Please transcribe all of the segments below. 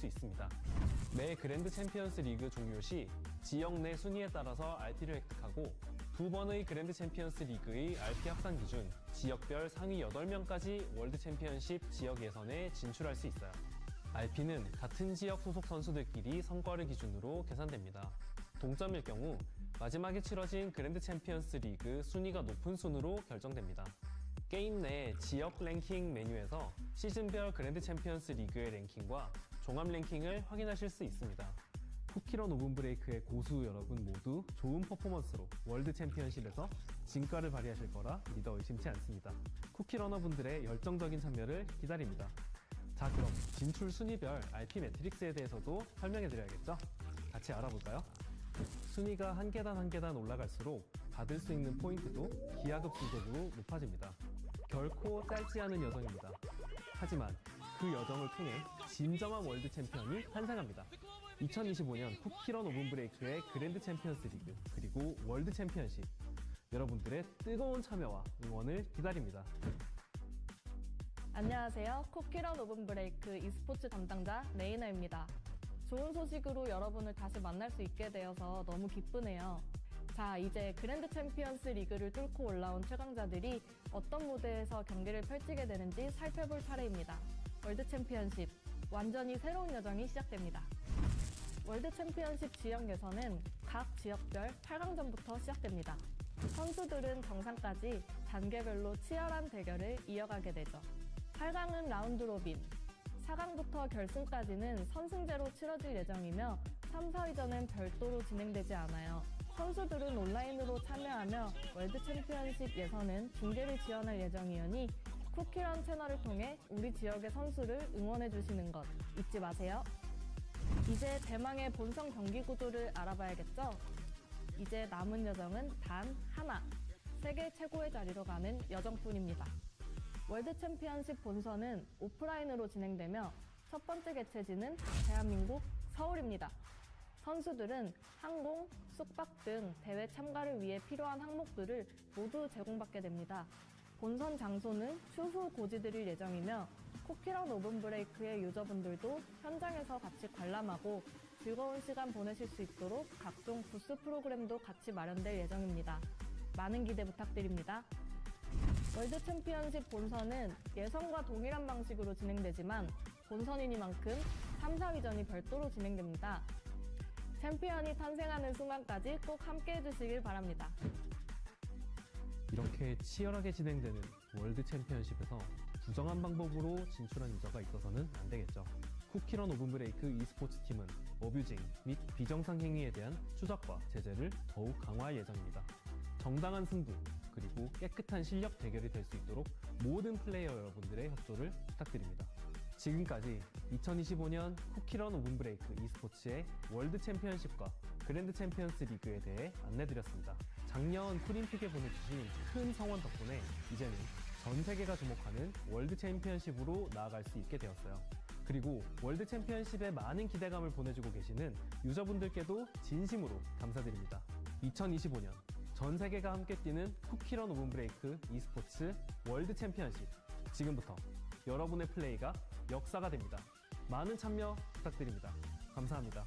수 있습니다. 매 그랜드 챔피언스 리그 종료 시 지역 내 순위에 따라서 RP를 획득하고 2번의 그랜드 챔피언스 리그의 RP 합산 기준 지역별 상위 8명까지 월드 챔피언십 지역 예선에 진출할 수 있어요. RP는 같은 지역 소속 선수들끼리 성과를 기준으로 계산됩니다. 동점일 경우 마지막에 치러진 그랜드 챔피언스 리그 순위가 높은 순으로 결정됩니다. 게임 내 지역 랭킹 메뉴에서 시즌별 그랜드 챔피언스 리그의 랭킹과 종합 랭킹을 확인하실 수 있습니다. 쿠키런 오븐 브레이크의 고수 여러분 모두 좋은 퍼포먼스로 월드 챔피언십에서 진가를 발휘하실 거라 믿어 의심치 않습니다. 쿠키러너분들의 열정적인 참여를 기다립니다. 자, 그럼 진출 순위별 RP 매트릭스에 대해서도 설명해드려야겠죠? 같이 알아볼까요? 순위가 한 계단 한 계단 올라갈수록 받을 수 있는 포인트도 기하급수적으로 높아집니다. 결코 짧지 않은 여정입니다. 하지만 그 여정을 통해 진정한 월드 챔피언이 탄생합니다. 2025년 쿠키런 오븐 브레이크의 그랜드 챔피언스 리그 그리고 월드 챔피언십, 여러분들의 뜨거운 참여와 응원을 기다립니다. 안녕하세요. 쿠키런 오븐 브레이크 e스포츠 담당자 레이나입니다. 좋은 소식으로 여러분을 다시 만날 수 있게 되어서 너무 기쁘네요. 자, 이제 그랜드 챔피언스 리그를 뚫고 올라온 최강자들이 어떤 무대에서 경기를 펼치게 되는지 살펴볼 차례입니다. 월드 챔피언십, 완전히 새로운 여정이 시작됩니다. 월드 챔피언십 지역 예선은 각 지역별 8강전부터 시작됩니다. 선수들은 정상까지 단계별로 치열한 대결을 이어가게 되죠. 8강은 라운드 로빈, 4강부터 결승까지는 선승제로 치러질 예정이며 3, 4위전은 별도로 진행되지 않아요. 선수들은 온라인으로 참여하며 월드 챔피언십 예선은 중계를 지원할 예정이오니 쿠키런 채널을 통해 우리 지역의 선수를 응원해주시는 것 잊지 마세요. 이제 대망의 본선 경기 구조를 알아봐야겠죠? 이제 남은 여정은 단 하나, 세계 최고의 자리로 가는 여정뿐입니다. 월드 챔피언십 본선은 오프라인으로 진행되며 첫 번째 개최지는 대한민국 서울입니다. 선수들은 항공, 숙박 등 대회 참가를 위해 필요한 항목들을 모두 제공받게 됩니다. 본선 장소는 추후 고지드릴 예정이며 쿠키런 오븐 브레이크의 유저분들도 현장에서 같이 관람하고 즐거운 시간 보내실 수 있도록 각종 부스 프로그램도 같이 마련될 예정입니다. 많은 기대 부탁드립니다. 월드 챔피언십 본선은 예선과 동일한 방식으로 진행되지만 본선이니만큼 3, 4위전이 별도로 진행됩니다. 챔피언이 탄생하는 순간까지 꼭 함께 해주시길 바랍니다. 이렇게 치열하게 진행되는 월드 챔피언십에서 부정한 방법으로 진출한 유저가 있어서는 안 되겠죠. 쿠키런 오븐 브레이크 e스포츠 팀은 어뷰징 및 비정상 행위에 대한 추적과 제재를 더욱 강화할 예정입니다. 정당한 승부 그리고 깨끗한 실력 대결이 될 수 있도록 모든 플레이어 여러분들의 협조를 부탁드립니다. 지금까지 2025년 쿠키런 오븐 브레이크 e스포츠의 월드 챔피언십과 그랜드 챔피언스 리그에 대해 안내드렸습니다. 작년 프린픽에 보내주신 큰 성원 덕분에 이제는 전 세계가 주목하는 월드 챔피언십으로 나아갈 수 있게 되었어요. 그리고 월드 챔피언십에 많은 기대감을 보내주고 계시는 유저분들께도 진심으로 감사드립니다. 2025년 전 세계가 함께 뛰는 쿠키런 오븐 브레이크 e스포츠 월드 챔피언십, 지금부터 여러분의 플레이가 역사가 됩니다. 많은 참여 부탁드립니다. 감사합니다.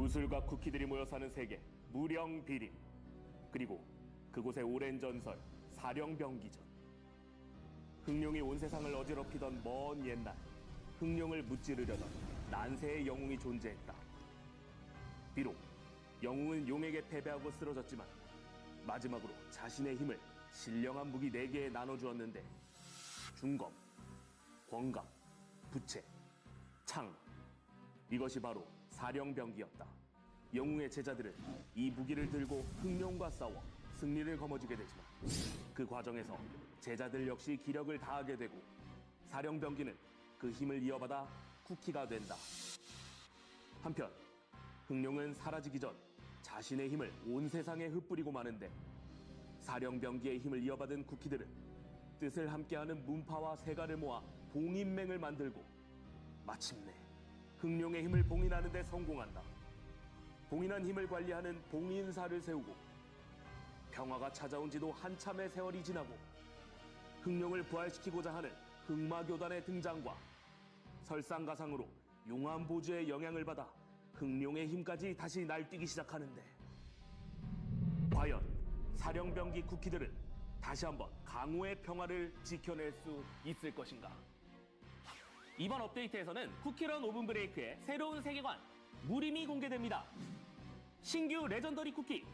구슬과 쿠키들이 모여 사는 세계, 무령비림. 그리고 그곳의 오랜 전설, 사령병기전. 흑룡이 온 세상을 어지럽히던 먼 옛날, 흑룡을 무찌르려던 난세의 영웅이 존재했다. 비록 영웅은 용에게 패배하고 쓰러졌지만 마지막으로 자신의 힘을 신령한 무기 4개에 나눠주었는데 중검, 권각, 부채, 창. 이것이 바로 사령병기였다. 영웅의 제자들은 이 무기를 들고 흑룡과 싸워 승리를 거머쥐게 되지만 그 과정에서 제자들 역시 기력을 다하게 되고 사령병기는 그 힘을 이어받아 쿠키가 된다. 한편 흑룡은 사라지기 전 자신의 힘을 온 세상에 흩뿌리고 마는데 사령병기의 힘을 이어받은 쿠키들은 뜻을 함께하는 문파와 세가를 모아 봉인맹을 만들고 마침내 흑룡의 힘을 봉인하는 데 성공한다. 봉인한 힘을 관리하는 봉인사를 세우고 평화가 찾아온 지도 한참의 세월이 지나고 흑룡을 부활시키고자 하는 흑마교단의 등장과 설상가상으로 용암보주의 영향을 받아 흑룡의 힘까지 다시 날뛰기 시작하는데 과연 사령병기 쿠키들은 다시 한번 강호의 평화를 지켜낼 수 있을 것인가? 이번 업데이트에서는 쿠키런 오븐 브레이크의 새로운 세계관 무림이 공개됩니다. 신규 레전더리 쿠키,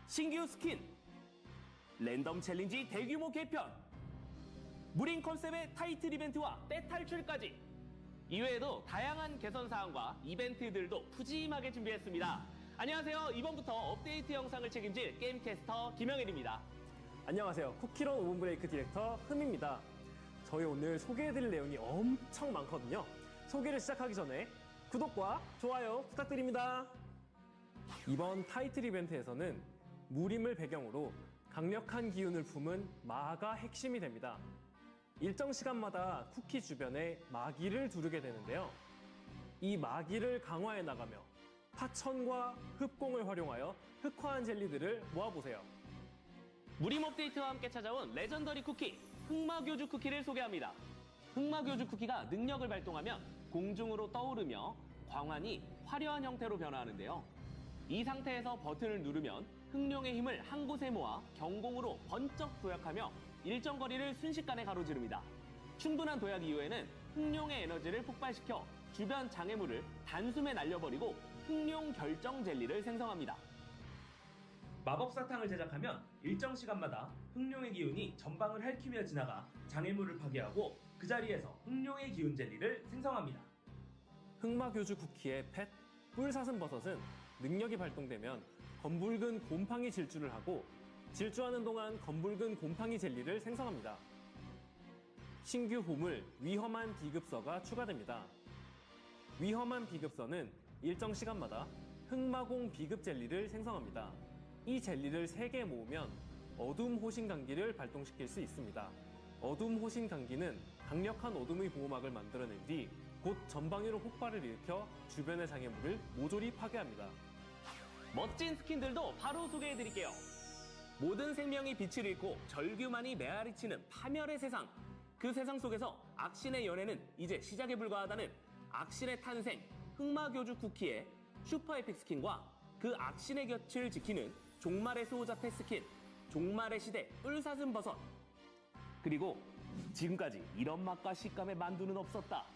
신규 스킨, 랜덤 챌린지 대규모 개편, 무림 컨셉의 타이틀 이벤트와 때 탈출까지 이외에도 다양한 개선 사항과 이벤트들도 푸짐하게 준비했습니다. 안녕하세요. 이번부터 업데이트 영상을 책임질 게임캐스터 김영일입니다. 안녕하세요. 쿠키런 오븐 브레이크 디렉터 흠입니다. 저희 오늘 소개해드릴 내용이 엄청 많거든요. 소개를 시작하기 전에 구독과 좋아요 부탁드립니다. 이번 타이틀 이벤트에서는 무림을 배경으로 강력한 기운을 품은 마가 핵심이 됩니다. 일정 시간마다 쿠키 주변에 마기를 두르게 되는데요. 이 마기를 강화해 나가며 파천과 흡공을 활용하여 흑화한 젤리들을 모아보세요. 무림 업데이트와 함께 찾아온 레전더리 쿠키, 흑마교주 쿠키를 소개합니다. 흑마교주 쿠키가 능력을 발동하면 공중으로 떠오르며 광환이 화려한 형태로 변화하는데요. 이 상태에서 버튼을 누르면 흑룡의 힘을 한 곳에 모아 경공으로 번쩍 도약하며 일정 거리를 순식간에 가로지릅니다. 충분한 도약 이후에는 흑룡의 에너지를 폭발시켜 주변 장애물을 단숨에 날려버리고 흑룡 결정 젤리를 생성합니다. 마법사탕을 제작하면 일정 시간마다 흑룡의 기운이 전방을 핥히며 지나가 장애물을 파괴하고 그 자리에서 흑룡의 기운 젤리를 생성합니다. 흑마교주 쿠키의 펫, 뿔사슴버섯은 능력이 발동되면 검붉은 곰팡이 질주를 하고 질주하는 동안 검붉은 곰팡이 젤리를 생성합니다. 신규 보물 위험한 비급서가 추가됩니다. 위험한 비급서는 일정 시간마다 흑마공 비급 젤리를 생성합니다. 이 젤리를 3개 모으면 어둠 호신 강기를 발동시킬 수 있습니다. 어둠 호신 강기는 강력한 어둠의 보호막을 만들어낸 뒤 곧 전방위로 폭발을 일으켜 주변의 장애물을 모조리 파괴합니다. 멋진 스킨들도 바로 소개해드릴게요. 모든 생명이 빛을 잃고 절규만이 메아리치는 파멸의 세상. 그 세상 속에서 악신의 연애는 이제 시작에 불과하다는 악신의 탄생, 흑마교주 쿠키의 슈퍼 에픽 스킨과 그 악신의 곁을 지키는 종말의 수호자 펫 스킨, 종말의 시대 뿔사슴버섯. 그리고 지금까지 이런 맛과 식감의 만두는 없었다.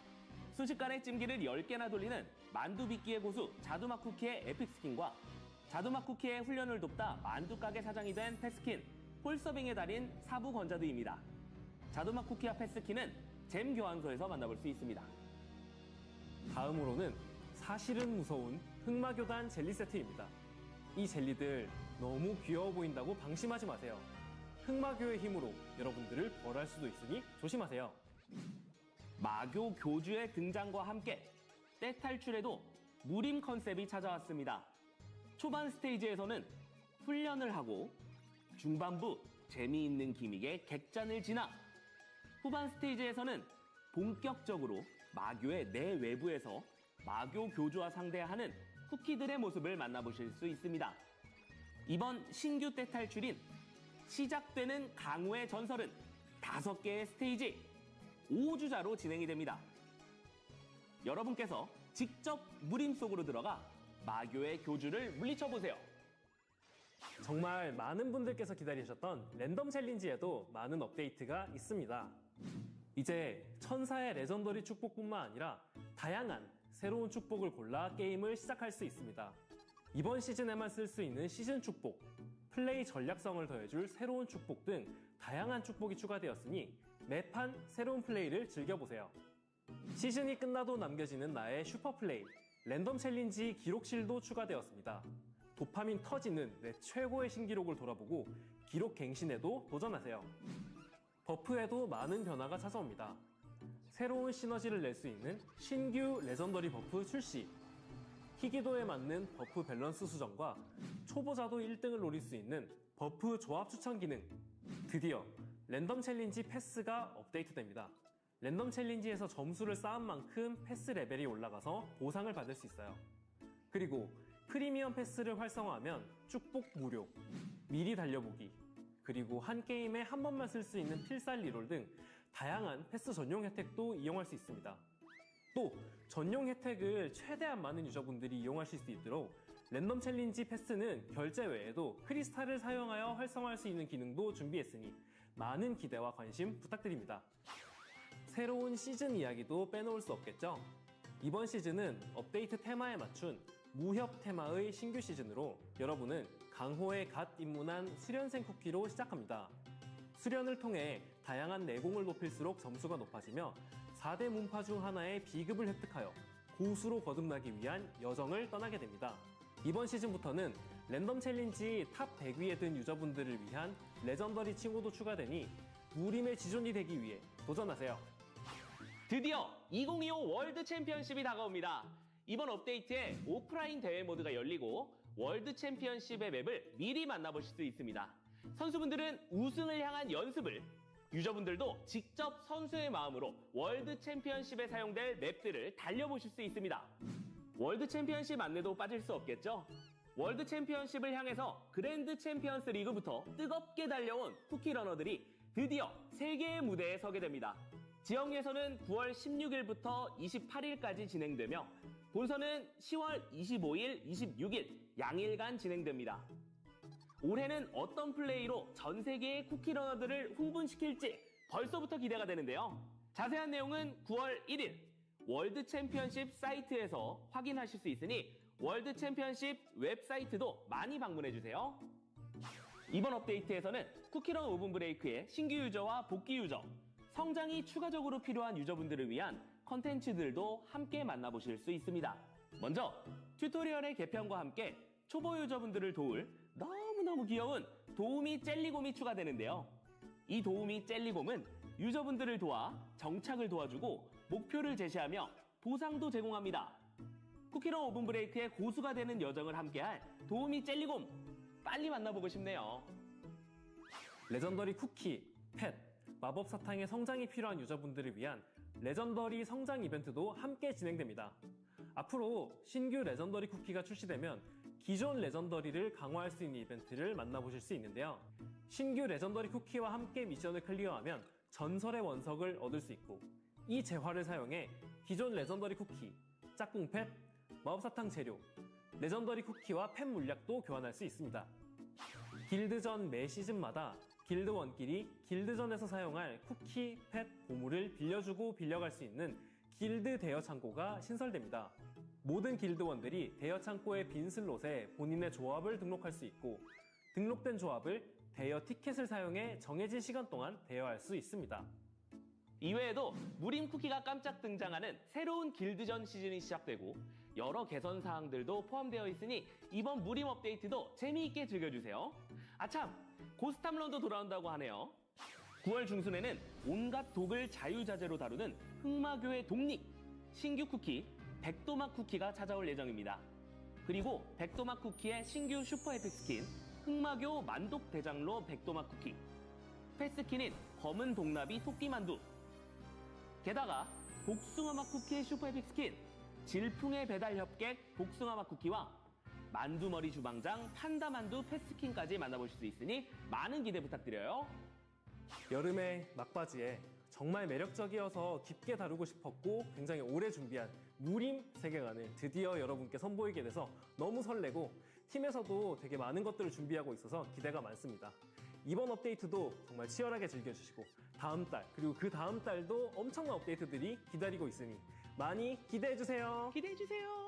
순식간에 찜기를 10개나 돌리는 만두빚기의 고수 자두맛 쿠키의 에픽 스킨과 자두맛 쿠키의 훈련을 돕다 만두 가게 사장이 된 펫스킨 홀서빙의 달인 사부 권자두입니다. 자두맛 쿠키와 펫스킨은 잼 교환소에서 만나볼 수 있습니다. 다음으로는 사실은 무서운 흑마교단 젤리 세트입니다. 이 젤리들 너무 귀여워 보인다고 방심하지 마세요. 흑마교의 힘으로 여러분들을 벌할 수도 있으니 조심하세요. 마교 교주의 등장과 함께 때 탈출에도 무림 컨셉이 찾아왔습니다. 초반 스테이지에서는 훈련을 하고 중반부 재미있는 기믹의 객잔을 지나 후반 스테이지에서는 본격적으로 마교의 내외부에서 마교 교주와 상대하는 쿠키들의 모습을 만나보실 수 있습니다. 이번 신규 때 탈출인 시작되는 강호의 전설은 5개의 스테이지 5주자로 진행이 됩니다. 여러분께서 직접 무림 속으로 들어가 마교의 교주를 물리쳐보세요. 정말 많은 분들께서 기다리셨던 랜덤 챌린지에도 많은 업데이트가 있습니다. 이제 천사의 레전더리 축복뿐만 아니라 다양한 새로운 축복을 골라 게임을 시작할 수 있습니다. 이번 시즌에만 쓸 수 있는 시즌 축복, 플레이 전략성을 더해줄 새로운 축복 등 다양한 축복이 추가되었으니 매판 새로운 플레이를 즐겨보세요. 시즌이 끝나도 남겨지는 나의 슈퍼플레이, 랜덤 챌린지 기록실도 추가되었습니다. 도파민 터지는 내 최고의 신기록을 돌아보고 기록 갱신에도 도전하세요. 버프에도 많은 변화가 찾아옵니다. 새로운 시너지를 낼 수 있는 신규 레전더리 버프 출시, 희귀도에 맞는 버프 밸런스 수정과 초보자도 1등을 노릴 수 있는 버프 조합 추천 기능, 드디어 랜덤 챌린지 패스가 업데이트됩니다. 랜덤 챌린지에서 점수를 쌓은 만큼 패스 레벨이 올라가서 보상을 받을 수 있어요. 그리고 프리미엄 패스를 활성화하면 축복 무료, 미리 달려보기, 그리고 한 게임에 한 번만 쓸 수 있는 필살 리롤 등 다양한 패스 전용 혜택도 이용할 수 있습니다. 또 전용 혜택을 최대한 많은 유저분들이 이용하실 수 있도록 랜덤 챌린지 패스는 결제 외에도 크리스탈을 사용하여 활성화할 수 있는 기능도 준비했으니 많은 기대와 관심 부탁드립니다. 새로운 시즌 이야기도 빼놓을 수 없겠죠? 이번 시즌은 업데이트 테마에 맞춘 무협 테마의 신규 시즌으로 여러분은 강호에 갓 입문한 수련생 쿠키로 시작합니다. 수련을 통해 다양한 내공을 높일수록 점수가 높아지며 4대 문파 중 하나의 B급을 획득하여 고수로 거듭나기 위한 여정을 떠나게 됩니다. 이번 시즌부터는 랜덤 챌린지 탑 100위에 든 유저분들을 위한 레전더리 칭호도 추가되니 무림의 지존이 되기 위해 도전하세요. 드디어 2025 월드 챔피언십이 다가옵니다. 이번 업데이트에 오프라인 대회 모드가 열리고 월드 챔피언십의 맵을 미리 만나보실 수 있습니다. 선수분들은 우승을 향한 연습을, 유저분들도 직접 선수의 마음으로 월드 챔피언십에 사용될 맵들을 달려보실 수 있습니다. 월드 챔피언십 안내도 빠질 수 없겠죠? 월드 챔피언십을 향해서 그랜드 챔피언스 리그부터 뜨겁게 달려온 쿠키러너들이 드디어 세계의 무대에 서게 됩니다. 지역 예선은 9월 16일부터 28일까지 진행되며 본선은 10월 25일, 26일 양일간 진행됩니다. 올해는 어떤 플레이로 전 세계의 쿠키러너들을 흥분시킬지 벌써부터 기대가 되는데요. 자세한 내용은 9월 1일 월드 챔피언십 사이트에서 확인하실 수 있으니 월드 챔피언십 웹사이트도 많이 방문해주세요. 이번 업데이트에서는 쿠키런 오븐 브레이크의 신규 유저와 복귀 유저, 성장이 추가적으로 필요한 유저분들을 위한 컨텐츠들도 함께 만나보실 수 있습니다. 먼저 튜토리얼의 개편과 함께 초보 유저분들을 도울 너무너무 귀여운 도우미 젤리곰이 추가되는데요. 이 도우미 젤리곰은 유저분들을 도와 정착을 도와주고 목표를 제시하며 보상도 제공합니다. 쿠키런 오븐 브레이크의 고수가 되는 여정을 함께할 도우미 젤리곰, 빨리 만나보고 싶네요. 레전더리 쿠키, 펫, 마법 사탕의 성장이 필요한 유저분들을 위한 레전더리 성장 이벤트도 함께 진행됩니다. 앞으로 신규 레전더리 쿠키가 출시되면 기존 레전더리를 강화할 수 있는 이벤트를 만나보실 수 있는데요. 신규 레전더리 쿠키와 함께 미션을 클리어하면 전설의 원석을 얻을 수 있고, 이 재화를 사용해 기존 레전더리 쿠키, 짝꿍 펫, 마법사탕 재료, 레전더리 쿠키와 펫 물약도 교환할 수 있습니다. 길드전 매 시즌마다 길드원끼리 길드전에서 사용할 쿠키, 펫, 보물을 빌려주고 빌려갈 수 있는 길드 대여 창고가 신설됩니다. 모든 길드원들이 대여 창고의 빈 슬롯에 본인의 조합을 등록할 수 있고, 등록된 조합을 대여 티켓을 사용해 정해진 시간 동안 대여할 수 있습니다. 이외에도 무림 쿠키가 깜짝 등장하는 새로운 길드전 시즌이 시작되고 여러 개선 사항들도 포함되어 있으니 이번 무림 업데이트도 재미있게 즐겨주세요. 아참! 고스탐런도 돌아온다고 하네요. 9월 중순에는 온갖 독을 자유자재로 다루는 흑마교의 독립, 신규 쿠키, 백도막 쿠키가 찾아올 예정입니다. 그리고 백도막 쿠키의 신규 슈퍼 에픽 스킨, 흑마교 만독 대장로 백도막 쿠키, 패스킨인 검은 동나비 토끼만두, 게다가 복숭아맛 쿠키의 슈퍼 에픽 스킨, 질풍의 배달 협객 복숭아맛 쿠키와 만두머리 주방장 판다만두 패스킨까지 만나보실 수 있으니 많은 기대 부탁드려요. 여름의 막바지에 정말 매력적이어서 깊게 다루고 싶었고 굉장히 오래 준비한 무림 세계관을 드디어 여러분께 선보이게 돼서 너무 설레고 팀에서도 되게 많은 것들을 준비하고 있어서 기대가 많습니다. 이번 업데이트도 정말 치열하게 즐겨주시고 다음 달 그리고 그 다음 달도 엄청난 업데이트들이 기다리고 있으니 많이 기대해주세요. 기대해주세요.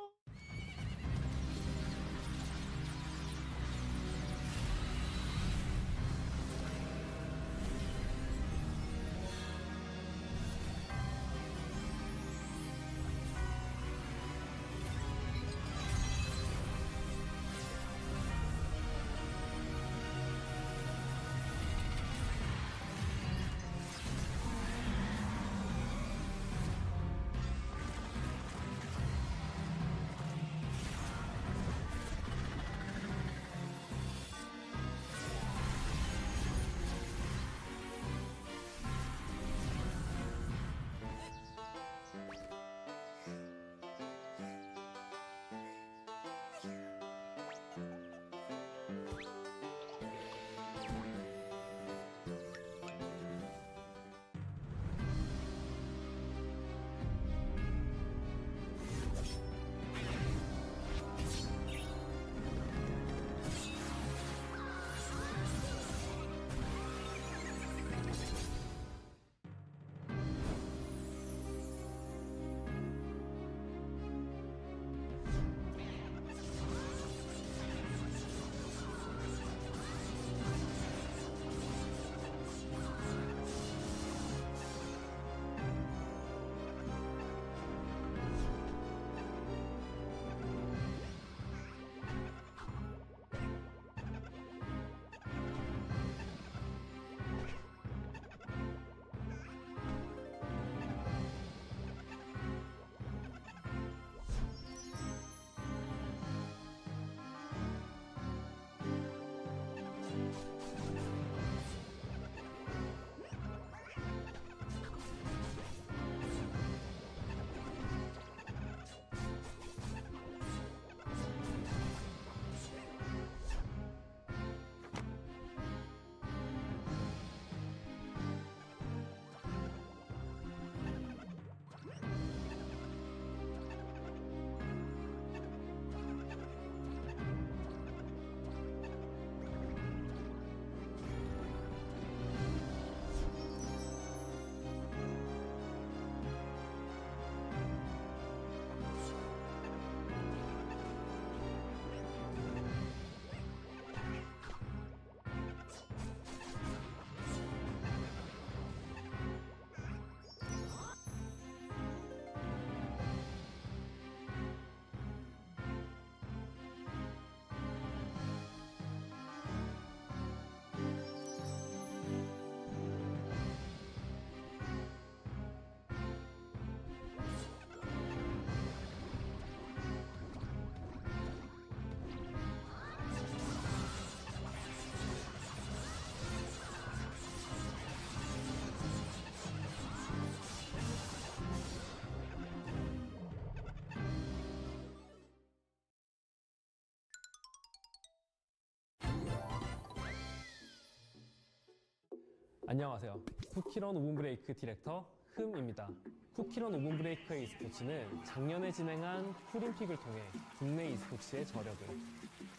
안녕하세요. 쿠키런 오븐 브레이크 디렉터 흠입니다. 쿠키런 오븐 브레이크의 e스포츠는 작년에 진행한 쿨림픽을 통해 국내 e스포츠의 저력을,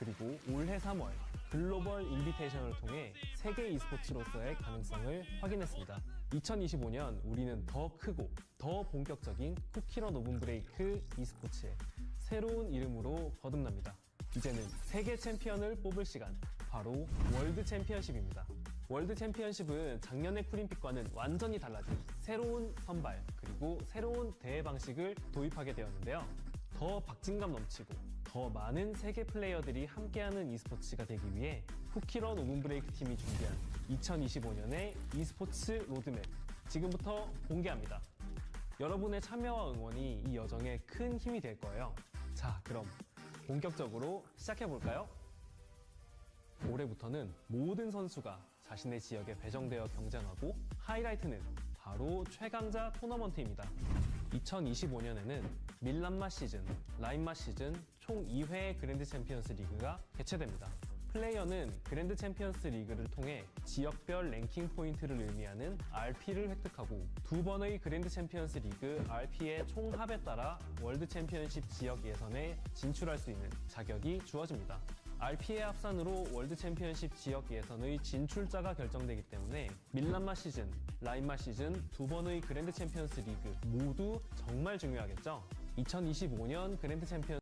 그리고 올해 3월 글로벌 인비테이션을 통해 세계 e스포츠로서의 가능성을 확인했습니다. 2025년 우리는 더 크고 더 본격적인 쿠키런 오븐 브레이크 e스포츠의 새로운 이름으로 거듭납니다. 이제는 세계 챔피언을 뽑을 시간, 바로 월드 챔피언십입니다. 월드 챔피언십은 작년의 쿨림픽과는 완전히 달라진 새로운 선발 그리고 새로운 대회 방식을 도입하게 되었는데요. 더 박진감 넘치고 더 많은 세계 플레이어들이 함께하는 e스포츠가 되기 위해 쿠키런 오븐 브레이크 팀이 준비한 2025년의 e스포츠 로드맵 지금부터 공개합니다. 여러분의 참여와 응원이 이 여정에 큰 힘이 될 거예요. 자, 그럼 본격적으로 시작해볼까요? 올해부터는 모든 선수가 자신의 지역에 배정되어 경쟁하고 하이라이트는 바로 최강자 토너먼트입니다. 2025년에는 밀란마 시즌, 라인마 시즌 총 2회의 그랜드 챔피언스 리그가 개최됩니다. 플레이어는 그랜드 챔피언스 리그를 통해 지역별 랭킹 포인트를 의미하는 RP를 획득하고 두 번의 그랜드 챔피언스 리그 RP의 총합에 따라 월드 챔피언십 지역 예선에 진출할 수 있는 자격이 주어집니다. RP의 합산으로 월드 챔피언십 지역 예선의 진출자가 결정되기 때문에 밀란마 시즌, 라인마 시즌 두 번의 그랜드 챔피언스 리그 모두 정말 중요하겠죠? 2025년 그랜드 챔피언스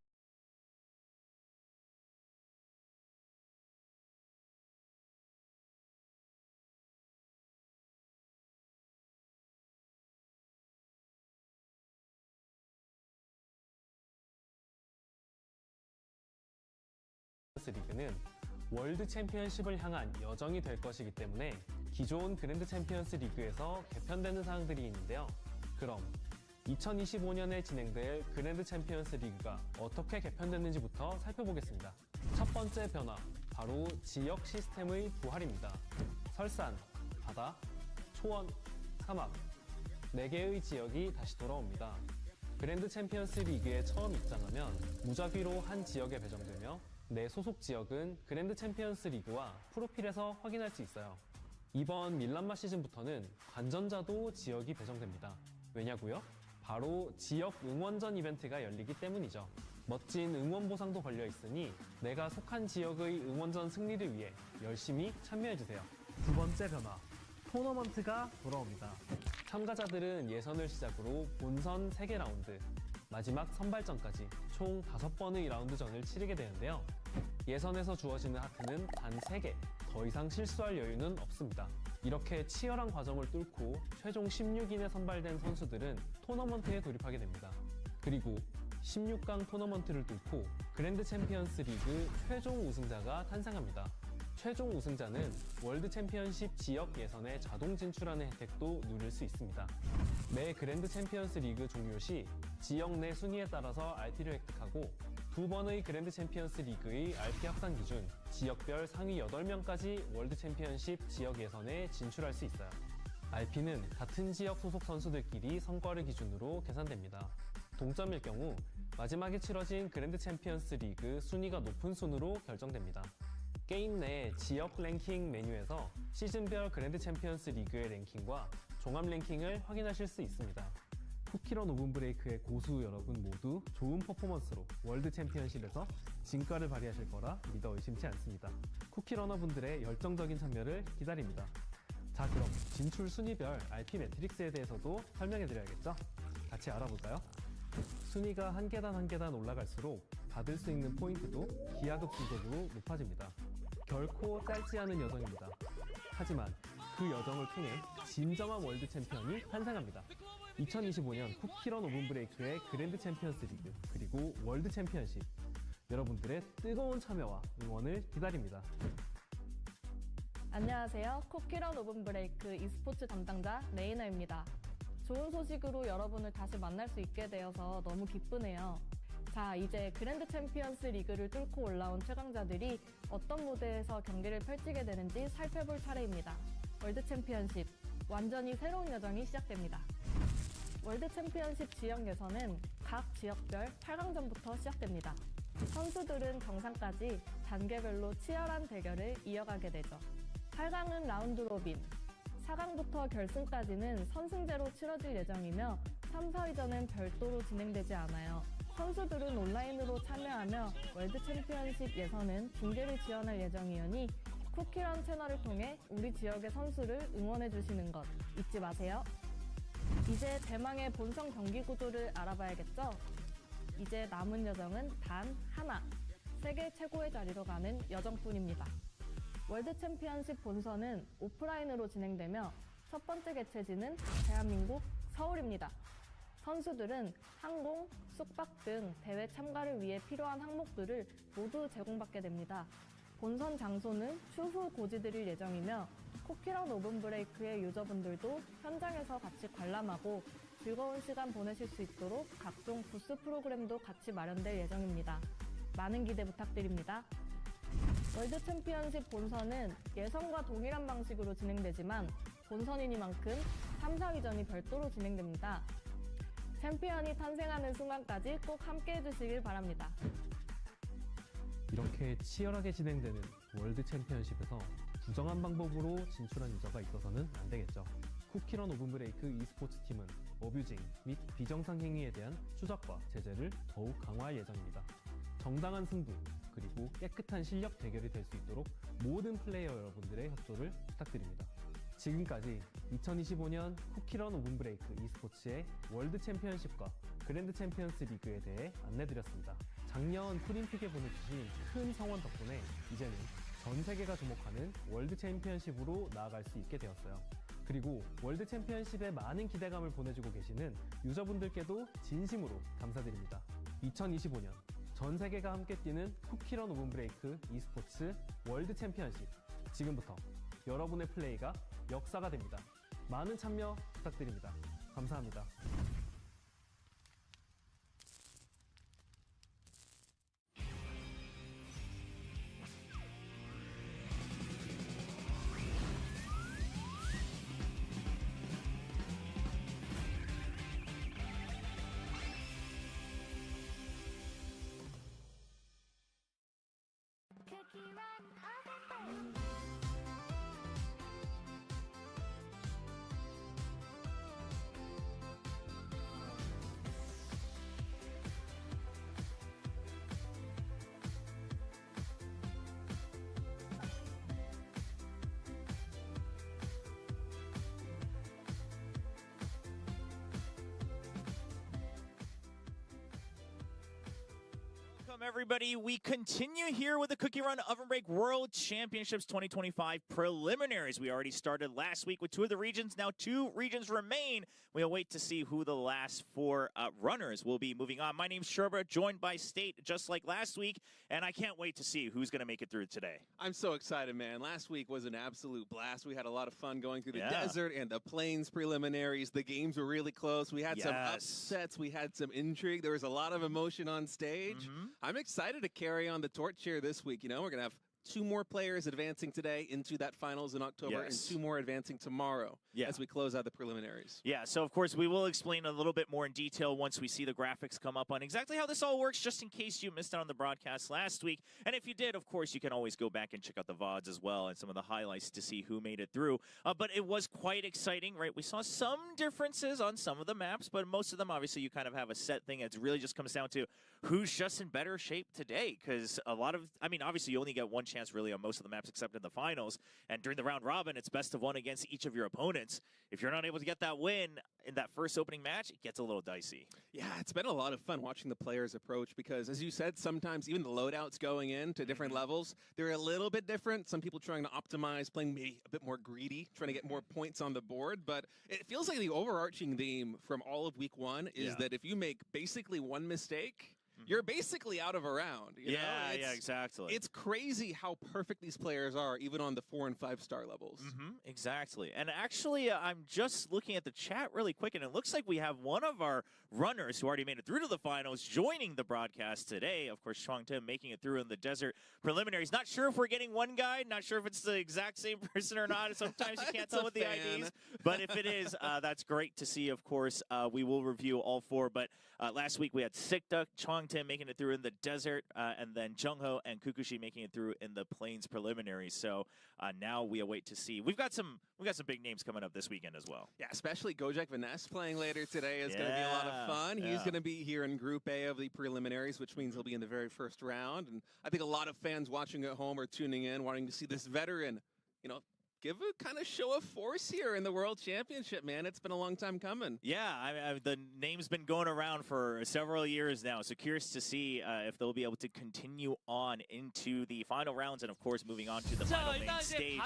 리그는 월드 챔피언십을 향한 여정이 될 것이기 때문에 기존 그랜드 챔피언스 리그에서 개편되는 사항들이 있는데요. 그럼 2025년에 진행될 그랜드 챔피언스 리그가 어떻게 개편됐는지부터 살펴보겠습니다. 첫 번째 변화, 바로 지역 시스템의 부활입니다. 설산, 바다, 초원, 사막 4개의 지역이 다시 돌아옵니다. 그랜드 챔피언스 리그에 처음 입장하면 무작위로 한 지역에 배정되며 내 소속 지역은 그랜드 챔피언스 리그와 프로필에서 확인할 수 있어요. 이번 밀란마 시즌부터는 관전자도 지역이 배정됩니다. 왜냐고요? 바로 지역 응원전 이벤트가 열리기 때문이죠. 멋진 응원 보상도 걸려 있으니 내가 속한 지역의 응원전 승리를 위해 열심히 참여해주세요. 두 번째 변화, 토너먼트가 돌아옵니다. 참가자들은 예선을 시작으로 본선 3개 라운드, 마지막 선발전까지 총 5번의 라운드전을 치르게 되는데요. 예선에서 주어지는 하트는 단 3개, 더 이상 실수할 여유는 없습니다. 이렇게 치열한 과정을 뚫고 최종 16인에 선발된 선수들은 토너먼트에 돌입하게 됩니다. 그리고 16강 토너먼트를 뚫고 그랜드 챔피언스 리그 최종 우승자가 탄생합니다. 최종 우승자는 월드 챔피언십 지역 예선에 자동 진출하는 혜택도 누릴 수 있습니다. 매 그랜드 챔피언스 리그 종료 시 지역 내 순위에 따라서 RP를 획득하고 두 번의 그랜드 챔피언스 리그의 RP 합산 기준 지역별 상위 8명까지 월드 챔피언십 지역 예선에 진출할 수 있어요. RP는 같은 지역 소속 선수들끼리 성과를 기준으로 계산됩니다. 동점일 경우 마지막에 치러진 그랜드 챔피언스 리그 순위가 높은 순으로 결정됩니다. 게임 내 지역 랭킹 메뉴에서 시즌별 그랜드 챔피언스 리그의 랭킹과 종합 랭킹을 확인하실 수 있습니다. 쿠키런 오븐 브레이크의 고수 여러분 모두 좋은 퍼포먼스로 월드 챔피언십에서 진가를 발휘하실 거라 믿어 의심치 않습니다. 쿠키러너분들의 열정적인 참여를 기다립니다. 자, 그럼 진출 순위별 RP 매트릭스에 대해서도 설명해드려야겠죠? 같이 알아볼까요? 순위가 한 계단 올라갈수록 받을 수 있는 포인트도 기하급수적으로 높아집니다. 결코 짧지 않은 여정입니다. 하지만 그 여정을 통해 진정한 월드 챔피언이 탄생합니다. 2025년 쿠키런 오븐 브레이크의 그랜드 챔피언스 리그 그리고 월드 챔피언십, 여러분들의 뜨거운 참여와 응원을 기다립니다. 안녕하세요. 쿠키런 오븐 브레이크 e스포츠 담당자 레이나입니다. 좋은 소식으로 여러분을 다시 만날 수 있게 되어서 너무 기쁘네요. 자, 이제 그랜드 챔피언스 리그를 뚫고 올라온 최강자들이 어떤 무대에서 경기를 펼치게 되는지 살펴볼 차례입니다. 월드 챔피언십, 완전히 새로운 여정이 시작됩니다. 월드 챔피언십 지역 예선은 각 지역별 8강전부터 시작됩니다. 선수들은 정상까지 단계별로 치열한 대결을 이어가게 되죠. 8강은 라운드 로빈, 4강부터 결승까지는 선승제로 치러질 예정이며 3, 4위전은 별도로 진행되지 않아요. 선수들은 온라인으로 참여하며 월드 챔피언십 예선은 중계를 지원할 예정이오니 쿠키런 채널을 통해 우리 지역의 선수를 응원해주시는 것 잊지 마세요. 이제 대망의 본선 경기 구도를 알아봐야겠죠? 이제 남은 여정은 단 하나, 세계 최고의 자리로 가는 여정뿐입니다. 월드 챔피언십 본선은 오프라인으로 진행되며 첫 번째 개최지는 대한민국 서울입니다. 선수들은 항공, 숙박 등 대회 참가를 위해 필요한 항목들을 모두 제공받게 됩니다. 본선 장소는 추후 고지드릴 예정이며 쿠키런 오븐 브레이크의 유저분들도 현장에서 같이 관람하고 즐거운 시간 보내실 수 있도록 각종 부스 프로그램도 같이 마련될 예정입니다. 많은 기대 부탁드립니다. 월드 챔피언십 본선은 예선과 동일한 방식으로 진행되지만 본선이니만큼 3, 4위전이 별도로 진행됩니다. 챔피언이 탄생하는 순간까지 꼭 함께 해주시길 바랍니다. 이렇게 치열하게 진행되는 월드 챔피언십에서 부정한 방법으로 진출한 유저가 있어서는 안 되겠죠. 쿠키런 오븐브레이크 e스포츠 팀은 어뷰징 및 비정상 행위에 대한 추적과 제재를 더욱 강화할 예정입니다. 정당한 승부 그리고 깨끗한 실력 대결이 될 수 있도록 모든 플레이어 여러분들의 협조를 부탁드립니다. 지금까지 2025년 쿠키런 오븐브레이크 e스포츠의 월드 챔피언십과 그랜드 챔피언스 리그에 대해 안내드렸습니다. 작년 프림픽에 보내주신 큰 성원 덕분에 이제는 전 세계가 주목하는 월드 챔피언십으로 나아갈 수 있게 되었어요. 그리고 월드 챔피언십에 많은 기대감을 보내주고 계시는 유저분들께도 진심으로 감사드립니다. 2025년 전 세계가 함께 뛰는 쿠키런 오븐브레이크 e스포츠 월드 챔피언십, 지금부터 여러분의 플레이가 역사가 됩니다. 많은 참여 부탁드립니다. 감사합니다. Welcome, everybody. We continue here with the Cookie Run Oven Break World Championships 2025 preliminaries. We already started last week with 2 of the regions. Now 2 regions remain. We'll wait to see who the last 4 runners will be moving on. My name's Sherba, joined by State, just like last week, and I can't wait to see who's going to make it through today. I'm so excited, man. Last week was an absolute blast. We had a lot of fun going through the desert and the plains preliminaries. The games were really close. We had some upsets. We had some intrigue. There was a lot of emotion on stage. I'm excited to carry on the torch here this week. You know, we're going to have 2 more players advancing today into that finals in October and 2 more advancing tomorrow as we close out the preliminaries. Yeah, so of course we will explain a little bit more in detail once we see the graphics come up on exactly how this all works, just in case you missed out on the broadcast last week. And if you did, of course, you can always go back and check out the VODs as well and some of the highlights to see who made it through. But it was quite exciting, right? We saw some differences on some of the maps, but most of them, obviously, you kind of have a set thing. It really just comes down to who's just in better shape today, because a lot of, I mean, obviously you only get one chance really on most of the maps except in the finals, and during the round robin it's best of 1 against each of your opponents. If you're not able to get that win in that first opening match, it gets a little dicey. Yeah, it's been a lot of fun watching the players approach, because as you said, sometimes even the loadouts going in to different levels, they're a little bit different. Some people trying to optimize, playing maybe a bit more greedy, trying to get more points on the board, but it feels like the overarching theme from all of week 1 is that if you make basically 1 mistake, you're basically out of a round. You know? Yeah, exactly. It's crazy how perfect these players are, even on the 4- and 5-star levels. Exactly. And actually, I'm just looking at the chat really quick, and it looks like we have one of our runners who already made it through to the finals joining the broadcast today. Of course, Chuang Tim making it through in the desert preliminaries. Not sure if we're getting one guy. Not sure if it's the exact same person or not. Sometimes you can't tell with the IDs. But if it is, that's great to see, of course. We will review all 4. But last week we had Sikta, Chuang Tim making it through in the desert, and then Jungho and Kukushi making it through in the plains preliminaries. So now we await to see. We've got some big names coming up this weekend as well. Yeah, especially Goj Vaness playing later today is going to be a lot of fun. He's going to be here in Group A of the preliminaries, which means he'll be in the very first round. And I think a lot of fans watching at home are tuning in, wanting to see this veteran, you know, give a kind of show of force here in the World Championship, man. It's been a long time coming. Yeah, the name's been going around for several years now, so curious to see if they'll be able to continue on into the final rounds and, of course, moving on to the final main stage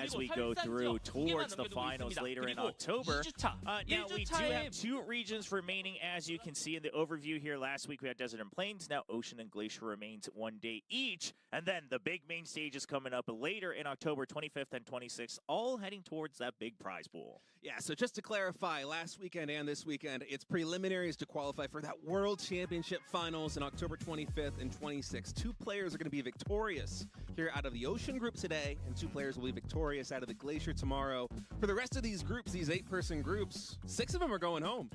as we go through towards the finals later in October. Now, we do have 2 regions remaining, as you can see in the overview here. Last week we had Desert and Plains. Now Ocean and Glacier remains 1 day each. And then the big main stage is coming up later in October 25th and 26th. All heading towards that big prize pool. Yeah, so just to clarify, last weekend and this weekend, it's preliminaries to qualify for that World Championship Finals in October 25th and 26th. 2 players are going to be victorious here out of the Ocean group today, and 2 players will be victorious out of the Glacier tomorrow. For the rest of these groups, these 8-person groups, 6 of them are going home.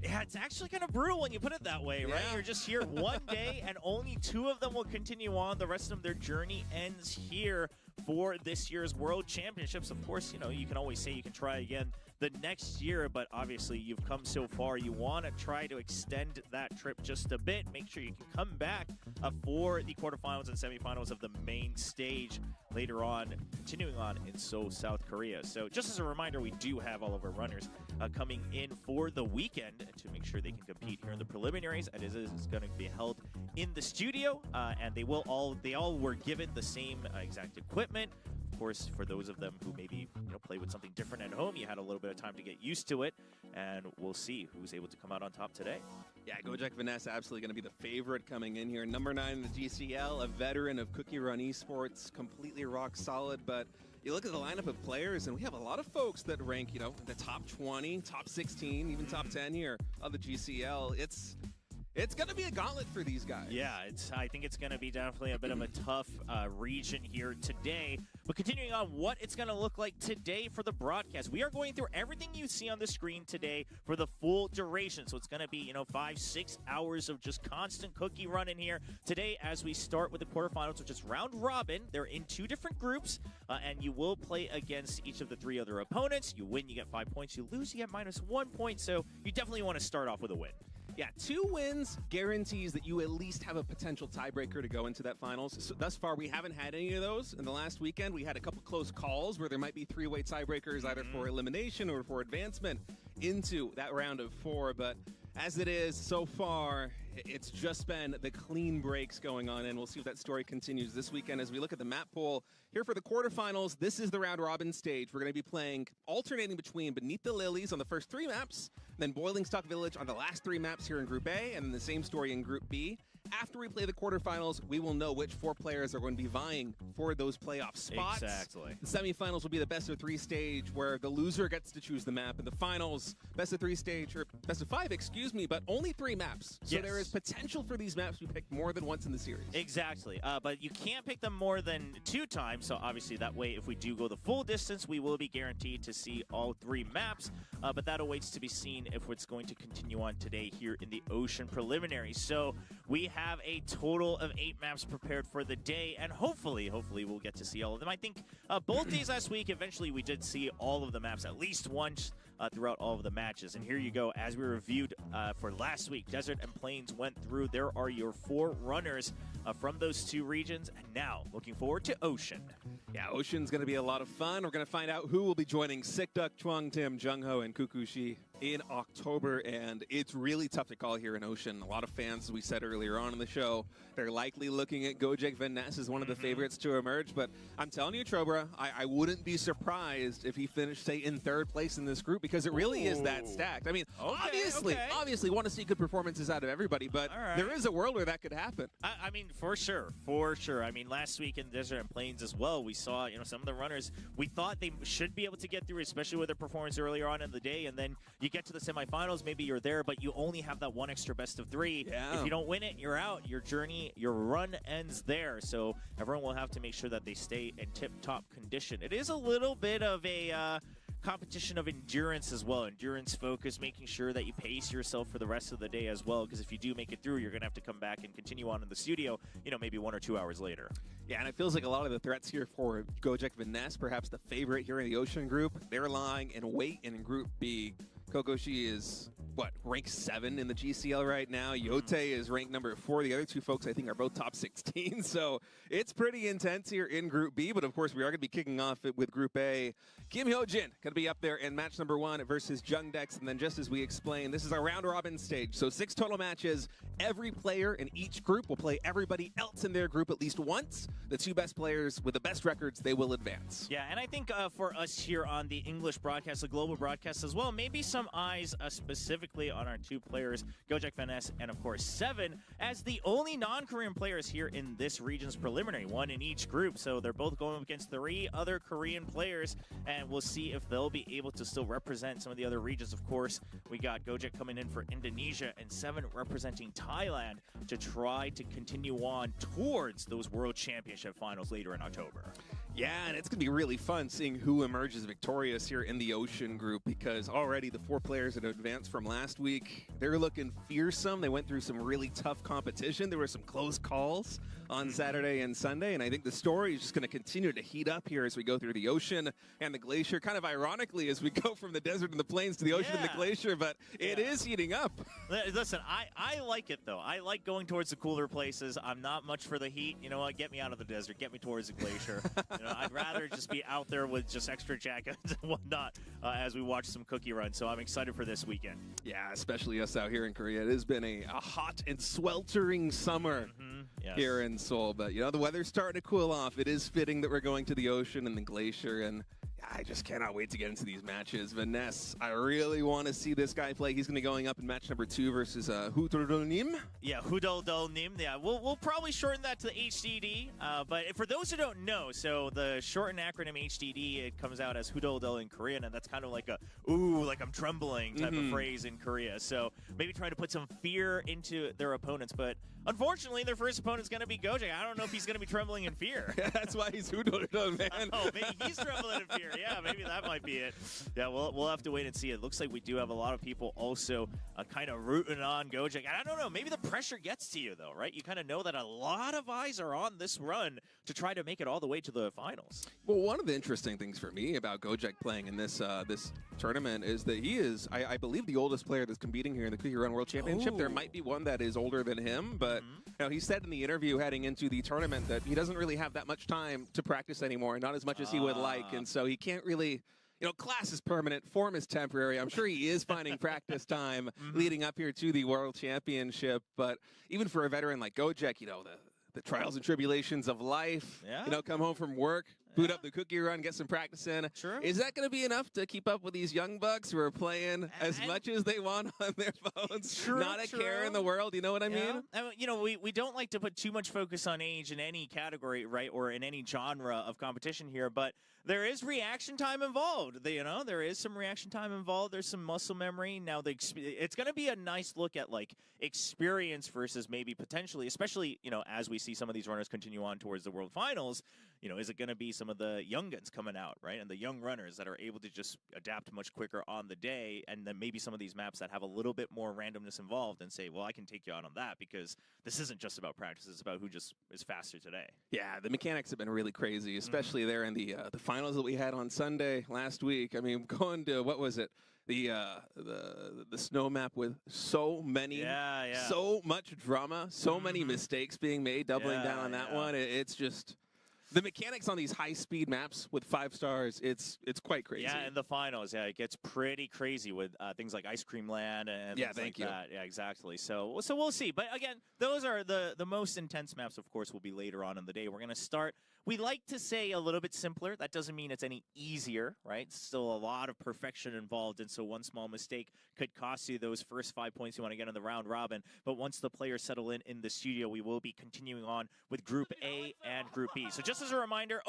Yeah, it's actually kind of brutal when you put it that way, right? You're just here one day, and only 2 of them will continue on. The rest of their journey ends here for this year's World Championships. Of course, you know, you can always say you can try again the next year, but obviously you've come so far. You want to try to extend that trip just a bit. Make sure you can come back for the quarterfinals and semifinals of the main stage later on, continuing on in Seoul, South Korea. So just as a reminder, we do have all of our runners coming in for the weekend to make sure they can compete here in the preliminaries. And it is going to be held in the studio, and they all were given the same exact equipment. Of course, for those of them who maybe play with something different at home, you had a little bit of time to get used to it, and we'll see who's able to come out on top today. Yeah, Goj Vaness absolutely going to be the favorite coming in here. Number 9 in the GCL, a veteran of Cookie Run Esports, completely rock solid. But you look at the lineup of players, and we have a lot of folks that rank, in the top 20, top 16, even top 10 here of the GCL. It's going to be a gauntlet for these guys. Yeah, I think it's going to be definitely a bit of a tough region here today. But continuing on, what it's going to look like today for the broadcast. We are going through everything you see on the screen today for the full duration. So it's going to be, 5-6 hours of just constant cookie running here today as we start with the quarterfinals, which is round robin. They're in 2 different groups, and you will play against each of the 3 other opponents. You win, you get 5 points. You lose, you get -1 point. So you definitely want to start off with a win. Yeah, 2 wins guarantees that you at least have a potential tiebreaker to go into that finals. So thus far, we haven't had any of those. In the last weekend, we had a couple close calls where there might be 3-way tiebreakers either for elimination or for advancement into that round of 4. But as it is so far, it's just been the clean breaks going on, and we'll see if that story continues this weekend as we look at the map pool. Here for the quarterfinals, this is the round-robin stage. We're going to be playing, alternating between Beneath the Lilies on the first 3 maps, then Boiling Stock Village on the last 3 maps here in Group A, and then the same story in Group B. After we play the quarterfinals, we will know which 4 players are going to be vying for those playoff spots. Exactly. The semifinals will be the best-of-3 stage, where the loser gets to choose the map. And the finals, best-of-3 stage, or best-of-5, excuse me, but only 3 maps. So there is potential for these maps to be picked more than once in the series. Exactly. But you can't pick them more than 2 times. So obviously that way, if we do go the full distance, we will be guaranteed to see all 3 maps. But that awaits to be seen if it's going to continue on today here in the Ocean Preliminary. So we have a total of 8 maps prepared for the day, and hopefully we'll get to see all of them. I think both days last week, eventually we did see all of the maps at least once throughout all of the matches. And here you go, as we reviewed for last week, Desert and Plains went through. There are your 4 runners from those 2 regions, and now looking forward to Ocean. Yeah, Ocean's going to be a lot of fun. We're going to find out who will be joining Sick Duck, Chuang Tim, Jung Ho, and Kukushi in October, and it's really tough to call here in Ocean. A lot of fans, as we said earlier on in the show, they're likely looking at Goj Vaness as one of the favorites to emerge, but I'm telling you, Trobra, I wouldn't be surprised if he finished, say, in 3rd place in this group, because it really is that stacked. I mean, obviously want to see good performances out of everybody, but there is a world where that could happen. I mean, for sure. I mean, last week in Desert and Plains as well, we saw, some of the runners, we thought they should be able to get through, especially with their performance earlier on in the day, and then you get to the semifinals, maybe you're there, but you only have that 1 extra best-of-3. Yeah. If you don't win it, you're out. Your journey, your run ends there. So everyone will have to make sure that they stay in tip-top condition. It is a little bit of a competition of endurance as well. Endurance focus, making sure that you pace yourself for the rest of the day as well, because if you do make it through, you're going to have to come back and continue on in the studio, maybe 1 or 2 hours later. Yeah, and it feels like a lot of the threats here for Goj Vaness, perhaps the favorite here in the Ocean group, they're lying in wait in Group B. Kokoshi is, ranked 7 in the GCL right now. Yote is ranked number 4. The other 2 folks, I think, are both top 16. So it's pretty intense here in Group B. But, of course, we are going to be kicking off with Group A. Kimho Jin going to be up there in match number 1 versus Jung Dex. And then just as we explained, this is a round-robin stage. So 6 total matches. Every player in each group will play everybody else in their group at least once. The 2 best players with the best records, they will advance. Yeah, and I think for us here on the English broadcast, the global broadcast as well, maybe some eyes specifically on our 2 players, Goj Vaness and, of course, 7, as the only non-Korean players here in this region's preliminary, 1 in each group. So they're both going up against 3 other Korean players, and we'll see if they'll be able to still represent some of the other regions. Of course, we got Goj coming in for Indonesia and 7 representing Thailand to try to continue on towards those World Championship finals later in October. Yeah, and it's going to be really fun seeing who emerges victorious here in the Ocean group, because already the 4 players that advanced from last week. They're looking fearsome. They went through some really tough competition. There were some close calls on Saturday and Sunday, and I think the story is just going to continue to heat up here as we go through the ocean and the glacier, kind of ironically as we go from the desert and the plains to the ocean and the glacier, but it is heating up. Listen, I like it, though. I like going towards the cooler places. I'm not much for the heat. You know what? Get me out of the desert. Get me towards the glacier. I'd rather just be out there with just extra jackets and whatnot as we watch some cookie runs, so I'm excited for this weekend. Yeah, especially us out here in Korea. It has been a hot and sweltering summer here in Seoul, but the weather's starting to cool off. It is fitting that we're going to the ocean and the glacier, and I just cannot wait to get into these matches. Vaness, I really want to see this guy play. He's going to be going up in match number 2 versus Hudolnim. Yeah, Hudolnim. Yeah, we'll probably shorten that to the HDD. But for those who don't know, so the shortened acronym HDD, it comes out as Hudol in Korean, and that's kind of like a, ooh, like I'm trembling type of phrase in Korea. So maybe trying to put some fear into their opponents. But unfortunately, their first opponent's going to be Goj. I don't know if he's going to be trembling in fear. That's why he's Hudol, man. Oh, maybe he's trembling in fear. Yeah, maybe that might be it. Yeah, we'll have to wait and see. It looks like we do have a lot of people also kind of rooting on Goj. And I don't know, maybe the pressure gets to you, though, right? You kind of know that a lot of eyes are on this run to try to make it all the way to the finals. Well, one of the interesting things for me about Goj playing in this this tournament is that he is, I believe, the oldest player that's competing here in the Cookie Run World Championship. There might be one that is older than him, but he said in the interview heading into the tournament that he doesn't really have that much time to practice anymore, not as much as he would like, and so he can't really... class is permanent, form is temporary. I'm sure he is finding practice time leading up here to the World Championship. But even for a veteran like Goj, the trials and tribulations of life, come home from work, boot up the cookie run, get some practice in. Sure. Is that going to be enough to keep up with these young bucks who are playing as much as they want on their phones? Not a care in the world, you know what I mean? We don't like to put too much focus on age in any category, right, or in any genre of competition here, but there is reaction time involved. There is some reaction time involved. There's some muscle memory. Now, it's going to be a nice look at, like, experience versus maybe potentially, especially, as we see some of these runners continue on towards the World Finals, is it going to be some of the young guns coming out, right, and the young runners that are able to just adapt much quicker on the day, and then maybe some of these maps that have a little bit more randomness involved and say, well, I can take you out on that because this isn't just about practice. It's about who just is faster today. Yeah, the mechanics have been really crazy, especially there in the finals that we had on Sunday last week. I mean, going to, what was it? The snow map with so many, so much drama, so many mistakes being made, doubling down on that one. It's just... The mechanics on these high-speed maps with 5 stars, it's quite crazy. Yeah, in the finals, it gets pretty crazy with things like Ice Cream Land and things like that. Yeah, exactly. So we'll see. But again, those are the most intense maps, of course, will be later on in the day. We're going to start, we like to say, a little bit simpler. That doesn't mean it's any easier, right? Still a lot of perfection involved, and so one small mistake could cost you those first 5 points you want to get in the round robin. But once the players settle in the studio, we will be continuing on with Group A and Group B. So just as a reminder,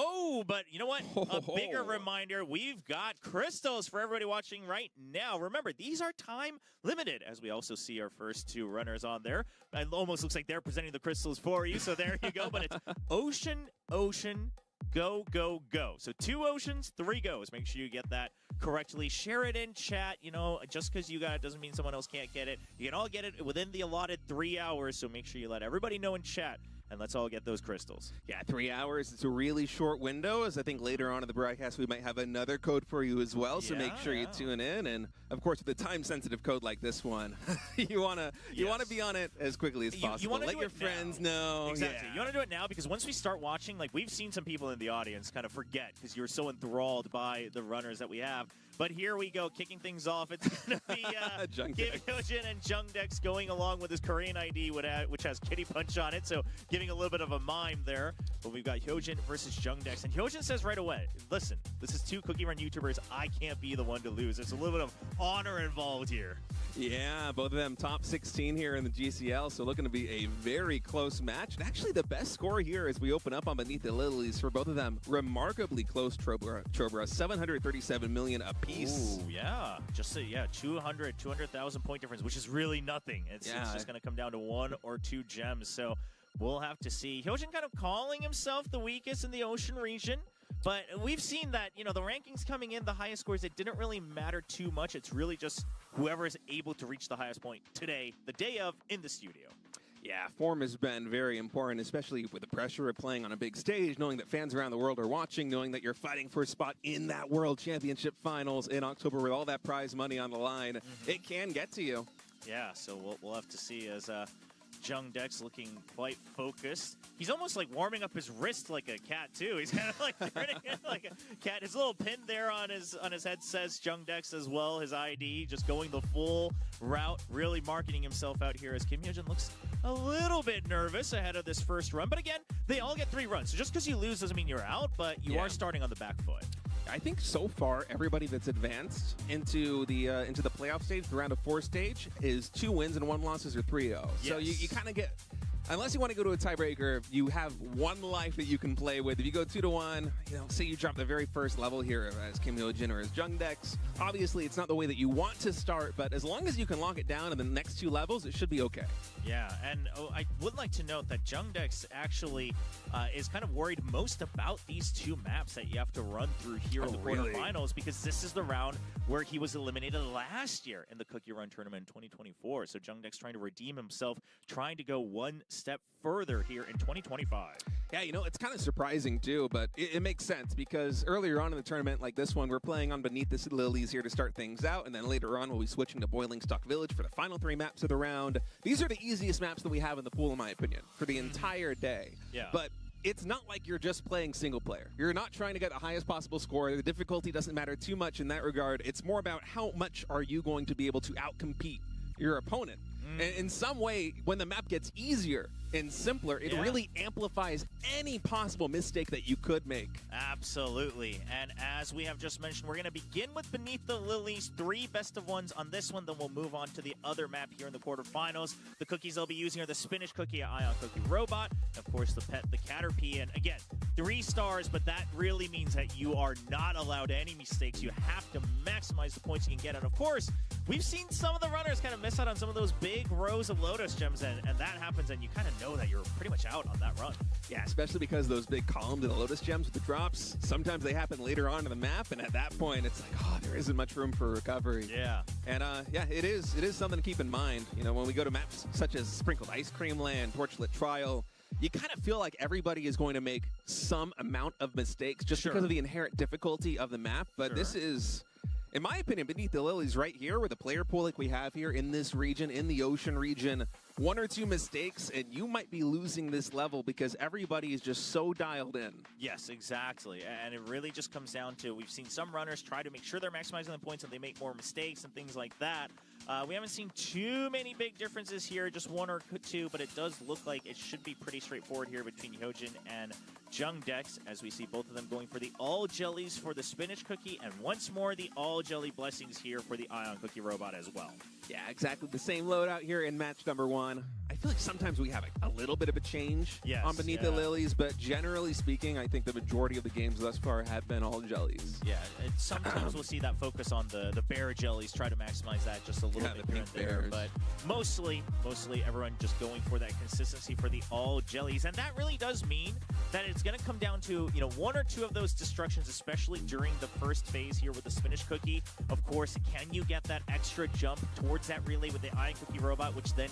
but you know what? A bigger reminder, we've got crystals for everybody watching right now. Remember, these are time limited, as we also see our first 2 runners on there. It almost looks like they're presenting the crystals for you, so there you go. But it's ocean, ocean, go, go, go. So 2 oceans, 3 goes. Make sure you get that correctly. Share it in chat. Just because you got it doesn't mean someone else can't get it. You can all get it within the allotted 3 hours, so make sure you let everybody know in chat. And let's all get those crystals. Yeah, 3 hours. It's a really short window, as I think later on in the broadcast we might have another code for you as well. So make sure you tune in. And of course, with a time-sensitive code like this one, you wanna be on it as quickly as possible. You wanna let your friends know. Exactly. You want to do it now because once we start watching, like we've seen some people in the audience kind of forget because you're so enthralled by the runners that we have. But here we go, kicking things off. It's going to be Kimho Jin and Jung Dex going along with his Korean ID, which has Kitty Punch on it. So giving a little bit of a mime there. But we've got Yojun versus Jung Dex. And Yojun says right away, listen, this is 2 Cookie Run YouTubers. I can't be the one to lose. There's a little bit of honor involved here. Yeah, both of them top 16 here in the GCL, so looking to be a very close match. And actually, the best score here as we open up on Beneath the Lilies for both of them. Remarkably close Chobra, 737 million apiece. Ooh, yeah. Just 200,000 point difference, which is really nothing. It's just going to come down to 1 or 2 gems. So we'll have to see. Hyojin kind of calling himself the weakest in the ocean region. But we've seen that, you know, the rankings coming in, the highest scores, it didn't really matter too much. It's really just whoever is able to reach the highest point today, the day of, in the studio. Yeah, form has been very important, especially with the pressure of playing on a big stage, knowing that fans around the world are watching, knowing that you're fighting for a spot in that World Championship Finals in October with all that prize money on the line. It can get to you. Yeah, so we'll have to see as Jung Dex looking quite focused. He's almost like warming up his wrist like a cat too. He's kind of like turning it like a cat. His little pin there on his head says Jung Dex as well. His ID just going the full route, really marketing himself out here as Kimho Jin looks a little bit nervous ahead of this first run. But again, they all get 3 runs. So just because you lose doesn't mean you're out, but you are starting on the back foot. I think so far everybody that's advanced into the playoff stage, the round of 4 stage, is 2 wins and 1 losses or 3-0. Yes. So you kind of get, unless you want to go to a tiebreaker, you have 1 life that you can play with. If you go 2-1, you know, say you drop the very first level here as Kimho Jin or as Jung Dex, obviously it's not the way that you want to start, but as long as you can lock it down in the next 2 levels, it should be okay. Yeah, and I would like to note that Jung Dex actually is kind of worried most about these 2 maps that you have to run through here in the quarterfinals, because this is the round where he was eliminated last year in the Cookie Run tournament in 2024. So Jung Dex trying to redeem himself, trying to go 1 step further here in 2025. Yeah, you know, it's kind of surprising too, but it makes sense because earlier on in the tournament like this one, we're playing on Beneath the Lilies here to start things out, and then later on we'll be switching to Boiling Stock Village for the final 3 maps of the round. These are the easiest maps that we have in the pool, in my opinion, for the entire day. Yeah. But it's not like you're just playing single player. You're not trying to get the highest possible score. The difficulty doesn't matter too much in that regard. It's more about how much are you going to be able to outcompete your opponent. And in some way, when the map gets easier and simpler, it really amplifies any possible mistake that you could make. Absolutely. And as we have just mentioned, we're going to begin with Beneath the Lilies, 3 best of 1s on this one. Then we'll move on to the other map here in the quarterfinals. The cookies they'll be using are the Spinach Cookie, Ion Cookie Robot, and of course the pet, the Caterpie. And again, 3 stars, but that really means that you are not allowed any mistakes. You have to maximize the points you can get. And of course, we've seen some of the runners kind of miss out on some of those big rows of Lotus Gems, and that happens, and you kind of know that you're pretty much out on that run. Yeah, especially because those big columns of the Lotus Gems with the drops, sometimes they happen later on in the map, and at that point, it's like, oh, there isn't much room for recovery. Yeah. And yeah, it is something to keep in mind. You know, when we go to maps such as Sprinkled Ice Cream Land, Torchlit Trial, you kind of feel like everybody is going to make some amount of mistakes just because of the inherent difficulty of the map. But this is, in my opinion, Beneath the Lilies right here with a player pool like we have here in this region, in the ocean region, 1 or 2 mistakes, and you might be losing this level because everybody is just so dialed in. Yes, exactly. And it really just comes down to, we've seen some runners try to make sure they're maximizing the points and they make more mistakes and things like that. We haven't seen too many big differences here, just 1 or 2, but it does look like it should be pretty straightforward here between Yojun and Jung Dex, as we see both of them going for the all jellies for the Spinach Cookie, and once more the all jelly blessings here for the Ion Cookie Robot as well. Yeah, exactly. The same loadout here in match number 1. I feel like sometimes we have a little bit of a change on Beneath the Lilies, but generally speaking, I think the majority of the games thus far have been all jellies. Yeah, sometimes we'll see that focus on the bear jellies, try to maximize that just a little bit here and there, but mostly everyone just going for that consistency for the all jellies, and that really does mean that it's going to come down to, you know, 1 or 2 of those destructions, especially during the first phase here with the Spinach Cookie. Of course, can you get that extra jump towards that relay with the Ion Cookie Robot, which then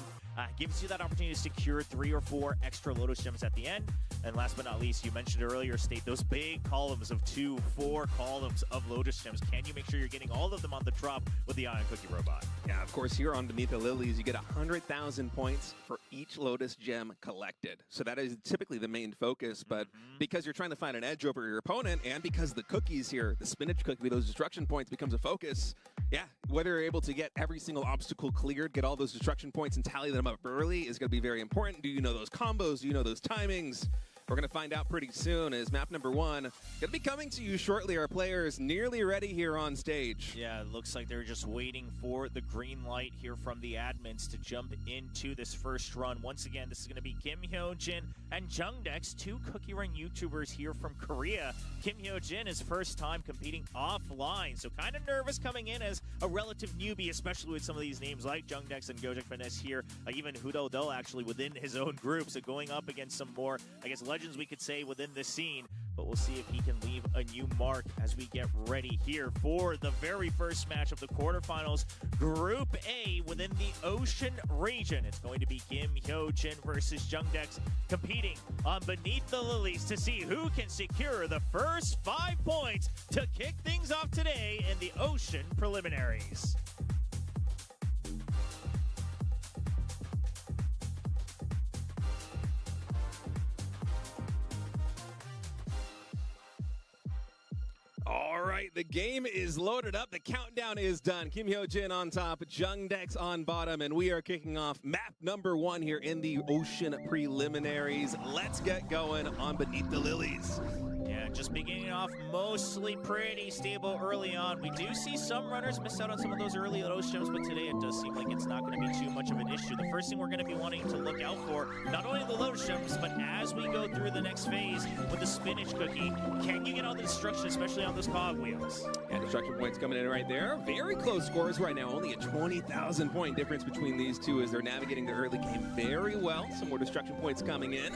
gives you that opportunity to secure 3 or 4 extra Lotus Gems at the end. And last but not least, you mentioned earlier, State, those big columns of 2, 4 columns of Lotus Gems. Can you make sure you're getting all of them on the drop with the Ion Cookie Robot? Yeah, of course, here on Beneath the Lilies, you get 100,000 points for each Lotus Gem collected. So that is typically the main focus, but because you're trying to find an edge over your opponent, and because the cookies here, the Spinach Cookie, those destruction points becomes a focus, yeah, whether you're able to get every single obstacle cleared, get all those destruction points and tally them up early is going to be very important. Do you know those combos? Do you know those timings? We're going to find out pretty soon as map number 1 going to be coming to you shortly. Our players nearly ready here on stage. Yeah, it looks like they're just waiting for the green light here from the admins to jump into this first run. Once again, this is going to be Kimho Jin and Jung Dex, 2 Cookie Run YouTubers here from Korea. Kimho Jin is first time competing offline, so kind of nervous coming in as a relative newbie, especially with some of these names like Jung Dex and Goj Vaness here, even Hudo Do actually within his own group, so going up against some more, I guess, legends we could say within this scene. but we'll see if he can leave a new mark as we get ready here for the very first match of the quarterfinals. Group A within the Ocean region. It's going to be Kimho Jin versus Jung Dex competing on Beneath the Lilies to see who can secure the first 5 points to kick things off today in the Ocean preliminaries. All right, the game is loaded up. The countdown is done. Kimho Jin on top, Jung Dex on bottom, and we are kicking off map number 1 here in the Ocean preliminaries. Let's get going on Beneath the Lilies. Yeah, just beginning off mostly pretty stable early on. We do see some runners miss out on some of those early Lotus Gems, but today it does seem like it's not going to be too much of an issue. The first thing we're going to be wanting to look out for, not only the Lotus Gems, but as we go through the next phase with the spinach cookie, can you get all the destruction, especially on those cogwheels? Yeah, destruction points coming in right there. Very close scores right now. Only a 20,000 point difference between these two as they're navigating the early game very well. Some more destruction points coming in.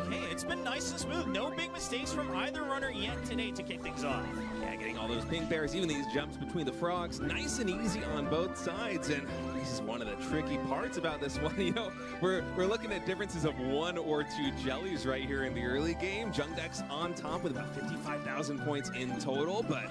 Okay, it's been nice and smooth. No big mistakes from either runner yet today to kick things off. Yeah, getting all those pink bears, even these jumps between the frogs, nice and easy on both sides. And this is one of the tricky parts about this one. You know, we're looking at differences of 1 or 2 jellies right here in the early game. Jung Dex on top with about 55,000 points in total, but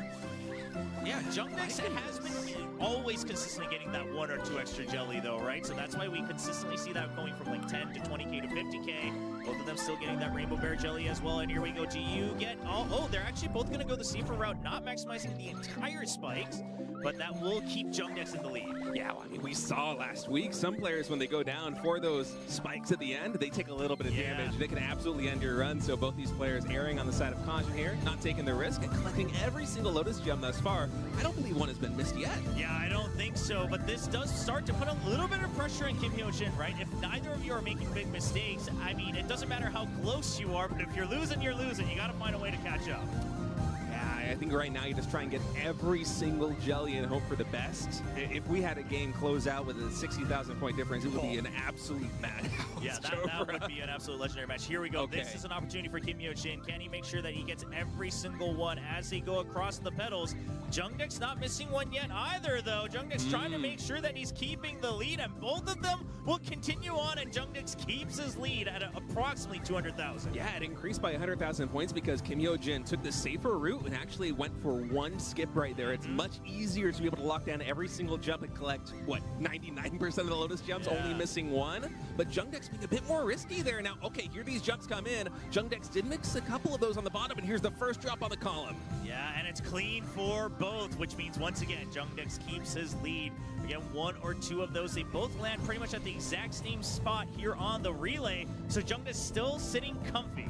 yeah, Jung Dex has been always consistently getting that 1 or 2 extra jelly though, right? So that's why we consistently see that going from like 10 to 20k to 50k. Both of them still getting that rainbow bear jelly as well. And here we go. Do you get oh, they're actually both going to go the safer route, not maximizing the entire spikes, but that will keep Jung Dex in the lead. Yeah, well, I mean, we saw last week some players, when they go down for those spikes at the end, they take a little bit of damage. They can absolutely end your run. So both these players erring on the side of caution here, not taking the risk and collecting every single Lotus Gem thus far. I don't believe one has been missed yet. Yeah, I don't think so, but this does start to put a little bit of pressure on Kimho Jin, right? If neither of you are making big mistakes, I mean, it doesn't matter how close you are, but if you're losing, you're losing. You got to find a way to catch up. Yeah, I think right now you just try and get every single jelly and hope for the best. If we had a game close out with a 60,000 point difference, it would be an absolute madhouse. Yeah, that would be an absolute legendary match. Here we go. Okay. This is an opportunity for Kimho Jin. Can he make sure that he gets every single one as they go across the pedals? Jung Dex not missing one yet either, though. Jung Dex trying to make sure that he's keeping the lead, and both of them will continue on, and Jung Dex keeps his lead at approximately 200,000. Yeah, it increased by 100,000 points because Kimho Jin took the safer route and actually went for 1 skip right there. It's much easier to be able to lock down every single jump and collect, what, 99% of the Lotus Gems, only missing 1. But Jung Dex being a bit more risky there. Now, okay, here these jumps come in. Jung Dex did mix a couple of those on the bottom, and here's the first drop on the column. Yeah, and it's clean for both, which means once again, Jung Dex keeps his lead. Again, 1 or 2 of those, they both land pretty much at the exact same spot here on the relay. So Jung Dex still sitting comfy.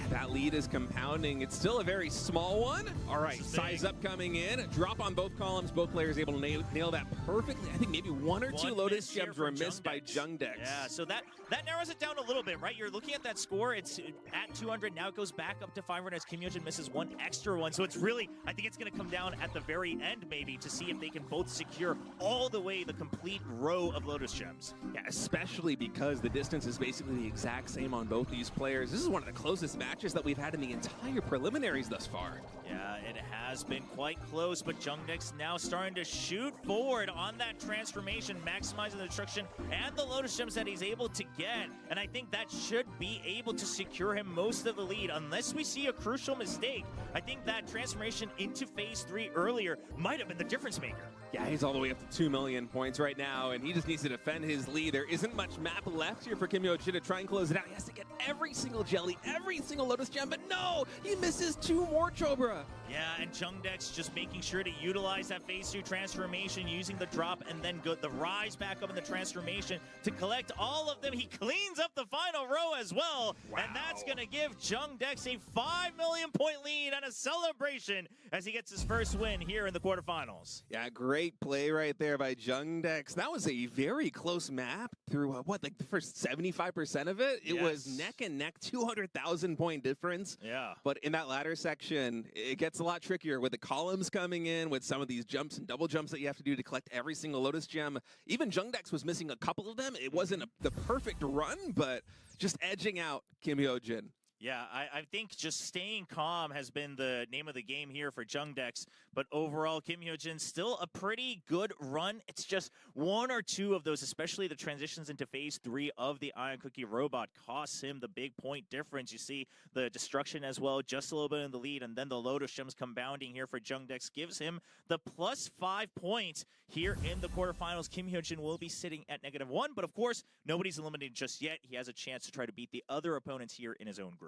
That lead is compounding. It's still a very small one. All right, size up coming in. Drop on both columns. Both players able to nail that perfectly. I think maybe 1 or 2 Lotus Gems were missed by Jung Dex. Yeah, so that narrows it down a little bit, right? You're looking at that score. It's at 200. Now it goes back up to 500 as Kimho Jin misses 1 extra one. So it's really, I think it's going to come down at the very end maybe to see if they can both secure all the way the complete row of Lotus Gems. Yeah, especially because the distance is basically the exact same on both these players. This is one of the closest matches that we've had in the entire preliminaries thus far. Yeah, it has been quite close, but Jung Dex now starting to shoot forward on that transformation, maximizing the destruction and the Lotus Gems that he's able to get. And I think that should be able to secure him most of the lead. Unless we see a crucial mistake, I think that transformation into phase 3 earlier might have been the difference maker. Yeah, he's all the way up to 2 million points right now, and he just needs to defend his lead. There isn't much map left here for Kimho Jin to try and close it out. He has to get every single jelly, every single Lotus Gem, but no! He misses 2 more Chobra. Yeah, and Jung Dex just making sure to utilize that phase 2 transformation, using the drop and then the rise back up in the transformation to collect all of them. He cleans up the final row as well, and that's going to give Jung Dex a 5 million point lead and a celebration as he gets his first win here in the quarterfinals. Yeah, great play right there by Jung Dex. That was a very close map through, what, like the first 75% of it? It was neck and neck, 200,000 point difference. Yeah. But in that latter section, it gets a lot trickier with the columns coming in, with some of these jumps and double jumps that you have to do to collect every single Lotus Gem. Even Jung Dex was missing a couple of them. It wasn't the perfect run, but just edging out Kimho Jin. Yeah, I think just staying calm has been the name of the game here for Jung Dex. But overall, Kimho Jin still a pretty good run. It's just one or two of those, especially the transitions into phase 3 of the Iron Cookie robot, costs him the big point difference. You see the destruction as well, just a little bit in the lead, and then the Lotus Gems compounding here for Jung Dex gives him the +5 points here in the quarterfinals. Kimho Jin will be sitting at -1, but of course, nobody's eliminated just yet. He has a chance to try to beat the other opponents here in his own group.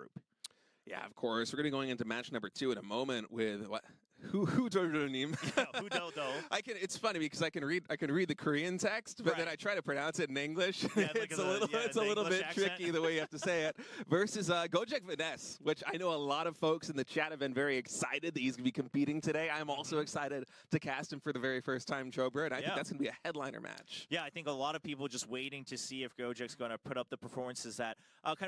Yeah, of course. We're going to be going into match number 2 in a moment with what? Hudodonim. It's funny because I can read the Korean text, but then I try to pronounce it in English. Yeah, it's a little bit tricky the way you have to say it. Versus Goj Vaness, which I know a lot of folks in the chat have been very excited that he's going to be competing today. I'm also excited to cast him for the very first time, Chobra, and I think that's going to be a headliner match. Yeah, I think a lot of people just waiting to see if Gojek's going to put up the performances that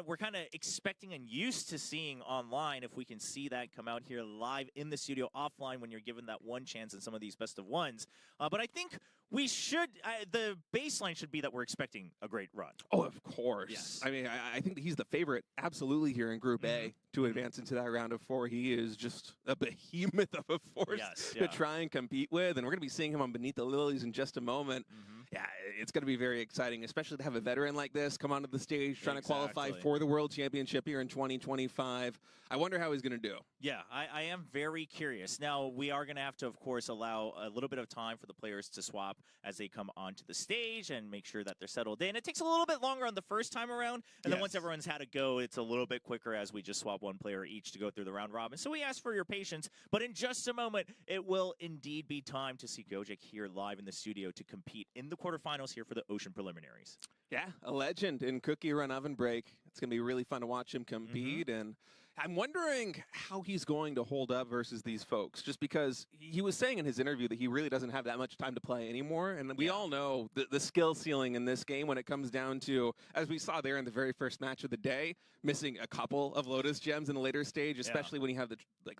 we're kind of expecting and used to seeing online. If we can see that come out here live in the studio, offline, when you're given that one chance in some of these best of ones. But I think we should, the baseline should be that we're expecting a great run. Oh, of course. Yes. I mean, I think that he's the favorite absolutely here in Group A to advance into that round of 4. He is just a behemoth of a force to try and compete with. And we're going to be seeing him on Beneath the Lilies in just a moment. Yeah, it's going to be very exciting, especially to have a veteran like this come onto the stage trying to qualify for the World Championship here in 2025. I wonder how he's going to do. Yeah, I am very curious. Now, we are going to have to, of course, allow a little bit of time for the players to swap as they come onto the stage and make sure that they're settled in. It takes a little bit longer on the first time around, and then once everyone's had a go, it's a little bit quicker as we just swap one player each to go through the round robin. So we ask for your patience, but in just a moment, it will indeed be time to see Gojek here live in the studio to compete in the quarterfinals here for the Ocean preliminaries. Yeah, a legend in Cookie Run Oven Break. It's going to be really fun to watch him compete, and I'm wondering how he's going to hold up versus these folks, just because he was saying in his interview that he really doesn't have that much time to play anymore, and we all know the skill ceiling in this game when it comes down to, as we saw there in the very first match of the day, missing a couple of Lotus Gems in the later stage, especially when you have the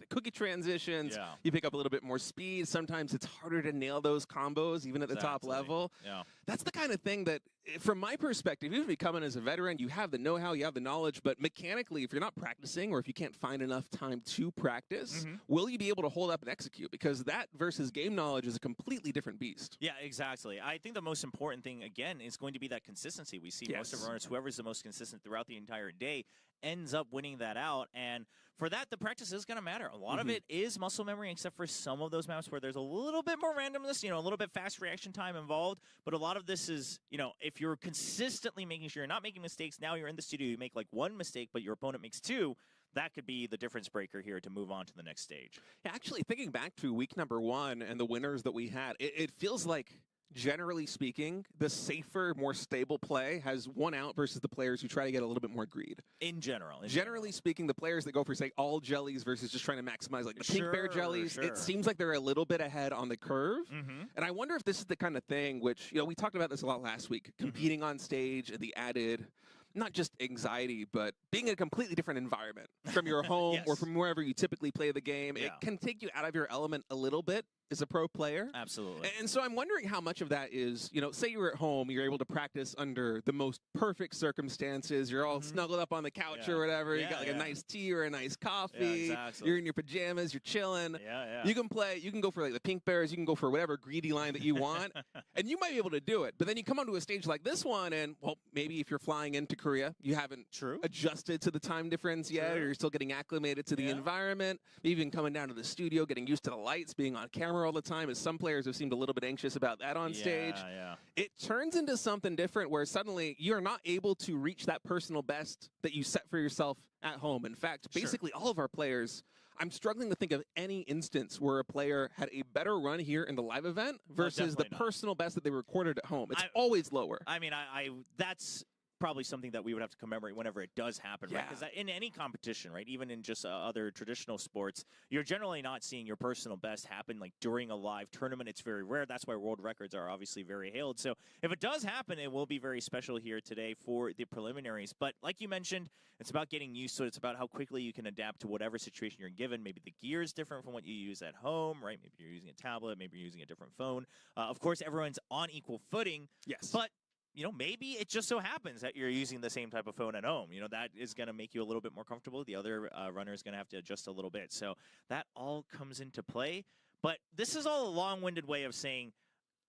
cookie transitions, you pick up a little bit more speed. Sometimes it's harder to nail those combos, even at the top level. That's the kind of thing that, from my perspective, even if you come in as a veteran, you have the know-how, you have the knowledge, but mechanically, if you're not practicing or if you can't find enough time to practice, will you be able to hold up and execute? Because that versus game knowledge is a completely different beast. Yeah, exactly. I think the most important thing, again, is going to be that consistency. We see most of our runners, whoever's the most consistent throughout the entire day, ends up winning that out. And for that, the practice is going to matter. A lot of it is muscle memory, except for some of those maps where there's a little bit more randomness, a little bit fast reaction time involved. But a lot of this is, if you're consistently making sure you're not making mistakes, now you're in the studio, you make like one mistake, but your opponent makes 2, that could be the difference breaker here to move on to the next stage. Yeah, actually, thinking back to week number 1 and the winners that we had, it feels like, generally speaking, the safer, more stable play has won out versus the players who try to get a little bit more greed. Generally speaking, the players that go for, say, all jellies versus just trying to maximize like the pink bear jellies, it seems like they're a little bit ahead on the curve. And I wonder if this is the kind of thing which, we talked about this a lot last week, competing on stage and the added, not just anxiety, but being in a completely different environment from your home or from wherever you typically play the game. It can take you out of your element a little bit as a pro player. Absolutely. And so I'm wondering how much of that is, say you're at home, you're able to practice under the most perfect circumstances. You're all snuggled up on the couch or whatever. You got like a nice tea or a nice coffee. You're in your pajamas. You're chilling. You can play. You can go for like the pink bears. You can go for whatever greedy line that you want. And you might be able to do it. But then you come onto a stage like this one and, well, maybe if you're flying into Korea, you haven't adjusted to the time difference yet, or you're still getting acclimated to the environment. Maybe even coming down to the studio, getting used to the lights, being on camera all the time, as some players have seemed a little bit anxious about that on stage. It turns into something different where suddenly you're not able to reach that personal best that you set for yourself at home. In fact, basically all of our players, I'm struggling to think of any instance where a player had a better run here in the live event versus the personal best that they recorded at home. It's always lower. I mean, that's probably something that we would have to commemorate whenever it does happen, right? Because in any competition, right, even in just other traditional sports, you're generally not seeing your personal best happen like during a live tournament. It's very rare. That's why world records are obviously very hailed. So if it does happen, it will be very special here today for the preliminaries. But like you mentioned, it's about getting used to it. It's about how quickly you can adapt to whatever situation you're given. Maybe the gear is different from what you use at home, right? Maybe you're using a tablet, maybe you're using a different phone. Of course, everyone's on equal footing. But maybe it just so happens that you're using the same type of phone at home. That is going to make you a little bit more comfortable. The other runner is going to have to adjust a little bit. So that all comes into play. But this is all a long-winded way of saying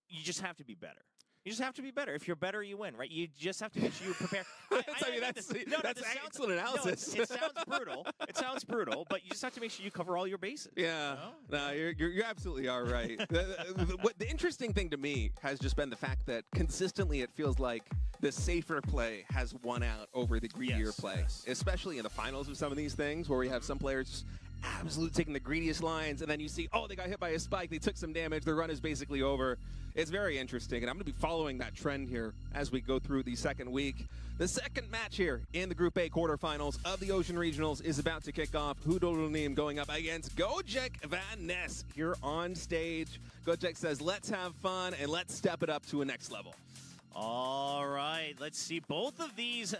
you just have to be better. You just have to be better. If you're better, you win, right? You just have to make sure you prepare. That's excellent analysis. It sounds brutal. It sounds brutal, but you just have to make sure you cover all your bases. Yeah, no, you're absolutely all right. The interesting thing to me has just been the fact that consistently it feels like the safer play has won out over the greedier play, especially in the finals of some of these things where we have some players just absolutely taking the greediest lines, and then you see, they got hit by a spike, they took some damage, their run is basically over. It's very interesting, and I'm going to be following that trend here as we go through the second week. The second match here in the Group A quarterfinals of the Ocean Regionals is about to kick off. Hudolnim going up against Goj Vaness here on stage. Goj says, let's have fun and let's step it up to a next level. All right, let's see. Both of these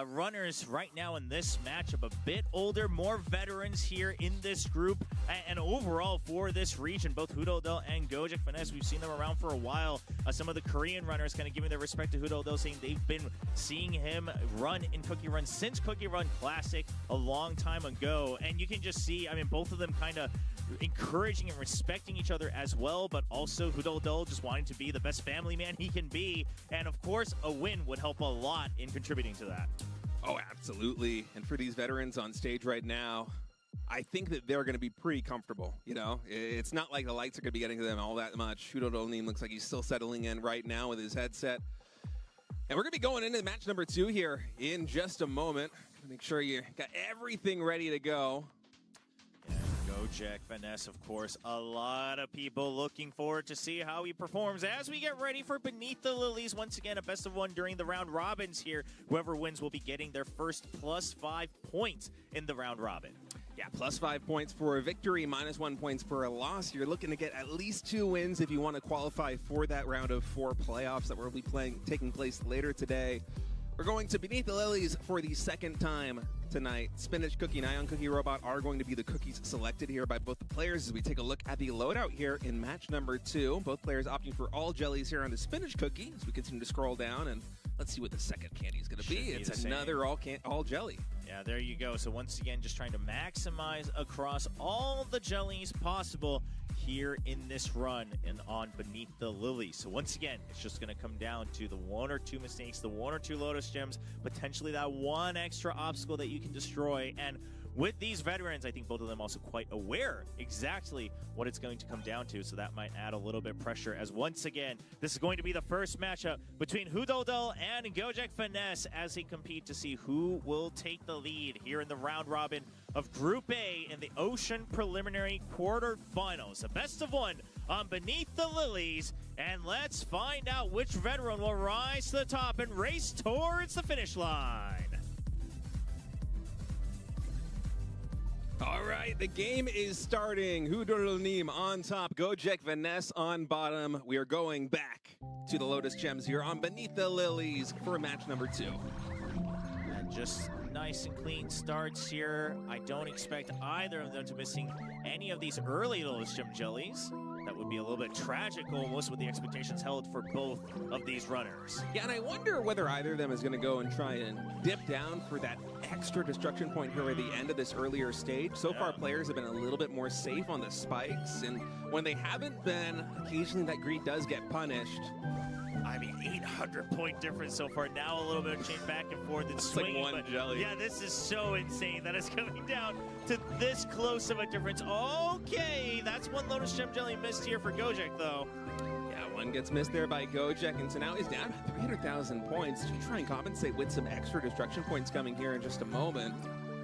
runners right now in this matchup, a bit older, more veterans here in this group. And overall for this region, both Hudoldo and Goj Vaness, we've seen them around for a while. Some of the Korean runners kind of giving their respect to Hudoldo, saying they've been seeing him run in Cookie Run since Cookie Run Classic a long time ago. And you can just see, both of them kind of encouraging and respecting each other as well, but also Hudoldo just wanting to be the best family man he can be. And of course, a win would help a lot in contributing to that. Oh, absolutely. And for these veterans on stage right now, I think that they're going to be pretty comfortable. It's not like the lights are going to be getting to them all that much. Hudoldo looks like he's still settling in right now with his headset. And we're going to be going into match number 2 here in just a moment. Make sure you got everything ready to go. Goj Vaness, of course, a lot of people looking forward to see how he performs as we get ready for Beneath the Lilies. Once again, a best of 1 during the round robins here. Whoever wins will be getting their first +5 points in the round robin. Yeah, +5 points for a victory, -1 points for a loss. You're looking to get at least 2 wins if you want to qualify for that round of 4 playoffs that will be taking place later today. We're going to Beneath the Lilies for the second time tonight. Spinach Cookie and Ion Cookie Robot are going to be the cookies selected here by both the players as we take a look at the loadout here in match number 2. Both players opting for all jellies here on the Spinach Cookie as we continue to scroll down, and let's see what the second candy is going to be. It's another all jelly. Yeah, there you go. So once again, just trying to maximize across all the jellies possible here in this run and on Beneath the Lilies. So once again, it's just going to come down to the 1 or 2 mistakes, the 1 or 2 Lotus Gems, potentially that 1 extra obstacle that you can destroy. And with these veterans, I think both of them also quite aware exactly what it's going to come down to, so that might add a little bit of pressure, as once again, this is going to be the first matchup between Hudoldo and Goj Vaness as they compete to see who will take the lead here in the round robin of Group A in the Ocean Preliminary Quarterfinals. A best of 1 on Beneath the Lilies, and let's find out which veteran will rise to the top and race towards the finish line. All right, the game is starting. Hudolnim on top, Goj Vaness on bottom. We are going back to the Lotus Gems here on Beneath the Lilies for match number 2. And just nice and clean starts here. I don't expect either of them to missing any of these early Lotus Gem jellies. That would be a little bit tragic almost with the expectations held for both of these runners. Yeah, and I wonder whether either of them is going to go and try and dip down for that extra destruction point here at the end of this earlier stage. So far, players have been a little bit more safe on the spikes, and when they haven't been, occasionally that greed does get punished. 800-point difference so far. Now a little bit of change back and forth and swinging. Like 1 jelly. Yeah, this is so insane that it's coming down to this close of a difference. Okay, that's 1 Lotus Gem jelly missed here for Gojek, though. Yeah, 1 gets missed there by Gojek, and so now he's down to 300,000 points to try and compensate with some extra destruction points coming here in just a moment.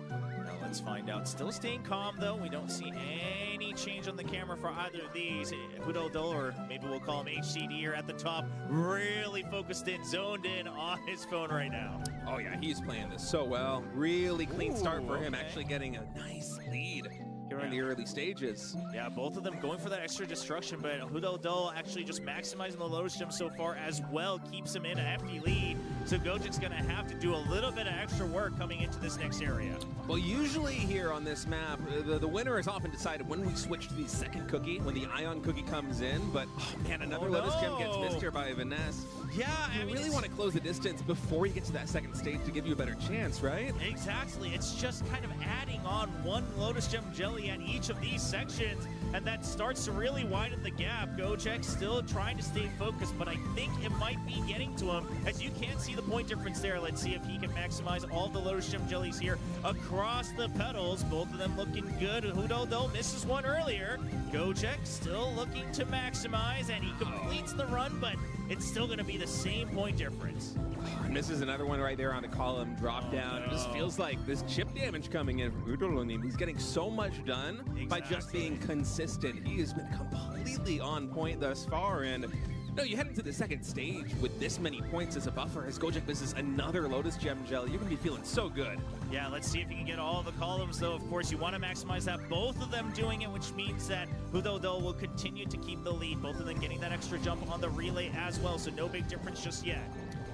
Now let's find out. Still staying calm, though. We don't see any change on the camera for either of these. Hudoldo, or maybe we'll call him HCD here at the top, really focused in, zoned in on his phone right now. Oh yeah, he's playing this so well. Really clean start for him, actually getting a nice lead here in the early stages. Yeah, both of them going for that extra destruction, but Hudoldo actually just maximizing the Lotus Gem so far as well, keeps him in a hefty lead. So Gojek's going to have to do a little bit of extra work coming into this next area. Well, usually here on this map, the winner is often decided when we switch to the second cookie, when the Ion Cookie comes in. But, oh man, another Lotus Gem gets missed here by Vaness. Yeah, You really want to close the distance before you get to that second stage to give you a better chance, right? Exactly. It's just kind of adding on one Lotus Gem Jelly at each of these sections, and that starts to really widen the gap. Gojek still trying to stay focused, but I think it might be getting to him. As you can see the point difference there. Let's see if he can maximize all the Lotus Gem Jellies here across the pedals. Both of them looking good. Hudo misses one earlier. Gojek still looking to maximize, and he completes the run, but it's still going to be the same point difference. And this is another one right there on the column drop down. No. It just feels like this chip damage coming in from Udolonim. He's getting so much done by just being consistent. He has been completely on point thus far. And no, you head into the second stage with this many points as a buffer. As Gojek misses another Lotus Gem Jelly, you're going to be feeling so good. Yeah, let's see if you can get all the columns, though. Of course, you want to maximize that. Both of them doing it, which means that Hudo will continue to keep the lead. Both of them getting that extra jump on the relay as well, so no big difference just yet.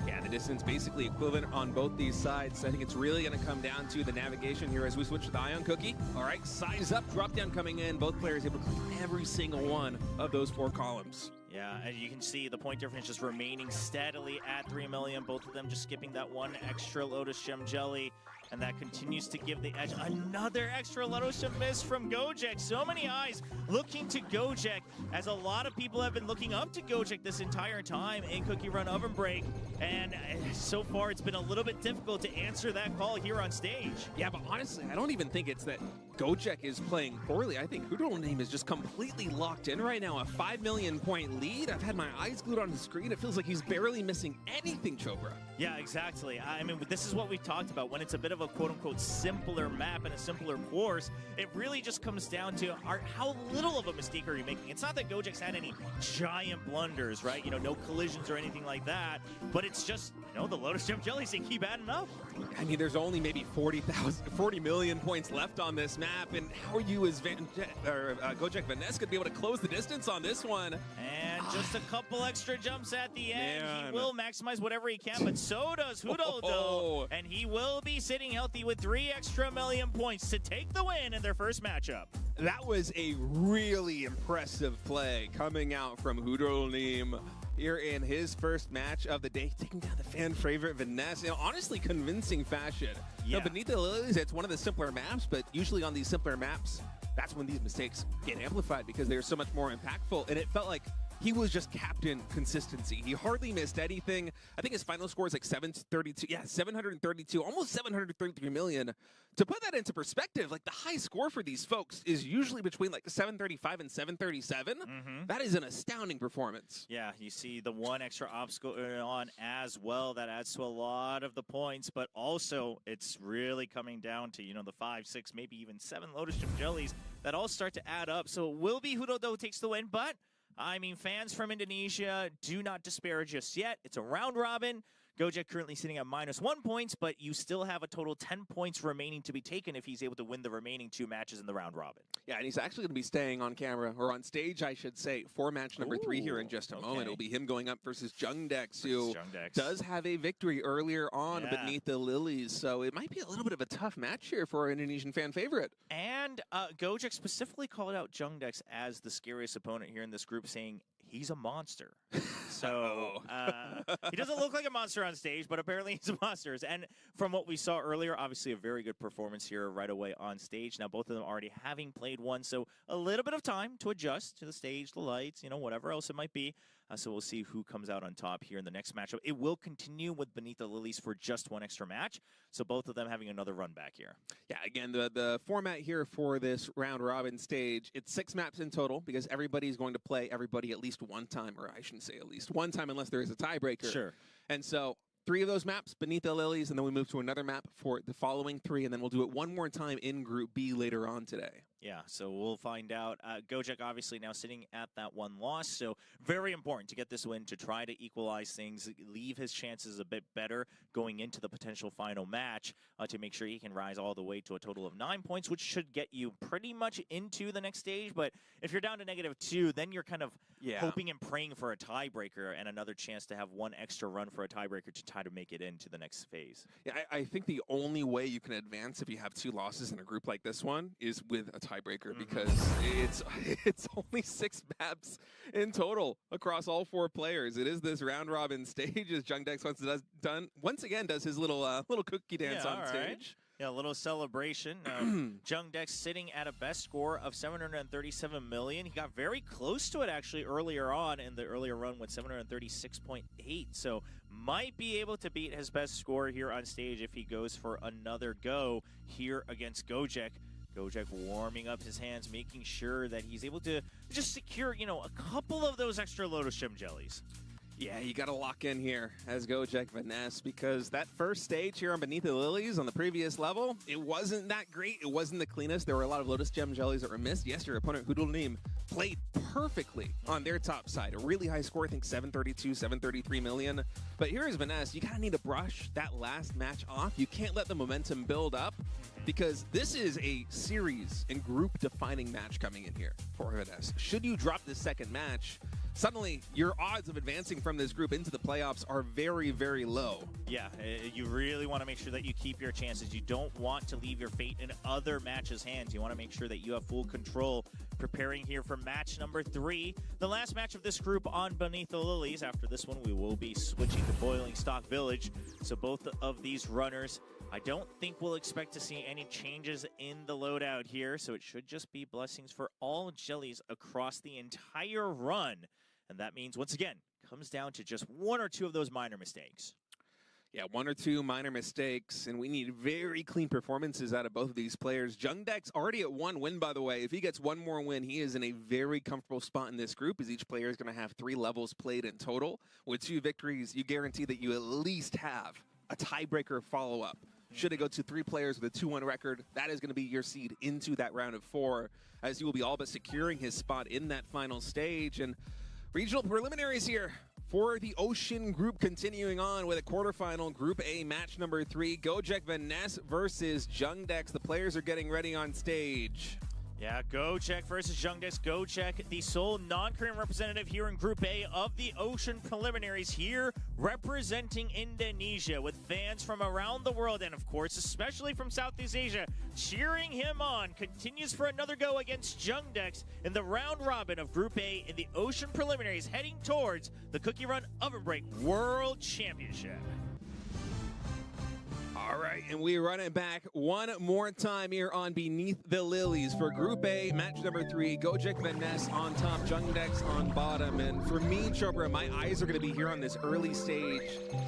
Yeah, the distance basically equivalent on both these sides. I think it's really going to come down to the navigation here as we switch to the Ion Cookie. All right, size up, drop down coming in. Both players able to clean every single one of those 4 columns. Yeah, and you can see the point difference just remaining steadily at 3 million. Both of them just skipping that one extra Lotus Gem Jelly. And that continues to give the edge. Another extra Lotus Gem miss from Gojek. So many eyes looking to Gojek, as a lot of people have been looking up to Gojek this entire time in Cookie Run Oven Break. And so far, it's been a little bit difficult to answer that call here on stage. Yeah, but honestly, I don't even think it's that Gojek is playing poorly. I think Hudo is just completely locked in right now. A 5 million point lead. I've had my eyes glued on the screen. It feels like he's barely missing anything, Chopra. Yeah, exactly. I mean, this is what we've talked about. When it's a bit of a quote-unquote simpler map and a simpler course, it really just comes down to how little of a mistake are you making. It's not that Gojek's had any giant blunders, right? You know, no collisions or anything like that, but it's just, you know, the Lotus Gem Jellies, they keep adding up. I mean, there's only maybe 40 million points left on this map, and how are you as Goj Vaness going to be able to close the distance on this one? And just a couple extra jumps at the end. Man. He will maximize whatever he can, but so does Hudo, and he will be sitting healthy with 3 extra million points to take the win in their first matchup. That was a really impressive play coming out from Hudo here in his first match of the day, taking down the fan favorite Vanessa in honestly convincing fashion. Yeah. Now, beneath the lilies, it's one of the simpler maps, but usually on these simpler maps, that's when these mistakes get amplified because they're so much more impactful. And it felt like he was just captain consistency. He hardly missed anything. I think his final score is like 732. Yeah, 732, almost 733 million. To put that into perspective, like the high score for these folks is usually between like 735 and 737. That is an astounding performance. Yeah, you see the one extra obstacle on as well. That adds to a lot of the points, but also it's really coming down to, you know, the 5, 6, maybe even 7 Lotus Gem Jellies that all start to add up. So it will be Hudo takes the win, but I mean, fans from Indonesia, do not despair just yet. It's a round robin. Gojek currently sitting at -1 points, but you still have a total 10 points remaining to be taken if he's able to win the remaining 2 matches in the round robin. Yeah, and he's actually going to be staying on camera, or on stage, I should say, for match number 3 here in just a moment. It'll be him going up versus Jung Dex, who does have a victory earlier on beneath the lilies. So it might be a little bit of a tough match here for an Indonesian fan favorite. And Gojek specifically called out Jung Dex as the scariest opponent here in this group, saying he's a monster. So he doesn't look like a monster on stage, but apparently he's a monster. And from what we saw earlier, obviously a very good performance here right away on stage. Now, both of them already having played one, so a little bit of time to adjust to the stage, the lights, you know, whatever else it might be. So we'll see who comes out on top here in the next matchup. It will continue with Beneath the Lilies for just one extra match. So both of them having another run back here. Yeah, again, the format here for this round robin stage, it's 6 maps in total because everybody's going to play everybody at least one time, or I shouldn't say at least one time unless there is a tiebreaker. Sure. And so 3 of those maps, Beneath the Lilies, and then we move to another map for the following 3, and then we'll do it one more time in Group B later on today. Yeah, so we'll find out. Gojek obviously now sitting at that 1 loss, so very important to get this win to try to equalize things, leave his chances a bit better going into the potential final match to make sure he can rise all the way to a total of 9 points, which should get you pretty much into the next stage. But if you're down to -2, then you're kind of hoping and praying for a tiebreaker and another chance to have 1 extra run for a tiebreaker to try to make it into the next phase. Yeah, I think the only way you can advance if you have 2 losses in a group like this one is with a tiebreaker because it's only 6 maps in total across all 4 players. It is this round robin stage as Jung Dex once again does his little cookie dance on stage. Right. Yeah, a little celebration. Jung Dex sitting at a best score of 737 million. He got very close to it actually earlier on in the earlier run with 736.8. So might be able to beat his best score here on stage if he goes for another go here against Gojek. Gojek warming up his hands, making sure that he's able to just secure, you know, a couple of those extra Lotus Gem jellies. Yeah, you got to lock in here as Goj Vaness because that first stage here on Beneath the Lilies on the previous level, it wasn't that great. It wasn't the cleanest. There were a lot of Lotus Gem jellies that were missed. Yes, your opponent, Hudolim, played perfectly on their top side. A really high score, I think 732, 733 million. But here is Vaness. You kind of need to brush that last match off. You can't let the momentum build up because this is a series and group-defining match coming in here for Vaness. Should you drop this second match, suddenly your odds of advancing from this group into the playoffs are very, very low. Yeah, you really want to make sure that you keep your chances. You don't want to leave your fate in other matches' hands. You want to make sure that you have full control. Preparing here for match number 3, the last match of this group on Beneath the Lilies. After this one, we will be switching to Boiling Stock Village. So both of these runners, I don't think we'll expect to see any changes in the loadout here. So it should just be blessings for all jellies across the entire run. And that means, once again, comes down to just 1 or 2 of those minor mistakes. Yeah, 1 or 2 minor mistakes, and we need very clean performances out of both of these players. Jung Dex already at 1 win, by the way. If he gets 1 more win, he is in a very comfortable spot in this group, as each player is going to have 3 levels played in total. With 2 victories, you guarantee that you at least have a tiebreaker follow-up. Should it go to 3 players with a 2-1 record, that is going to be your seed into that round of 4, as you will be all but securing his spot in that final stage. And regional preliminaries here for the Ocean group, continuing on with a quarterfinal Group A match number 3. Goj Vaness versus Jung Dex. The players are getting ready on stage. Yeah, Gojek versus Jung Dex. Gojek, the sole non-Korean representative here in Group A of the Ocean preliminaries, here representing Indonesia with fans from around the world and, of course, especially from Southeast Asia, cheering him on. Continues for another go against Jung Dex in the round robin of Group A in the Ocean preliminaries, heading towards the Cookie Run Oven Break World Championship. All right, and we run it back one more time here on Beneath the Lilies for Group A, match number 3. Goj Vaness on top, Jung Dex on bottom. And for me, Chopra, my eyes are going to be here on this early stage.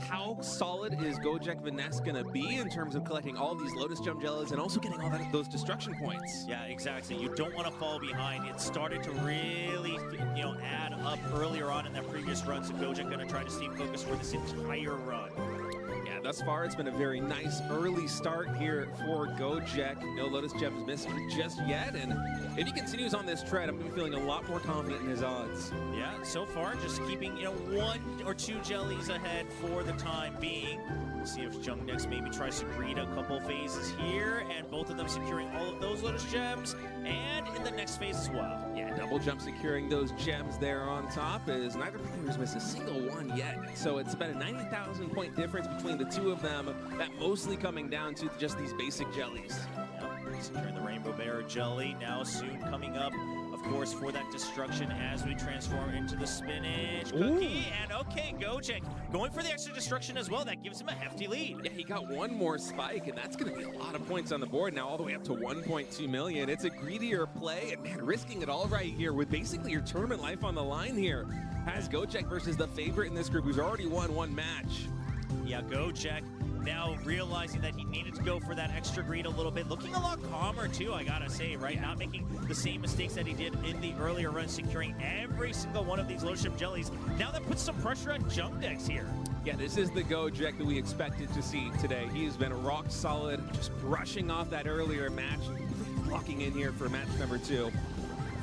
How solid is Goj Vaness going to be in terms of collecting all these Lotus Gem Jellies and also getting all those destruction points? Yeah, exactly. You don't want to fall behind. It started to really, add up earlier on in that previous run, so Gojek going to try to stay focused for this entire run. Yeah, thus far it's been a very nice early start here for Gojek. No Lotus Gems missed just yet, and if he continues on this trend, I'm going to be feeling a lot more confident in his odds. Yeah, so far just keeping 1 or 2 jellies ahead for the time being. We'll see if Jung Dex maybe tries to greet a couple phases here, and both of them securing all of those Lotus Gems, and in the next phase as well. Yeah, double jump securing those gems there on top, as neither player has missed a single one yet. So it's about a 90,000 point difference between the 2 of them, that mostly coming down to just these basic jellies. Yep, securing the Rainbow Bear Jelly, now soon coming up, of course, for that destruction as we transform into the spinach cookie. Ooh. And okay, Gojek going for the extra destruction as well. That gives him a hefty lead. Yeah, he got 1 more spike, and that's going to be a lot of points on the board now, all the way up to 1.2 million. It's a greedier play, and man, risking it all right here with basically your tournament life on the line here. Has Gojek versus the favorite in this group, who's already won 1 match. Yeah, Gojek now realizing that he needed to go for that extra greed a little bit. Looking a lot calmer, too, I gotta say, right? Yeah. Not making the same mistakes that he did in the earlier run, securing every single one of these Lotus Gem jellies. Now that puts some pressure on Jung Dex here. Yeah, this is the Gojek that we expected to see today. He has been rock solid, just brushing off that earlier match, locking in here for match number 2.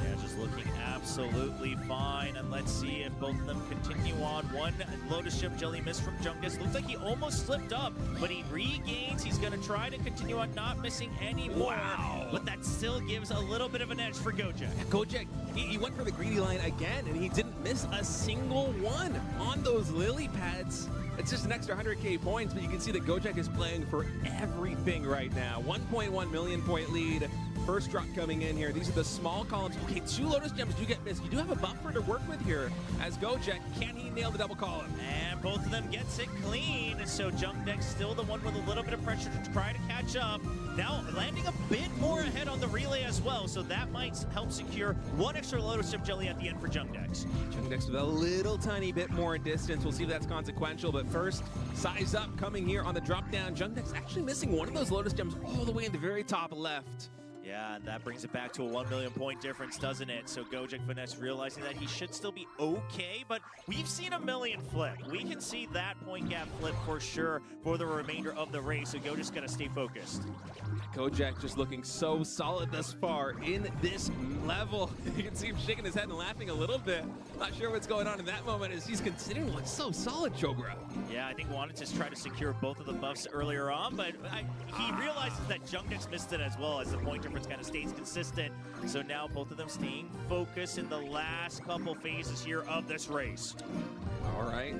Yeah, just looking absolutely fine. And let's see if both of them continue on. 1 Lotus Gem jelly missed from Jung Dex. Looks like he almost slipped up, but he regains. He's going to try to continue on, not missing any more. Wow. But that still gives a little bit of an edge for Gojek. Yeah, Gojek, he went for the greedy line again, and he didn't miss a single one on those lily pads. It's just an extra 100K points, but you can see that Gojek is playing for everything right now. 1.1 million point lead first drop coming in here. These are the small columns. Okay, 2 Lotus Gems do get missed. You do have a buffer to work with here as Gojek. Can he nail the double column? And both of them gets it clean. So Jung Dex still the one with a little bit of pressure to try to catch up. Now landing a bit more ahead on the relay as well. So that might help secure 1 extra Lotus Gem jelly at the end for Jung Dex. Jung Dex with a little tiny bit more distance. We'll see if that's consequential. But first, size up coming here on the drop down. Jung Dex actually missing one of those Lotus Gems all the way in the very top left. Yeah, and that brings it back to a 1 million point difference, doesn't it? So Goj Vaness realizing that he should still be okay, but we've seen a million flip. We can see that point gap flip for sure for the remainder of the race, so Gojek's got to stay focused. Gojek just looking so solid thus far in this level. You can see him shaking his head and laughing a little bit. Not sure what's going on in that moment as he's considering what's so solid, Chogra. Yeah, I think wanted to try to secure both of the buffs earlier on, but he realizes that Jung Dex missed it as well as the point difference kind of stays consistent. So now both of them staying focused in the last couple phases here of this race. All right.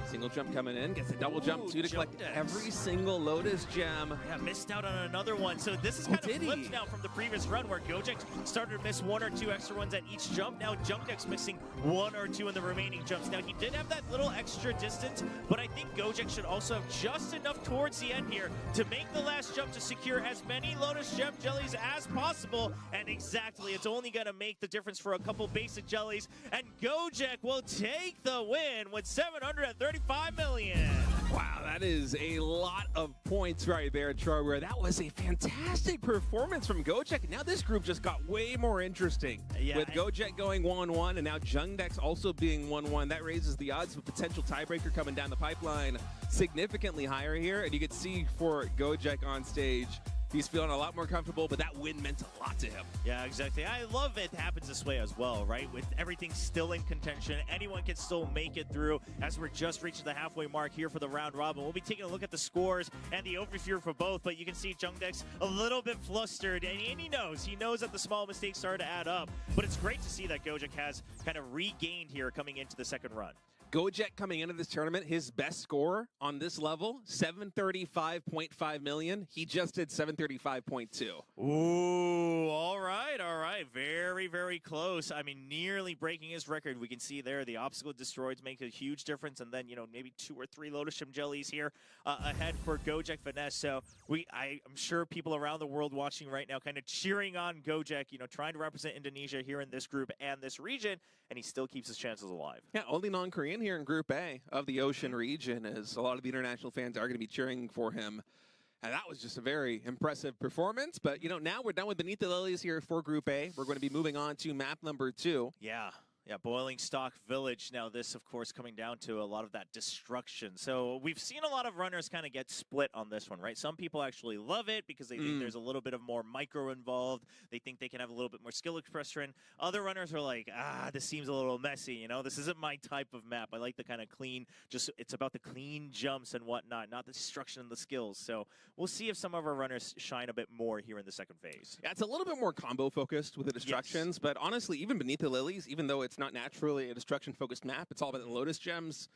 Single jump coming in, gets a double jump too to collect every single Lotus Gem. Yeah, missed out on another one. So this is kind of flipped now from the previous run where Gojek started to miss 1 or 2 extra ones at each jump. Now Jung Dex missing 1 or 2 in the remaining jumps. Now he did have that little extra distance, but I think Gojek should also have just enough towards the end here to make the last jump to secure as many Lotus Gem jellies as possible. And exactly, it's only going to make the difference for a couple basic jellies. And Gojek will take the win with 735 million. Wow, that is a lot of points right there, Trower. That was a fantastic performance from Gojek. Now this group just got way more interesting. Yeah, with Gojek going 1-1 and now Jung Dex also being 1-1. That raises the odds of a potential tiebreaker coming down the pipeline significantly higher here. And you can see for Gojek on stage, he's feeling a lot more comfortable, but that win meant a lot to him. Yeah, exactly. I love it happens this way as well, right? With everything still in contention, anyone can still make it through as we're just reaching the halfway mark here for the round robin. We'll be taking a look at the scores and the overview for both, but you can see Jung Dex a little bit flustered, and he knows that the small mistakes start to add up, but it's great to see that Gojek has kind of regained here coming into the second run. Gojek coming into this tournament, his best score on this level, 735.5 million. He just did 735.2. Ooh, all right. Very, very close. I mean, nearly breaking his record. We can see there the obstacle destroyed make a huge difference, and then, maybe 2 or 3 Lotus Gem jellies here ahead for Goj Vaness. So I'm sure people around the world watching right now kind of cheering on Gojek, trying to represent Indonesia here in this group and this region, and he still keeps his chances alive. Yeah, only non-Korean here in Group A of the Ocean region, as a lot of the international fans are going to be cheering for him. And that was just a very impressive performance. But, now we're done with Beneath the Lilies here for Group A. We're going to be moving on to map number 2. Yeah, Boiling Stock Village. Now this, of course, coming down to a lot of that destruction. So we've seen a lot of runners kind of get split on this one, right? Some people actually love it because they think there's a little bit of more micro involved. They think they can have a little bit more skill expression. Other runners are like, this seems a little messy, This isn't my type of map. I like the kind of clean, it's about the clean jumps and whatnot, not the destruction and the skills. So we'll see if some of our runners shine a bit more here in the second phase. Yeah, it's a little bit more combo focused with the destructions, but honestly, even Beneath the Lilies, even though it's not naturally a destruction-focused map, it's all about the Lotus Gems.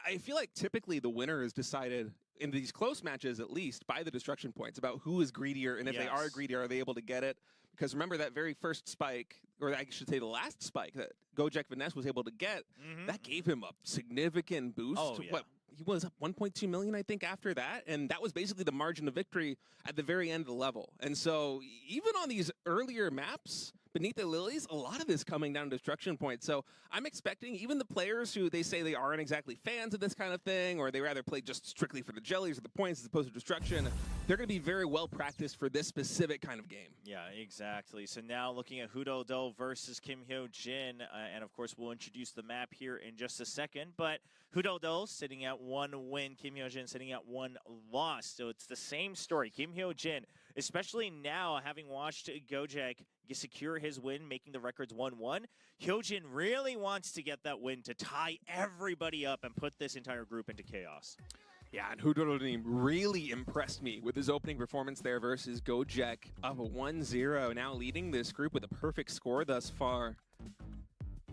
I feel like typically the winner is decided, in these close matches at least, by the destruction points, about who is greedier, and if they are greedier, are they able to get it? Because remember that very first spike, or I should say the last spike that Goj Vaness was able to get, that gave him a significant boost. He was up 1.2 million, I think, after that, and that was basically the margin of victory at the very end of the level. And so even on these earlier maps, Beneath the Lilies, a lot of this coming down to destruction points. So I'm expecting even the players who they say they aren't exactly fans of this kind of thing, or they rather play just strictly for the jellies or the points as opposed to destruction, they're going to be very well practiced for this specific kind of game. Yeah, exactly. So now looking at Hudo versus Kimho Jin, and of course we'll introduce the map here in just a second, but Hudo sitting at 1 win, Kimho Jin sitting at 1 loss. So it's the same story. Kimho Jin, especially now having watched Gojek secure his win, making the records 1-1, Hyojin really wants to get that win to tie everybody up and put this entire group into chaos. Yeah, and Hudo really impressed me with his opening performance there versus Gojek, up 1-0, now leading this group with a perfect score thus far.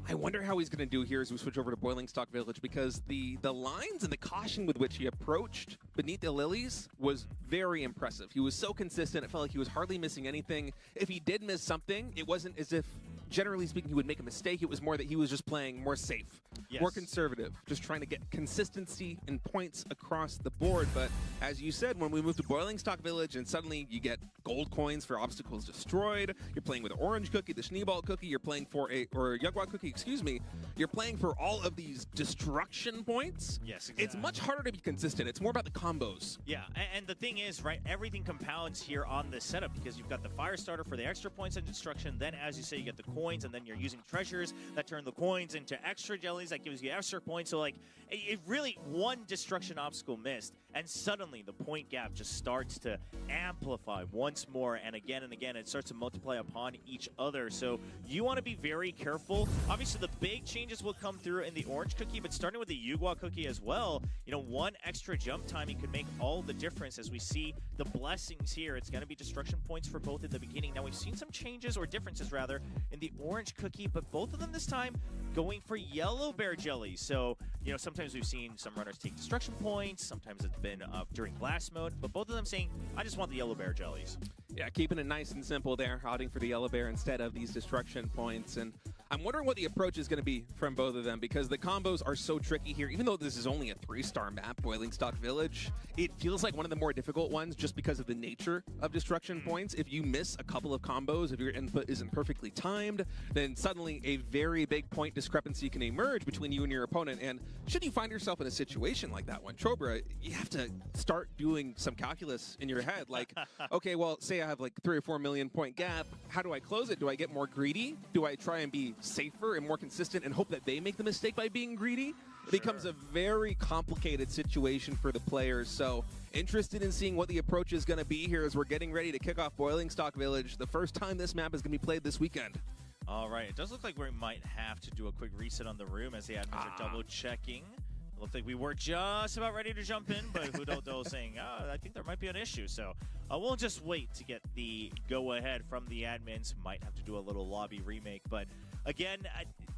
I wonder how he's going to do here as we switch over to Boiling Stock Village, because the lines and the caution with which he approached Beneath the Lilies was very impressive. He was so consistent, it felt like he was hardly missing anything. If he did miss something, it wasn't as if, generally speaking, he would make a mistake. It was more that he was just playing more safe, more conservative, just trying to get consistency and points across the board. But as you said, when we moved to Boiling Stock Village and suddenly you get gold coins for obstacles destroyed, you're playing with Orange Cookie, the Schneeball Cookie, you're playing for or Yugwa Cookie, excuse me, you're playing for all of these destruction points. Yes, exactly. It's much harder to be consistent. It's more about the combos. Yeah, and the thing is, right, everything compounds here on this setup because you've got the fire starter for the extra points and destruction. Then, as you say, you get the coins, and then you're using treasures that turn the coins into extra jellies that gives you extra points. So, like, it really, one destruction obstacle missed, and suddenly the point gap just starts to amplify once more, and again, it starts to multiply upon each other. So you want to be very careful. Obviously, the big changes will come through in the Orange Cookie, but starting with the Yugwa Cookie as well, you know, one extra jump timing could make all the difference. As we see the blessings here, it's going to be destruction points for both at the beginning. Now, we've seen some changes, or differences rather, in the Orange Cookie, but both of them this time going for yellow bear jelly. So, you know, sometimes we've seen some runners take destruction points, sometimes it's been during blast mode, but both of them saying, I just want the yellow bear jellies. Yeah, keeping it nice and simple there, opting for the yellow bear instead of these destruction points. And I'm wondering what the approach is going to be from both of them, because the combos are so tricky here. Even though this is only a 3-star map, Boiling Stock Village, it feels like one of the more difficult ones just because of the nature of destruction points. If you miss a couple of combos, if your input isn't perfectly timed, then suddenly a very big point discrepancy can emerge between you and your opponent. And should you find yourself in a situation like that one, Chobra, you have to start doing some calculus in your head. Like, okay, well, say I have like 3 or 4 million point gap. How do I close it? Do I get more greedy? Do I try and be safer and more consistent and hope that they make the mistake by being greedy? It becomes a very complicated situation for the players. So interested in seeing what the approach is going to be here as we're getting ready to kick off Boiling Stock Village. The first time this map is going to be played this weekend. All right, it does look like we might have to do a quick reset on the room as the admins are double checking. It looked like we were just about ready to jump in, but Hudodo saying, I think there might be an issue. So we'll just wait to get the go-ahead from the admins. Might have to do a little lobby remake. But again,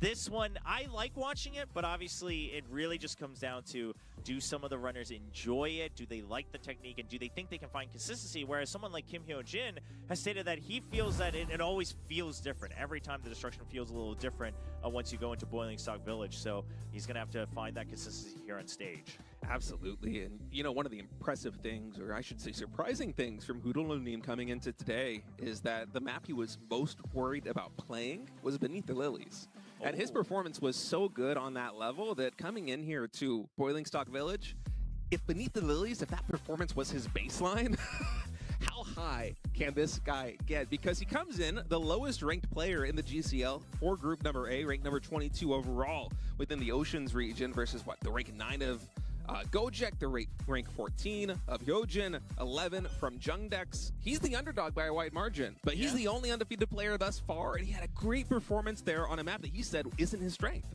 this one, I like watching it, but obviously it really just comes down to, do some of the runners enjoy it? Do they like the technique? And do they think they can find consistency? Whereas someone like Kimho Jin has stated that he feels that it always feels different. Every time the destruction feels a little different once you go into Boiling Stock Village. So he's going to have to find that consistency here on stage. Absolutely. And, you know, one of the impressive things, or I should say surprising things from Hudolim coming into today is that the map he was most worried about playing was Beneath the Lilies. And his performance was so good on that level that coming in here to Boiling Stock Village, if Beneath the Lilies, if that performance was his baseline, how high can this guy get? Because he comes in the lowest ranked player in the GCL for Group Number A, ranked number 22 overall within the Oceans region versus what, the rank 9 of Gojek, the rank 14 of Yojun, 11 from Jung Dex. He's the underdog by a wide margin, but he's the only undefeated player thus far, and he had a great performance there on a map that he said isn't his strength.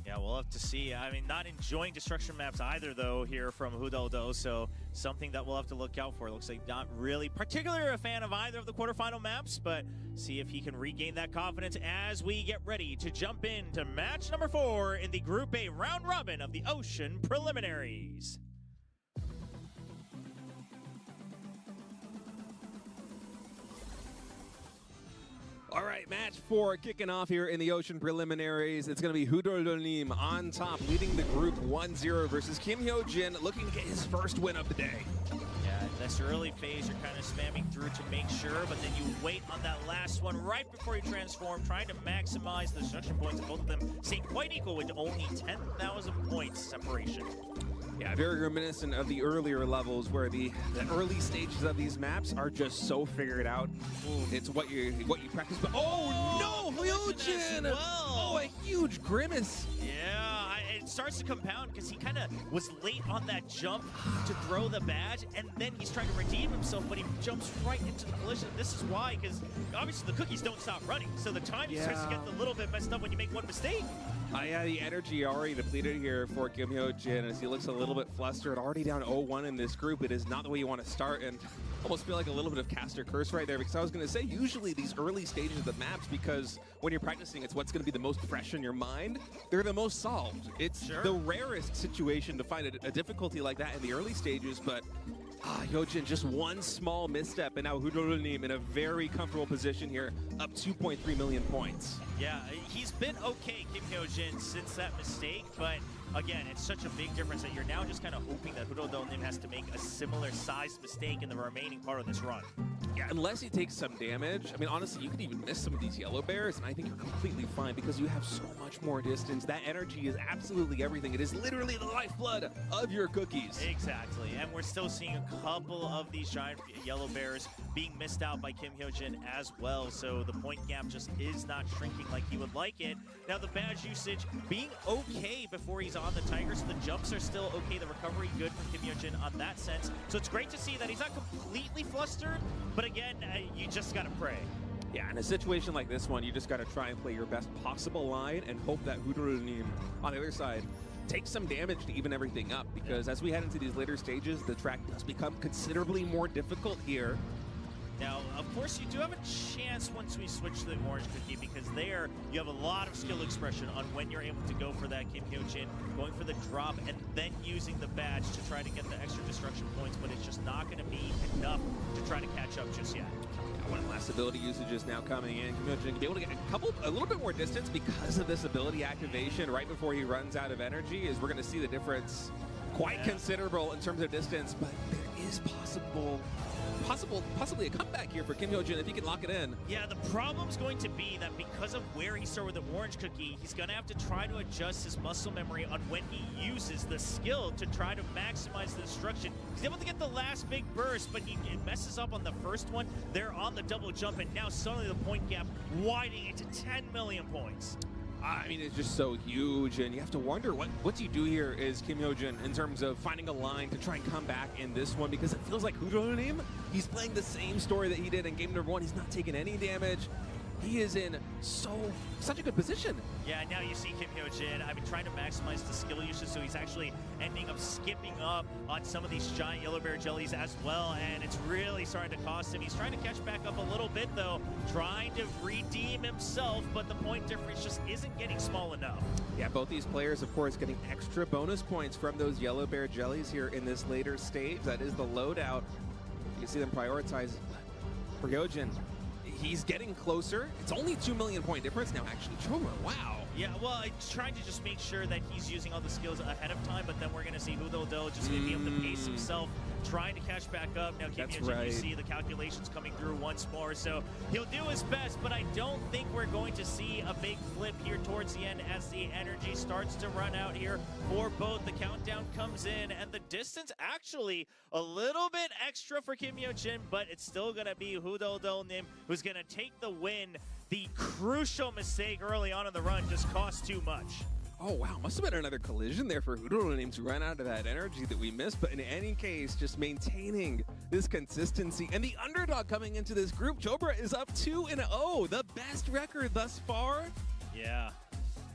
Yeah, we'll have to see. I mean, not enjoying destruction maps either, though, here from Hudodo, so something that we'll have to look out for. It looks like not really particularly a fan of either of the quarterfinal maps, but see if he can regain that confidence as we get ready to jump into match number 4 in the Group A round robin of the Ocean Preliminaries. All right, match 4 kicking off here in the Ocean Preliminaries. It's going to be Hudolim on top, leading the group 1-0 versus Kimho Jin, looking to get his first win of the day. Yeah, this early phase, you're kind of spamming through to make sure, but then you wait on that last one right before you transform, trying to maximize the destruction points, and both of them staying quite equal with only 10,000 points separation. Yeah, very reminiscent of the earlier levels where the early stages of these maps are just so figured out. It's what you practice. But oh no, Yojun! Well. Oh, a huge grimace. Yeah, it starts to compound because he kind of was late on that jump to throw the badge, and then he's trying to redeem himself, but he jumps right into the collision. This is why, because obviously the cookies don't stop running, so the timing starts to get a little bit messed up when you make one mistake. Yeah, the energy already depleted here for Kimho Jin as he looks a little bit flustered. Already down 0-1 in this group. It is not the way you want to start, and almost feel like a little bit of caster curse right there, because I was going to say usually these early stages of the maps, because when you're practicing, it's what's going to be the most fresh in your mind. They're the most solved. It's the rarest situation to find a difficulty like that in the early stages, but Yojun, just one small misstep, and now Hudoronim in a very comfortable position here, up 2.3 million points. Yeah, he's been okay, Kimho Jin, since that mistake, but again, it's such a big difference that you're now just kind of hoping that Hudoronim has to make a similar sized mistake in the remaining part of this run. Yeah, unless he takes some damage. I mean, honestly, you could even miss some of these yellow bears, and I think you're completely fine because you have so much more distance. That energy is absolutely everything. It is literally the lifeblood of your cookies. Exactly, and we're still seeing a couple of these giant yellow bears being missed out by Kimho Jin as well, so the point gap just is not shrinking like he would like it. Now, the badge usage being okay before he's on the Tiger, so the jumps are still okay, the recovery good for Kimho Jin on that sense. So it's great to see that he's not completely flustered, but again, you just gotta pray. Yeah, in a situation like this one, you just gotta try and play your best possible line and hope that Hudoronim on the other side takes some damage to even everything up, because as we head into these later stages, the track does become considerably more difficult here. Now, of course, you do have a chance once we switch to the orange cookie, because there you have a lot of skill expression on when you're able to go for that Kimho Jin, going for the drop, and then using the badge to try to get the extra destruction points, but it's just not going to be enough to try to catch up just yet. One last ability usage is now coming in. Kimho Jin can be able to get a little bit more distance because of this ability activation right before he runs out of energy, as we're going to see the difference quite considerable in terms of distance, but there is possibly a comeback here for Kimho Jin if he can lock it in. Yeah, the problem's going to be that because of where he started with the orange cookie, he's going to have to try to adjust his muscle memory on when he uses the skill to try to maximize the destruction. He's able to get the last big burst, but it messes up on the first one. They're on the double jump, and now suddenly the point gap widening it to 10 million points. I mean, it's just so huge, and you have to wonder what do you do here is Kimho Jin in terms of finding a line to try and come back in this one, because it feels like Hudoronim, he's playing the same story that he did in game number 1. He's not taking any damage. He is in such a good position. Yeah, now you see Kimho Jin, I've been trying to maximize the skill usage, so he's actually ending up skipping up on some of these giant yellow bear jellies as well, and it's really starting to cost him. He's trying to catch back up a little bit, though, trying to redeem himself, but the point difference just isn't getting small enough. Yeah, both these players, of course, getting extra bonus points from those yellow bear jellies here in this later stage. That is the loadout. You can see them prioritize for Yojun. He's getting closer. It's only 2 million point difference now, actually. Choma, wow. Yeah, well, I'm trying to just make sure that he's using all the skills ahead of time, but then we're going to see Hudoronim just going to be able to pace himself, trying to catch back up. Now, Kimho Jin, you see the calculations coming through once more, so he'll do his best, but I don't think we're going to see a big flip here towards the end as the energy starts to run out here for both. The countdown comes in, and the distance actually a little bit extra for Kimho Jin, but it's still going to be Hudoronim who's going to take the win. The crucial mistake early on in the run just cost too much. Oh, wow. Must have been another collision there for Hudoronim to run out of that energy that we missed. But in any case, just maintaining this consistency. And the underdog coming into this group, Jobra is up 2-0. The best record thus far. Yeah.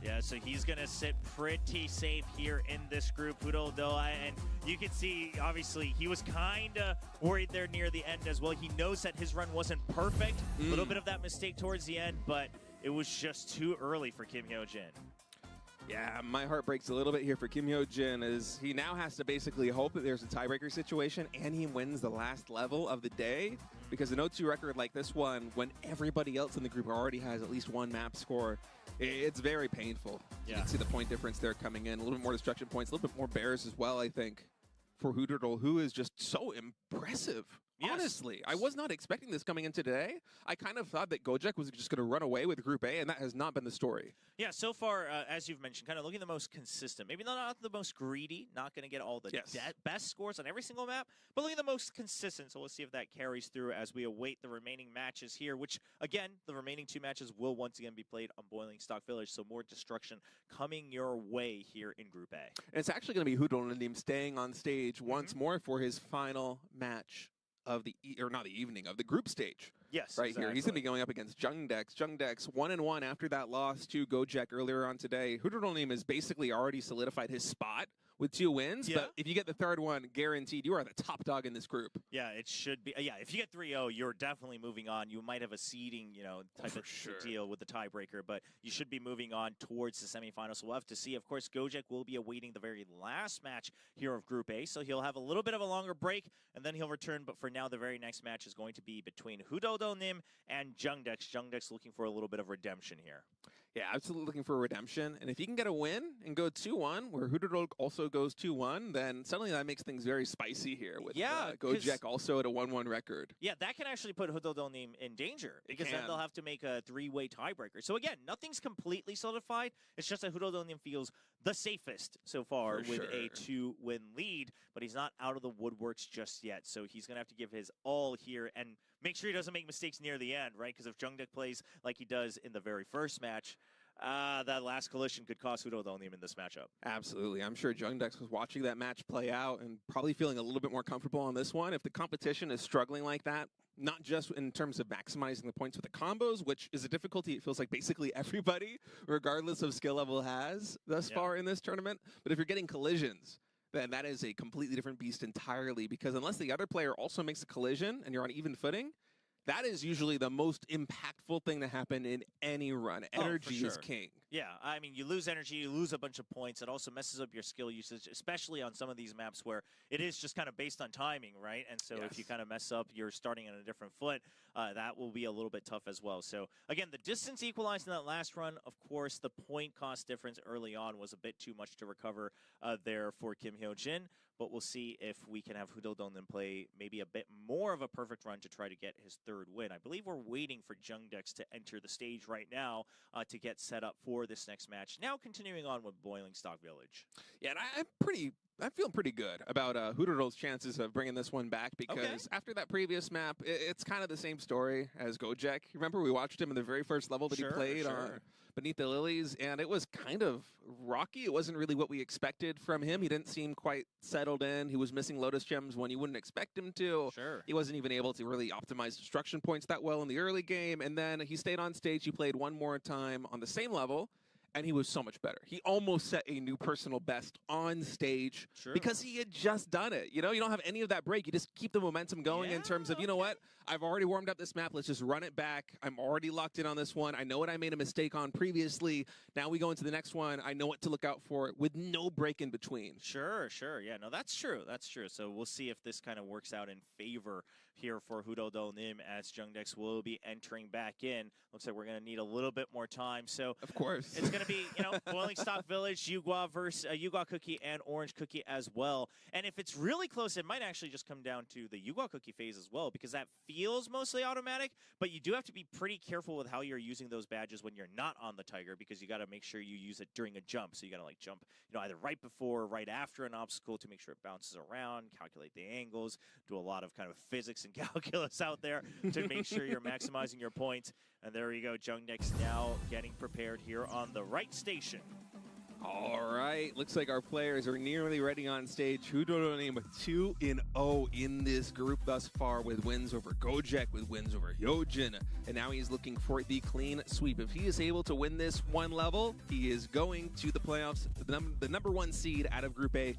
Yeah, so he's going to sit pretty safe here in this group, Hudoronim, and you can see, obviously, he was kind of worried there near the end as well. He knows that his run wasn't perfect. A little bit of that mistake towards the end, but it was just too early for Kimho Jin. Yeah, my heart breaks a little bit here for Kimho Jin as he now has to basically hope that there's a tiebreaker situation and he wins the last level of the day, because an 0-2 record like this one, when everybody else in the group already has at least one map score, it's very painful. Yeah. You can see the point difference there coming in, a little bit more destruction points, a little bit more bears as well, I think, for Hudoronim, who is just so impressive. Yes. Honestly, I was not expecting this coming into today. I kind of thought that Gojek was just going to run away with Group A, and that has not been the story. Yeah, so far, as you've mentioned, kind of looking the most consistent. Maybe not the most greedy, not going to get all the best scores on every single map, but looking the most consistent. So we'll see if that carries through as we await the remaining matches here, which, again, the remaining 2 matches will once again be played on Boiling Stock Village, so more destruction coming your way here in Group A. And it's actually going to be Hudoronim staying on stage once more for his final match of the, or not the evening, of the group stage. Yes, right here. He's going to be going up against Jung Dex. Jung Dex 1-1 after that loss to Gojek earlier on today. Hudorolnim has basically already solidified his spot with 2 wins, but if you get the third one, guaranteed, you are the top dog in this group. Yeah, it should be. Yeah, if you get 3-0, you're definitely moving on. You might have a seeding, type of deal with the tiebreaker, but you should be moving on towards the semifinals. We'll have to see. Of course, Gojek will be awaiting the very last match here of Group A, so he'll have a little bit of a longer break, and then he'll return. But for now, the very next match is going to be between Hudorolnim and Jung Dex. Jung Dex looking for a little bit of redemption here. Yeah, absolutely looking for a redemption. And if you can get a win and go 2-1, where Hudorol also goes 2-1, then suddenly that makes things very spicy here with Gojek also at a 1-1 record. Yeah, that can actually put Hudorolnim in danger because then they'll have to make a 3-way tiebreaker. So again, nothing's completely solidified. It's just that Hudorolnim feels the safest so far with a 2-win lead, but he's not out of the woodworks just yet. So he's going to have to give his all here and make sure he doesn't make mistakes near the end, right? Because if Jung Dex plays like he does in the very first match, that last collision could cost Hudorolnim in this matchup. Absolutely. I'm sure Jung Dex was watching that match play out and probably feeling a little bit more comfortable on this one. If the competition is struggling like that, not just in terms of maximizing the points with the combos, which is a difficulty it feels like basically everybody, regardless of skill level, has thus far in this tournament, but if you're getting collisions, then that is a completely different beast entirely, because unless the other player also makes a collision and you're on even footing, that is usually the most impactful thing to happen in any run. Energy is king. Yeah, I mean, you lose energy, you lose a bunch of points. It also messes up your skill usage, especially on some of these maps where it is just kind of based on timing, right? And so if you kind of mess up, you're starting on a different foot. That will be a little bit tough as well. So, again, the distance equalized in that last run. Of course, the point cost difference early on was a bit too much to recover there for Kimho Jin. But we'll see if we can have Hudorolnim play maybe a bit more of a perfect run to try to get his 3rd win. I believe we're waiting for Jung Dex to enter the stage right now to get set up for this next match. Now continuing on with Boiling Stock Village. Yeah, and I'm feeling pretty good about Hudorol's chances of bringing this one back because after that previous map, it's kind of the same story as Gojek. Remember, we watched him in the very first level that he played on Beneath the Lilies, and it was kind of rocky. It wasn't really what we expected from him. He didn't seem quite settled in. He was missing Lotus Gems when you wouldn't expect him to. He wasn't even able to really optimize destruction points that well in the early game, and then he stayed on stage. He played one more time on the same level, and he was so much better. He almost set a new personal best on stage because he had just done it. You know, you don't have any of that break. You just keep the momentum going in terms of, you know what? I've already warmed up this map. Let's just run it back. I'm already locked in on this one. I know what I made a mistake on previously. Now we go into the next one. I know what to look out for with no break in between. Sure. Yeah, no, that's true. So we'll see if this kind of works out in favor here for Hudorolnim as Jung Dex will be entering back in. Looks like we're going to need a little bit more time. So of course, it's going to be, Boiling Stock Village, Yugua versus Yugua Cookie and Orange Cookie as well. And if it's really close, it might actually just come down to the Yugua Cookie phase as well, because that feels mostly automatic, but you do have to be pretty careful with how you're using those badges when you're not on the Tiger, because you got to make sure you use it during a jump. So you got to jump, either right before or right after an obstacle to make sure it bounces around, calculate the angles, do a lot of kind of physics and calculus out there to make sure you're maximizing your points. And there you go, Jung Dex now getting prepared here on the right station. All right, looks like our players are nearly ready on stage. Hudorolnim 2-0 in this group thus far, with wins over Gojek, with wins over Yojun, and now he's looking for the clean sweep. If he is able to win this one level, he is going to the playoffs, the number 1 seed out of Group A,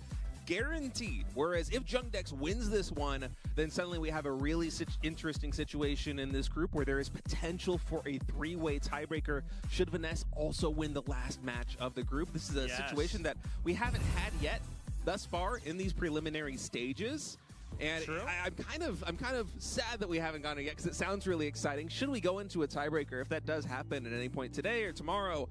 guaranteed. Whereas if Jung Dex wins this one, then suddenly we have a really interesting situation in this group where there is potential for a 3-way tiebreaker should Vaness also win the last match of the group. This is a situation that we haven't had yet thus far in these preliminary stages. And I'm kind of sad that we haven't gotten it yet, because it sounds really exciting. Should we go into a tiebreaker, if that does happen at any point today or tomorrow,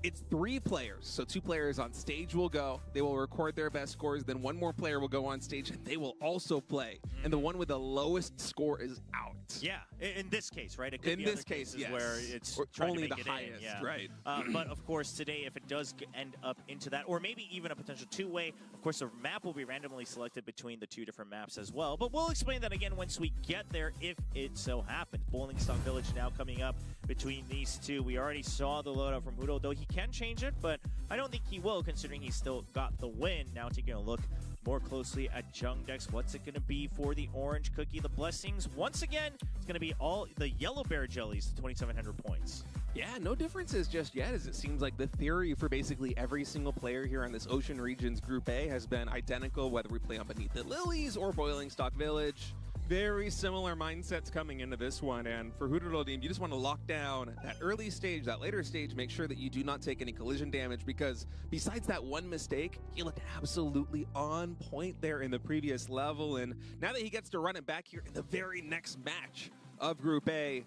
it's 3 players. So 2 players on stage will go. They will record their best scores. Then 1 more player will go on stage, and they will also play. And the one with the lowest score is out. Yeah, in this case, right? It could in be this other case, cases where it's only to make the highest, right? But of course, today, if it does end up into that, or maybe even a potential 2-way, of course, the map will be randomly selected between the 2 different maps as well. But we'll explain that again once we get there, if it so happens. Boiling Stock Village now coming up between these 2. We already saw the loadout from Hudo, though he can change it, but I don't think he will, considering he's still got the win. Now taking a look more closely at Jung Dex. What's it going to be for the orange cookie? The blessings, once again, it's going to be all the yellow bear jellies, 2,700 points. Yeah, no differences just yet, as it seems like the theory for basically every single player here on this Ocean Regions Group A has been identical, whether we play on Beneath the Lilies or Boiling Stock Village. Very similar mindsets coming into this one, and for Hudoro Team, you just want to lock down that early stage, that later stage, make sure that you do not take any collision damage, because besides that one mistake, he looked absolutely on point there in the previous level, and now that he gets to run it back here in the very next match of Group A,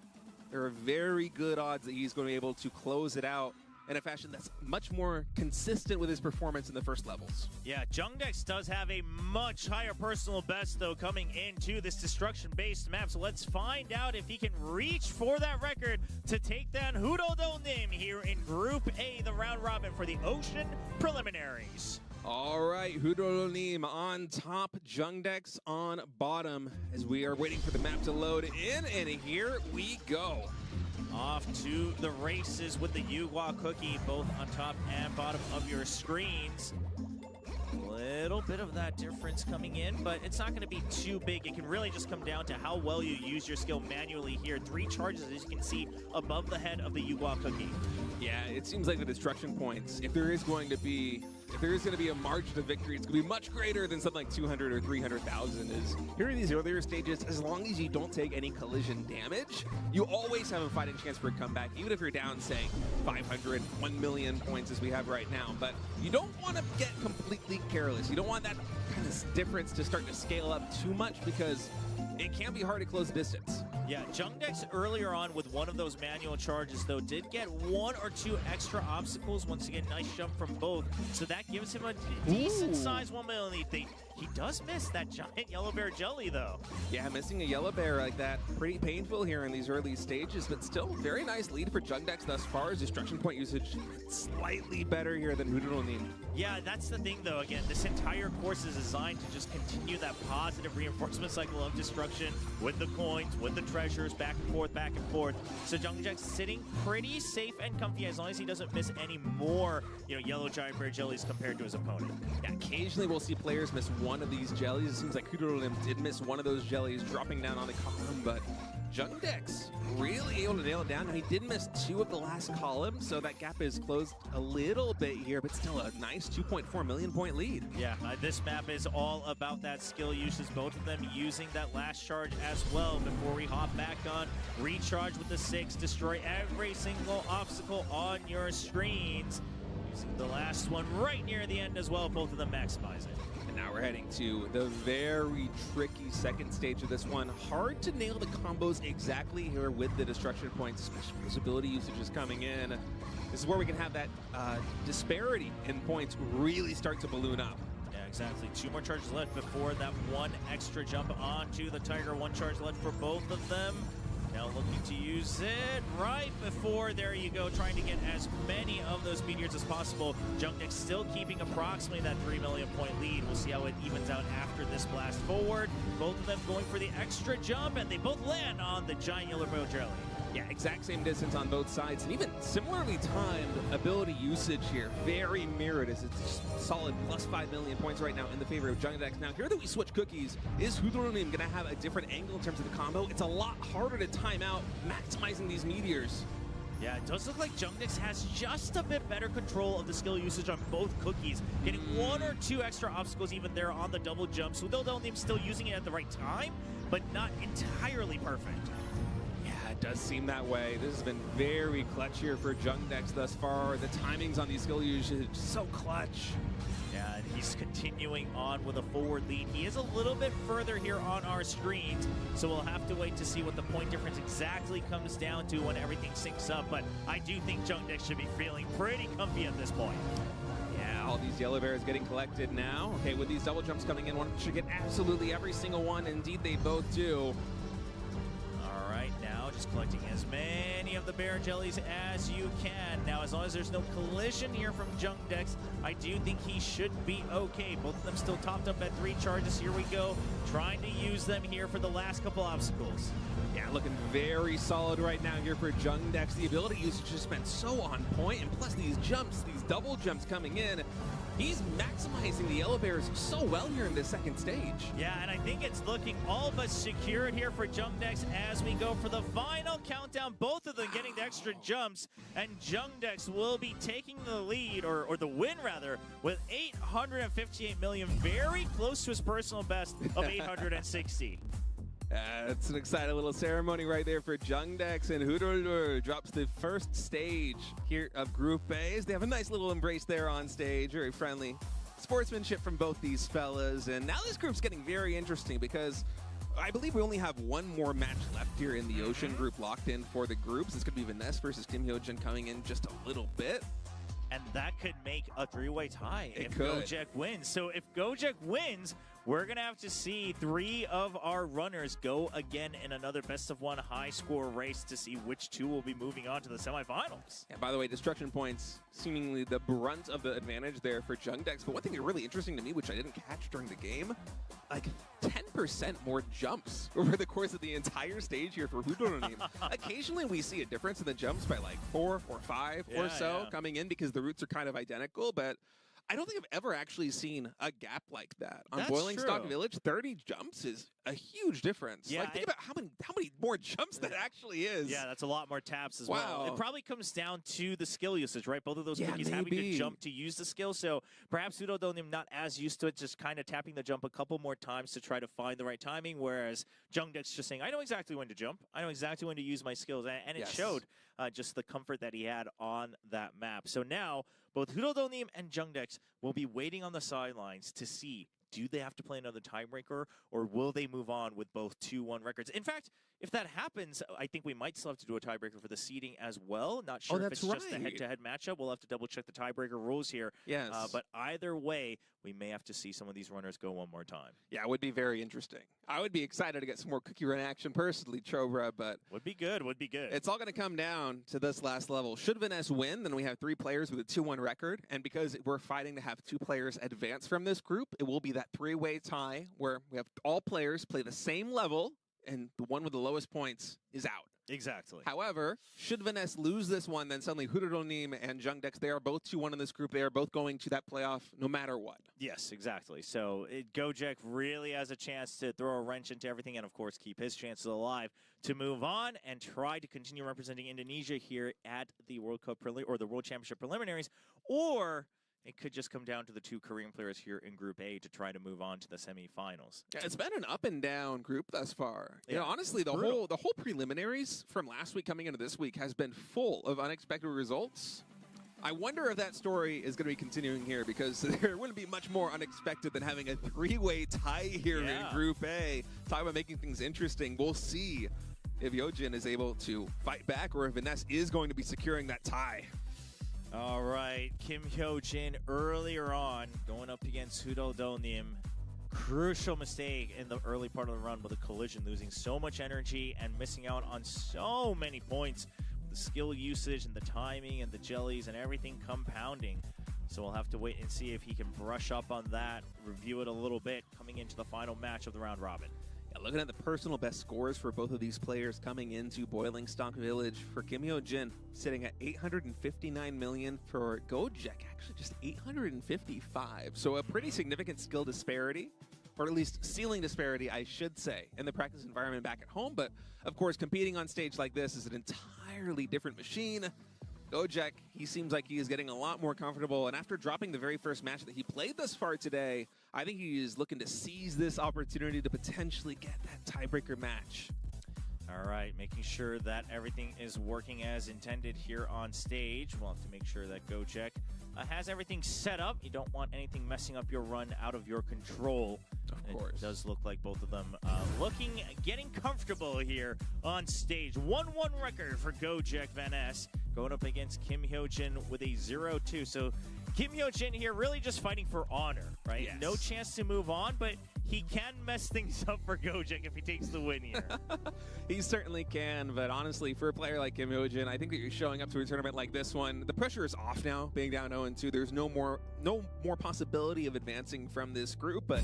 there are very good odds that he's going to be able to close it out in a fashion that's much more consistent with his performance in the first levels. Yeah, Jung Dex does have a much higher personal best, though, coming into this destruction-based map. So let's find out if he can reach for that record to take down Hudoro Team here in Group A, the round robin for the Ocean Preliminaries. All right, Hudoro Team on top, Jung Dex on bottom, as we are waiting for the map to load in, and here we go. Off to the races with the Yuhua cookie, both on top and bottom of your screens. Little bit of that difference coming in, but it's not going to be too big. It can really just come down to how well you use your skill manually here. 3 charges, as you can see, above the head of the Yuhua cookie. Yeah, it seems like the destruction points, if there is going to be a margin of victory, it's going to be much greater than something like 200 or 300,000. Is here in these earlier stages, as long as you don't take any collision damage, you always have a fighting chance for a comeback, even if you're down, say, 500, 1 million points as we have right now. But you don't want to get completely careless. You don't want that kind of difference to start to scale up too much, because it can be hard to close distance. Yeah, Jung Dex earlier on with one of those manual charges, though, did get 1 or 2 extra obstacles. Once again, nice jump from both. So that gives him a decent-sized 1 million lead. He does miss that giant yellow bear jelly, though. Yeah, missing a yellow bear like that, pretty painful here in these early stages, but still very nice lead for Jung Dex thus far. His destruction point usage slightly better here than Hudoro Team. Yeah, that's the thing, though. Again, this entire course is designed to just continue that positive reinforcement cycle of destruction with the coins, with the treasures, back and forth, back and forth. So Jung Dex sitting pretty safe and comfy as long as he doesn't miss any more, yellow giant bear jellies compared to his opponent. Yeah, occasionally we'll see players miss one of these jellies. It seems like Hudoro Team did miss one of those jellies dropping down on the column, but Jung Dex really able to nail it down. Now, he did miss 2 of the last column, so that gap is closed a little bit here, but still a nice 2.4 million point lead. Yeah, this map is all about that skill usage, both of them using that last charge as well. Before we hop back on, recharge with the 6, destroy every single obstacle on your screens. Using the last one right near the end as well, both of them maximize it. And now we're heading to the very tricky second stage of this one. Hard to nail the combos exactly here with the destruction points, especially as ability usage is coming in. This is where we can have that disparity in points really start to balloon up. Yeah, exactly. 2 more charges left before that 1 extra jump onto the Tiger. 1 charge left for both of them. Now looking to use it right before, there you go, trying to get as many of those meteors as possible. Jung Dex still keeping approximately that 3 million point lead. We'll see how it evens out after this blast forward. Both of them going for the extra jump, and they both land on the giant yellow bear jelly. Yeah, exact same distance on both sides, and even similarly timed ability usage here. Very mirrored, as it's just solid plus 5 million points right now in the favor of Jung Dex. Now, here that we switch cookies, is Hudoro Team going to have a different angle in terms of the combo? It's a lot harder to time out, maximizing these meteors. Yeah, it does look like Jung Dex has just a bit better control of the skill usage on both cookies. Getting 1 or 2 extra obstacles even there on the double jumps. Hudoro Team still using it at the right time, but not entirely perfect. It does seem that way. This has been very clutch here for Jung Dex thus far. The timings on these skill usage, so clutch. Yeah, and he's continuing on with a forward lead. He is a little bit further here on our screens, so we'll have to wait to see what the point difference exactly comes down to when everything syncs up. But I do think Jung Dex should be feeling pretty comfy at this point. Yeah, all these yellow bears getting collected now. Okay, with these double jumps coming in, one should get absolutely every single one. Indeed, they both do. All right, now just collecting as many of the bear jellies as you can. Now, as long as there's no collision here from Jung Dex, I do think he should be okay. Both of them still topped up at 3 charges. Here we go, trying to use them here for the last couple obstacles. Yeah, looking very solid right now here for Jung Dex. The ability usage has just been so on point, and plus these jumps, these double jumps coming in, he's maximizing the yellow bears so well here in this second stage. Yeah, and I think it's looking all but secured here for Jung Dex as we go for the final countdown. Both of them getting the extra jumps, and Jung Dex will be taking the lead, or the win rather, with 858 million, very close to his personal best of 860. It's an exciting little ceremony right there for Jung Dex, and Hudolur drops the first stage here of Group A. They have a nice little embrace there on stage, very friendly sportsmanship from both these fellas. And now this group's getting very interesting because I believe we only have one more match left here in the Ocean group locked in for the groups. It's going to be Vaness versus Kimho Jin coming in just a little bit. And that could make a 3-way tie if could. Gojek wins. So if Gojek wins, we're going to have to see 3 of our runners go again in another best-of-1 high-score race to see which 2 will be moving on to the semifinals. And by the way, destruction points, seemingly the brunt of the advantage there for Jung Dex. But one thing that's really interesting to me, which I didn't catch during the game, like 10% more jumps over the course of the entire stage here for Hudolur. Occasionally we see a difference in the jumps by like 4 or 5 or so coming in because the routes are kind of identical, but I don't think I've ever actually seen a gap like that. On Boiling Stock Village, 30 jumps is a huge difference. Yeah, like, think about how many more jumps that actually is. Yeah, that's a lot more taps as well. It probably comes down to the skill usage, right? Both of those cookies having to jump to use the skill. So perhaps Hudolur not as used to it, just kind of tapping the jump a couple more times to try to find the right timing, whereas Jung Dex just saying, I know exactly when to jump. I know exactly when to use my skills. And it showed just the comfort that he had on that map. So now both Hudolur and Jung Dex will be waiting on the sidelines to see, do they have to play another tiebreaker, or will they move on with both 2-1 records? In fact, if that happens, I think we might still have to do a tiebreaker for the seeding as well. Not sure if it's just a head-to-head matchup. We'll have to double-check the tiebreaker rules here. Yes. But either way, we may have to see some of these runners go one more time. Yeah, it would be very interesting. I would be excited to get some more cookie run action personally, Chobra, but would be good. It's all going to come down to this last level. Should Vaness win, then we have 3 players with a 2-1 record, and because we're fighting to have 2 players advance from this group, it will be that 3-way tie where we have all players play the same level, and the one with the lowest points is out. Exactly. However, should Vaness lose this one, then suddenly Hudolur and Jung Dex, they are both 2-1 in this group. They are both going to that playoff no matter what. Yes, exactly. So Gojek really has a chance to throw a wrench into everything and, of course, keep his chances alive to move on and try to continue representing Indonesia here at the World Cup or the World Championship preliminaries, or it could just come down to the 2 Korean players here in Group A to try to move on to the semifinals. Yeah, it's been an up and down group thus far. Yeah, you know, honestly, the whole preliminaries from last week coming into this week has been full of unexpected results. I wonder if that story is going to be continuing here, because there wouldn't be much more unexpected than having a 3-way tie here in Group A. Talk about making things interesting. We'll see if Yojun is able to fight back or if Vaness is going to be securing that tie. All right, Kimho Jin earlier on going up against Hudolur. Crucial mistake in the early part of the run with a collision, losing so much energy and missing out on so many points. The skill usage and the timing and the jellies and everything compounding. So we'll have to wait and see if he can brush up on that, review it a little bit coming into the final match of the round robin. Yeah, looking at the personal best scores for both of these players coming into Boiling Stock Village, for Kimho Jin sitting at 859 million, for Gojek actually just 855. So a pretty significant skill disparity, or at least ceiling disparity, I should say, in the practice environment back at home. But of course, competing on stage like this is an entirely different machine. Gojek, he seems like he is getting a lot more comfortable, and after dropping the very first match that he played thus far today, I think he is looking to seize this opportunity to potentially get that tiebreaker match. All right, making sure that everything is working as intended here on stage. We'll have to make sure that Gojek has everything set up. You don't want anything messing up your run out of your control. Of course. It does look like both of them getting comfortable here on stage. 1-1 record for Goj Vaness going up against Kimho Jin with a 0-2. So Kimho Jin here really just fighting for honor, right? Yes. No chance to move on, but he can mess things up for Gojek if he takes the win here. He certainly can, but honestly, for a player like Kimho Jin, I think that you're showing up to a tournament like this one. The pressure is off now, being down 0-2. There's no more possibility of advancing from this group, but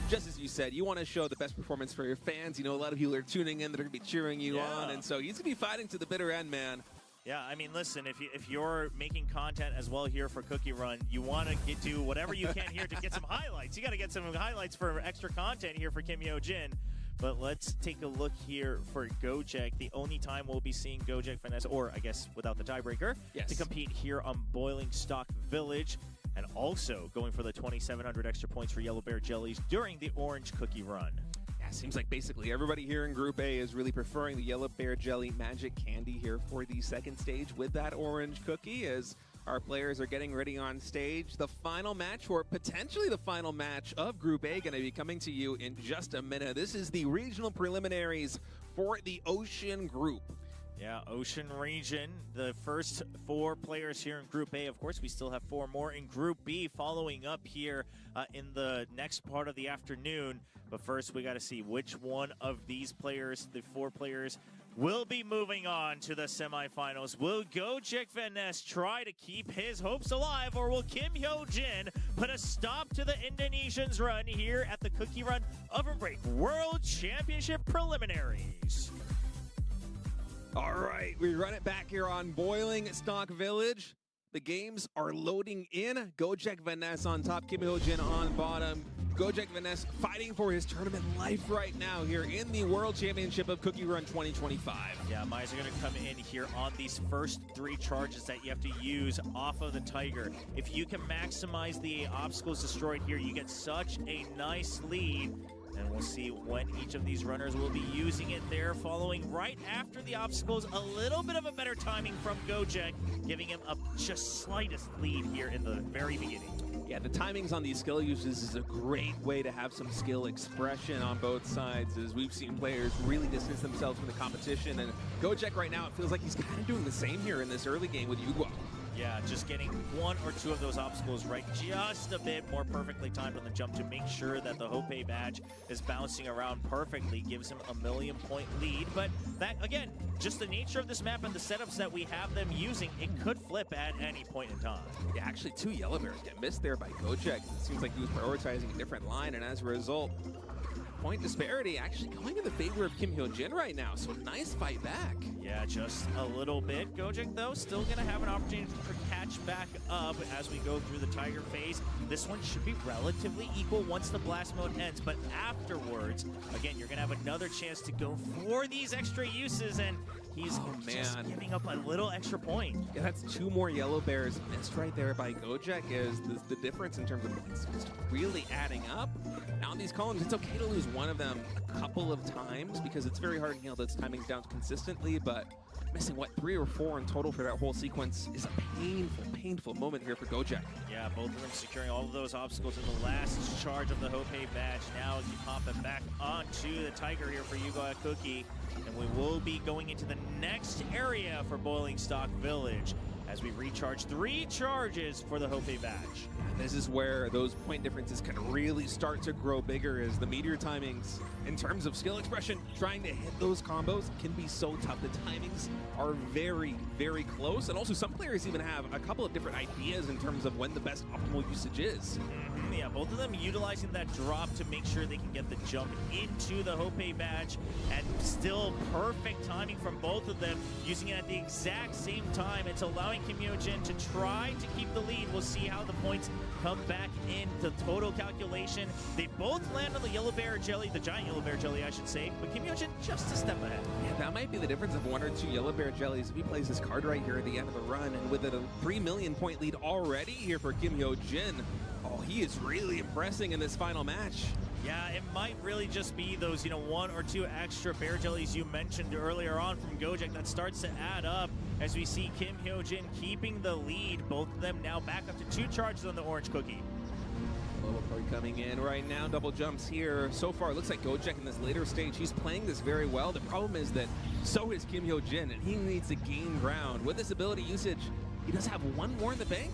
just as you said, you want to show the best performance for your fans. You know, a lot of people are tuning in that are going to be cheering you on, and so he's going to be fighting to the bitter end, man. Yeah, I mean, listen, if you're making content as well here for Cookie Run, you want to get to whatever you can here to get some highlights. You got to get some highlights for extra content here for Kimho Jin. But let's take a look here for Gojek. The only time we'll be seeing Goj Vaness, or I guess without the tiebreaker, to compete here on Boiling Stock Village. And also going for the 2,700 extra points for Yellow Bear Jellies during the Orange Cookie Run. Yeah, seems like basically everybody here in Group A is really preferring the Yellow Bear Jelly Magic Candy here for the second stage with that orange cookie as our players are getting ready on stage. The final match, or potentially the final match of Group A, going to be coming to you in just a minute. This is the regional preliminaries for the Ocean Group. Yeah, Ocean region, the first 4 players here in Group A. Of course, we still have 4 more in Group B following up here in the next part of the afternoon. But first, we got to see which one of these players, the 4 players, will be moving on to the semifinals. Will Goj Vaness try to keep his hopes alive, or will Kimho Jin put a stop to the Indonesians' run here at the Cookie Run Oven Break World Championship Preliminaries? All right, we run it back here on Boiling Stock Village. The games are loading in. Goj Vaness on top, Kimho Jin on bottom. Goj Vaness fighting for his tournament life right now here in the World Championship of Cookie Run 2025. Yeah, Mize are going to come in here on these first 3 charges that you have to use off of the Tiger. If you can maximize the obstacles destroyed here, you get such a nice lead. And we'll see when each of these runners will be using it there, following right after the obstacles. A little bit of a better timing from Gojek, giving him a just slightest lead here in the very beginning. Yeah, the timings on these skill uses is a great way to have some skill expression on both sides, as we've seen players really distance themselves from the competition. And Gojek right now, it feels like he's kind of doing the same here in this early game with Yuguo. Yeah, just getting 1 or 2 of those obstacles right just a bit more perfectly timed on the jump to make sure that the Hope badge is bouncing around perfectly, gives him a 1,000,000-point lead. But that, again, just the nature of this map and the setups that we have them using, it could flip at any point in time. Yeah, actually 2 Yellow Bears get missed there by Gojek. It seems like he was prioritizing a different line, and as a result, point disparity actually going in the favor of Kimho Jin right now, so nice fight back. Yeah, just a little bit. Gojek, though, still going to have an opportunity to catch back up as we go through the Tiger phase. This one should be relatively equal once the blast mode ends, but afterwards, again, you're going to have another chance to go for these extra uses, and he's just giving up a little extra point. Yeah, that's 2 more Yellow Bears missed right there by Gojek, is the difference in terms of points just really adding up. Now in these columns, it's okay to lose one of them a couple of times because it's very hard to nail those timings down consistently, but missing, what, 3 or 4 in total for that whole sequence is a painful, painful moment here for Gojek. Yeah, both of them securing all of those obstacles in the last charge of the Hope badge. Now you pop it back onto the Tiger here for Yugo Cookie, and we will be going into the next area for Boiling Stock Village as we recharge 3 charges for the Hope badge. This is where those point differences can really start to grow bigger, as the meteor timings, in terms of skill expression, trying to hit those combos can be so tough. The timings are very, very close, and also some players even have a couple of different ideas in terms of when the best optimal usage is. Yeah, both of them utilizing that drop to make sure they can get the jump into the Hope badge, and still perfect timing from both of them, using it at the exact same time. It's allowing Kimho Jin to try to keep the lead. We'll see how the points come back in the total calculation. They both land on the Yellow Bear Jelly, the giant Yellow Bear Jelly, I should say, but Kimho Jin just a step ahead. Yeah, that might be the difference of 1 or 2 Yellow Bear Jellies if he plays his card right here at the end of the run, and with a 3,000,000-point lead already here for Kimho Jin. Oh, he is really impressing in this final match. Yeah, it might really just be those, 1 or 2 extra bear jellies you mentioned earlier on from Gojek that starts to add up as we see Kimho Jin keeping the lead. Both of them now back up to 2 charges on the orange cookie. Little card coming in right now, double jumps here. So far, it looks like Gojek in this later stage, he's playing this very well. The problem is that so is Kimho Jin, and he needs to gain ground. With this ability usage, he does have 1 more in the bank.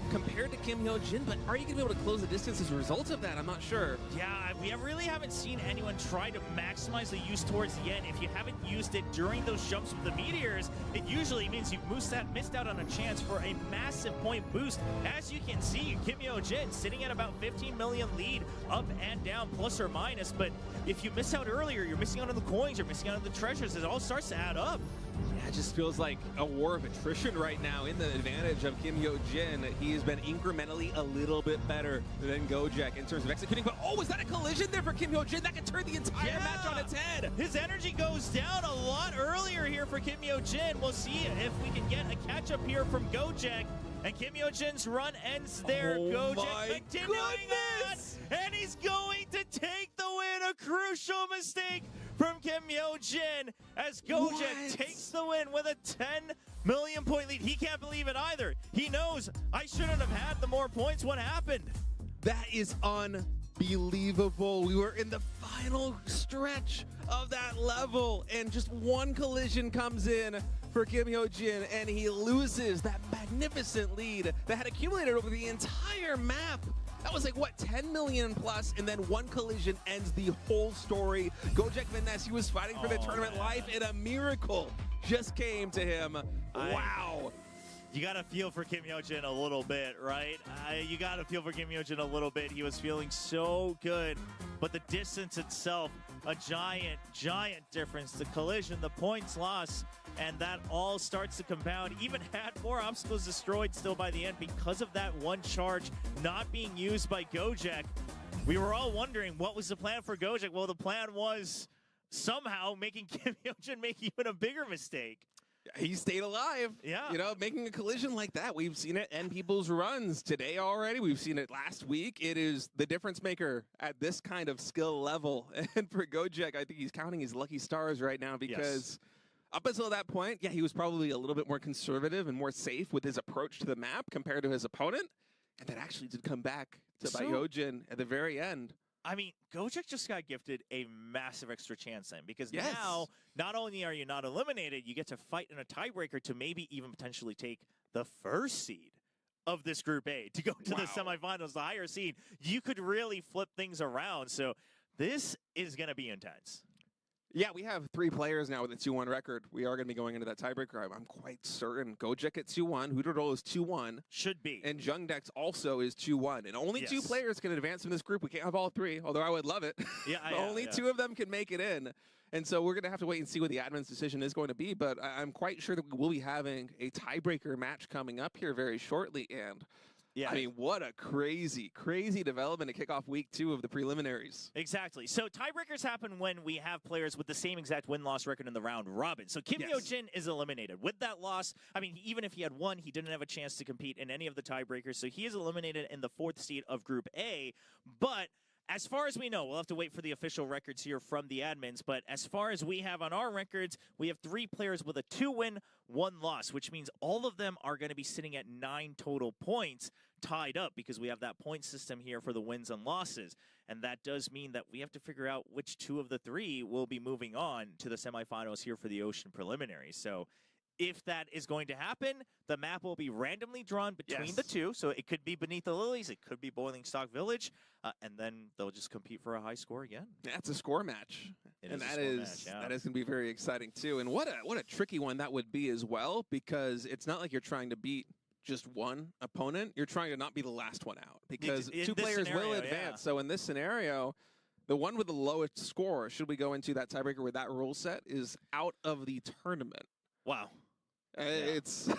compared to Kimho Jin, but are you going to be able to close the distance as a result of that? I'm not sure. Yeah, we really haven't seen anyone try to maximize the use towards the end. If you haven't used it during those jumps with the meteors, it usually means you've missed out on a chance for a massive point boost. As you can see, Kimho Jin sitting at about 15 million lead, up and down, plus or minus. But if you miss out earlier, you're missing out on the coins, you're missing out on the treasures. It all starts to add up. Yeah, it just feels like a war of attrition right now in the advantage of Kimho Jin. He has been incrementally a little bit better than Gojek in terms of executing. But oh, was that a collision there for Kimho Jin? That could turn the entire match on its head. His energy goes down a lot earlier here for Kimho Jin. We'll see if we can get a catch-up here from Gojek. And Kimho Jin's run ends there. Oh Gojek continuing on, and he's going to take the win. A crucial mistake from Kimho Jin as Gojek takes the win with a 10 million point lead. He can't believe it either. He knows, I shouldn't have had the more points. What happened? That is unbelievable. We were in the final stretch of that level, and just one collision comes in for Kimho Jin, and he loses that magnificent lead that had accumulated over the entire map. That was like, what, 10 million plus, and then one collision ends the whole story. Goj Vaness, he was fighting for the tournament life, and a miracle just came to him. Wow. You got to feel for Kimho Jin a little bit, right? You got to feel for Kimho Jin a little bit. He was feeling so good, but the distance itself, a giant, giant difference. The collision, the points lost, and that all starts to compound. Even had more obstacles destroyed still by the end because of that one charge not being used by Gojek. We were all wondering, what was the plan for Gojek? Well, the plan was somehow making Kimho Jin make even a bigger mistake. He stayed alive. Yeah. You know, making a collision like that. We've seen it end people's runs today already. We've seen it last week. It is the difference maker at this kind of skill level. And for Gojek, I think he's counting his lucky stars right now because up until that point, yeah, he was probably a little bit more conservative and more safe with his approach to the map compared to his opponent. And that actually did come back to Yojun at the very end. I mean, Gojek just got gifted a massive extra chance then, because now not only are you not eliminated, you get to fight in a tiebreaker to maybe even potentially take the first seed of this Group A to go to the semifinals, the higher seed. You could really flip things around. So this is going to be intense. Yeah, we have 3 players now with a 2-1 record. We are going to be going into that tiebreaker. I'm quite certain. Gojek at 2-1. Hudorol is 2-1. Should be. And Jung Dex also is 2-1. And only 2 players can advance from this group. We can't have all 3, although I would love it. Yeah, only 2 of them can make it in. And so we're going to have to wait and see what the admin's decision is going to be. But I'm quite sure that we will be having a tiebreaker match coming up here very shortly. And yeah, I mean, what a crazy, crazy development to kick off week 2 of the preliminaries. Exactly. So tiebreakers happen when we have players with the same exact win-loss record in the round robin. So Kimho Jin is eliminated. With that loss, I mean, even if he had won, he didn't have a chance to compete in any of the tiebreakers. So he is eliminated in the 4th seed of Group A. But as far as we know, we'll have to wait for the official records here from the admins, but as far as we have on our records, we have 3 players with a 2-win, 1 loss, which means all of them are going to be sitting at 9 total points tied up because we have that point system here for the wins and losses. And that does mean that we have to figure out which 2 of the 3 will be moving on to the semifinals here for the Ocean preliminaries. So if that is going to happen, the map will be randomly drawn between the 2. So it could be Beneath the Lilies, it could be Boiling Stock Village, and then they'll just compete for a high score again. Yeah, it's a score match. That is going to be very exciting too. And what a tricky one that would be as well, because it's not like you're trying to beat just one opponent. You're trying to not be the last one out, because 2 players will advance. So in this scenario, the one with the lowest score, should we go into that tiebreaker with that rule set, is out of the tournament. Wow. It's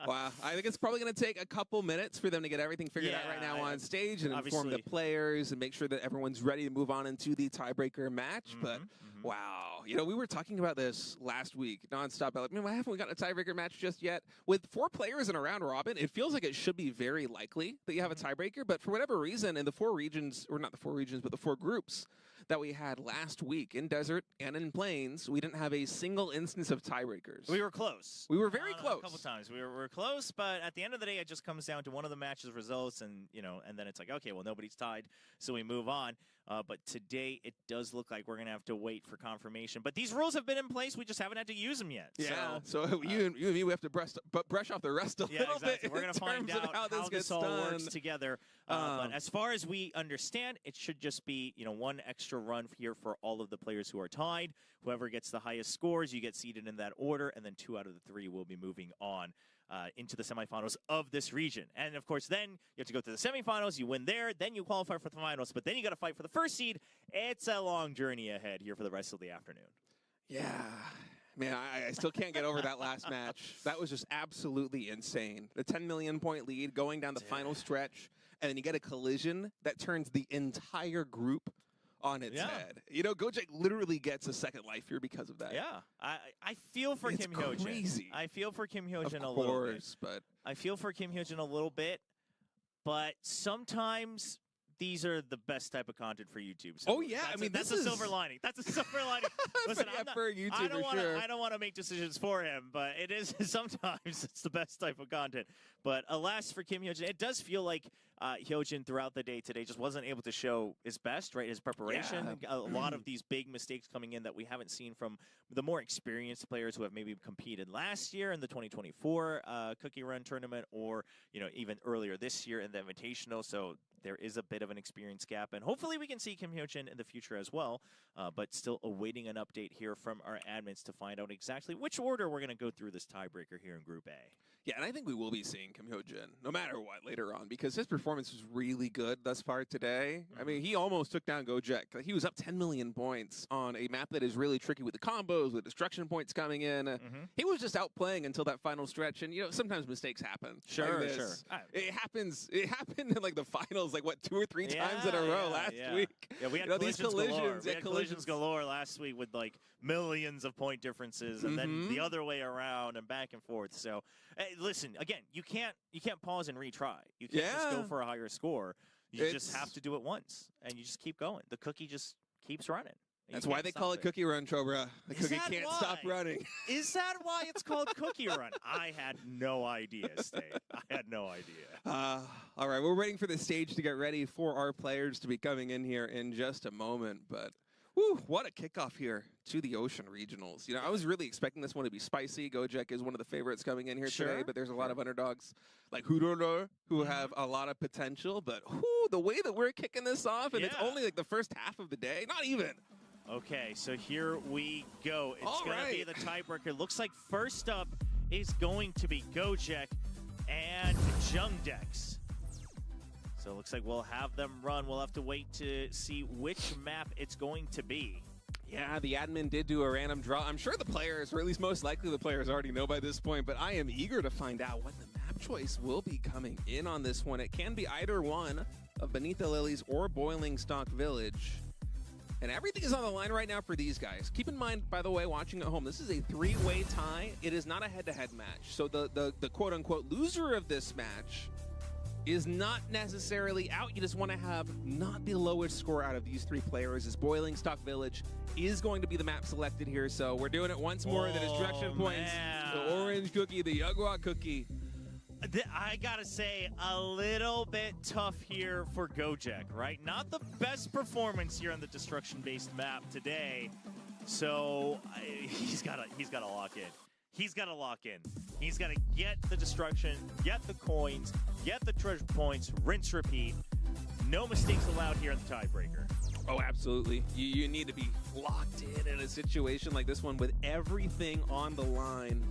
wow. I think it's probably going to take a couple minutes for them to get everything figured out right now on stage and inform the players and make sure that everyone's ready to move on into the tiebreaker match. But wow, you know, we were talking about this last week nonstop. Like, man, why haven't we got a tiebreaker match just yet? With 4 players in a round robin, it feels like it should be very likely that you have a tiebreaker. But for whatever reason, in the 4 regions, or not the 4 regions, but the 4 groups that we had last week in Desert and in Plains, we didn't have a single instance of tiebreakers. We were close. We were very close. A couple times. We were close, but at the end of the day, it just comes down to one of the matches results, and, you know, and then it's like, okay, well, nobody's tied, so we move on. But today, it does look like we're going to have to wait for confirmation. But these rules have been in place. We just haven't had to use them yet. Yeah, so you and me, we have to brush off the rust a little exactly. bit. We're going to find out how this all works together. But as far as we understand, it should just be, one extra run here for all of the players who are tied. Whoever gets the highest scores, you get seeded in that order, and then 2 out of the 3 will be moving on into the semifinals of this region. And, of course, then you have to go to the semifinals. You win there. Then you qualify for the finals. But then you got to fight for the first seed. It's a long journey ahead here for the rest of the afternoon. Yeah. Man, I still can't get over that last match. That was just absolutely insane. The 10 million point lead going down the final stretch, and then you get a collision that turns the entire group on its head. Gojek literally gets a second life here because of that. Yeah. I feel for Kimho Jin. Crazy. I feel for Kimho Jin a little bit. But I feel for Kimho Jin a little bit, but sometimes these are the best type of content for YouTube. So that's a silver lining. That's a silver lining. Listen, for YouTube, I don't want to make decisions for him, but it is sometimes it's the best type of content. But alas for Kim Hyojin, it does feel like Hyojin throughout the day today just wasn't able to show his best, right? His preparation, a lot of these big mistakes coming in that we haven't seen from the more experienced players who have maybe competed last year in the 2024 Cookie Run tournament, or even earlier this year in the Invitational. So there is a bit of an experience gap, and hopefully we can see Kim Hyojin in the future as well. But still awaiting an update here from our admins to find out exactly which order we're going to go through this tiebreaker here in Group A. Yeah, and I think we will be seeing Kim Hyojin no matter what later on, because his performance was really good thus far today. I mean, he almost took down Gojek. He was up 10 million points on a map that is really tricky with the combos, with destruction points coming in. He was just outplaying until that final stretch, and sometimes mistakes happen. Sure. It happens. It happened in like the finals, like 2 or 3 times in a row last week. Yeah, we had these collisions. We had collisions galore last week with like millions of point differences, and then the other way around and back and forth. So, listen, again, you can't pause and retry. You can't just go for a higher score. You just have to do it once, and you just keep going. The cookie just keeps running. That's why they call it Cookie Run, Chobra. The cookie can't stop running. Is that why it's called Cookie Run? I had no idea, Stay. I had no idea. All right, we're waiting for the stage to get ready for our players to be coming in here in just a moment. But, whew, what a kickoff here to the Ocean Regionals. I was really expecting this one to be spicy. Gojek is one of the favorites coming in here today, but there's a lot of underdogs like Hudoror who have a lot of potential. But, whew, the way that we're kicking this off, and it's only like the first half of the day, not even. Okay, so here we go. It's going to be the tiebreaker. Looks like first up is going to be Gojek and Jung Dex. So it looks like we'll have them run. We'll have to wait to see which map it's going to be. Yeah, the admin did do a random draw. I'm sure the players, or at least most likely the players, already know by this point, but I am eager to find out what the map choice will be coming in on this one. It can be either one of Bonita Lilies or Boiling Stock Village. And everything is on the line right now for these guys. Keep in mind, by the way, watching at home, this is a 3-way tie. It is not a head-to-head match. So the quote-unquote loser of this match is not necessarily out. You just want to have not the lowest score out of these 3 players, as Boiling Stock Village is going to be the map selected here. So we're doing it once more. The destruction points, the orange cookie, the Yagua cookie. I gotta say, a little bit tough here for Gojek, right? Not the best performance here on the destruction-based map today. So he's gotta lock in. He's gotta lock in. He's gotta get the destruction, get the coins, get the treasure points, rinse, repeat. No mistakes allowed here in the tiebreaker. Oh, absolutely. You need to be locked in a situation like this one with everything on the line.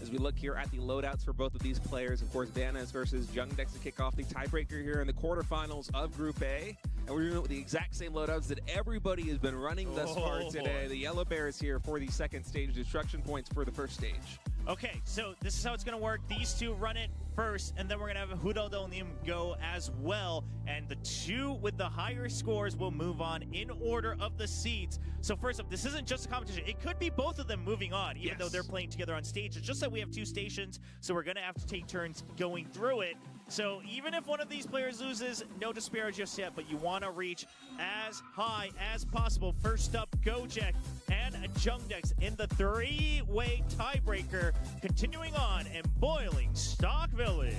As we look here at the loadouts for both of these players, of course, Vaness versus Jung Dex to kick off the tiebreaker here in the quarterfinals of Group A. And we're doing it with the exact same loadouts that everybody has been running thus far today. The Yellow Bears here for the second stage, destruction points for the first stage. Okay, so this is how it's going to work. These 2 run it first, and then we're going to have Hudodonim go as well. And the 2 with the higher scores will move on in order of the seeds. So first up, this isn't just a competition. It could be both of them moving on, even though they're playing together on stage. It's just that we have 2 stations, so we're going to have to take turns going through it. So even if one of these players loses, no despair just yet, but you want to reach as high as possible. First up, Gojek and Jung Dex in the 3-way tiebreaker, continuing on in Boiling Stock Village.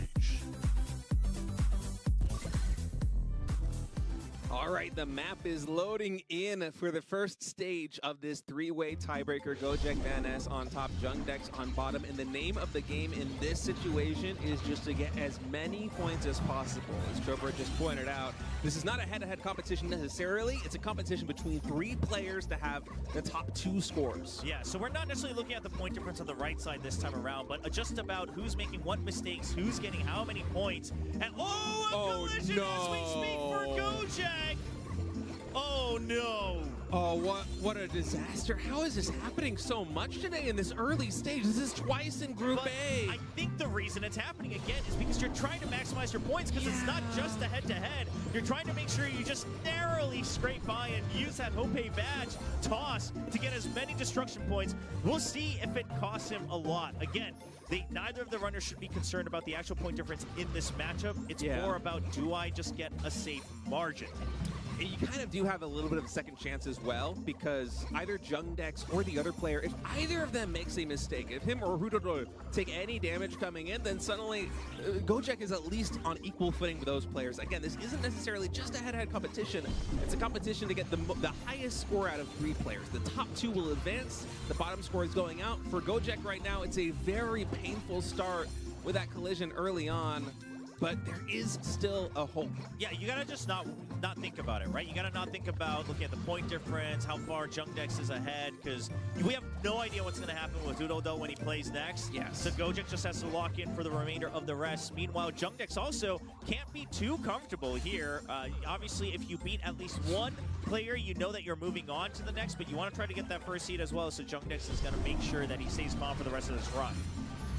All All right, the map is loading in for the first stage of this three-way tiebreaker. Goj Vaness on top, Jung Dex on bottom. And the name of the game in this situation is just to get as many points as possible. As Chopra just pointed out, this is not a head-to-head competition necessarily. It's a competition between 3 players to have the top 2 scores. Yeah, so we're not necessarily looking at the point difference on the right side this time around, but just about who's making what mistakes, who's getting how many points. And a collision as we speak for Goj. Oh no! Oh, what a disaster. How is this happening so much today in this early stage? This is twice in Group A. I think the reason it's happening again is because you're trying to maximize your points, because it's not just a head-to-head. You're trying to make sure you just narrowly scrape by and use that Hope badge toss to get as many destruction points. We'll see if it costs him a lot. Again, neither of the runners should be concerned about the actual point difference in this matchup. It's more about, do I just get a safe margin? You kind of do have a little bit of a second chance as well, because either Jung Dex or the other player, if either of them makes a mistake, if him or Hudodo take any damage coming in, then suddenly Goj is at least on equal footing with those players. Again, this isn't necessarily just a head-to-head competition. It's a competition to get the highest score out of 3 players. The top 2 will advance. The bottom score is going out. For Goj right now, it's a very painful start with that collision early on. But there is still a hope. Yeah, you gotta just not think about it, right? You gotta not think about looking at the point difference, how far Jung Dex is ahead, because we have no idea what's gonna happen with Hudodo when he plays next. Yes. So Goj just has to lock in for the remainder of the rest. Meanwhile, Jung Dex also can't be too comfortable here. Obviously, if you beat at least one player, you know that you're moving on to the next, but you want to try to get that first seed as well. So Jung Dex is gonna make sure that he stays calm for the rest of this run.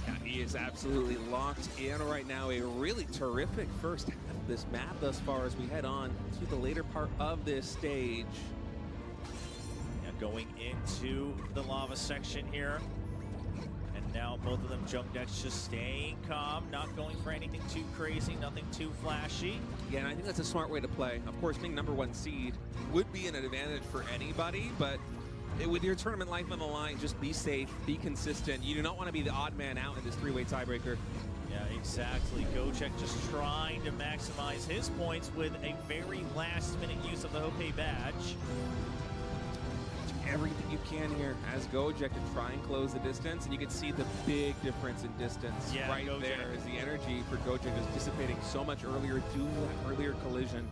Yeah, he is absolutely locked in right now. A really terrific first half of this map thus far as we head on to the later part of this stage. Yeah, going into the lava section here. And now both of them, Jung Dex just staying calm, not going for anything too crazy, nothing too flashy. Yeah, and I think that's a smart way to play. Of course, being #1 seed would be an advantage for anybody, but with your tournament life on the line, just be safe, be consistent. You do not want to be the odd man out in this 3-way tiebreaker. Yeah, exactly. Goj just trying to maximize his points with a very last-minute use of the Hope badge. Do everything you can here as Goj to try and close the distance, and you can see the big difference in distance right there as the energy for Goj is dissipating so much earlier due to that earlier collision.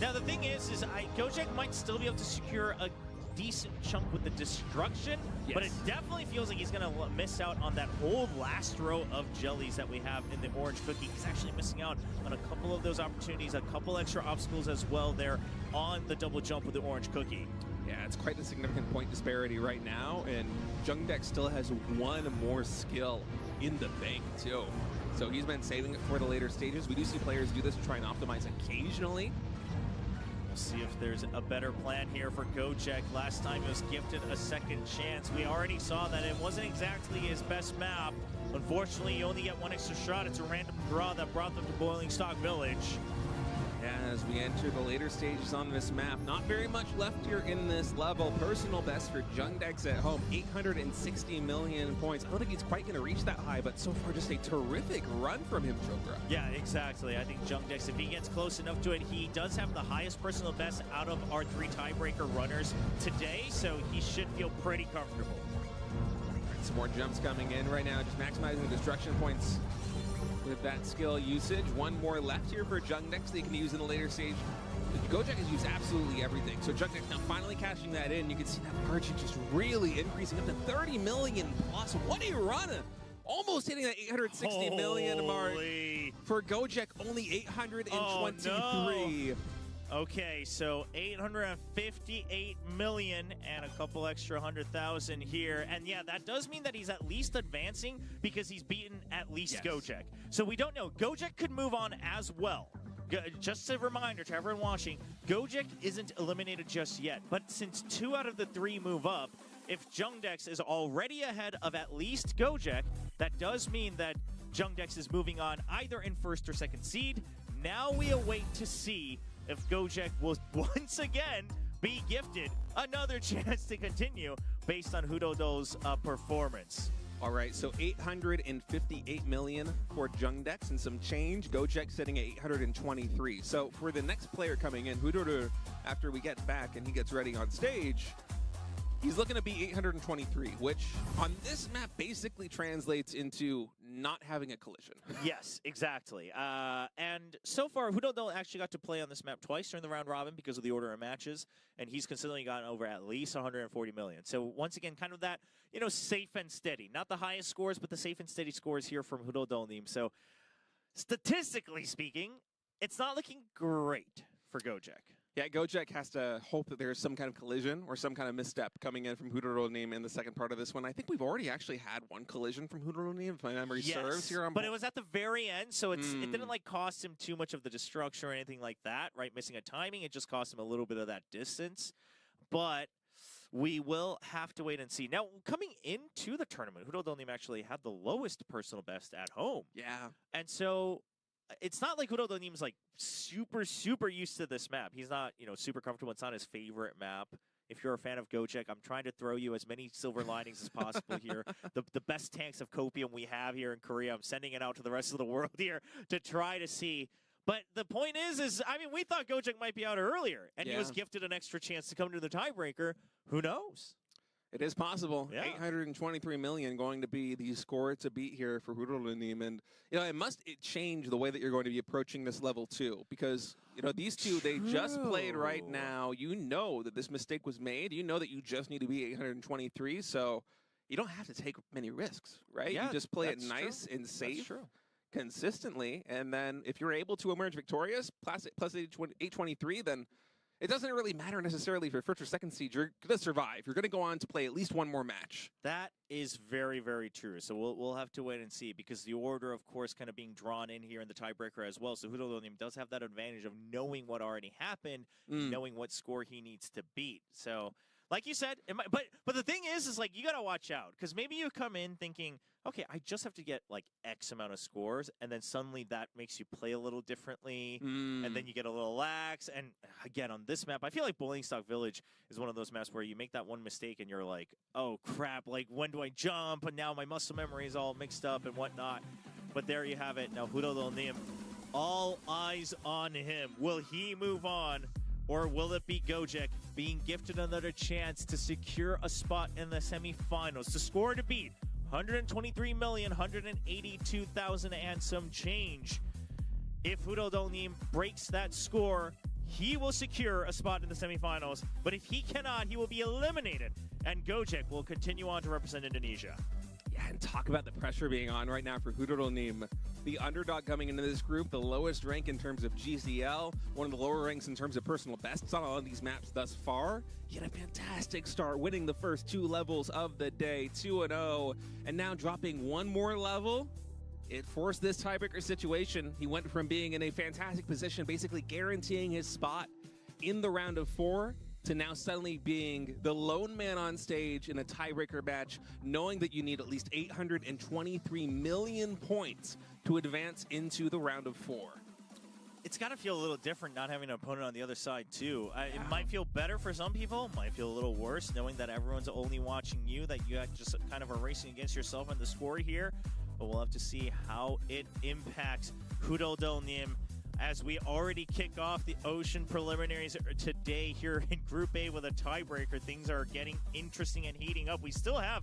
Now, the thing is Goj might still be able to secure a decent chunk with the destruction, but it definitely feels like he's going to miss out on that whole last row of jellies that we have in the orange cookie. He's actually missing out on a couple of those opportunities, a couple extra obstacles as well there on the double jump with the orange cookie. Yeah, it's quite a significant point disparity right now, and Jung Dex still has one more skill in the bank too. So he's been saving it for the later stages. We do see players do this to try and optimize occasionally. We'll see if there's a better plan here for Goj. Last time he was gifted a second chance. We already saw that it wasn't exactly his best map. Unfortunately, you only get one extra shot. It's a random draw that brought them to Boiling Stock Village. As we enter the later stages on this map, not very much left here in this level. Personal best for Jung Dex at home, 860 million points. I don't think he's quite going to reach that high, but so far just a terrific run from him, Chopra. Yeah, exactly. I think Jung Dex, if he gets close enough to it, he does have the highest personal best out of our 3 tiebreaker runners today, so he should feel pretty comfortable. Some more jumps coming in right now, just maximizing the destruction points with that skill usage. One more left here for Jung Dex that he can use in the later stage. Goj has used absolutely everything. So Jung Dex now finally cashing that in. You can see that margin just really increasing up to 30 million plus. What a run! Almost hitting that 860 million mark. For Goj, only 823. Oh, no. Okay, so 858 million and a couple extra 100,000 here. And yeah, that does mean that he's at least advancing because he's beaten at least Goj. So we don't know. Goj could move on as well. Just a reminder to everyone watching, Goj isn't eliminated just yet. But since 2 out of the 3 move up, if Jung Dex is already ahead of at least Goj, that does mean that Jung Dex is moving on either in first or second seed. Now we await to see if Goj will once again be gifted another chance to continue based on Hudodo's performance. All right, so 858 million for Jung Dex and some change. Gojek sitting at 823. So for the next player coming in, Hudoro, after we get back and he gets ready on stage, he's looking to be 823, which on this map basically translates into not having a collision. Yes, exactly. And so far, Hudoro actually got to play on this map twice during the round robin because of the order of matches, and he's consistently gotten over at least 140 million. So once again, kind of that, safe and steady. Not the highest scores, but the safe and steady scores here from Hudoro. So statistically speaking, it's not looking great for Gojek. Yeah, Gojek has to hope that there's some kind of collision or some kind of misstep coming in from Hudoro in the second part of this one. I think we've already actually had one collision from Hudoro, if my memory serves here on. But it was at the very end, so it didn't cost him too much of the destruction or anything like that, right? Missing a timing, it just cost him a little bit of that distance. But we will have to wait and see. Now, coming into the tournament, Hudoro actually had the lowest personal best at home. Yeah. And so it's not like Hudoro is super used to this map. He's not, super comfortable. It's not his favorite map. If you're a fan of Gojek, I'm trying to throw you as many silver linings as possible here. The best tanks of copium we have here in Korea, I'm sending it out to the rest of the world here to try to see. But the point is we thought Gojek might be out earlier, and he was gifted an extra chance to come to the tiebreaker. Who knows? It is possible. Yeah. 823 million going to be the score to beat here for Hudoro. And, it must change the way that you're going to be approaching this level, too. Because, these two, they just played right now. You know that this mistake was made. You know that you just need to be 823. So you don't have to take many risks, right? Yeah, you just play it nice and safe consistently. And then if you're able to emerge victorious, plus 823, then it doesn't really matter necessarily if you're first or second seed. You're going to survive. You're going to go on to play at least one more match. That is very, very true. So we'll have to wait and see, because the order, of course, kind of being drawn in here in the tiebreaker as well. So Hudoro does have that advantage of knowing what already happened, knowing what score he needs to beat. So, like you said, but the thing is you got to watch out, because maybe you come in thinking, okay, I just have to get X amount of scores, and then suddenly that makes you play a little differently, and then you get a little lax. And again, on this map, I feel like Bowling Stock Village is one of those maps where you make that one mistake and you're like, oh crap, when do I jump? And now my muscle memory is all mixed up and whatnot. But there you have it. Now Hudoro, all eyes on him. Will he move on? Or will it be Gojek being gifted another chance to secure a spot in the semifinals? The score to beat, 123,182,000 and some change. If Hudoro breaks that score, he will secure a spot in the semifinals. But if he cannot, he will be eliminated. And Gojek will continue on to represent Indonesia. Yeah, and talk about the pressure being on right now for Hudoro. The underdog coming into this group, the lowest rank in terms of GCL, one of the lower ranks in terms of personal bests on all of these maps thus far. He had a fantastic start, winning the first two levels of the day, 2-0, and now dropping one more level. It forced this tiebreaker situation. He went from being in a fantastic position, basically guaranteeing his spot in the round of 4, to now suddenly being the lone man on stage in a tiebreaker match, knowing that you need at least 823 million points to advance into the round of 4. It's got to feel a little different not having an opponent on the other side, too. It might feel better for some people, might feel a little worse, knowing that everyone's only watching you, that you just kind of are racing against yourself in the score here. But we'll have to see how it impacts Hudoro as we already kick off the Ocean preliminaries today here in Group A with a tiebreaker. Things are getting interesting and heating up. We still have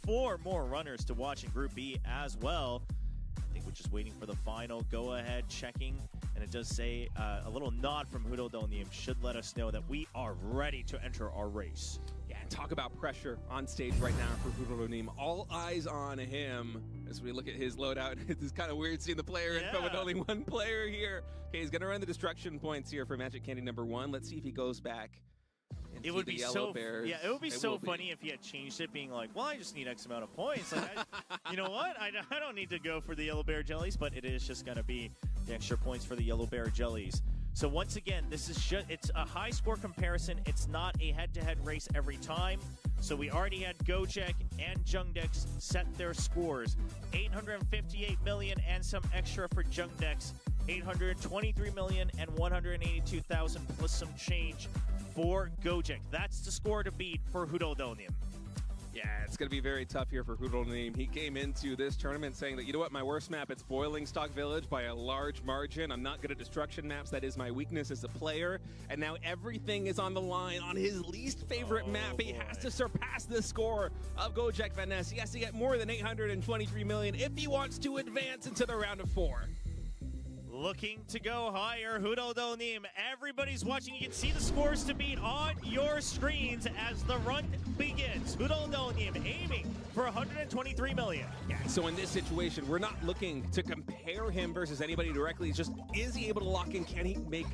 4 more runners to watch in Group B as well. I think we're just waiting for the final go-ahead checking, and it does say a little nod from Hudoro should let us know that we are ready to enter our race. Yeah, and talk about pressure on stage right now for Hudoro. All eyes on him as we look at his loadout. It's kind of weird seeing the player info with only one player here. Okay, he's going to run the destruction points here for Magic Candy number 1. Let's see if he goes back. It would be so Bears. Yeah, it would be so funny if he had changed it, being like, well, I just need X amount of points. You know what? I don't need to go for the Yellow Bear Jellies, but it is just going to be the extra points for the Yellow Bear Jellies. So once again, this is it's a high score comparison. It's not a head-to-head race every time. So we already had Gojek and Jung Dex set their scores. 858 million and some extra for Jung Dex. 823 million and 182,000 plus some change for Gojek. That's the score to beat for Hudoro. Yeah, it's going to be very tough here for Hudolnim. He came into this tournament saying that, you know what, my worst map, it's Boiling Stock Village by a large margin. I'm not good at destruction maps. That is my weakness as a player. And now everything is on the line on his least favorite map. He has to surpass the score of Goj Vaness. He has to get more than 823 million if he wants to advance into the round of 4. Looking to go higher, Hudolnim. Everybody's watching. You can see the scores to beat on your screens as the run begins. Hudolnim aiming for 123 million. Yeah, so in this situation, we're not looking to compare him versus anybody directly. It's just, is he able to lock in? Can he make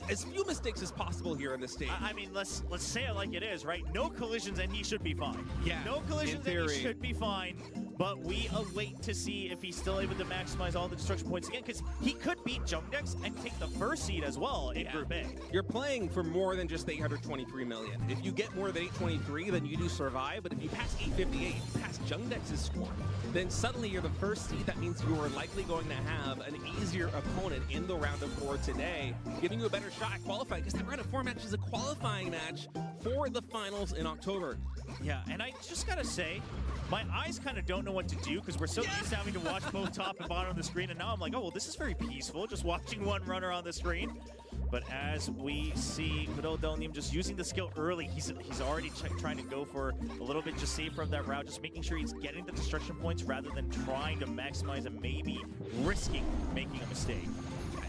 as few mistakes as possible here on this stage? I mean, let's say it like it is, right? No collisions and he should be fine. Yeah, no collisions and he should be fine. But we await to see if he's still able to maximize all the destruction points again, because he could beat Jung Dex and take the first seed as well in Group A. You're playing for more than just 823 million. If you get more than 823, then you do survive. But if you pass 858, you pass Jung Dex's score, then suddenly you're the first seed. That means you are likely going to have an easier opponent in the round of 4 today, giving you a better shot at qualifying, because that round of 4 match is a qualifying match for the finals in October. Yeah, and I just gotta say, my eyes kind of don't know what to do because we're so used to having to watch both top and bottom of the screen, and now I'm like, oh, well, this is very peaceful, just watching one runner on the screen. But as we see Hudolnim just using the skill early, he's already trying to go for a little bit just safer of that route, just making sure he's getting the destruction points rather than trying to maximize and maybe risking making a mistake.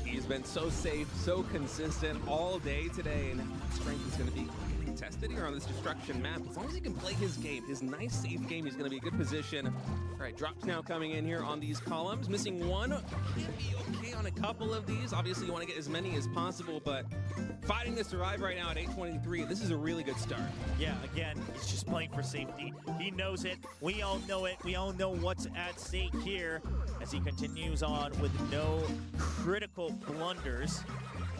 He's been so safe, so consistent all day today, and strength is going to be tested here on this destruction map. As long as he can play his game, his nice safe game, he's going to be in a good position. All right, drops now coming in here on these columns. Missing one, can be okay on a couple of these. Obviously, you want to get as many as possible, but fighting to survive right now at 823, this is a really good start. Yeah, again, he's just playing for safety. He knows it. We all know it. We all know what's at stake here as he continues on with no critical blunders.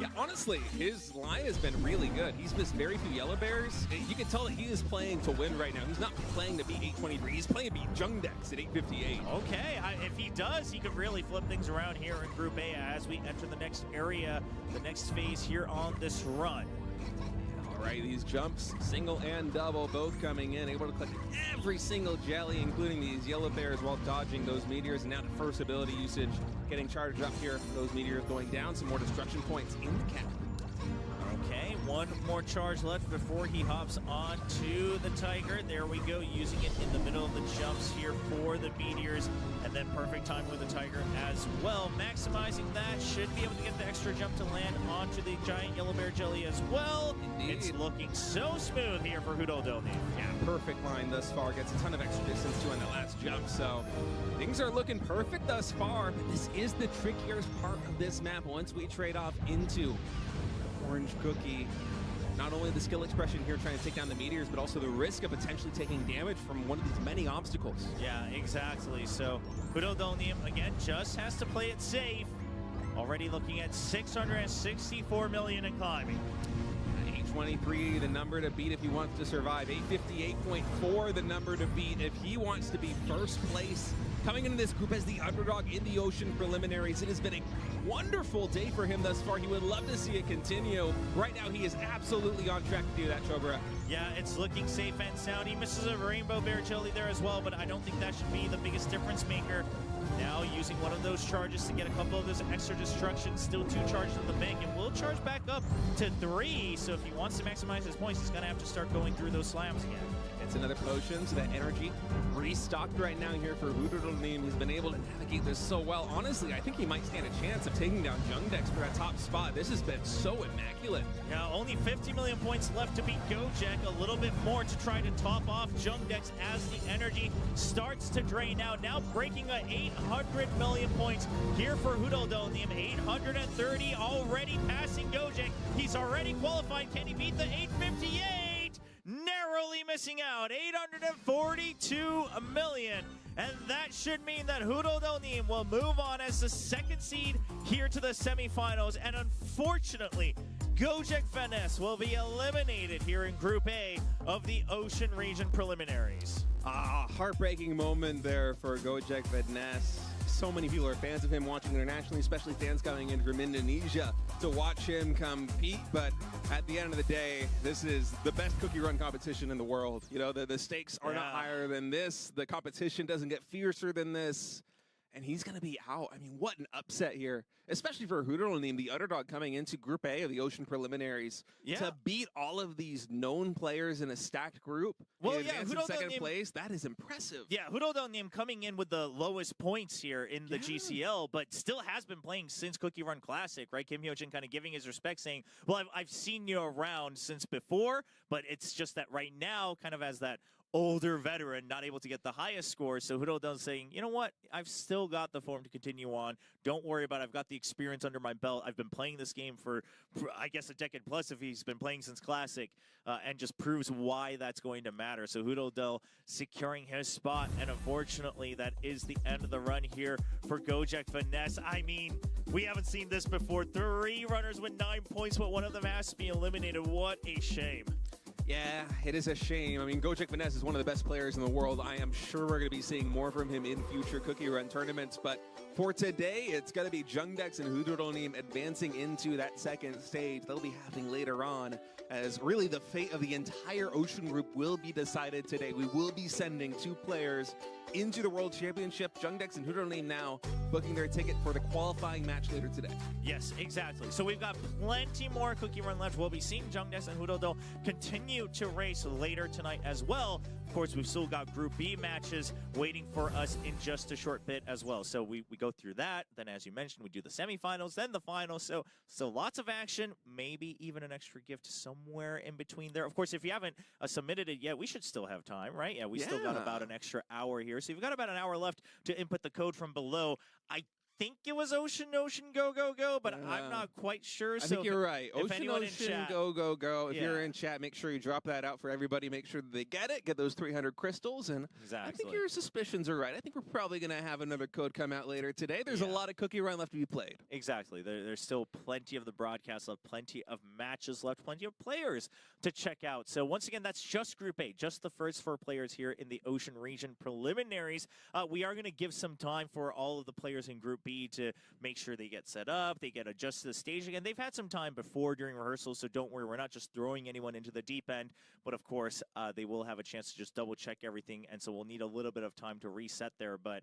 Yeah, honestly, his line has been really good. He's missed very few yellow bears. You can tell that he is playing to win right now. He's not playing to beat 823. He's playing to beat Jung Dex at 858. Okay, if he does, he could really flip things around here in Group A as we enter the next area, the next phase here on this run. All right, these jumps, single and double, both coming in, able to collect every single jelly, including these yellow bears while dodging those meteors. And now the first ability usage getting charged up here. Those meteors going down, some more destruction points in the cap. Okay, one more charge left before he hops onto the Tiger. There we go, using it in the middle of the jumps here for the meteors. And then perfect time with the Tiger as well. Maximizing that, should be able to get the extra jump to land onto the giant yellow bear jelly as well. Indeed. It's looking so smooth here for Hudolnim. Yeah, perfect line thus far. Gets a ton of extra distance too on the last jump. So things are looking perfect thus far. But this is the trickiest part of this map once we trade off into Orange Cookie. Not only the skill expression here trying to take down the meteors, but also the risk of potentially taking damage from one of these many obstacles. Yeah, exactly. So Hudolnim, again, just has to play it safe. Already looking at 664 million in climbing. 823, the number to beat if he wants to survive. 858.4, the number to beat if he wants to be first place. Coming into this group as the underdog in the Ocean preliminaries, it has been a wonderful day for him thus far. He would love to see it continue. Right now, he is absolutely on track to do that, Chobra. Yeah, it's looking safe and sound. He misses a rainbow bear jelly there as well, but I don't think that should be the biggest difference maker. Now using one of those charges to get a couple of those extra destructions, still 2 charges in the bank, and will charge back up to 3. So if he wants to maximize his points, he's going to have to start going through those slams again. It's another potion, so that energy restocked right now here for Hudolnim. He's been able to navigate this so well. Honestly, I think he might stand a chance of taking down Jung Dex for that top spot. This has been so immaculate. Yeah, only 50 million points left to beat Gojek. A little bit more to try to top off Jung Dex as the energy starts to drain out. Now breaking at 800 million points here for Hudolnim. 830 already passing Gojek. He's already qualified. Can he beat the 858? Narrowly missing out, 842 million. And that should mean that Hudolnim will move on as the second seed here to the semifinals. And unfortunately, Goj Vaness will be eliminated here in Group A of the Ocean Region preliminaries. Heartbreaking moment there for Goj Vaness. so many people are fans of him watching internationally, especially fans coming in from Indonesia to watch him compete. But at the end of the day, this is the best cookie run competition in the world. You know, the stakes are not higher than this. The competition doesn't get fiercer than this. And he's going to be out. I mean, what an upset here, especially for Hudoronim, the underdog coming into Group A of the Ocean preliminaries. To beat all of these known players in a stacked group and advance in second place, that is impressive. Yeah, Hudoronim coming in with the lowest points here in the GCL, but still has been playing since Cookie Run Classic, right? Kimho Jin kind of giving his respect, saying, well, I've seen you around since before, but it's just that right now, kind of as that older veteran, not able to get the highest score. So Hudoronim saying, you know what? I've still got the form to continue on. Don't worry about it. I've got the experience under my belt. I've been playing this game for I guess, a decade plus if he's been playing since Classic, and just proves why that's going to matter. So Hudoronim securing his spot, and unfortunately, that is the end of the run here for Goj Vaness. I mean, we haven't seen this before. 3 runners with 9 points, but one of them has to be eliminated. What a shame. Yeah, it is a shame. I mean, Goj Vaness is one of the best players in the world. I am sure we're going to be seeing more from him in future Cookie Run tournaments. But for today, it's going to be Jung Dex and Hudoronim advancing into that second stage. That'll be happening later on, as really the fate of the entire Ocean Group will be decided today. We will be sending 2 players into the World Championship. Jung Dex and Hudoronim now booking their ticket for the qualifying match later today. Yes, exactly. So we've got plenty more Cookie Run left. We'll be seeing Jung Dex and Hudoronim continue to race later tonight as well. Of course, we've still got Group B matches waiting for us in just a short bit as well. So we go through that. Then, as you mentioned, we do the semifinals, then the finals. So lots of action, maybe even an extra gift somewhere in between there. Of course, if you haven't submitted it yet, we should still have time, right? Yeah, we still got about an extra hour here. So you've got about an hour left to input the code from below. I think it was Ocean, go, go, go, but I'm not quite sure. I think you're right. Ocean, go, go, go. If you're in chat, make sure you drop that out for everybody. Make sure that they get it, get those 300 crystals. And I think your suspicions are right. I think we're probably going to have another code come out later today. There's a lot of Cookie Run left to be played. Exactly. There's still plenty of the broadcast left, plenty of matches left, plenty of players to check out. So once again, that's just Group A, just the first 4 players here in the Ocean region preliminaries. We are going to give some time for all of the players in Group B to make sure they get set up, they get adjusted to the stage again. They've had some time before during rehearsals, so don't worry, we're not just throwing anyone into the deep end, but of course, they will have a chance to just double check everything, and so we'll need a little bit of time to reset there, but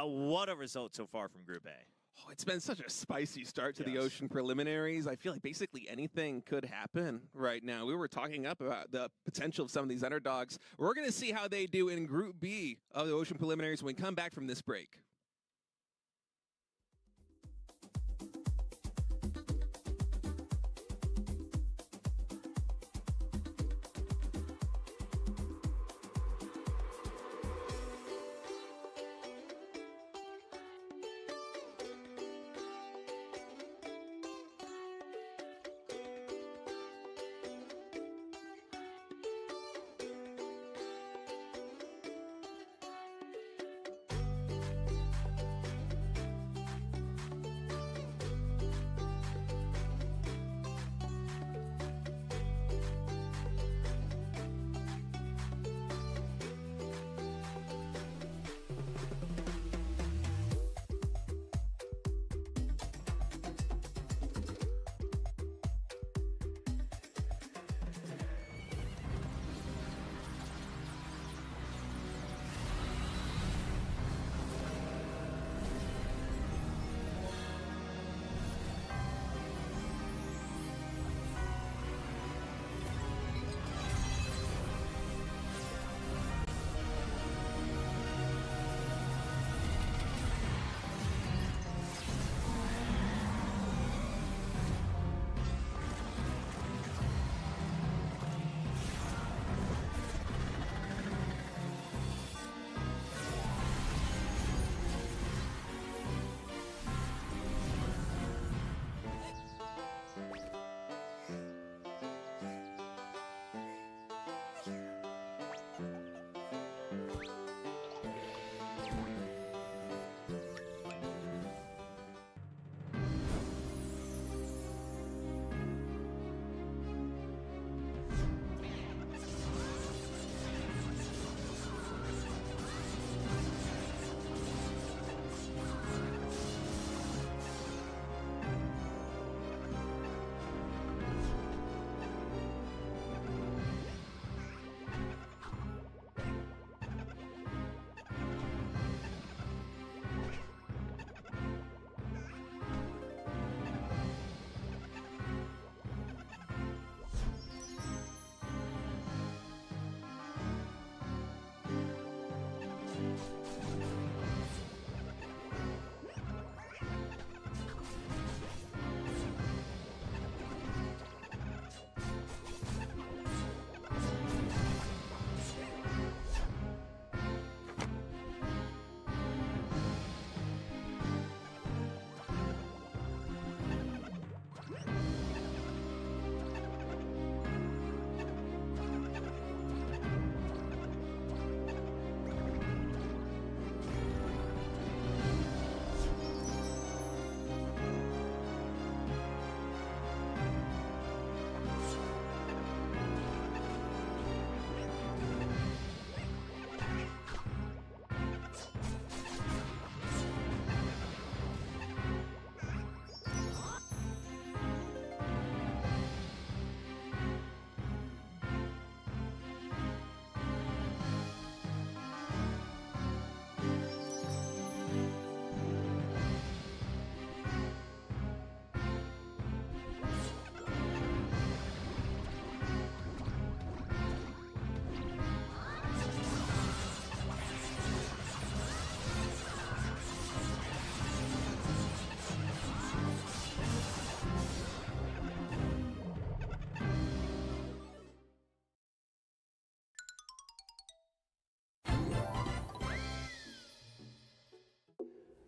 what a result so far from Group A. Oh, it's been such a spicy start to the Ocean preliminaries. I feel like basically anything could happen right now. We were talking up about the potential of some of these underdogs. We're going to see how they do in Group B of the Ocean preliminaries when we come back from this break.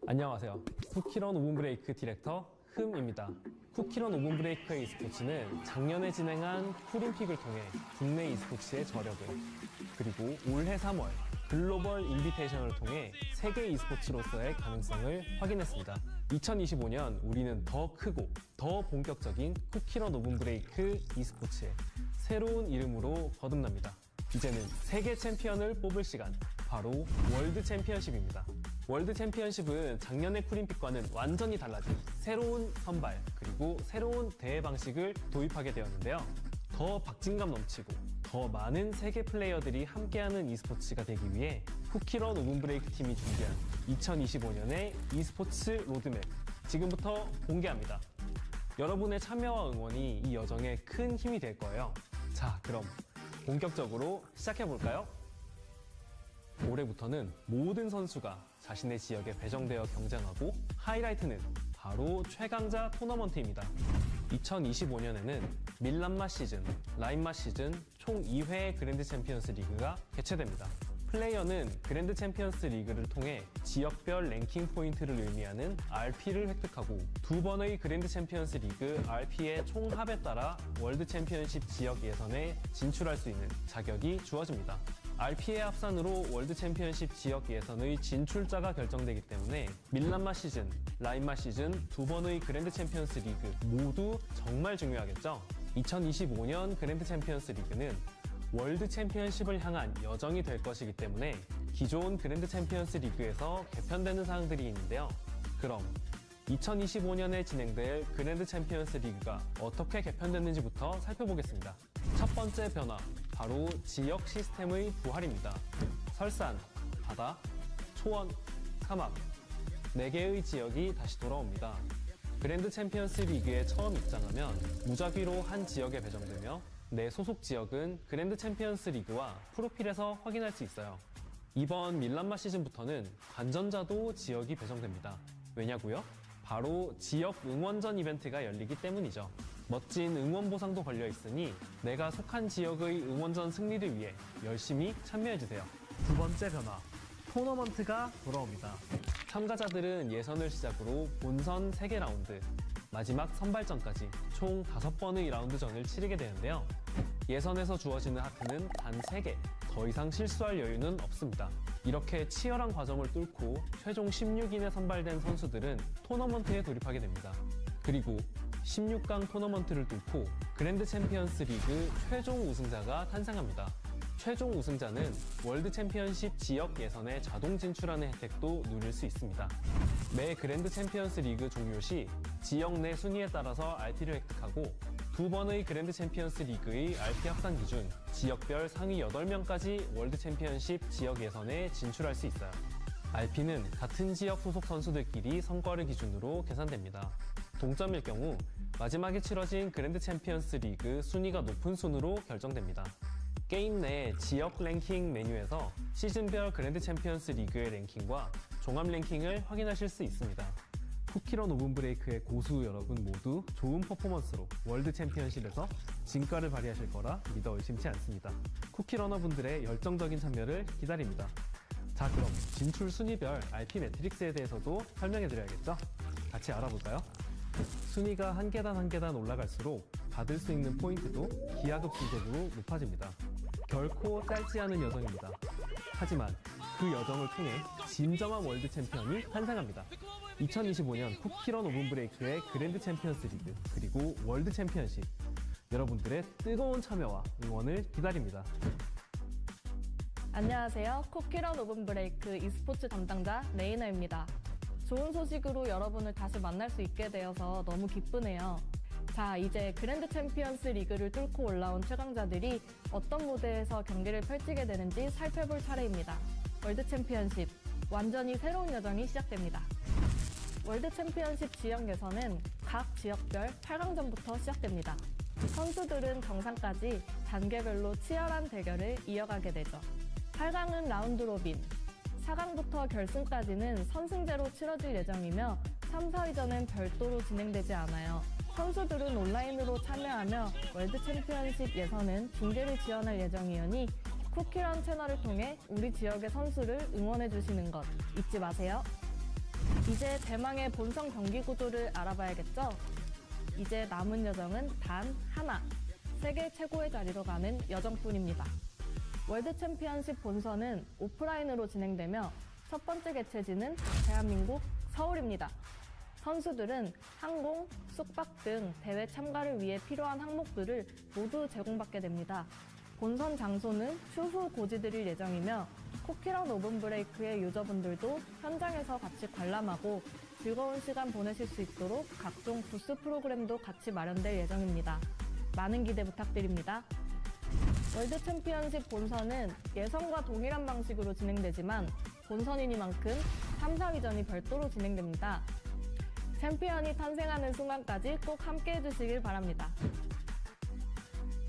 안녕하세요. 쿠키런 5분 브레이크 디렉터 흠입니다. 쿠키런 5분 브레이크의 e스포츠는 작년에 진행한 푸림픽을 통해 국내 e스포츠의 저력을, 그리고 올해 3월 글로벌 인비테이션을 통해 세계 e스포츠로서의 가능성을 확인했습니다. 2025년 우리는 더 크고 더 본격적인 쿠키런 5분 브레이크 e스포츠의 새로운 이름으로 거듭납니다. 이제는 세계 챔피언을 뽑을 시간, 바로 월드 챔피언십입니다. 월드 챔피언십은 작년의 푸림픽과는 완전히 달라진 새로운 선발, 그리고 새로운 대회 방식을 도입하게 되었는데요. 더 박진감 넘치고 더 많은 세계 플레이어들이 함께하는 e스포츠가 되기 위해 쿠키런 5분 브레이크 팀이 준비한 2025년의 e스포츠 로드맵, 지금부터 공개합니다. 여러분의 참여와 응원이 이 여정에 큰 힘이 될 거예요. 자, 그럼 본격적으로 시작해볼까요? 올해부터는 모든 선수가 자신의 지역에 배정되어 경쟁하고, 하이라이트는 바로 최강자 토너먼트입니다. 2025년에는 밀란마 시즌, 라인마 시즌 총 2회의 그랜드 챔피언스 리그가 개최됩니다. 플레이어는 그랜드 챔피언스 리그를 통해 지역별 랭킹 포인트를 의미하는 RP를 획득하고, 2번의 그랜드 챔피언스 리그 RP의 총합에 따라 월드 챔피언십 지역 예선에 진출할 수 있는 자격이 주어집니다. RP의 합산으로 월드 챔피언십 지역 예선의 진출자가 결정되기 때문에 밀란마 시즌, 라인마 시즌 2번의 그랜드 챔피언스 리그 모두 정말 중요하겠죠? 2025년 그랜드 챔피언스 리그는 월드 챔피언십을 향한 여정이 될 것이기 때문에 기존 그랜드 챔피언스 리그에서 개편되는 사항들이 있는데요. 그럼 2025년에 진행될 그랜드 챔피언스 리그가 어떻게 개편됐는지부터 살펴보겠습니다. 첫 번째 변화, 바로 지역 시스템의 부활입니다. 설산, 바다, 초원, 사막 4개의 지역이 다시 돌아옵니다. 그랜드 챔피언스 리그에 처음 입장하면 무작위로 한 지역에 배정되며 내 소속 지역은 그랜드 챔피언스 리그와 프로필에서 확인할 수 있어요. 이번 밀란마 시즌부터는 관전자도 지역이 배정됩니다. 왜냐고요? 바로 지역 응원전 이벤트가 열리기 때문이죠. 멋진 응원 보상도 걸려 있으니 내가 속한 지역의 응원전 승리를 위해 열심히 참여해주세요. 두 번째 변화, 토너먼트가 돌아옵니다. 참가자들은 예선을 시작으로 본선 3개 라운드, 마지막 선발전까지 총 5번의 라운드전을 치르게 되는데요. 예선에서 주어지는 하트는 단 3개, 더 이상 실수할 여유는 없습니다. 이렇게 치열한 과정을 뚫고 최종 16인에 선발된 선수들은 토너먼트에 돌입하게 됩니다. 그리고 16강 토너먼트를 뚫고 그랜드 챔피언스 리그 최종 우승자가 탄생합니다. 최종 우승자는 월드 챔피언십 지역 예선에 자동 진출하는 혜택도 누릴 수 있습니다. 매 그랜드 챔피언스 리그 종료 시 지역 내 순위에 따라서 RP를 획득하고, 2번의 그랜드 챔피언스 리그의 RP 합산 기준 지역별 상위 8명까지 월드 챔피언십 지역 예선에 진출할 수 있어요. RP는 같은 지역 소속 선수들끼리 성과를 기준으로 계산됩니다. 동점일 경우 마지막에 치러진 그랜드 챔피언스 리그 순위가 높은 순으로 결정됩니다. 게임 내 지역 랭킹 메뉴에서 시즌별 그랜드 챔피언스 리그의 랭킹과 종합 랭킹을 확인하실 수 있습니다. 쿠키런 5분 브레이크의 고수 여러분 모두 좋은 퍼포먼스로 월드 챔피언십에서 진가를 발휘하실 거라 믿어 의심치 않습니다. 쿠키러너분들의 열정적인 참여를 기다립니다. 자, 그럼 진출 순위별 RP 매트릭스에 대해서도 설명해드려야겠죠? 같이 알아볼까요? 순위가 한 계단 한 계단 올라갈수록 받을 수 있는 포인트도 기하급수적으로 높아집니다. 결코 짧지 않은 여정입니다. 하지만 그 여정을 통해 진정한 월드 챔피언이 탄생합니다. 2025년 쿠키런 5분 브레이크의 그랜드 챔피언스 리그, 그리고 월드 챔피언십, 여러분들의 뜨거운 참여와 응원을 기다립니다. 안녕하세요. 쿠키런 5분 브레이크 e스포츠 담당자 레이나입니다. 좋은 소식으로 여러분을 다시 만날 수 있게 되어서 너무 기쁘네요. 자, 이제 그랜드 챔피언스 리그를 뚫고 올라온 최강자들이 어떤 무대에서 경기를 펼치게 되는지 살펴볼 차례입니다. 월드 챔피언십, 완전히 새로운 여정이 시작됩니다. 월드 챔피언십 지역 예선은 각 지역별 8강전부터 시작됩니다. 선수들은 정상까지 단계별로 치열한 대결을 이어가게 되죠. 8강은 라운드 로빈, 4강부터 결승까지는 선승제로 치러질 예정이며 3, 4위전은 별도로 진행되지 않아요. 선수들은 온라인으로 참여하며 월드 챔피언십 예선은 중계를 지원할 예정이오니 쿠키런 채널을 통해 우리 지역의 선수를 응원해주시는 것 잊지 마세요. 이제 대망의 본선 경기 구조를 알아봐야겠죠? 이제 남은 여정은 단 하나, 세계 최고의 자리로 가는 여정뿐입니다. 월드 챔피언십 본선은 오프라인으로 진행되며 첫 번째 개최지는 대한민국 서울입니다. 선수들은 항공, 숙박 등 대회 참가를 위해 필요한 항목들을 모두 제공받게 됩니다. 본선 장소는 추후 고지드릴 예정이며 쿠키런 오븐 브레이크의 유저분들도 현장에서 같이 관람하고 즐거운 시간 보내실 수 있도록 각종 부스 프로그램도 같이 마련될 예정입니다. 많은 기대 부탁드립니다. 월드 챔피언십 본선은 예선과 동일한 방식으로 진행되지만 본선이니만큼 3, 4위전이 별도로 진행됩니다. 챔피언이 탄생하는 순간까지 꼭 함께 해주시길 바랍니다.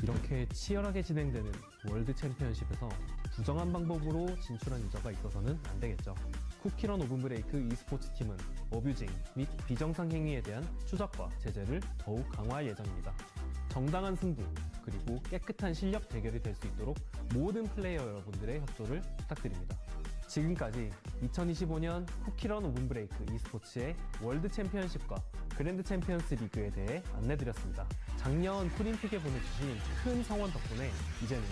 이렇게 치열하게 진행되는 월드 챔피언십에서 부정한 방법으로 진출한 유저가 있어서는 안 되겠죠. 쿠키런 오븐 브레이크 e스포츠 팀은 어뷰징 및 비정상 행위에 대한 추적과 제재를 더욱 강화할 예정입니다. 정당한 승부 그리고 깨끗한 실력 대결이 될 수 있도록 모든 플레이어 여러분들의 협조를 부탁드립니다. 지금까지 2025년 쿠키런 오븐 브레이크 e스포츠의 월드 챔피언십과 그랜드 챔피언스 리그에 대해 안내드렸습니다. 작년 프림픽에 보내주신 큰 성원 덕분에 이제는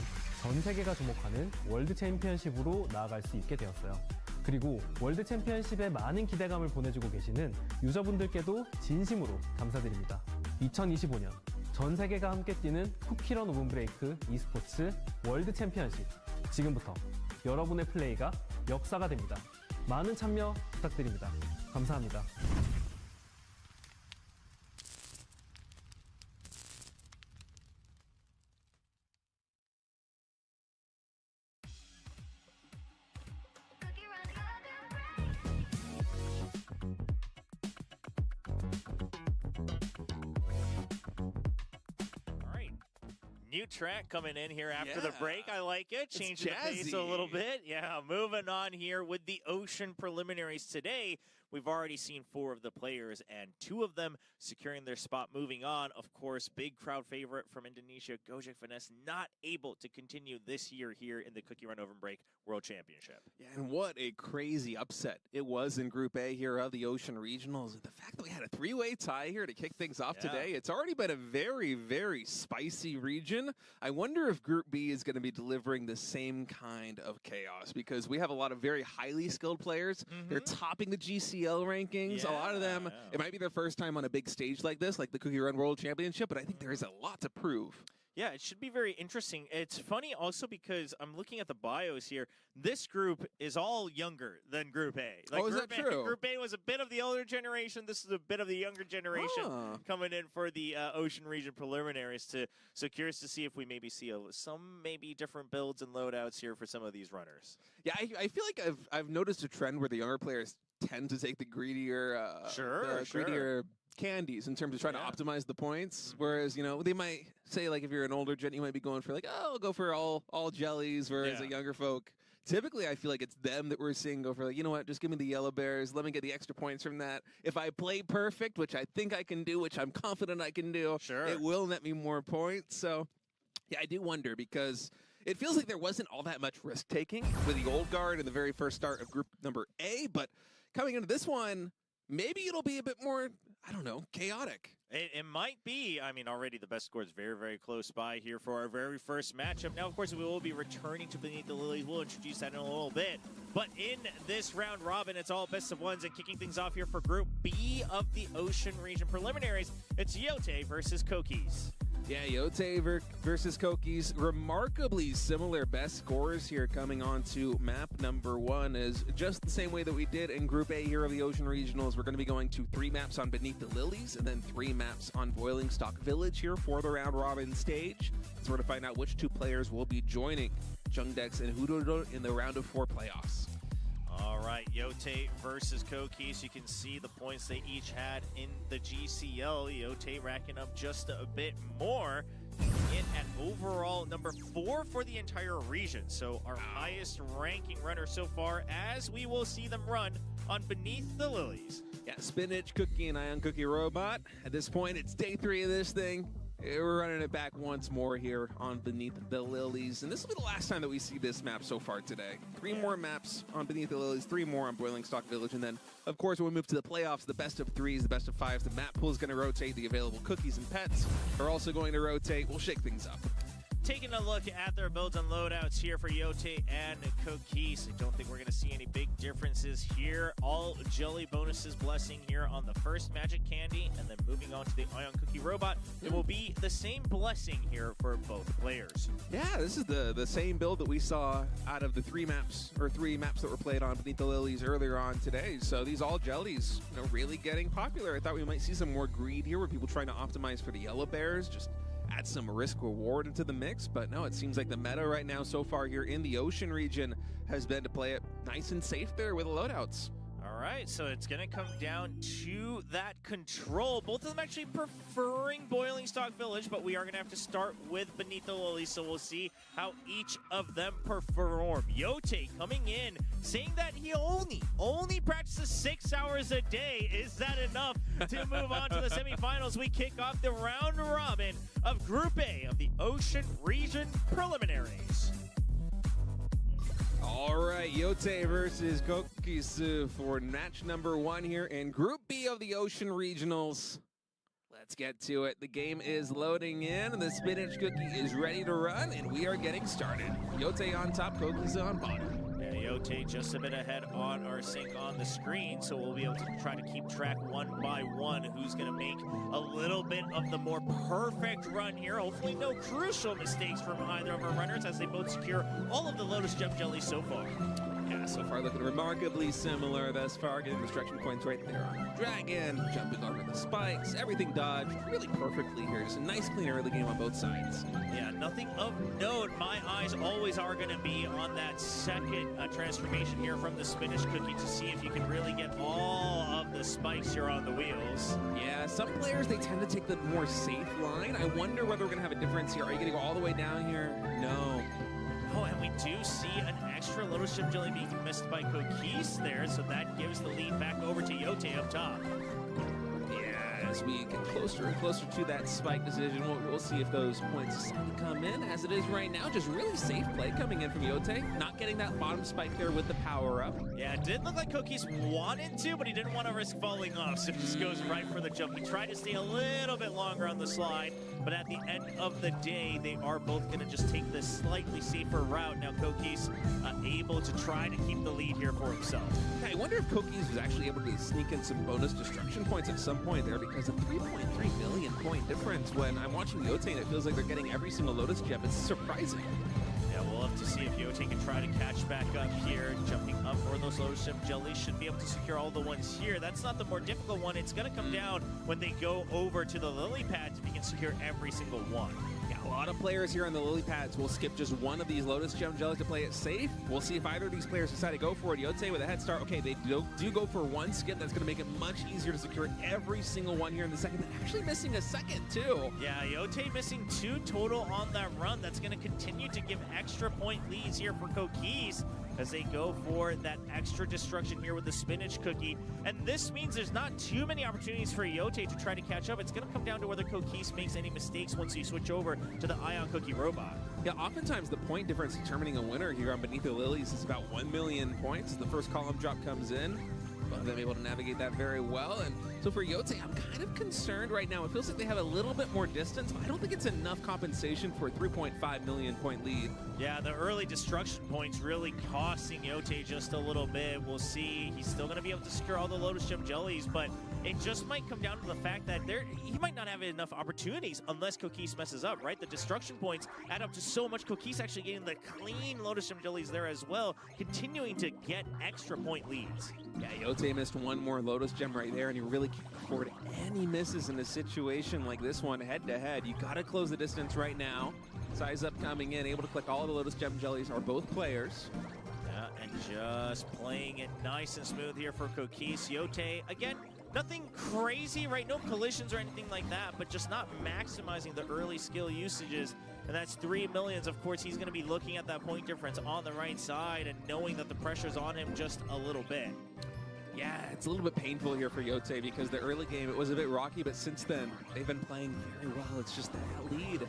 전 세계가 주목하는 월드 챔피언십으로 나아갈 수 있게 되었어요. 그리고 월드 챔피언십에 많은 기대감을 보내주고 계시는 유저분들께도 진심으로 감사드립니다. 2025년 전 세계가 함께 뛰는 쿠키런 오븐 브레이크 e스포츠 월드 챔피언십, 지금부터 여러분의 플레이가 역사가 됩니다. 많은 참여 부탁드립니다. 감사합니다. New track coming in here after the Yeah. break. I like it. It's Changing the pace a jazzy. little bit. Yeah, moving on here with the Ocean preliminaries today. We've already seen 4 of the players and 2 of them securing their spot. Moving on, of course, big crowd favorite from Indonesia, Goj Vaness, not able to continue this year here in the Cookie Run Oven Break World Championship. Yeah, and what a crazy upset it was in Group A here of the Ocean Regionals. The fact that we had a 3-way tie here to kick things off today, it's already been a very, very spicy region. I wonder if Group B is going to be delivering the same kind of chaos, because we have a lot of very highly skilled players. They're topping the GCL rankings. A lot of them, it might be their first time on a big stage like this, like the Cookie Run World Championship, but I think there is a lot to prove. Yeah, it should be very interesting. It's funny also because I'm looking at the bios here. This group is all younger than Group A. Like is that true? Group A was a bit of the older generation. This is a bit of the younger generation coming in for the Ocean Region preliminaries. So curious to see if we maybe see some maybe different builds and loadouts here for some of these runners. Yeah, I feel like I've noticed a trend where the younger players tend to take the greedier, greedier candies in terms of trying to optimize the points, whereas, you know, they might say, like, if you're an older gen, you might be going for, like, oh, I'll go for all jellies, whereas the younger folk, typically I feel like it's them that we're seeing go for, like, you know what, just give me the yellow bears, let me get the extra points from that. If I play perfect, which I think I can do, which I'm confident I can do, it will net me more points. So, yeah, I do wonder, because it feels like there wasn't all that much risk-taking with the old guard in the very first start of group number A, but coming into this one, maybe it'll be a bit more, I don't know, chaotic. It might be. I mean, already the best score is very, very close by here for our very first matchup. Now, of course, we will be returning to Beneath the Lilies. We'll introduce that in a little bit. But in this round robin, it's all best of ones. And kicking things off here for Group B of the Ocean Region preliminaries, it's Yote versus Kokis. Yeah, Yote versus Kokis. Remarkably similar best scores here coming on to map number 1 is just the same way that we did in Group A here of the Ocean Regionals. We're going to be going to 3 maps on Beneath the Lilies and then 3 maps on Boiling Stock Village here for the round robin stage. So we're going to find out which 2 players will be joining Jung Dex and Hudodo in the round of 4 playoffs. All right, Yote versus Kokis. You can see the points they each had in the GCL. Yote racking up just a bit more. In at overall number 4 for the entire region. So our highest ranking runner so far, as we will see them run on Beneath the Lilies. Yeah, Spinach, Cookie, and Ion Cookie Robot. At this point, it's day 3 of this thing. We're running it back once more here on Beneath the Lilies, and this will be the last time that we see this map so far today. 3 more maps on Beneath the Lilies, 3 more on Boiling Stock Village, and then, of course, when we move to the playoffs, the best of 3s, the best of 5s, the map pool is going to rotate. The available cookies and pets are also going to rotate. We'll shake things up. Taking a look at their builds and loadouts here for Yote and Cookies. I don't think we're going to see any big differences here. All jelly bonuses blessing here on the first Magic Candy, and then moving on to the Ion Cookie Robot. It will be the same blessing here for both players. Yeah, this is the same build that we saw out of the 3 maps that were played on Beneath the Lilies earlier on today. So these all jellies, really getting popular. I thought we might see some more greed here, where people trying to optimize for the yellow bears, just add some risk reward into the mix. But no, it seems like the meta right now so far here in the Ocean region has been to play it nice and safe there with the loadouts. All right, so it's going to come down to that control. Both of them actually preferring Boiling Stock Village, but we are going to have to start with Beneath the Lilies, so we'll see how each of them perform. Yote coming in, saying that he only practices 6 hours a day. Is that enough to move on to the semifinals? We kick off the round robin of Group A of the Ocean Region Preliminaries. All right, Yote versus Kokisu for match number 1 here in Group B of the Ocean Regionals. Let's get to it. The game is loading in, and the spinach cookie is ready to run, and we are getting started. Yote on top, Kokisu on bottom. Yeah, Yote just a bit ahead on our sync on the screen, so we'll be able to try to keep track one by one who's going to make a little bit of the more perfect run here. Hopefully no crucial mistakes from either of our runners, as they both secure all of the Lotus Gem Jellies so far. Yeah, so far looking remarkably similar thus far, getting destruction points right there on Dragon, jumping over the spikes, everything dodged really perfectly here. Just a nice clean early game on both sides. Yeah, nothing of note. My eyes always are going to be on that second transformation here from the spinach cookie to see if you can really get all of the spikes here on the wheels. Yeah, some players, they tend to take the more safe line. I wonder whether we're going to have a difference here. Are you going to go all the way down here? No. Oh, and we do see an extra Lotus Gem Jelly being missed by Cookies there, so that gives the lead back over to Yote up top. Yeah, as we get closer and closer to that spike decision, we'll see if those points decide to come in. As it is right now, just really safe play coming in from Yote. Not getting that bottom spike there with the power-up. Yeah, it did look like Cookies wanted to, but he didn't want to risk falling off, so he just goes right for the jump. He tried to stay a little bit longer on the slide, but at the end of the day, they are both going to just take the slightly safer route. Now, Cookies able to try to keep the lead here for himself. Yeah, I wonder if Cookies was actually able to sneak in some bonus destruction points at some point there, because a 3.3 million point difference when I'm watching Yote and it feels like they're getting every single Lotus Gem. It's surprising. Yeah, we'll have to see if Yote can try to catch back up here. Jumping up for those Lotus Gem Jellies, should be able to secure all the ones here. That's not the more difficult one. It's going to come down when they go over to the lily pads if you can secure every single one. Yeah, a lot of players here on the lily pads will skip just one of these Lotus Gem Jellies to play it safe. We'll see if either of these players decide to go for it. Yote with a head start. Okay, they do go for one skip. That's going to make it much easier to secure every single one here in the second. But actually missing a second, too. Yeah, Yote missing 2 total on that run. That's going to continue to give extra point leads here for Cookies as they go for that extra destruction here with the spinach cookie. And this means there's not too many opportunities for Yote to try to catch up. It's going to come down to whether Cookies makes any mistakes once you switch over to the Ion Cookie Robot. Yeah, oftentimes the point difference determining a winner here on Beneath the Lilies is about 1 million points. The first column drop comes in. Both of them able to navigate that very well. And so for Yote, I'm kind of concerned right now. It feels like they have a little bit more distance, but I don't think it's enough compensation for a 3.5 million point lead. Yeah, the early destruction points really costing Yote just a little bit. We'll see. He's still going to be able to secure all the Lotus Gem Jellies, but it just might come down to the fact that he might not have enough opportunities unless Cookies messes up, right? The destruction points add up to so much. Cookies actually getting the clean Lotus Gem Jellies there as well, continuing to get extra point leads. Yeah, Yote missed one more Lotus Gem right there, and he really can't afford any misses in a situation like this one head-to-head. You got to close the distance right now. Size up coming in, able to collect all of the Lotus Gem Jellies are both players. Yeah, and just playing it nice and smooth here for Cookies. Yote, again, nothing crazy, right? No collisions or anything like that, but just not maximizing the early skill usages. And that's 3 millions. Of course, he's going to be looking at that point difference on the right side and knowing that the pressure's on him just a little bit. Yeah, it's a little bit painful here for Yote because the early game, it was a bit rocky, but since then, they've been playing very well. It's just that lead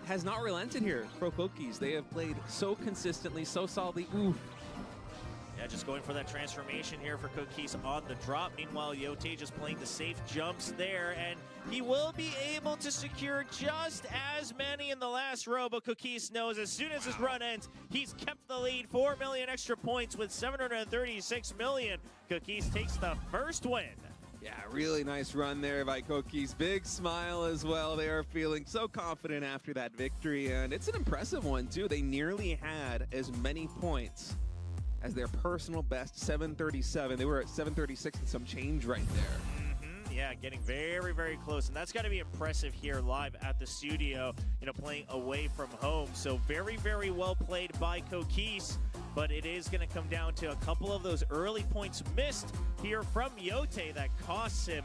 has not relented here for Cookies. They have played so consistently, so solidly. Oof. Yeah, just going for that transformation here for Cookies on the drop. Meanwhile, Yote just playing the safe jumps there, and he will be able to secure just as many in the last row, but Cookies knows as soon as his run ends, he's kept the lead. 4 million extra points with 736 million. Cookies takes the first win. Yeah, really nice run there by Cookies. Big smile as well. They are feeling so confident after that victory, and it's an impressive one, too. They nearly had as many points as their personal best, 737. They were at 736 and some change right there. Yeah, getting very, very close. And that's got to be impressive here live at the studio, you know, playing away from home. So very, very well played by Cookies. But it is going to come down to a couple of those early points missed here from Yote that costs him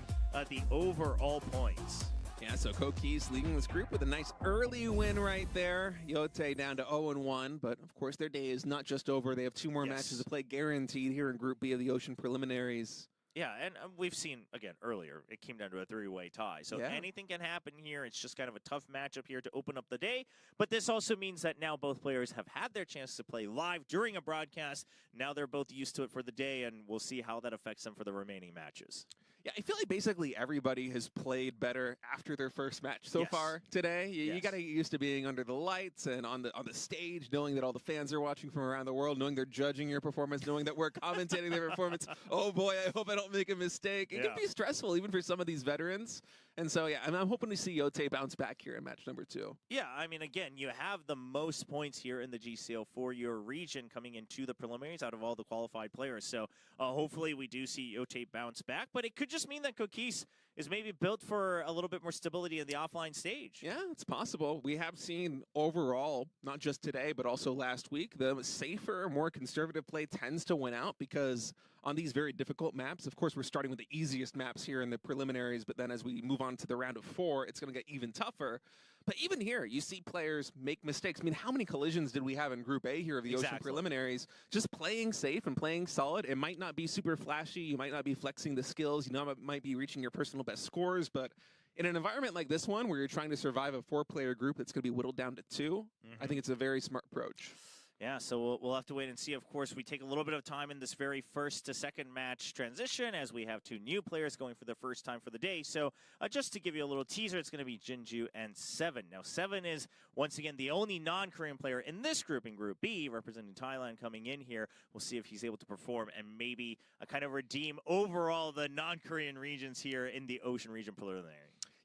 the overall points. Yeah, so Cookies leading this group with a nice early win right there. Yote down to 0-1, but of course their day is not just over. They have 2 more matches to play guaranteed here in Group B of the Ocean Preliminaries. Yeah, and we've seen, again, earlier, it came down to a 3-way tie. So anything can happen here. It's just kind of a tough matchup here to open up the day. But this also means that now both players have had their chance to play live during a broadcast. Now they're both used to it for the day, and we'll see how that affects them for the remaining matches. Yeah, I feel like basically everybody has played better after their first match so far today. You got to get used to being under the lights and on the stage, knowing that all the fans are watching from around the world, knowing they're judging your performance, knowing that we're commentating their performance. Oh boy, I hope I don't make a mistake. It can be stressful even for some of these veterans. And so, yeah, I'm hoping to see Yote bounce back here in match number 2. Yeah, I mean, again, you have the most points here in the GCL for your region coming into the preliminaries out of all the qualified players. So hopefully we do see Yote bounce back, but it could just mean that Cookies is maybe built for a little bit more stability in the offline stage. Yeah, it's possible. We have seen overall, not just today, but also last week, the safer, more conservative play tends to win out because on these very difficult maps, of course, we're starting with the easiest maps here in the preliminaries, but then as we move on to the round of 4, it's going to get even tougher. But even here, you see players make mistakes. I mean, how many collisions did we have in Group A here of the Ocean Preliminaries? Just playing safe and playing solid. It might not be super flashy. You might not be flexing the skills. You know, might be reaching your personal best scores. But in an environment like this one, where you're trying to survive a 4-player group that's going to be whittled down to 2, I think it's a very smart approach. Yeah, so we'll have to wait and see. Of course, we take a little bit of time in this very first to second match transition as we have 2 new players going for the first time for the day. So just to give you a little teaser, it's going to be Jingu and Seven. Now, Seven is, once again, the only non-Korean player in this group, in Group B, representing Thailand coming in here. We'll see if he's able to perform and maybe kind of redeem overall the non-Korean regions here in the Ocean Region Preliminary.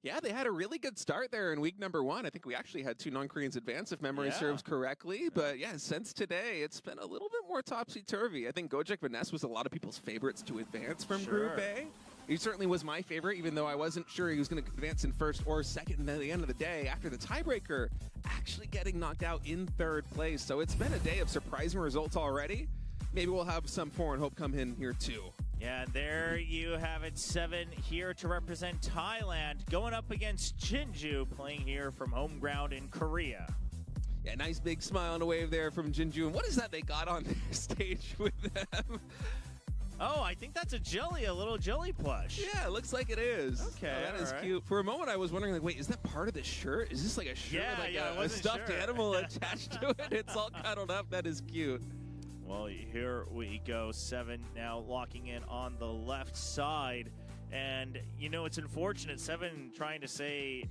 Yeah, they had a really good start there in week number 1. I think we actually had 2 non-Koreans advance, if memory serves correctly. But yeah, since today, it's been a little bit more topsy-turvy. I think Goj Vaness was a lot of people's favorites to advance from Group A. He certainly was my favorite, even though I wasn't sure he was going to advance in first or second. And at the end of the day, after the tiebreaker, actually getting knocked out in 3rd place. So it's been a day of surprising results already. Maybe we'll have some foreign hope come in here, too. Yeah, there you have it. Seven here to represent Thailand, going up against Jingu, playing here from home ground in Korea. Yeah, nice big smile and a wave there from Jingu. And what is that they got on their stage with them? Oh, I think that's a little jelly plush. Yeah, it looks like it is. Okay, that is cute. For a moment, I was wondering, like, wait, is that part of the shirt? Is this like a shirt with a stuffed animal attached to it? It's all cuddled up. That is cute. Well, here we go. Seven now locking in on the left side. And, you know, it's unfortunate. Seven trying to say,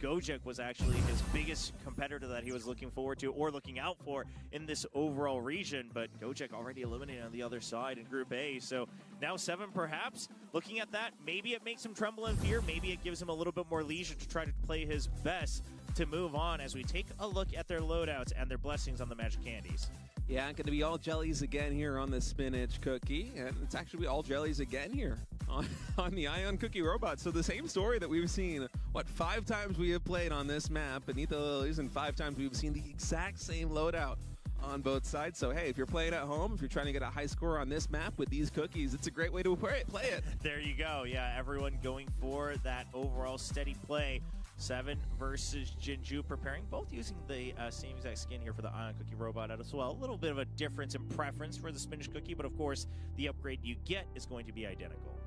Gojek was actually his biggest competitor that he was looking forward to or looking out for in this overall region. But Gojek already eliminated on the other side in Group A. So now Seven perhaps looking at that. Maybe it makes him tremble in fear. Maybe it gives him a little bit more leisure to try to play his best to move on as we take a look at their loadouts and their blessings on the Magic Candies. Yeah, going to be all jellies again here on the spinach cookie, and it's actually all jellies again here on the Ion Cookie Robot. So the same story that we've seen, 5 times we have played on this map beneath the lilies, and 5 times we've seen the exact same loadout on both sides. So hey, if you're playing at home, if you're trying to get a high score on this map with these cookies, it's a great way to play it. There you go. Yeah, everyone going for that overall steady play 7 versus Jingu, preparing, both using the same exact skin here for the Ion Cookie robot as well. A little bit of a difference in preference for the Spinach Cookie, but of course, the upgrade you get is going to be identical.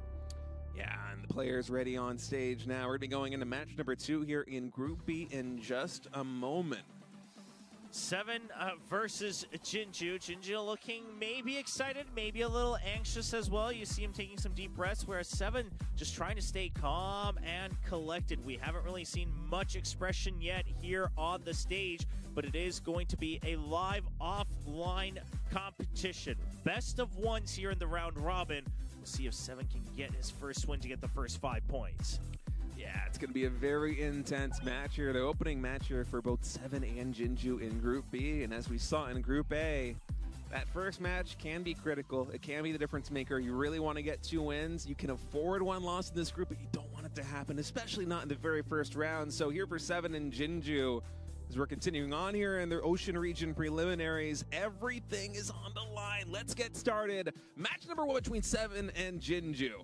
Yeah, and the players ready on stage now. We're going to be going into match number 2 here in Group B in just a moment. 7 versus Jinju. Jinju looking maybe excited, maybe a little anxious as well. You see him taking some deep breaths, whereas 7 just trying to stay calm and collected. We haven't really seen much expression yet here on the stage, but it is going to be a live offline competition. Best of ones here in the round robin. We'll see if 7 can get his first win to get the first 5 points. Yeah, it's going to be a very intense match here. The opening match here for both 7 and Jinju in Group B. And as we saw in Group A, that first match can be critical. It can be the difference maker. You really want to get 2 wins. You can afford 1 loss in this group, but you don't want it to happen, especially not in the very first round. So here for 7 and Jinju, as we're continuing on here in their Ocean Region preliminaries, everything is on the line. Let's get started. Match number 1 between 7 and Jinju.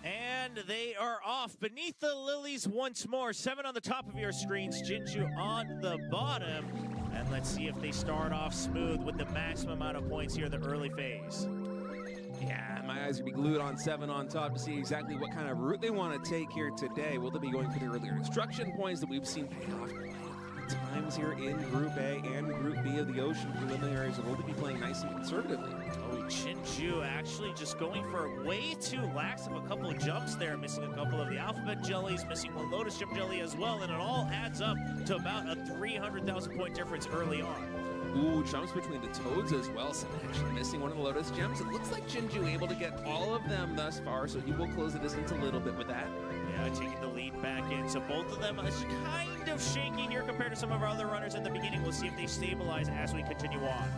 And they are off beneath the lilies once more. 7 on the top of your screens, Jinju on the bottom. And let's see if they start off smooth with the maximum amount of points here in the early phase. Yeah, my eyes will be glued on 7 on top to see exactly what kind of route they want to take here today. Will they be going for the earlier instruction points that we've seen pay off times here in Group A and Group B of the Ocean preliminaries? Or will they be playing nice and conservatively? Oh, Jinju actually just going for way too lax of a couple of jumps there, missing a couple of the alphabet jellies, missing 1 Lotus Gem jelly as well, and it all adds up to about a 300,000 point difference early on. Ooh, jumps between the toads as well. So actually missing 1 of the Lotus Gems. It looks like Jinju able to get all of them thus far, so he will close the distance a little bit with that. Yeah, taking the lead back in. So both of them is kind of shaky here compared to some of our other runners in the beginning. We'll see if they stabilize as we continue on.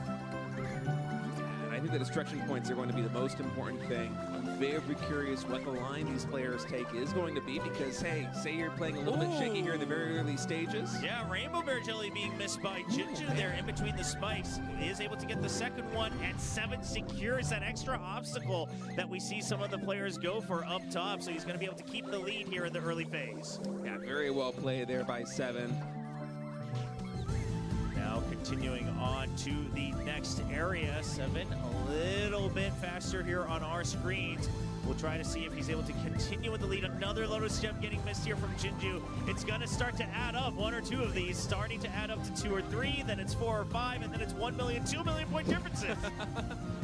I think the destruction points are going to be the most important thing. I'm very curious what the line these players take is going to be because, hey, say you're playing a little bit shaky here in the very early stages. Yeah, Rainbow Bear Jelly being missed by Jinju there in between the spikes. He is able to get the second one, and 7 secures that extra obstacle that we see some of the players go for up top, so he's going to be able to keep the lead here in the early phase. Yeah, very well played there by 7. Now continuing on to the next area, 7 a little bit faster here on our screens. We'll try to see if he's able to continue with the lead. Another Lotus Gem getting missed here from Jinju. It's going to start to add up. 1 or 2 of these starting to add up to 2 or 3, then it's 4 or 5, and then it's 1 million, 2 million point differences.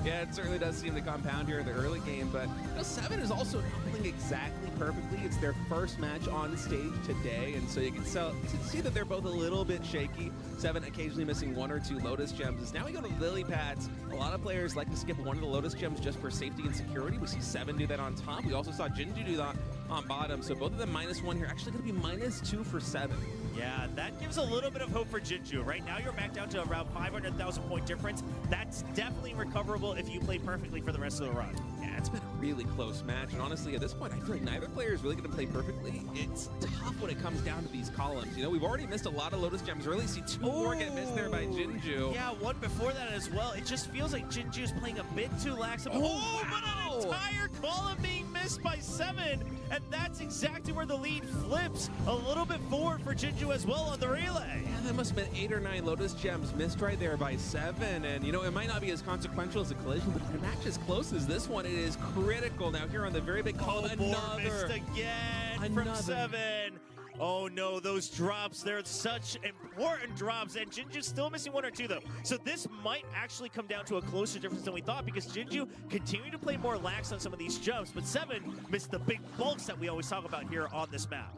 Yeah, it certainly does seem to compound here in the early game, but 7 is also not playing exactly perfectly. It's their first match on stage today, and so you can see that they're both a little bit shaky. 7 occasionally missing 1 or 2 Lotus Gems. As now we go to the lily pads. A lot of players like to skip 1 of the Lotus Gems just for safety and security. We see 7 do that on top. We also saw Jinju do that on bottom, so both of them -1 here. Actually going to be -2 for 7. Yeah, that gives a little bit of hope for Jinju. Right now, you're back down to around 500,000 point difference. That's definitely recoverable if you play perfectly for the rest of the run. Yeah, it's been a really close match, and honestly, at this point, I feel like neither player is really going to play perfectly. It's tough when it comes down to these columns. You know, we've already missed a lot of Lotus Gems. Really see 2 more get missed there by Jinju. Yeah, 1 before that as well. It just feels like Jinju's playing a bit too lax. Wow. But an entire column being missed by 7, and that's exactly where the lead flips. A little bit forward for Jinju as well on the relay. Yeah, that must have been 8 or 9 Lotus Gems missed right there by 7, and you know, it might not be as consequential as a collision, but if a match as close as this one, it is critical. Now here on the very big column, missed again from 7. Oh no, those drops, they're such important drops, and Jinju's still missing 1 or 2 though. So this might actually come down to a closer difference than we thought because Jinju continued to play more lax on some of these jumps, but 7 missed the big bulks that we always talk about here on this map.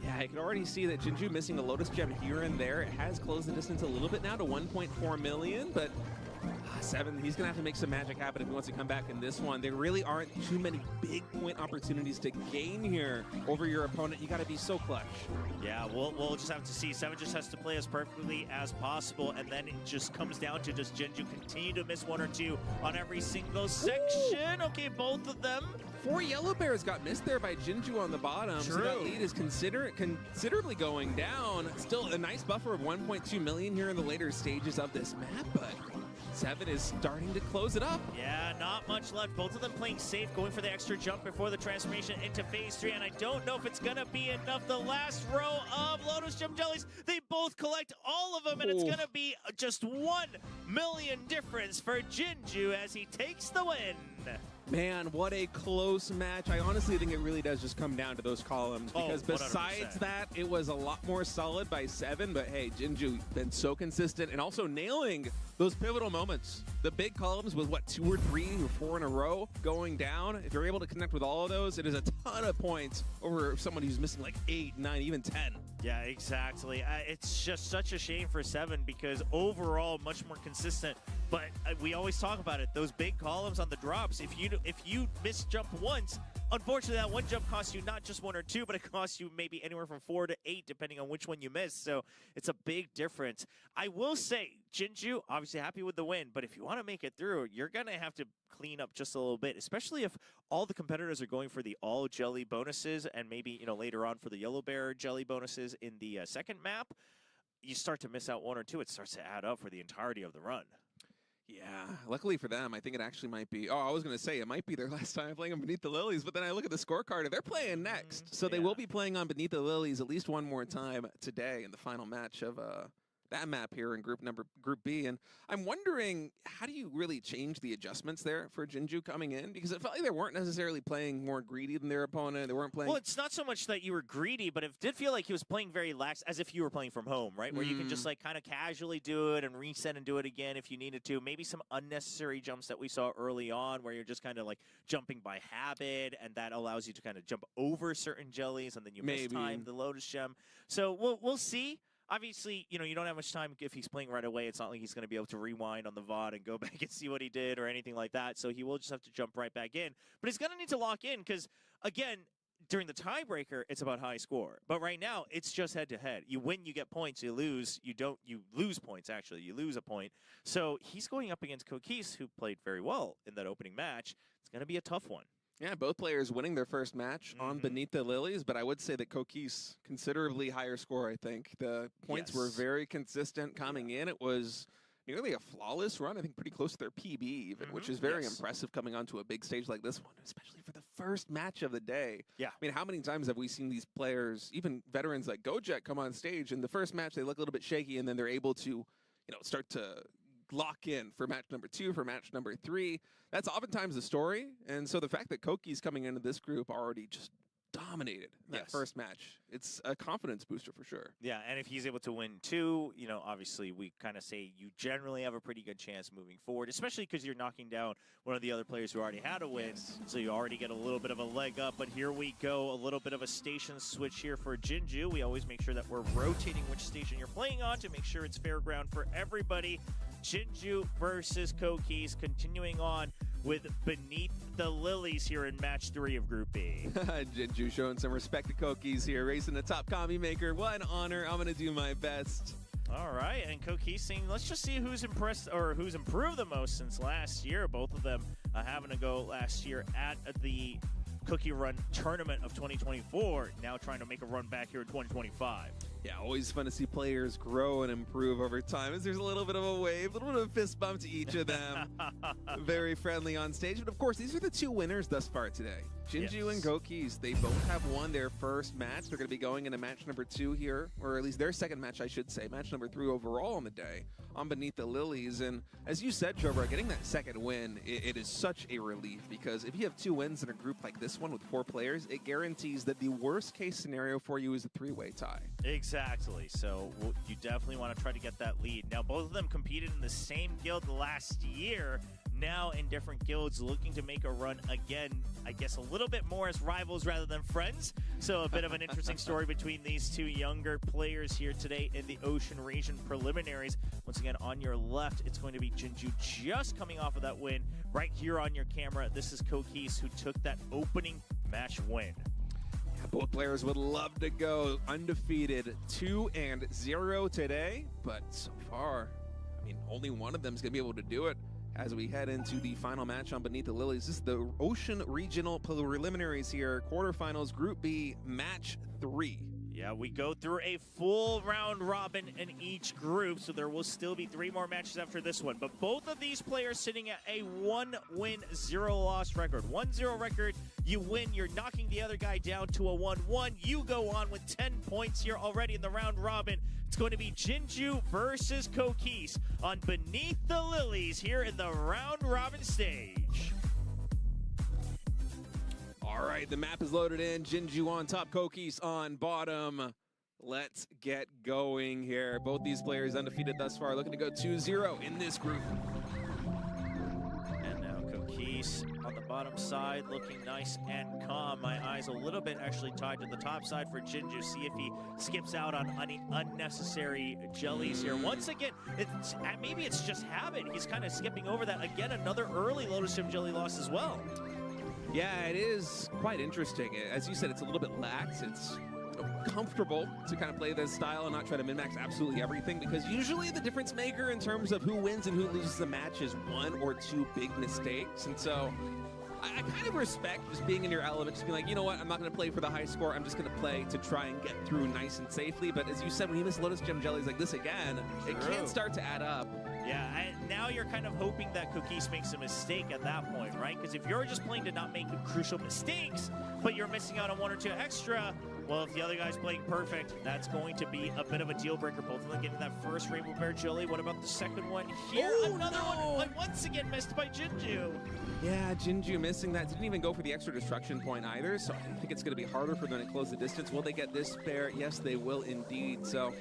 Yeah, I can already see that Jinju missing a Lotus Gem here and there. It has closed the distance a little bit now to 1.4 million, but 7, he's going to have to make some magic happen if he wants to come back in this one. There really aren't too many big point opportunities to gain here over your opponent. You got to be so clutch. Yeah, we'll just have to see. 7 just has to play as perfectly as possible, and then it just comes down to does Jinju continue to miss 1 or 2 on every single section? Ooh. Okay, both of them. 4 Yellow Bears got missed there by Jinju on the bottom. True. So that lead is considerably going down. Still a nice buffer of 1.2 million here in the later stages of this map, but Seven is starting to close it up. Yeah, not much left. Both of them playing safe, going for the extra jump before the transformation into phase 3, and I don't know if it's going to be enough. The last row of Lotus Gem Jellies, they both collect all of them, and it's going to be just 1 million difference for Jingu as he takes the win. Man, what a close match. I honestly think it really does just come down to those columns, because besides 100%. That, it was a lot more solid by 7, but hey, Jingu been so consistent and also nailing those pivotal moments. The big columns with, what, 2 or 3 or 4 in a row going down. If you're able to connect with all of those, it is a ton of points over someone who's missing like 8, 9, even 10. Yeah, exactly. It's just such a shame for 7 because overall much more consistent. But we always talk about it. Those big columns on the drops. If you miss jump once, unfortunately that one jump costs you not just 1 or 2, but it costs you maybe anywhere from 4 to 8, depending on which one you miss. So it's a big difference. I will say, Jinju, obviously happy with the win, but if you want to make it through, you're going to have to clean up just a little bit, especially if all the competitors are going for the all jelly bonuses and maybe, later on for the yellow bear jelly bonuses in the second map. You start to miss out 1 or 2. It starts to add up for the entirety of the run. Yeah, luckily for them, I think it actually might be, I was going to say it might be their last time playing on Beneath the Lilies, but then I look at the scorecard, they're playing next. So they will be playing on Beneath the Lilies at least one more time today in the final match of that map here in Group B. And I'm wondering, how do you really change the adjustments there for Jinju coming in? Because it felt like they weren't necessarily playing more greedy than their opponent. They weren't playing... Well, it's not so much that you were greedy, but it did feel like he was playing very lax, as if you were playing from home, right? Where you can just kind of casually do it and reset and do it again if you needed to. Maybe some unnecessary jumps that we saw early on where you're just kind of like jumping by habit, and that allows you to kind of jump over certain jellies, and then you miss time the Lotus Gem. So we'll see. Obviously, you don't have much time if he's playing right away. It's not like he's going to be able to rewind on the VOD and go back and see what he did or anything like that. So he will just have to jump right back in. But he's going to need to lock in because, again, during the tiebreaker, it's about high score. But right now, it's just head-to-head. You win, you get points. You lose, you lose points, actually. You lose a point. So he's going up against Kokis, who played very well in that opening match. It's going to be a tough one. Yeah, both players winning their first match on Beneath the Lilies, but I would say that Kokis, considerably higher score, I think. The points were very consistent coming in. It was nearly a flawless run, I think pretty close to their PB even, which is very impressive coming onto a big stage like this one, especially for the first match of the day. Yeah. I mean, how many times have we seen these players, even veterans like Gojek, come on stage, and the first match they look a little bit shaky, and then they're able to, start to lock in for match number 2, for match number 3. That's oftentimes the story. And so the fact that Koki's coming into this group already just dominated that first match, it's a confidence booster for sure. Yeah, and if he's able to win 2, obviously we kind of say you generally have a pretty good chance moving forward, especially because you're knocking down one of the other players who already had a win, so you already get a little bit of a leg up. But here we go, a little bit of a station switch here for Jinju. We always make sure that we're rotating which station you're playing on to make sure it's fair ground for everybody. Jinju versus Kokis, continuing on with Beneath the Lilies here in match 3 of Group B. Jinju showing some respect to Kokis here, racing the top combi maker. What an honor. I'm going to do my best. All right, and Kokis saying, let's just see who's impressed or who's improved the most since last year. Both of them having to go last year at the Cookie Run Tournament of 2024, now trying to make a run back here in 2025. Yeah, always fun to see players grow and improve over time as there's a little bit of a wave, a little bit of a fist bump to each of them. Very friendly on stage. But of course, these are the 2 winners thus far today. Jinju and Kokis, they both have won their first match. They're going to be going into match number 2 here, or at least their second match, I should say, match number 3 overall on the day on Beneath the Lilies. And as you said, Trevor, getting that second win, it is such a relief, because if you have 2 wins in a group like this one with 4 players, it guarantees that the worst case scenario for you is a 3-way tie. Exactly. So you definitely want to try to get that lead. Now, both of them competed in the same guild last year, now in different guilds, looking to make a run again, I guess a little bit more as rivals rather than friends. So a bit of an interesting story between these 2 younger players here today in the Ocean region preliminaries. Once again, on your left, it's going to be Jinju just coming off of that win. Right here on your camera, this is Kokis, who took that opening match win. Both players would love to go undefeated 2-0 today, but so far, I mean, only one of them is going to be able to do it as we head into the final match on Beneath the Lilies. This is the Ocean Regional Preliminaries here, quarterfinals, Group B, match 3. Yeah, we go through a full round robin in each group, so there will still be 3 more matches after this one. But both of these players sitting at a 1-win, 0-loss record. 1-0 record, you win, you're knocking the other guy down to a 1-1. You go on with 10 points here already in the round robin. It's going to be Jingu versus Kokis on Beneath the Lilies here in the round robin stage. All right, the map is loaded in. Jingu on top, Kokis on bottom. Let's get going here. Both these players undefeated thus far, looking to go 2-0 in this group. And now Kokis on the bottom side, looking nice and calm. My eyes a little bit actually tied to the top side for Jingu. See if he skips out on any unnecessary jellies here. Once again, maybe it's just habit. He's kind of skipping over that. Again, another early Lotus Gem jelly loss as well. Yeah, it is quite interesting. As you said, it's a little bit lax. It's comfortable to kind of play this style and not try to min-max absolutely everything, because usually the difference maker in terms of who wins and who loses the match is 1 or 2 big mistakes. And so I kind of respect just being in your element, just being like, you know what, I'm not going to play for the high score. I'm just going to play to try and get through nice and safely. But as you said, when you miss Lotus Gem jellies like this again, it can start to add up. Yeah, and now you're kind of hoping that Kokis makes a mistake at that point, right? Because if you're just playing to not make crucial mistakes, but you're missing out on 1 or 2 extra, well, if the other guy's playing perfect, that's going to be a bit of a deal breaker. Both of them getting that first Rainbow Bear jelly. What about the second one here? Oh, another no. one once again missed by Jingu. Yeah, Jingu missing that. Didn't even go for the extra destruction point either, so I think it's going to be harder for them to close the distance. Will they get this spare? Yes, they will indeed. So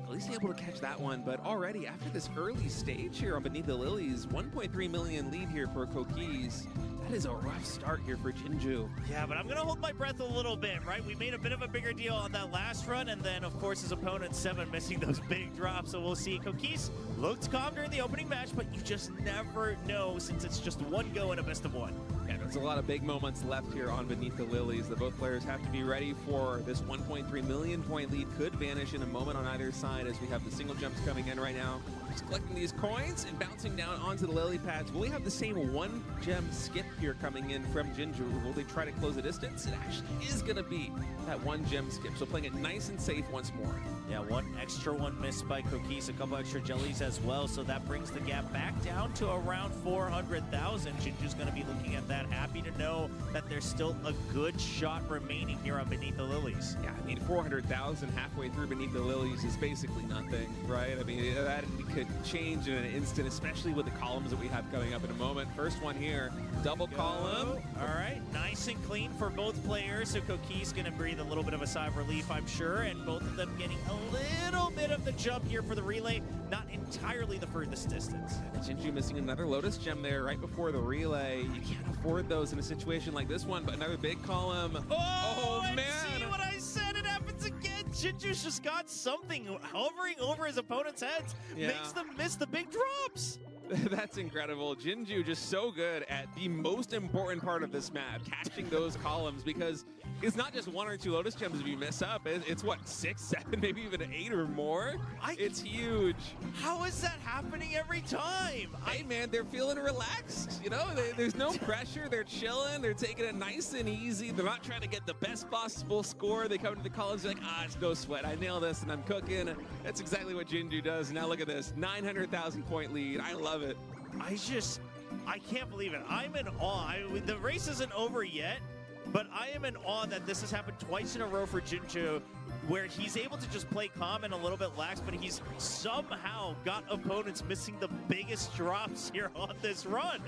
at least able to catch that one. But already after this early stage here on Beneath the Lilies, 1.3 million lead here for Kokis. That is a rough start here for Jingu. Yeah, but I'm going to hold my breath a little bit, right? We made a bit of a bigger deal on that last run, and then, of course, his opponent, 7, missing those big drops. So we'll see. Kokis looked calm during the opening match, but you just never know since it's just 1 go in a best of 1. Yeah, there's a lot of big moments left here on Beneath the Lilies that both players have to be ready for. This 1.3 million point lead could vanish in a moment on either side as we have the single jumps coming in right now. Just collecting these coins and bouncing down onto the lily pads. Will we have the same 1 gem skip here coming in from Jingu? Will they try to close the distance? It actually is going to be that 1 gem skip. So playing it nice and safe once more. Yeah, 1 extra one missed by Kokis, a couple extra jellies as well. So that brings the gap back down to around 400,000. Jinju's going to be looking at that. Happy to know that there's still a good shot remaining here on Beneath the Lilies. Yeah, I mean, 400,000 halfway through Beneath the Lilies is basically nothing, right? I mean, that could change in an instant, especially with the columns that we have coming up in a moment. First one here, double column. All right, nice and clean for both players. So Kokis going to breathe a little bit of a sigh of relief, I'm sure, and both of them getting a little bit of the jump here for the relay, not entirely the furthest distance. Jingu missing another Lotus Gem there right before the relay. You can't afford those in a situation like this one, but another big column. Oh man! See what I said? It happens again. Jinju's just got something hovering over his opponent's heads. Yeah. Makes them miss the big drops. That's incredible. Jingu just so good at the most important part of this map, catching those columns, because it's not just 1 or 2 Lotus Gems if you mess up. It's what, 6, 7, maybe even 8 or more? It's huge. How is that happening every time? Hey, man, they're feeling relaxed. You know, there's no pressure. They're chilling. They're taking it nice and easy. They're not trying to get the best possible score. They come to the columns like, it's no sweat. I nail this and I'm cooking. That's exactly what Jingu does. Now look at this, 900,000 point lead. I love it. I can't believe it. I'm in awe. The race isn't over yet, but I am in awe that this has happened twice in a row for Jingu, where he's able to just play calm and a little bit lax, but he's somehow got opponents missing the biggest drops here on this run.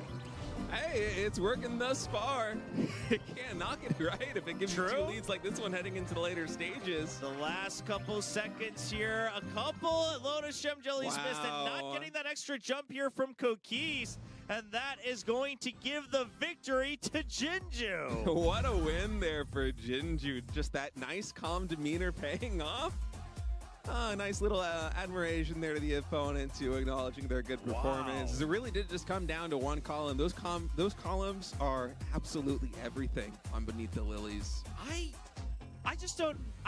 Hey, it's working thus far. You can't knock it, right? If it gives you 2 leads like this one heading into the later stages. The last couple seconds here, a couple Lotus Gem jellies missed, and not getting that extra jump here from Kokis. And that is going to give the victory to Jingu. What a win there for Jingu. Just that nice, calm demeanor paying off. Nice little admiration there to the opponent, to acknowledging their good performance. Wow. It really did just come down to 1 column. Those columns are absolutely everything on Beneath the Lilies. I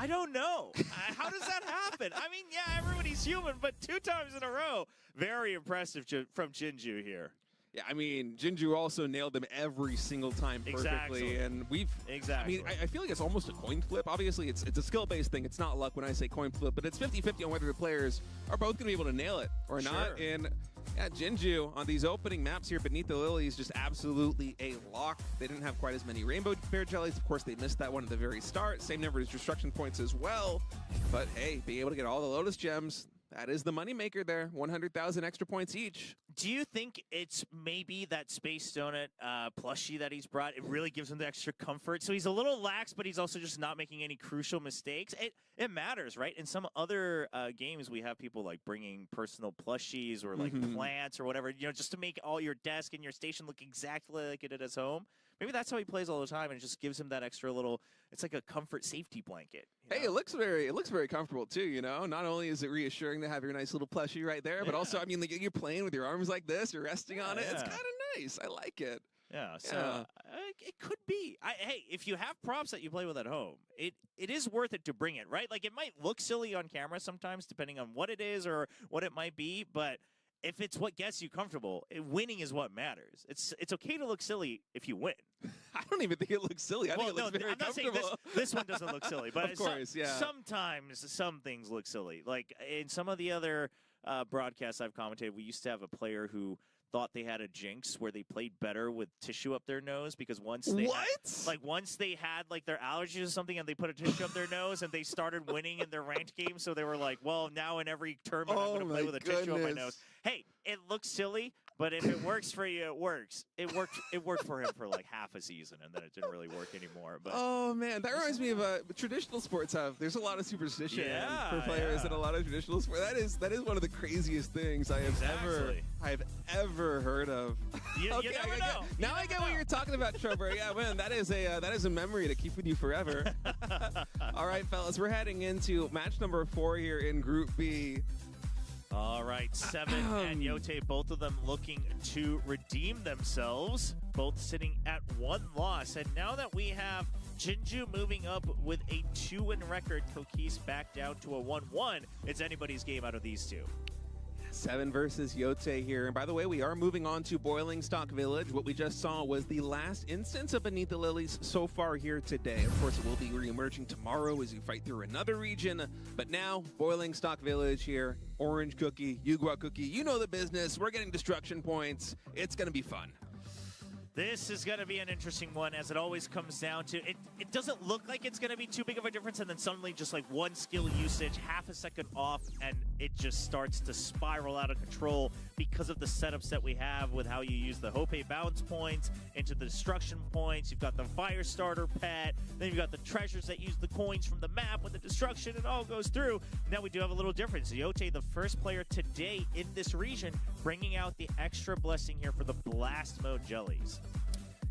don't know. How does that happen? I mean, yeah, everybody's human, but 2 times in a row. Very impressive from Jingu here. Yeah, I mean, Jingu also nailed them every single time perfectly, and I mean, I feel like it's almost a coin flip. Obviously, it's a skill-based thing. It's not luck when I say coin flip, but it's 50-50 on whether the players are both going to be able to nail it or not. And yeah, Jingu on these opening maps here beneath the lilies, just absolutely a lock. They didn't have quite as many rainbow bear jellies. Of course, they missed that one at the very start. Same number as destruction points as well. But hey, being able to get all the Lotus gems, that is the moneymaker there. 100,000 extra points each. Do you think it's maybe that Space Donut plushie that he's brought? It really gives him the extra comfort. So he's a little lax, but he's also just not making any crucial mistakes. It matters, right? In some other games, we have people like bringing personal plushies or like plants or whatever, you know, just to make all your desk and your station look exactly like it is at home. Maybe that's how he plays all the time, and it just gives him that extra little. It's like a comfort safety blanket. Hey, it looks very comfortable too. You know, not only is it reassuring to have your nice little plushie right there, but also, I mean, like, you're playing with your arms like this, you're resting on it. It's kind of nice. I like it. Yeah, so it could be. Hey, if you have props that you play with at home, it is worth it to bring it, right? Like, it might look silly on camera sometimes, depending on what it is or what it might be, but if it's what gets you comfortable, winning is what matters. It's okay to look silly if you win. I don't even think it looks silly. I think it looks very comfortable. Saying this one doesn't look silly, but of course, sometimes some things look silly. Like in some of the other broadcasts I've commented, we used to have a player who thought they had a jinx where they played better with tissue up their nose because once they had like their allergies or something and they put a tissue up their nose and they started winning in their ranked game, so they were like, well, now in every tournament I'm going to play with a tissue up my nose. Hey, it looks silly, but if it works for you, it works. It worked for him for like half a season, and then it didn't really work anymore. But oh man, that reminds me of traditional sports there's a lot of superstition for players in a lot of traditional sports. That is one of the craziest things I have ever heard of. You never know. Now I get what you're talking about, Trevor. Yeah, man, that is a memory to keep with you forever. All right, fellas, we're heading into match number 4 here in Group B. All right, Seven and Yote, both of them looking to redeem themselves, both sitting at 1 loss. And now that we have Jingu moving up with a 2-win record, Tokis back down to a 1-1, it's anybody's game out of these two. 7 versus Yote here. And by the way, we are moving on to Boiling Stock Village. What we just saw was the last instance of Beneath the Lilies so far here today. Of course, it will be re-emerging tomorrow as you fight through another region. But now, Boiling Stock Village here. Orange cookie, Yugwa cookie. You know the business. We're getting destruction points. It's going to be fun. This is going to be an interesting one, as it always comes down to it. It doesn't look like it's going to be too big of a difference, and then suddenly just like one skill usage, half a second off, and it just starts to spiral out of control because of the setups that we have with how you use the Hope bounce points into the destruction points. You've got the fire starter pet, then you've got the treasures that use the coins from the map with the destruction. It all goes through. Now we do have a little difference. Yote, the first player today in this region, bringing out the extra blessing here for the blast mode jellies.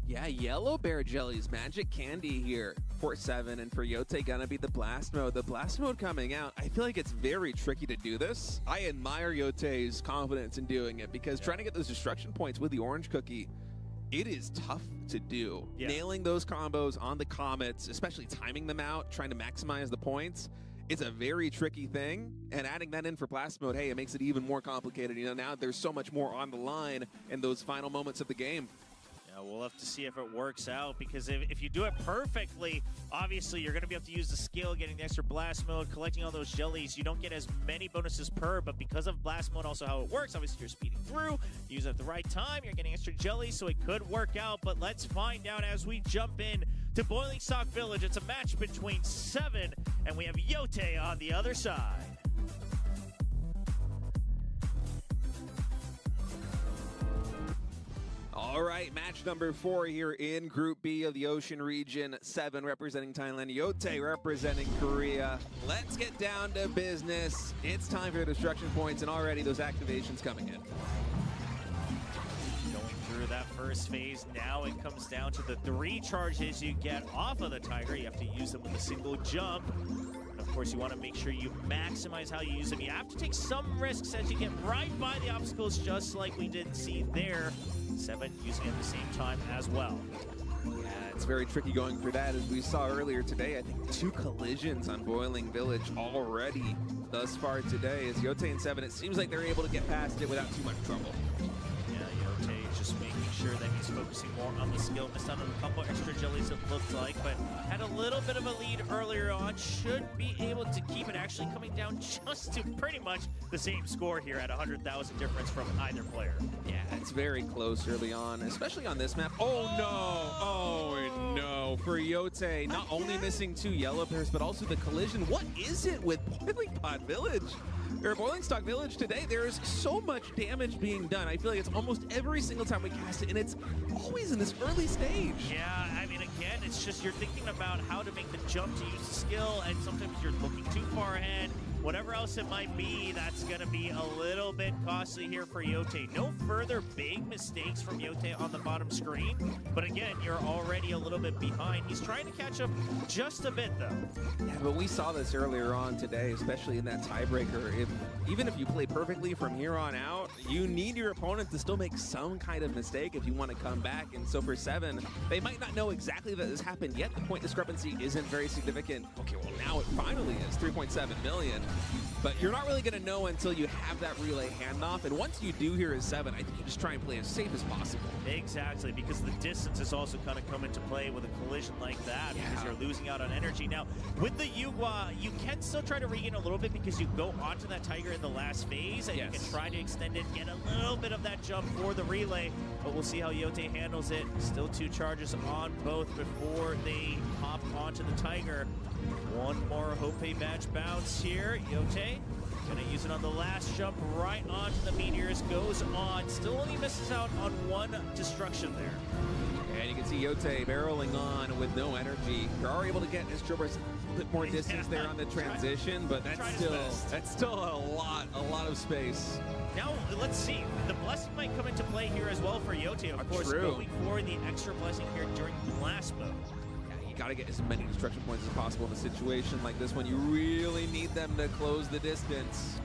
Yeah, yellow bear jellies, magic candy here for 7, and for Yote gonna be the blast mode. The blast mode coming out, I feel like it's very tricky to do this. I admire Yote's confidence in doing it because trying to get those destruction points with the orange cookie, it is tough to do. Yeah. Nailing those combos on the comets, especially timing them out, trying to maximize the points, it's a very tricky thing, and adding that in for blast mode, hey, it makes it even more complicated. You know, now there's so much more on the line in those final moments of the game. We'll have to see if it works out, because if you do it perfectly, obviously you're going to be able to use the skill, getting the extra blast mode, collecting all those jellies. You don't get as many bonuses per, but because of blast mode, also how it works, obviously you're speeding through, you use it at the right time, you're getting extra jellies, so it could work out. But let's find out as we jump in to Boiling Stock Village. It's a match between 7, and we have Yote on the other side. All right, match number 4 here in Group B of the Ocean region. 7 representing Thailand, Yote representing Korea. Let's get down to business. It's time for the destruction points, and already those activations coming in. Going through that first phase, now it comes down to the 3 charges you get off of the Tiger. You have to use them with a single jump. And of course, you want to make sure you maximize how you use them. You have to take some risks as you get right by the obstacles, just like we did see there. 7 using it at the same time as well. Yeah, it's very tricky going for that. As we saw earlier today, I think 2 collisions on Boiling Village already thus far today. As Yote and 7, it seems like they're able to get past it without too much trouble. Yeah, Yote just He's focusing more on the skill. Missed out on a couple extra jellies, it looked like, but had a little bit of a lead earlier on. Should be able to keep it, actually coming down just to pretty much the same score here at 100,000 difference from either player. Yeah, it's very close early on, especially on this map. Oh no! Oh no! For Yote, not only missing 2 yellow pairs, but also the collision. What is it with Boiling Pot Village? Or Boiling Stock Village today? There's so much damage being done. I feel like it's almost every single time we cast it, and it's always in this early stage. Yeah, I mean, again, it's just you're thinking about how to make the jump to use the skill, and sometimes you're looking too far ahead. Whatever else it might be, that's going to be a little bit costly here for Yote. No further big mistakes from Yote on the bottom screen, but again, you're already a little bit behind. He's trying to catch up just a bit, though. Yeah, but we saw this earlier on today, especially in that tiebreaker. Even if you play perfectly from here on out, you need your opponent to still make some kind of mistake if you want to come back. And so for 7, they might not know exactly that this happened yet. The point discrepancy isn't very significant. Okay, well, now it finally is 3.7 million. But you're not really going to know until you have that relay handoff. And once you do here as 7, I think you just try and play as safe as possible. Exactly, because the distance is also kind of come into play with a collision like that, because you're losing out on energy. Now, with the Yugwa, you can still try to regain a little bit because you go onto that Tiger in the last phase, and you can try to extend it, get a little bit of that jump for the relay. But we'll see how Yote handles it. Still 2 charges on both before they hop onto the Tiger. One more Hope badge bounce here. Yote gonna use it on the last jump right onto the meteors. Goes on. Still only misses out on 1 destruction there. And you can see Yote barreling on with no energy. You are able to get his Jobbers a little bit more distance there on the transition, but that's still a lot of space. Now, let's see. The blessing might come into play here as well for Yote. Of course, going for the extra blessing here during blast mode. Got to get as many destruction points as possible in a situation like this one. You really need them to close the distance.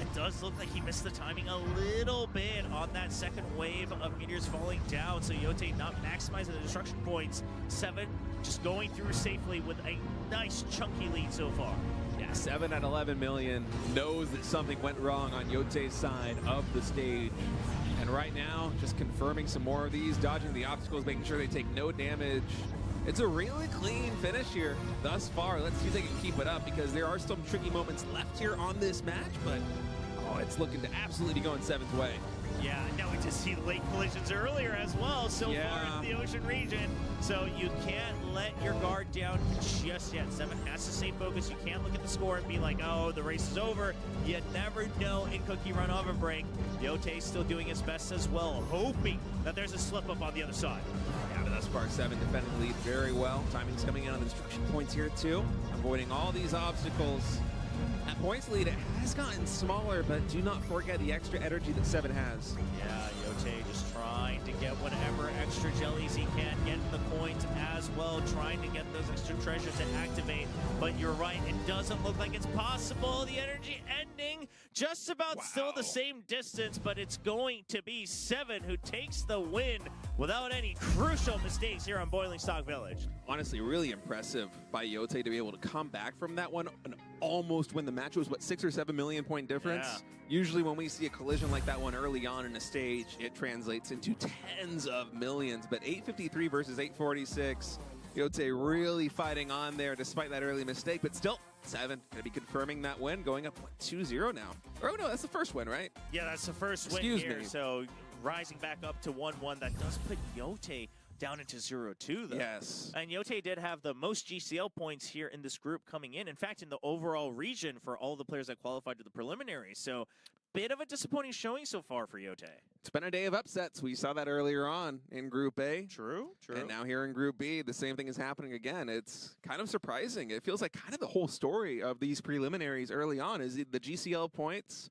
It does look like he missed the timing a little bit on that second wave of meteors falling down, so Yote not maximizing the destruction points. 7 just going through safely with a nice chunky lead so far. Yeah, 7 at 11 million knows that something went wrong on Yote's side of the stage. And right now, just confirming some more of these, dodging the obstacles, making sure they take no damage. It's a really clean finish here thus far. Let's see if they can keep it up, because there are some tricky moments left here on this match, but it's looking to absolutely be going 7's way. Yeah, now we just see late collisions earlier as well so far in the ocean region. So you can't let your guard down just yet. 7 has to stay focused. You can't look at the score and be like, oh, the race is over. You never know in Cookie Run Over Break. Yote's still doing his best as well, hoping that there's a slip up on the other side. Yeah, but thus far 7 defending the lead very well. Timing's coming in on the destruction points here too, avoiding all these obstacles. That points lead has gotten smaller, but do not forget the extra energy that 7 has. Yeah, Yote just trying to get whatever extra jellies he can, get the points as well, trying to get those extra treasures to activate. But you're right, it doesn't look like it's possible. The energy ending just about still the same distance, but it's going to be 7 who takes the win without any crucial mistakes here on Boiling Stock Village. Honestly, really impressive by Yote to be able to come back from that one and almost win the match. It was, what, 6 or 7 million point difference? Yeah. Usually when we see a collision like that one early on in a stage, it translates into tens of millions. But 853 versus 846. Yote really fighting on there despite that early mistake, but still 7 going to be confirming that win, going up 2-0 now. Oh no, that's the first win, right? Yeah, that's the first win here. So rising back up to 1-1, that does put Yote down into 0-2 though. Yes. And Yote did have the most GCL points here in this group coming in. In fact, in the overall region for all the players that qualified to the preliminaries. So bit of a disappointing showing so far for Yote. It's been a day of upsets. We saw that earlier on in Group A. True. And now here in Group B, the same thing is happening again. It's kind of surprising. It feels like kind of the whole story of these preliminaries early on is the GCL points.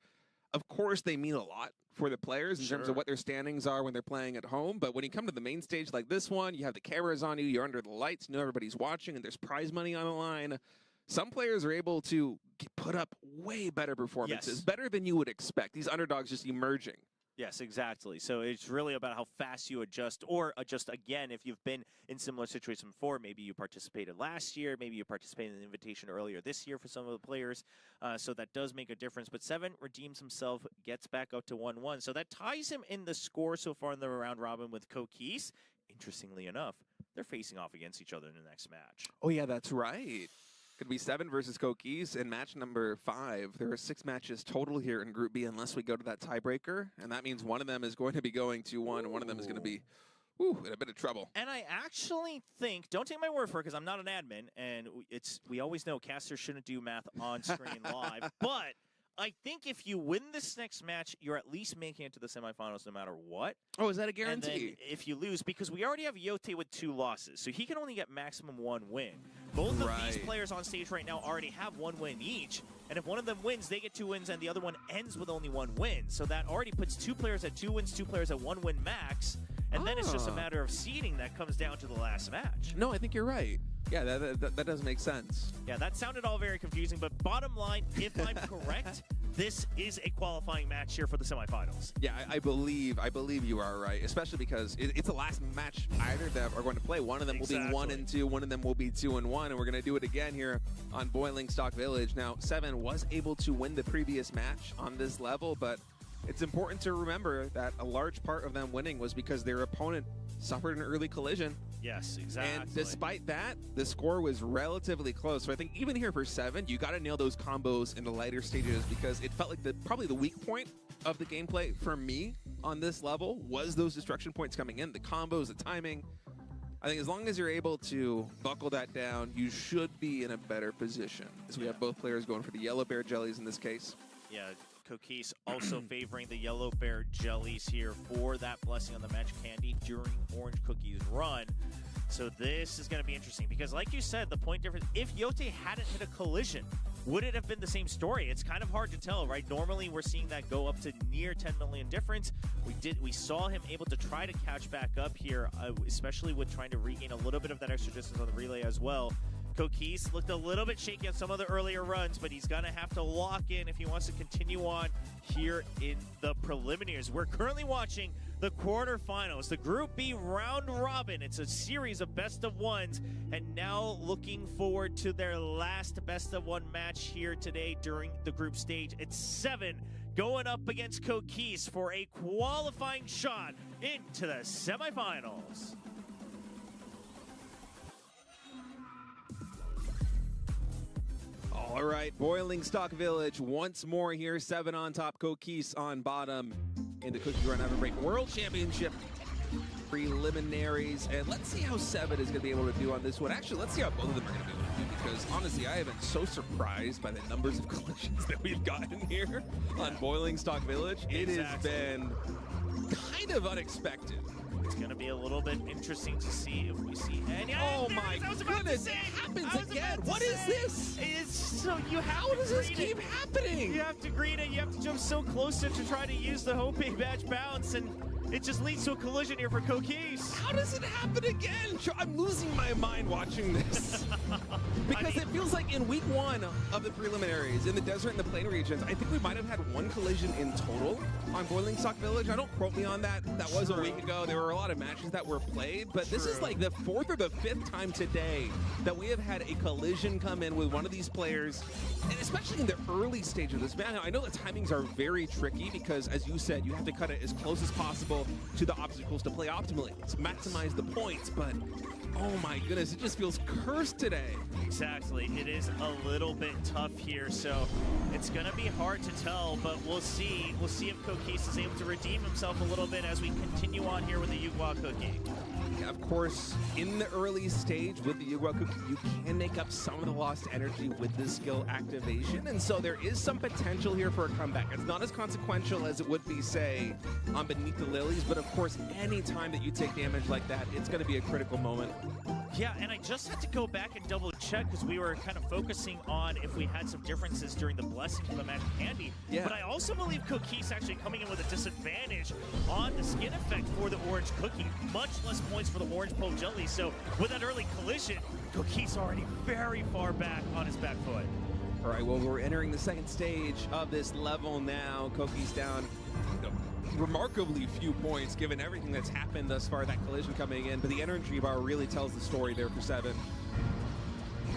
Of course, they mean a lot for the players in terms of what their standings are when they're playing at home. But when you come to the main stage like this one, you have the cameras on you, you're under the lights, you know everybody's watching, and there's prize money on the line. Some players are able to put up way better performances, better than you would expect. These underdogs just emerging. Yes, exactly. So it's really about how fast you adjust, or adjust again if you've been in similar situations before. Maybe you participated last year, maybe you participated in the invitation earlier this year for some of the players. So that does make a difference. But 7 redeems himself, gets back up to 1-1. So that ties him in the score so far in the round robin with Kokis. Interestingly enough, they're facing off against each other in the next match. Oh, yeah, that's right. Could be 7 versus Kokis in match number 5. There are 6 matches total here in Group B unless we go to that tiebreaker. And that means one of them is going to be going 2-1, and one of them is going to be in a bit of trouble. And I actually think, don't take my word for it because I'm not an admin, and we always know casters shouldn't do math on screen live, but I think if you win this next match, you're at least making it to the semifinals no matter what. Oh, is that a guarantee? And then if you lose, because we already have Yote with 2 losses, so he can only get maximum 1 win. Both of these players on stage right now already have 1 win each, and if one of them wins, they get 2 wins, and the other one ends with only 1 win. So that already puts 2 players at 2 wins, 2 players at 1 win max, and then it's just a matter of seeding that comes down to the last match. No, I think you're right. Yeah, that does make sense. Yeah, that sounded all very confusing, but bottom line, if I'm correct, this is a qualifying match here for the semifinals. Yeah, I believe you are right, especially because it's the last match either of them are going to play. One of them will be 1-2, one of them will be 2-1, and we're going to do it again here on Boiling Stock Village. Now, 7 was able to win the previous match on this level, but it's important to remember that a large part of them winning was because their opponent suffered an early collision. Yes, exactly. And despite that, the score was relatively close. So I think even here for 7, you got to nail those combos in the later stages, because it felt like probably the weak point of the gameplay for me on this level was those destruction points coming in, the combos, the timing. I think as long as you're able to buckle that down, you should be in a better position. As we have both players going for the yellow bear jellies in this case. Yeah, Kokis also favoring the yellow bear jellies here for that blessing on the magic candy during Orange Cookie's run. So this is going to be interesting because, like you said, the point difference, if Yote hadn't hit a collision, would it have been the same story? It's kind of hard to tell, right? Normally, we're seeing that go up to near 10 million difference. We saw him able to try to catch back up here, especially with trying to regain a little bit of that extra distance on the relay as well. Kokis looked a little bit shaky on some of the earlier runs, but he's going to have to lock in if he wants to continue on here in the preliminaries. We're currently watching the quarterfinals, the Group B round robin. It's a series of best-of-ones, and now looking forward to their last best-of-one match here today during the group stage. It's 7 going up against Kokis for a qualifying shot into the semifinals. All right, Boiling Stock Village once more here. 7 on top, Kokis on bottom in the Cookie Run Ever Break World Championship preliminaries. And let's see how 7 is going to be able to do on this one. Actually, let's see how both of them are going to be able to do, because honestly, I have been so surprised by the numbers of collisions that we've gotten here on Boiling Stock Village. It has been kind of unexpected. It's going to be a little bit interesting to see if we see any. Oh my goodness, it happens again. What is this? How does this keep happening? You have to greet it. You have to jump so close to try to use the hoping badge bounce, and it just leads to a collision here for Kokis. How does it happen again? I'm losing my mind watching this. Because it feels like in week 1 of the preliminaries, in the desert and the plain regions, I think we might have had 1 collision in total on Boiling Stock Village. Don't quote me on that. That was a week ago. There were a lot of matches that were played, but this is like the 4th or the 5th time today that we have had a collision come in with one of these players, and especially in the early stage of this match. Now, I know the timings are very tricky because, as you said, you have to cut it as close as possible to the obstacles to play optimally to maximize the points, but oh my goodness, it just feels cursed today. Exactly. It is a little bit tough here, so it's going to be hard to tell, but we'll see. We'll see if Kokis is able to redeem himself a little bit as we continue on here with the Yugwa Cookie. Yeah, of course, in the early stage with the Yugwa Cookie, you can make up some of the lost energy with this skill activation, and so there is some potential here for a comeback. It's not as consequential as it would be, say, on Beneath the Lilies, but of course, any time that you take damage like that, it's going to be a critical moment. Yeah, and I just had to go back and double check because we were kind of focusing on if we had some differences during the blessing of the magic candy. Yeah. But I also believe Kokis actually coming in with a disadvantage on the skin effect for the orange cookie. Much less points for the orange pole jelly. So with that early collision, Kokis already very far back on his back foot. All right, well, we're entering the second stage of this level now. Kokis down remarkably few points given everything that's happened thus far, that collision coming in, but the energy bar really tells the story there for 7.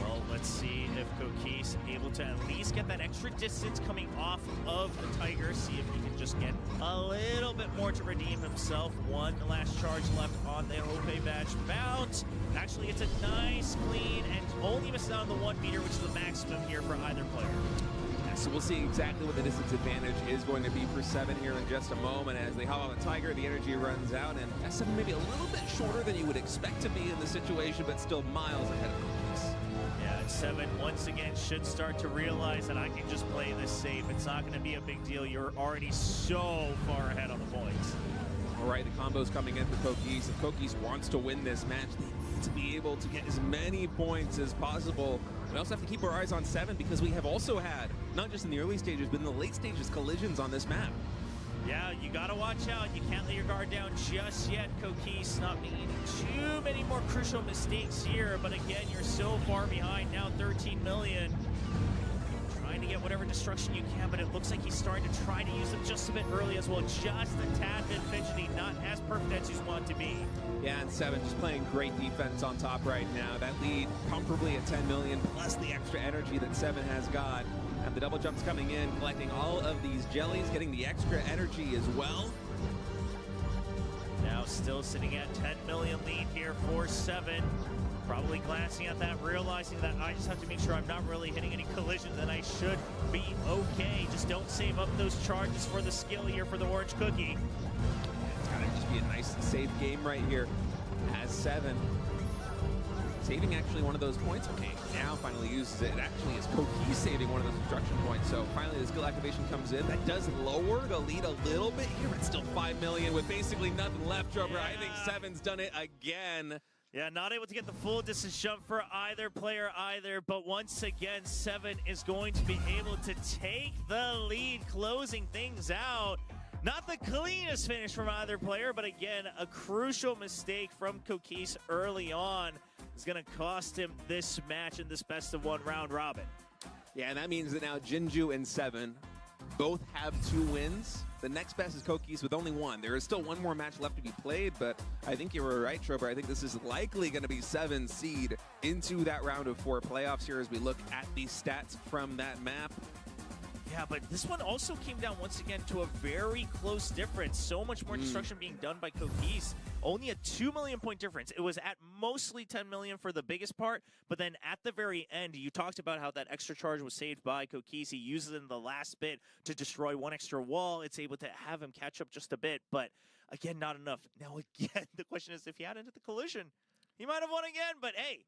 Well, let's see if Kokis able to at least get that extra distance coming off of the Tiger, see if he can just get a little bit more to redeem himself. One last charge left on the Yote badge bounce. Actually, it's a nice clean and only missed out on the 1 meter, which is the maximum here for either player. So we'll see exactly what the distance advantage is going to be for 7 here in just a moment. As they hop on the Tiger, the energy runs out, and S7 maybe a little bit shorter than you would expect to be in the situation, but still miles ahead of Kokis. Yeah, and 7 once again should start to realize that I can just play this safe. It's not going to be a big deal. You're already so far ahead on the points. All right, the combo's coming in for Kokis. If Kokis wants to win this match, they need to be able to get as many points as possible. We also have to keep our eyes on 7 because we have also had, not just in the early stages, but in the late stages, collisions on this map. Yeah, you gotta watch out. You can't let your guard down just yet, Kokis. Not making too many more crucial mistakes here, but again, you're so far behind now, 13 million. Trying to get whatever destruction you can, but it looks like he's starting to try to use them just a bit early as well. Just a tad bit fidgety, not as perfect as you want to be. Yeah, and 7 just playing great defense on top right now. That lead comfortably at 10 million, plus the extra energy that 7 has got. And the double jumps coming in, collecting all of these jellies, getting the extra energy as well. Now still sitting at 10 million lead here for 7. Probably glancing at that, realizing that I just have to make sure I'm not really hitting any collisions and I should be okay. Just don't save up those charges for the skill here for the orange cookie. It's gotta just be a nice safe game right here as 7. Saving actually one of those points. Okay, now finally uses it. It actually is Kokis saving one of those destruction points. So finally the skill activation comes in. That does lower the lead a little bit here. It's still 5 million with basically nothing left, Trevor. Yeah. I think 7's done it again. Yeah, not able to get the full distance jump for either player either, but once again, 7 is going to be able to take the lead, closing things out. Not the cleanest finish from either player, but again, a crucial mistake from Kokis early on is going to cost him this match in this best-of-1 round robin. Yeah, and that means that now Jingu and 7 both have 2 wins. The next best is Kokis with only 1. There is still 1 more match left to be played, but I think you were right, Trober. I think this is likely going to be 7's seed into that round of 4 playoffs here as we look at the stats from that map. Yeah, but this one also came down once again to a very close difference. So much more destruction being done by Kokis. Only a 2 million point difference. It was at mostly 10 million for the biggest part, but then at the very end, you talked about how that extra charge was saved by Kokis. He uses it in the last bit to destroy 1 extra wall. It's able to have him catch up just a bit, but again, not enough. Now again, the question is if he had into the collision, he might have won again, but hey,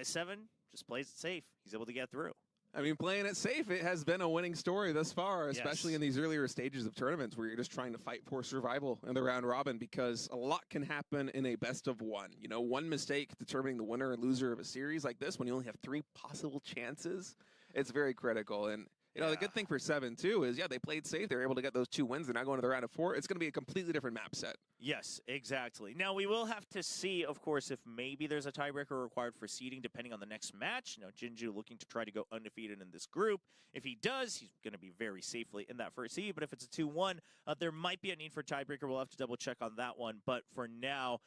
7 just plays it safe. He's able to get through. I mean, playing it safe, it has been a winning story thus far, especially in these earlier stages of tournaments where you're just trying to fight for survival in the round robin because a lot can happen in a best-of-1. You know, 1 mistake determining the winner and loser of a series like this when you only have 3 possible chances, it's very critical. And, you know, the good thing for 7, too, is, yeah, they played safe. They were able to get those 2 wins. They're now going to the round of 4. It's going to be a completely different map set. Yes, exactly. Now, we will have to see, of course, if maybe there's a tiebreaker required for seeding depending on the next match. Now, Jingu looking to try to go undefeated in this group. If he does, he's going to be very safely in that first seed. But if it's a 2-1, there might be a need for a tiebreaker. We'll have to double-check on that one. But for now,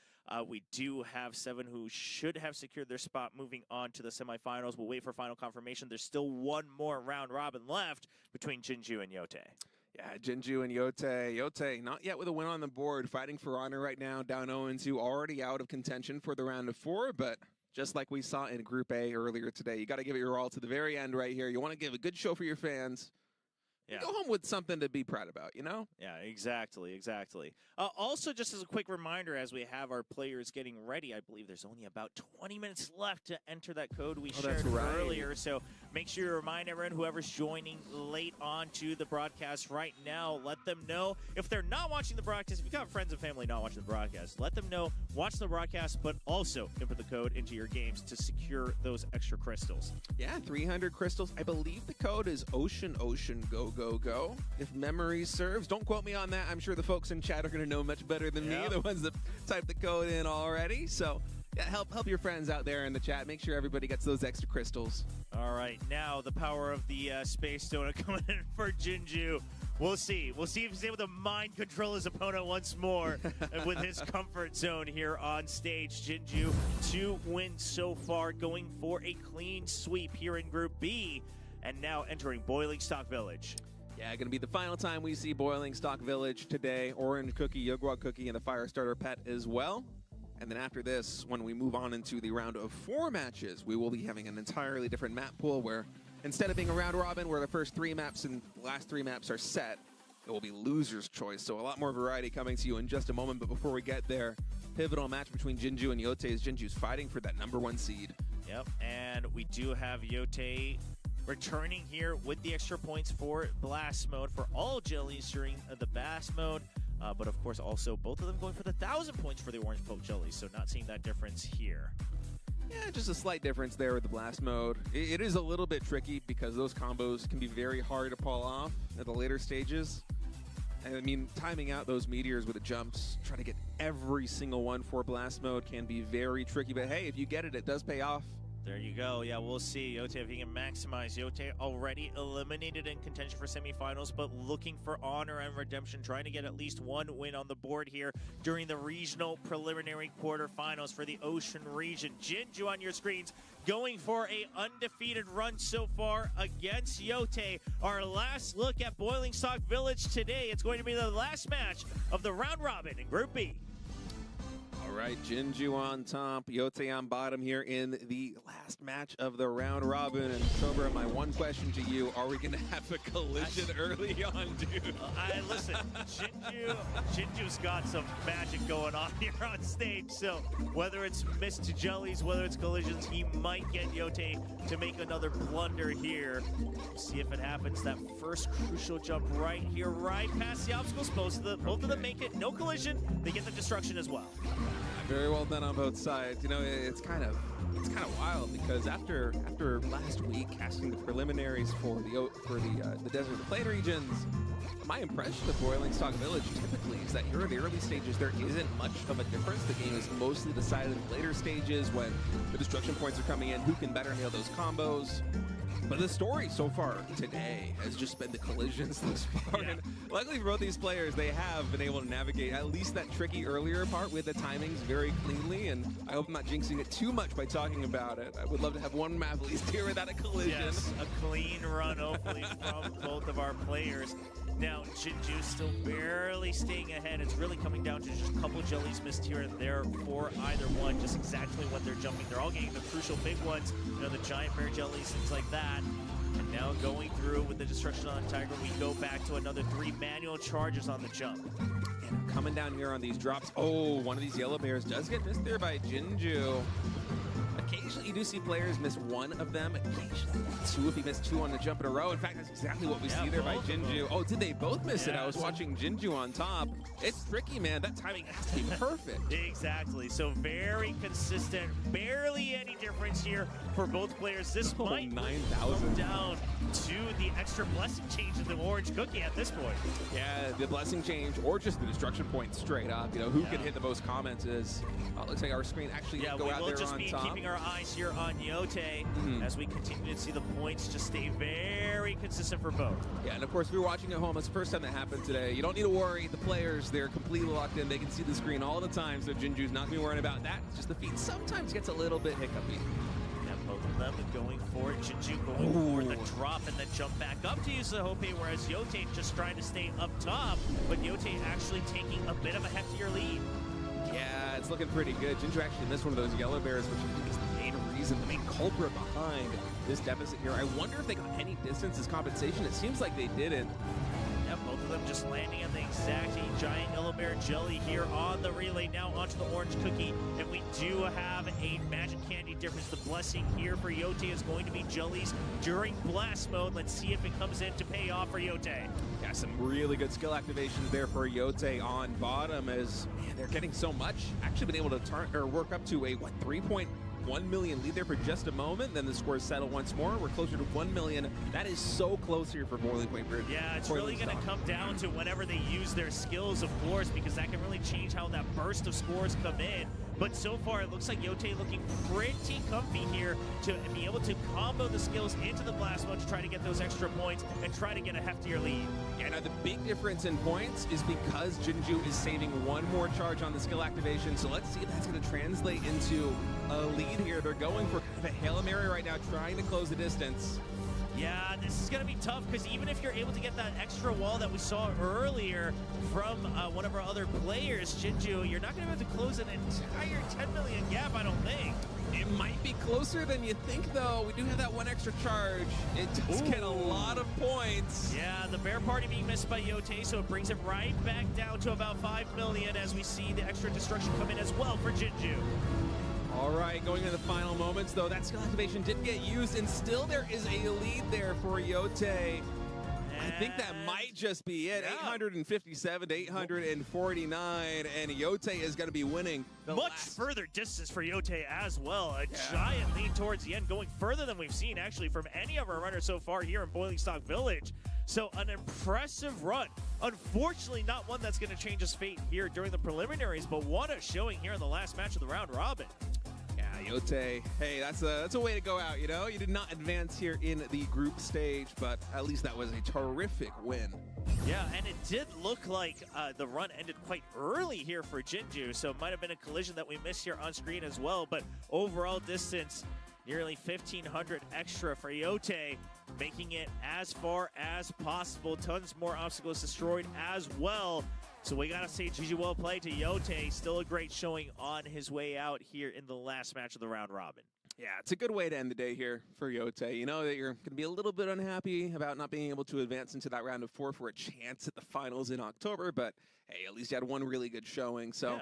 we do have 7 who should have secured their spot moving on to the semifinals. We'll wait for final confirmation. There's still 1 more round robin left between Jingu and Yote. Yeah, Jingu and Yote. Yote not yet with a win on the board, fighting for honor right now, down 0-2, already out of contention for the round of 4, but just like we saw in Group A earlier today, you got to give it your all to the very end right here. You want to give a good show for your fans. Yeah. Go home with something to be proud about, you know? Yeah, exactly. Also, just as a quick reminder, as we have our players getting ready, I believe there's only about 20 minutes left to enter that code we shared earlier. So make sure you remind everyone, whoever's joining late on to the broadcast right now, let them know. If they're not watching the broadcast, if you've got friends and family not watching the broadcast, let them know, watch the broadcast, but also input the code into your games to secure those extra crystals. Yeah, 300 crystals. I believe the code is Ocean Go. If memory serves. Don't quote me on that. I'm sure the folks in chat are going to know much better than me, the ones that typed the code in already. So, yeah, help your friends out there in the chat. Make sure everybody gets those extra crystals. All right, now the power of the Space Donut coming in for Jingu. We'll see. We'll see if he's able to mind control his opponent once more with his comfort zone here on stage. Jingu, 2 wins so far, going for a clean sweep here in Group B, and now entering Boiling Stock Village. Yeah, going to be the final time we see Boiling Stock Village today. Orange Cookie, Yogurt Cookie, and the Firestarter Pet as well. And then after this, when we move on into the round of 4 matches, we will be having an entirely different map pool where instead of being a round robin where the first 3 maps and the last 3 maps are set, it will be loser's choice. So a lot more variety coming to you in just a moment. But before we get there, pivotal match between Jingu and Yote as Jinju's fighting for that #1 seed. Yep, and we do have Yote returning here with the extra points for Blast Mode for all jellies during the Bass Mode. But of course also both of them going for the 1,000 points for the Orange Poke jellies, so not seeing that difference here. Yeah, just a slight difference there with the Blast Mode. It is a little bit tricky because those combos can be very hard to pull off at the later stages. And I mean, timing out those meteors with the jumps, trying to get every single one for Blast Mode can be very tricky. But hey, if you get it, it does pay off. There you go. Yeah, we'll see. Yote, if he can maximize. Yote already eliminated in contention for semifinals, but looking for honor and redemption, trying to get at least 1 win on the board here during the regional preliminary quarterfinals for the Ocean region. Jinju on your screens, going for a undefeated run so far against Yote. Our last look at Boiling Stock Village today. It's going to be the last match of the round robin in Group B. All right, Jinju on top, Yote on bottom here in the last match of the round robin. And Cobra, my one question to you, are we going to have a collision early on, dude? Listen, Jinju's got some magic going on here on stage, so whether it's missed jellies, whether it's collisions, he might get Yote to make another blunder here. See if it happens. That first crucial jump right here, right past the obstacles. Both of them make it. No collision. They get the destruction as well. Very well done on both sides. You know, it's kind of wild because after last week casting the preliminaries for the Desert the Plain regions, my impression of Boiling Stock Village typically is that here in the early stages there isn't much of a difference. The game is mostly decided in the later stages when the destruction points are coming in, who can better nail those combos. But the story so far today has just been the collisions thus far. Yeah. And luckily for both these players, they have been able to navigate at least that tricky earlier part with the timings very cleanly. And I hope I'm not jinxing it too much by talking about it. I would love to have one map at least here without a collision. Yes, a clean run hopefully from both of our players. Now, Jinju still barely staying ahead. It's really coming down to just a couple jellies missed here and there for either one, just exactly when they're jumping. They're all getting the crucial big ones, you know, the giant bear jellies, things like that. And now going through with the destruction on Tiger, we go back to another 3 manual charges on the jump. And coming down here on these drops, oh, one of these yellow bears does get missed there by Jinju. Occasionally you do see players miss 1 of them, occasionally 2 if he missed 2 on the jump in a row. In fact, that's exactly what we see there by Jinju. Oh, did they both miss it? I was watching Jinju on top. It's tricky, man. That timing has to be perfect. Exactly. So very consistent. Barely any difference here for both players. This might 9,000 come down to the extra blessing change of the Orange Cookie at this point. Yeah, the blessing change or just the destruction point straight up. You know, who can hit the most comments is, looks like our screen actually go out there on top. Yeah, we will just be keeping our eyes here on Yote as we continue to see the points just stay very consistent for both. Yeah, and of course, if you're watching at home, it's the first time that happened today. You don't need to worry. The players, they're completely locked in. They can see the screen all the time, so Jinju's not going to be worrying about that. It's just the feed sometimes gets a little bit hiccupy. And both of them going for it. Jinju going for the drop and then jump back up to use the Hope, whereas Yote just trying to stay up top, but Yote actually taking a bit of a heftier lead. Yeah, it's looking pretty good. Jinju actually missed one of those yellow bears, which I think is the main reason, the main culprit behind this deficit here. I wonder if they got any distance as compensation. It seems like they didn't. Yep, both of them just landing in the exact giant yellow bear jelly here on the relay. Now onto the Orange Cookie, and we do have a magic candy difference. The blessing here for Yote is going to be jellies during blast mode. Let's see if it comes in to pay off for Yote. Yeah, some really good skill activations there for Yote on bottom as, man, they're getting so much. Actually been able to turn or work up to a, 3.1 million lead there for just a moment. Then the scores settle once more. We're closer to 1 million. That is so close here for Boiling Point Bridge. Yeah, it's really going to come down to whenever they use their skills, of course, because that can really change how that burst of scores come in. But so far, it looks like Yote looking pretty comfy here to be able to combo the skills into the blast mode to try to get those extra points and try to get a heftier lead. Yeah, now the big difference in points is because Jingu is saving one more charge on the skill activation. So let's see if that's going to translate into a lead here. They're going for kind of a Hail Mary right now, trying to close the distance. Yeah, this is going to be tough because even if you're able to get that extra wall that we saw earlier from one of our other players, Jingu, you're not going to be able to close an entire 10 million gap, I don't think. It might be closer than you think, though. We do have that one extra charge. It does get a lot of points. Yeah, the bear party being missed by Yote, so it brings it right back down to about 5 million as we see the extra destruction come in as well for Jingu. All right, going into the final moments, though, that skill activation did get used, and still there is a lead there for Yote. I think that might just be it. Yeah. 857 to 849, and Yote is going to be winning. Much further distance for Yote as well. A giant lead towards the end, going further than we've seen, actually, from any of our runners so far here in Boiling Stock Village. So an impressive run. Unfortunately, not one that's going to change his fate here during the preliminaries, but what a showing here in the last match of the round robin. Yote, hey, that's a way to go out, you know? You did not advance here in the group stage, but at least that was a terrific win. Yeah, and it did look like the run ended quite early here for Jingu, so it might have been a collision that we missed here on screen as well, but overall distance, nearly 1,500 extra for Yote, making it as far as possible. Tons more obstacles destroyed as well. So we got to say GG well played to Yote. Still a great showing on his way out here in the last match of the round robin. Yeah, it's a good way to end the day here for Yote. You know that you're going to be a little bit unhappy about not being able to advance into that round of 4 for a chance at the finals in October, but hey, at least you had one really good showing. So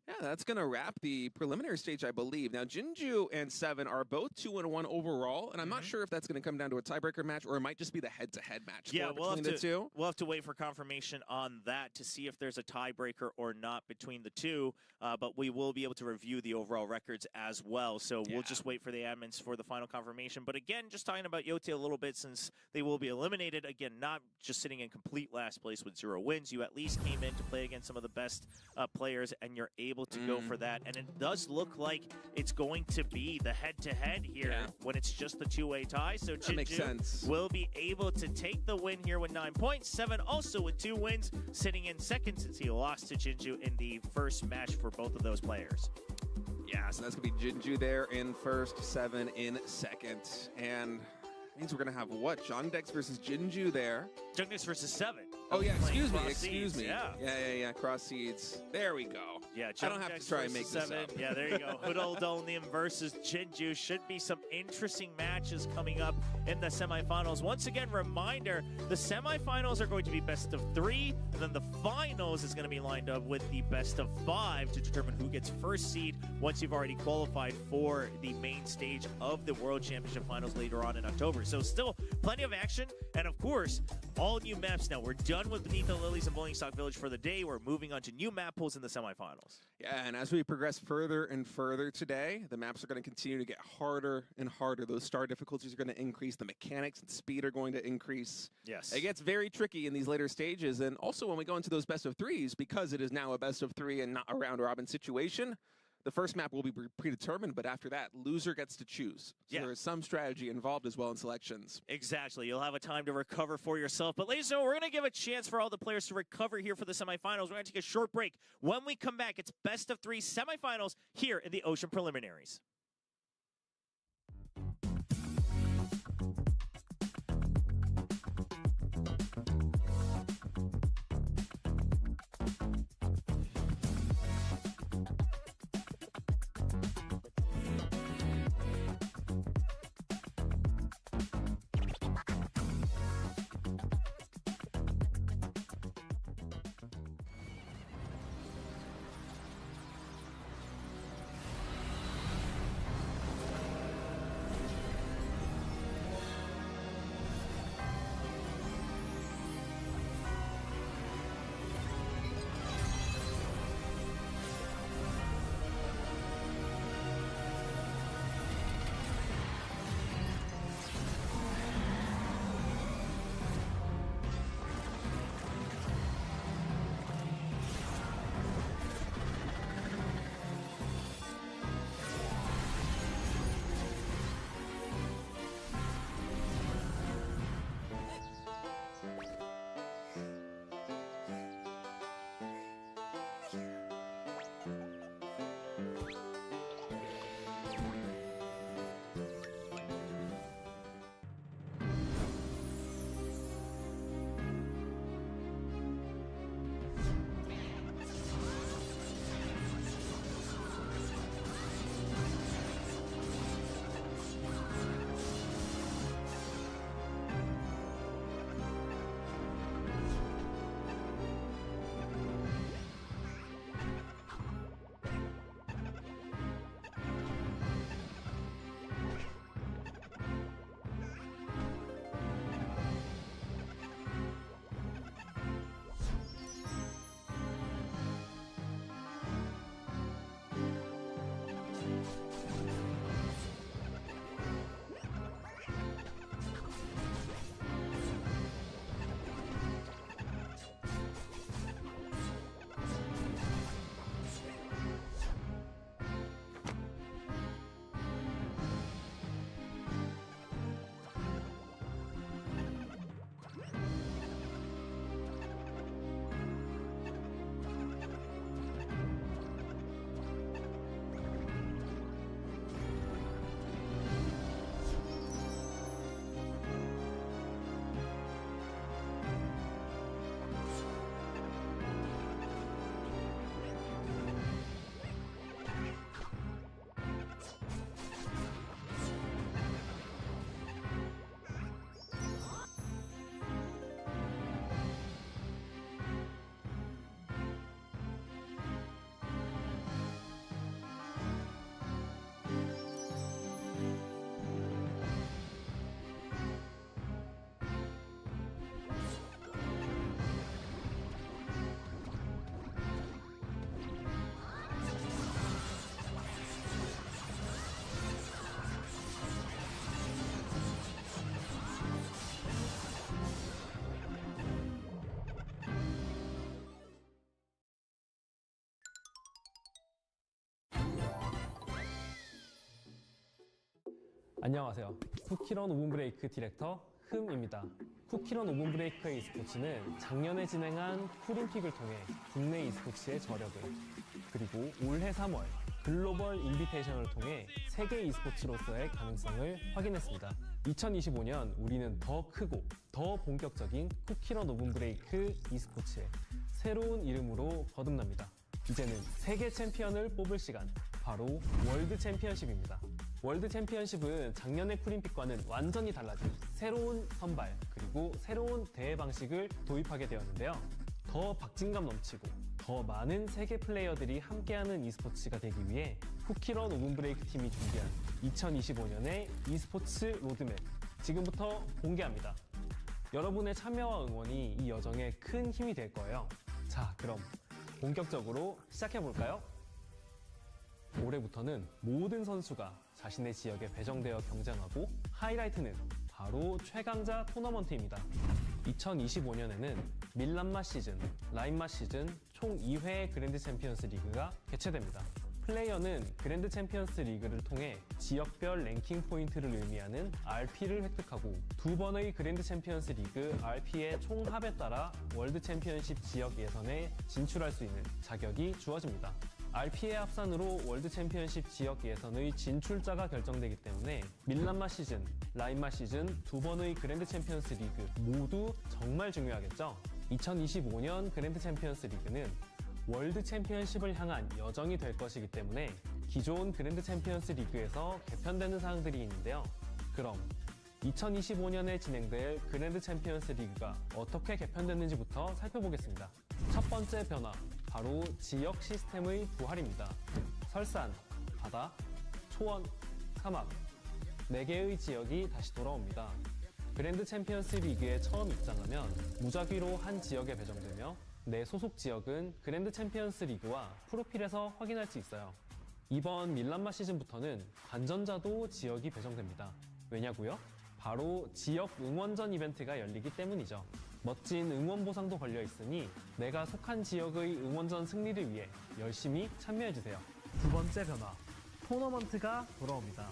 yeah, that's going to wrap the preliminary stage, I believe. Now, Jingu and Seven are both 2-1 overall, and I'm not sure if that's going to come down to a tiebreaker match or it might just be the head-to-head match between the two. We'll have to wait for confirmation on that to see if there's a tiebreaker or not between the two, but we will be able to review the overall records as well. So we'll just wait for the admins for the final confirmation. But again, just talking about Yote a little bit since they will be eliminated. Again, not just sitting in complete last place with 0 wins. You at least came in to play against some of the best players, and you're able to go for that. And it does look like it's going to be the head-to-head here when it's just the two-way tie. So Jingu will be able to take the win here with 9 points. Seven also with 2 wins, sitting in second since he lost to Jingu in the first match for both of those players. Yeah, so that's going to be Jingu there in first, Seven in second. And means we're going to have what? Jung Dex versus Jingu there. Jung Dex versus Seven. Oh, yeah, excuse me. Yeah, cross seeds. There we go. Yeah, I don't have to try and make this up. Yeah, there you go. Hudoldonium versus Jingu. Should be some interesting matches coming up in the semifinals. Once again, reminder, the semifinals are going to be best of 3, and then the finals is going to be lined up with the best of 5 to determine who gets first seed once you've already qualified for the main stage of the World Championship Finals later on in October. So still plenty of action, and of course, all new maps now. We're done with Beneath the Lilies and Boiling Stock Village for the day. We're moving on to new map pools in the semifinals. Yeah, and as we progress further and further today, the maps are going to continue to get harder and harder. Those star difficulties are going to increase. The mechanics and speed are going to increase. Yes. It gets very tricky in these later stages. And also when we go into those best of 3s, because it is now a best of 3 and not a round robin situation, the first map will be predetermined, but after that, loser gets to choose. So there is some strategy involved as well in selections. Exactly. You'll have a time to recover for yourself. But ladies and gentlemen, we're going to give a chance for all the players to recover here for the semifinals. We're going to take a short break. When we come back, it's best of 3 semifinals here in the Ocean Preliminaries. 안녕하세요. 쿠키런 5분 브레이크 디렉터 흠입니다. 쿠키런 5분 브레이크의 e스포츠는 작년에 진행한 쿨림픽을 통해 국내 e스포츠의 저력을, 그리고 올해 3월 글로벌 인비테이션을 통해 세계 e스포츠로서의 가능성을 확인했습니다. 2025년 우리는 더 크고 더 본격적인 쿠키런 5분 브레이크 e스포츠의 새로운 이름으로 거듭납니다. 이제는 세계 챔피언을 뽑을 시간, 바로 월드 챔피언십입니다. 월드 챔피언십은 작년의 쿨림픽과는 완전히 달라진 새로운 선발, 그리고 새로운 대회 방식을 도입하게 되었는데요. 더 박진감 넘치고 더 많은 세계 플레이어들이 함께하는 e스포츠가 되기 위해 쿠키런 5분 브레이크 팀이 준비한 2025년의 e스포츠 로드맵, 지금부터 공개합니다. 여러분의 참여와 응원이 이 여정에 큰 힘이 될 거예요. 자, 그럼 본격적으로 시작해볼까요? 올해부터는 모든 선수가 자신의 지역에 배정되어 경쟁하고, 하이라이트는 바로 최강자 토너먼트입니다. 2025년에는 밀란마 시즌, 라인마 시즌 총 2회의 그랜드 챔피언스 리그가 개최됩니다. 플레이어는 그랜드 챔피언스 리그를 통해 지역별 랭킹 포인트를 의미하는 RP를 획득하고, 2번의 그랜드 챔피언스 리그 RP의 총합에 따라 월드 챔피언십 지역 예선에 진출할 수 있는 자격이 주어집니다. RP의 합산으로 월드 챔피언십 지역 예선의 진출자가 결정되기 때문에 밀란마 시즌, 라인마 시즌 2번의 그랜드 챔피언스 리그 모두 정말 중요하겠죠? 2025년 그랜드 챔피언스 리그는 월드 챔피언십을 향한 여정이 될 것이기 때문에 기존 그랜드 챔피언스 리그에서 개편되는 사항들이 있는데요. 그럼 2025년에 진행될 그랜드 챔피언스 리그가 어떻게 개편됐는지부터 살펴보겠습니다. 첫 번째 변화, 바로 지역 시스템의 부활입니다. 설산, 바다, 초원, 사막 4개의 지역이 다시 돌아옵니다. 그랜드 챔피언스 리그에 처음 입장하면 무작위로 한 지역에 배정되며 내 소속 지역은 그랜드 챔피언스 리그와 프로필에서 확인할 수 있어요. 이번 밀란마 시즌부터는 관전자도 지역이 배정됩니다. 왜냐고요? 바로 지역 응원전 이벤트가 열리기 때문이죠. 멋진 응원 보상도 걸려 있으니 내가 속한 지역의 응원전 승리를 위해 열심히 참여해주세요. 두 번째 변화, 토너먼트가 돌아옵니다.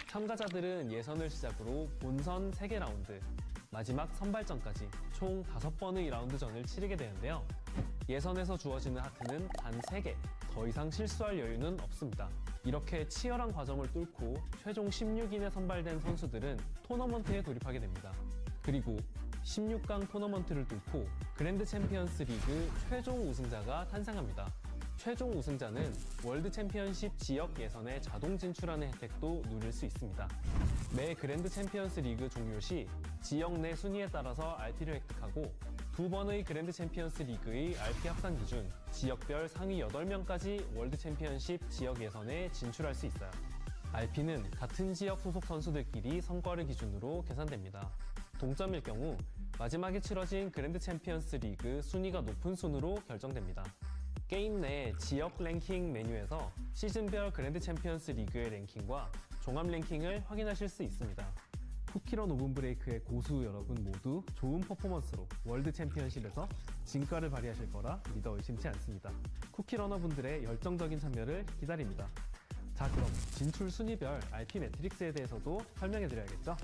참가자들은 예선을 시작으로 본선 3개 라운드, 마지막 선발전까지 총 5번의 라운드전을 치르게 되는데요. 예선에서 주어지는 하트는 단 3개, 더 이상 실수할 여유는 없습니다. 이렇게 치열한 과정을 뚫고 최종 16인에 선발된 선수들은 토너먼트에 돌입하게 됩니다. 그리고 16강 토너먼트를 뚫고 그랜드 챔피언스 리그 최종 우승자가 탄생합니다. 최종 우승자는 월드 챔피언십 지역 예선에 자동 진출하는 혜택도 누릴 수 있습니다. 매 그랜드 챔피언스 리그 종료 시 지역 내 순위에 따라서 RP를 획득하고, 2번의 그랜드 챔피언스 리그의 RP 합산 기준 지역별 상위 8명까지 월드 챔피언십 지역 예선에 진출할 수 있어요. RP는 같은 지역 소속 선수들끼리 성과를 기준으로 계산됩니다. 동점일 경우 마지막에 치러진 그랜드 챔피언스 리그 순위가 높은 순으로 결정됩니다. 게임 내 지역 랭킹 메뉴에서 시즌별 그랜드 챔피언스 리그의 랭킹과 종합 랭킹을 확인하실 수 있습니다. 쿠키런 5분 브레이크의 고수 여러분 모두 좋은 퍼포먼스로 월드 챔피언십에서 진가를 발휘하실 거라 믿어 의심치 않습니다. 쿠키러너분들의 열정적인 참여를 기다립니다. 자, 그럼 진출 순위별 RP 매트릭스에 대해서도 설명해드려야겠죠?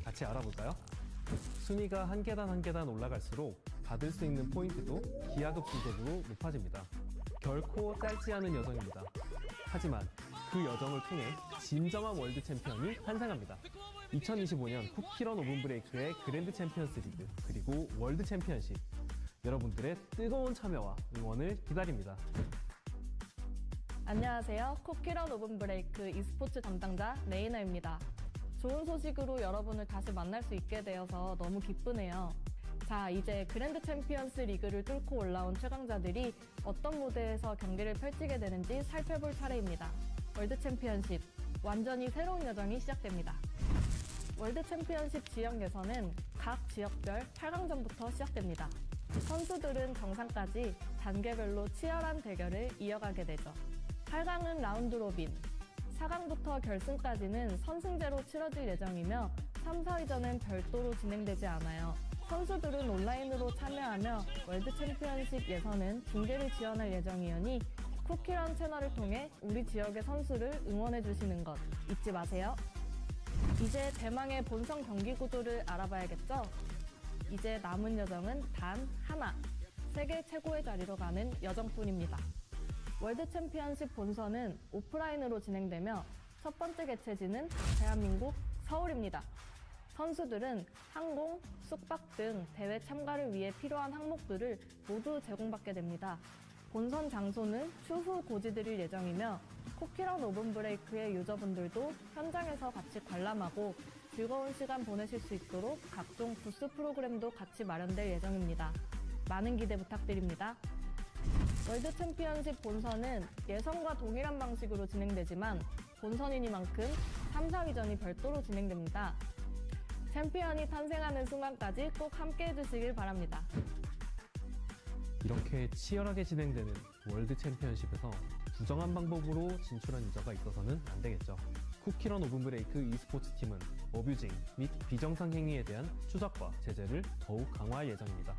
같이 알아볼까요? 순위가 한 계단 한 계단 올라갈수록 받을 수 있는 포인트도 기하급수적으로 높아집니다. 결코 짧지 않은 여정입니다. 하지만 그 여정을 통해 진정한 월드 챔피언이 탄생합니다. 2025년 쿠키런 5분 브레이크의 그랜드 챔피언스 리그, 그리고 월드 챔피언십, 여러분들의 뜨거운 참여와 응원을 기다립니다. 안녕하세요. 쿠키런 5분 브레이크 e스포츠 담당자 레이나입니다. 좋은 소식으로 여러분을 다시 만날 수 있게 되어서 너무 기쁘네요. 자, 이제 그랜드 챔피언스 리그를 뚫고 올라온 최강자들이 어떤 무대에서 경기를 펼치게 되는지 살펴볼 차례입니다. 월드 챔피언십, 완전히 새로운 여정이 시작됩니다. 월드 챔피언십 지역 예선은 각 지역별 8강전부터 시작됩니다. 선수들은 정상까지 단계별로 치열한 대결을 이어가게 되죠. 8강은 라운드 로빈, 4강부터 결승까지는 선승제로 치러질 예정이며 3, 4위전은 별도로 진행되지 않아요. 선수들은 온라인으로 참여하며 월드 챔피언십 예선은 중계를 지원할 예정이오니 쿠키런 채널을 통해 우리 지역의 선수를 응원해주시는 것 잊지 마세요. 이제 대망의 본선 경기 구조를 알아봐야겠죠? 이제 남은 여정은 단 하나, 세계 최고의 자리로 가는 여정뿐입니다. 월드 챔피언십 본선은 오프라인으로 진행되며 첫 번째 개최지는 대한민국 서울입니다. 선수들은 항공, 숙박 등 대회 참가를 위해 필요한 항목들을 모두 제공받게 됩니다. 본선 장소는 추후 고지드릴 예정이며 쿠키런 오븐 브레이크의 유저분들도 현장에서 같이 관람하고 즐거운 시간 보내실 수 있도록 각종 부스 프로그램도 같이 마련될 예정입니다. 많은 기대 부탁드립니다. 월드 챔피언십 본선은 예선과 동일한 방식으로 진행되지만 본선이니만큼 3, 4위전이 별도로 진행됩니다. 챔피언이 탄생하는 순간까지 꼭 함께 해주시길 바랍니다. 이렇게 치열하게 진행되는 월드 챔피언십에서 부정한 방법으로 진출한 유저가 있어서는 안 되겠죠. 쿠키런 오븐 브레이크 e스포츠 팀은 어뷰징 및 비정상 행위에 대한 추적과 제재를 더욱 강화할 예정입니다.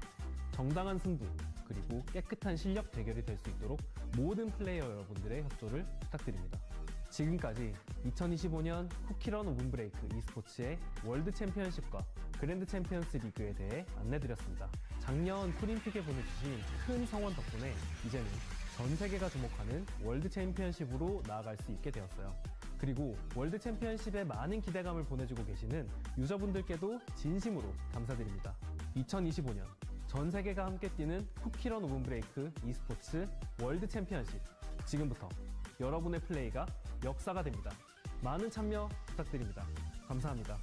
정당한 승부 그리고 깨끗한 실력 대결이 될 수 있도록 모든 플레이어 여러분들의 협조를 부탁드립니다. 지금까지 2025년 쿠키런 오븐 브레이크 e스포츠의 월드 챔피언십과 그랜드 챔피언스 리그에 대해 안내드렸습니다. 작년 풀림픽에 보내주신 큰 성원 덕분에 이제는 전 세계가 주목하는 월드 챔피언십으로 나아갈 수 있게 되었어요. 그리고 월드 챔피언십에 많은 기대감을 보내주고 계시는 유저분들께도 진심으로 감사드립니다. 2025년 전 세계가 함께 뛰는 쿠키런 오븐 브레이크 e스포츠 월드 챔피언십, 지금부터 여러분의 플레이가 역사가 됩니다. 많은 참여 부탁드립니다. 감사합니다.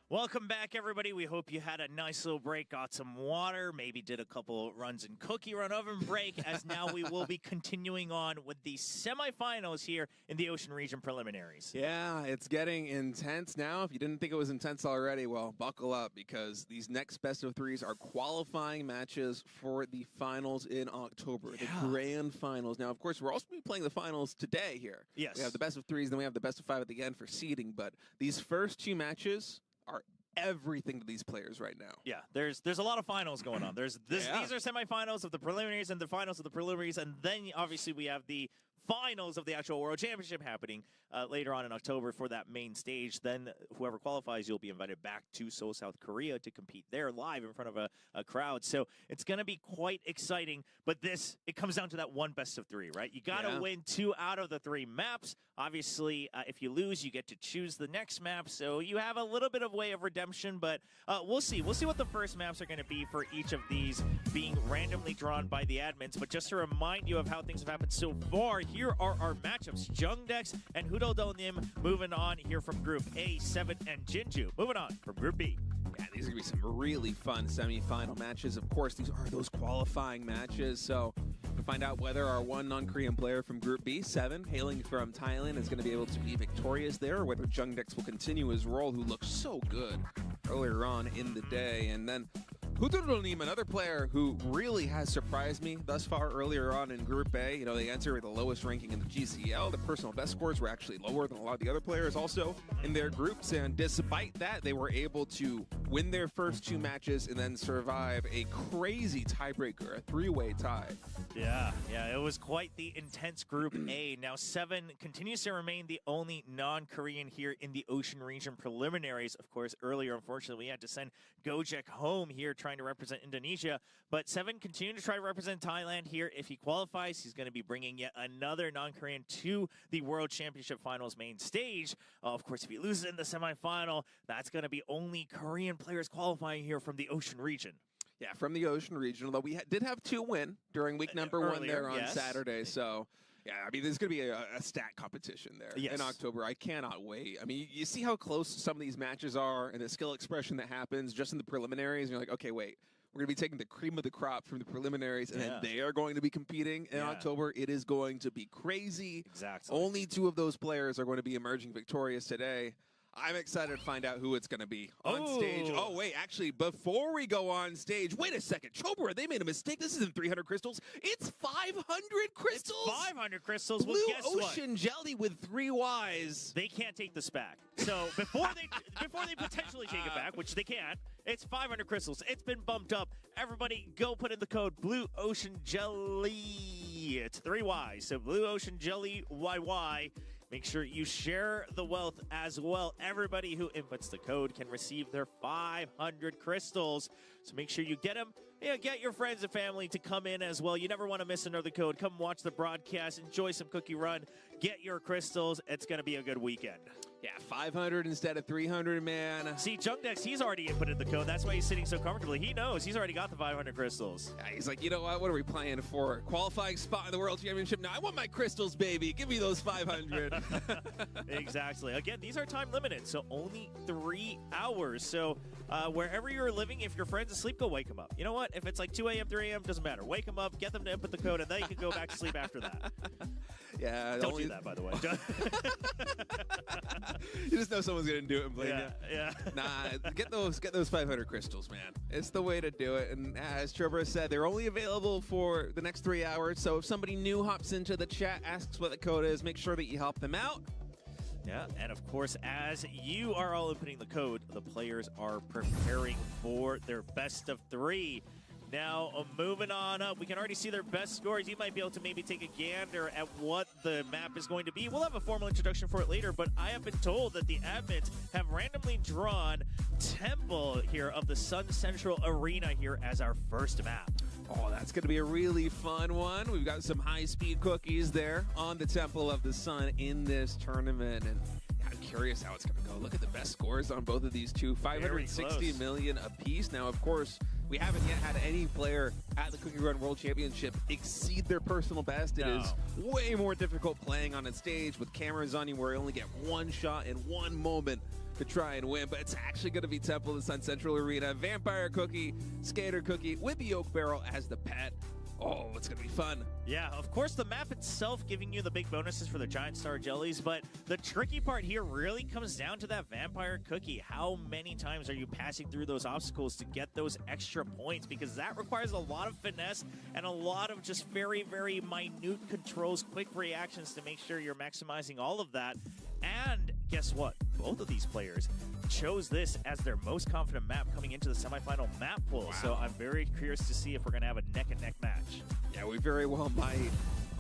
Welcome back, everybody. We hope you had a nice little break, got some water, maybe did a couple runs in Cookie Run Oven break, as now we will be continuing on with the semifinals here in the Ocean Region preliminaries. Yeah, it's getting intense now. If you didn't think it was intense already, well, buckle up, because these next best of threes are qualifying matches for the finals in October, the grand finals. Now, of course, we're also be playing the finals today here. Yes. We have the best of threes, then we have the best of five at the end for seeding, but these first two matches are everything to these players right now. Yeah, there's a lot of finals going on. These are semifinals of the preliminaries and the finals of the preliminaries, and then obviously we have the finals of the actual World Championship happening later on in October for that main stage. Then whoever qualifies, you'll be invited back to Seoul, South Korea to compete there live in front of a crowd. So it's going to be quite exciting. But it comes down to that one best of three, right? You got to win 2 out of the 3 maps. Obviously, if you lose, you get to choose the next map. So you have a little bit of way of redemption, but we'll see. We'll see what the first maps are going to be for each of these being randomly drawn by the admins. But just to remind you of how things have happened so far, here are our matchups. Jung Dex and Hudodonim moving on here from Group A, 7 and Jingu. Moving on from Group B. Yeah, these are going to be some really fun semifinal matches. Of course, these are those qualifying matches. So to find out whether our one non-Korean player from Group B, 7, hailing from Thailand, is going to be able to be victorious there, or whether Jung Dex will continue his role, who looked so good earlier on in the day. And then Hudodonim, another player who really has surprised me thus far earlier on in Group A. You know, they enter with the lowest ranking in the GCL. The personal best scores were actually lower than a lot of the other players also in their groups. And despite that, they were able to win their first 2 matches and then survive a crazy tiebreaker, a 3-way tie. Yeah, it was quite the intense Group A. Now 7 continues to remain the only non-Korean here in the Ocean Region preliminaries. Of course, earlier, unfortunately, we had to send Gojek home here trying to represent Indonesia, but 7 continuing to try to represent Thailand here. If he qualifies, he's going to be bringing yet another non-Korean to the World Championship Finals main stage. Of course, if he loses in the semifinal, that's going to be only Korean players qualifying here from the Ocean Region. Yeah, from the Ocean Region, although we did have 2 win during week number 1 there on Saturday, so yeah, I mean, there's going to be a stat competition there in October. I cannot wait. I mean, you see how close some of these matches are and the skill expression that happens just in the preliminaries, and you're like, okay, wait, we're going to be taking the cream of the crop from the preliminaries, and then they are going to be competing in October. It is going to be crazy. Exactly. Only 2 of those players are going to be emerging victorious today. I'm excited to find out who it's going to be on stage. Oh, wait, actually, before we go on stage, wait a second. Chobra, they made a mistake. This isn't 300 crystals. It's 500 crystals. It's 500 crystals. Blue Ocean Jelly with 3 Ys. They can't take this back. So before they potentially take it back, which they can't, it's 500 crystals. It's been bumped up. Everybody go put in the code Blue Ocean Jelly. It's 3 Ys. So Blue Ocean Jelly YY. Make sure you share the wealth as well. Everybody who inputs the code can receive their 500 crystals. So make sure you get them. Get your friends and family to come in as well. You never want to miss another code. Come watch the broadcast. Enjoy some Cookie Run. Get your crystals. It's going to be a good weekend. Yeah, 500 instead of 300, man. See, Jung Dex, he's already inputted the code. That's why he's sitting so comfortably. He knows. He's already got the 500 crystals. Yeah, he's like, you know what? What are we playing for? Qualifying spot in the World Championship? No, I want my crystals, baby. Give me those 500. Exactly. Again, these are time limited, so only 3 hours. So wherever you're living, if your friend's asleep, go wake them up. You know what? If it's like 2 a.m., 3 a.m., doesn't matter. Wake them up, get them to input the code, and then you can go back to sleep after that. Yeah. Don't do that, by the way. You just know someone's going to do it and blame you. Yeah. Nah, get those 500 crystals, man. It's the way to do it. And as Trevor said, they're only available for the next 3 hours. So if somebody new hops into the chat, asks what the code is, make sure that you help them out. Yeah, and of course, as you are all opening the code, the players are preparing for their best of 3. Now, moving on up, we can already see their best scores. You might be able to maybe take a gander at what the map is going to be. We'll have a formal introduction for it later, but I have been told that the admins have randomly drawn Temple here of the Sun Central Arena here as our first map. Oh, that's going to be a really fun one. We've got some high-speed cookies there on the Temple of the Sun in this tournament, and I'm curious how it's going to go. Look at the best scores on both of these two, 560 million apiece. Now, of course, we haven't yet had any player at the Cookie Run World Championship exceed their personal best. It is way more difficult playing on a stage with cameras on you where you only get one shot in one moment to try and win, but it's actually going to be Temple of the Sun Central Arena. Vampire Cookie, Skater Cookie with the Oak Barrel as the pet. Oh, it's going to be fun. Yeah, of course, the map itself giving you the big bonuses for the Giant Star Jellies, but the tricky part here really comes down to that Vampire Cookie. How many times are you passing through those obstacles to get those extra points? Because that requires a lot of finesse and a lot of just very, very minute controls, quick reactions to make sure you're maximizing all of that. And guess what? Both of these players chose this as their most confident map coming into the semifinal map pool. Wow. So I'm very curious to see if we're going to have a neck-and-neck match. Yeah, we very well might.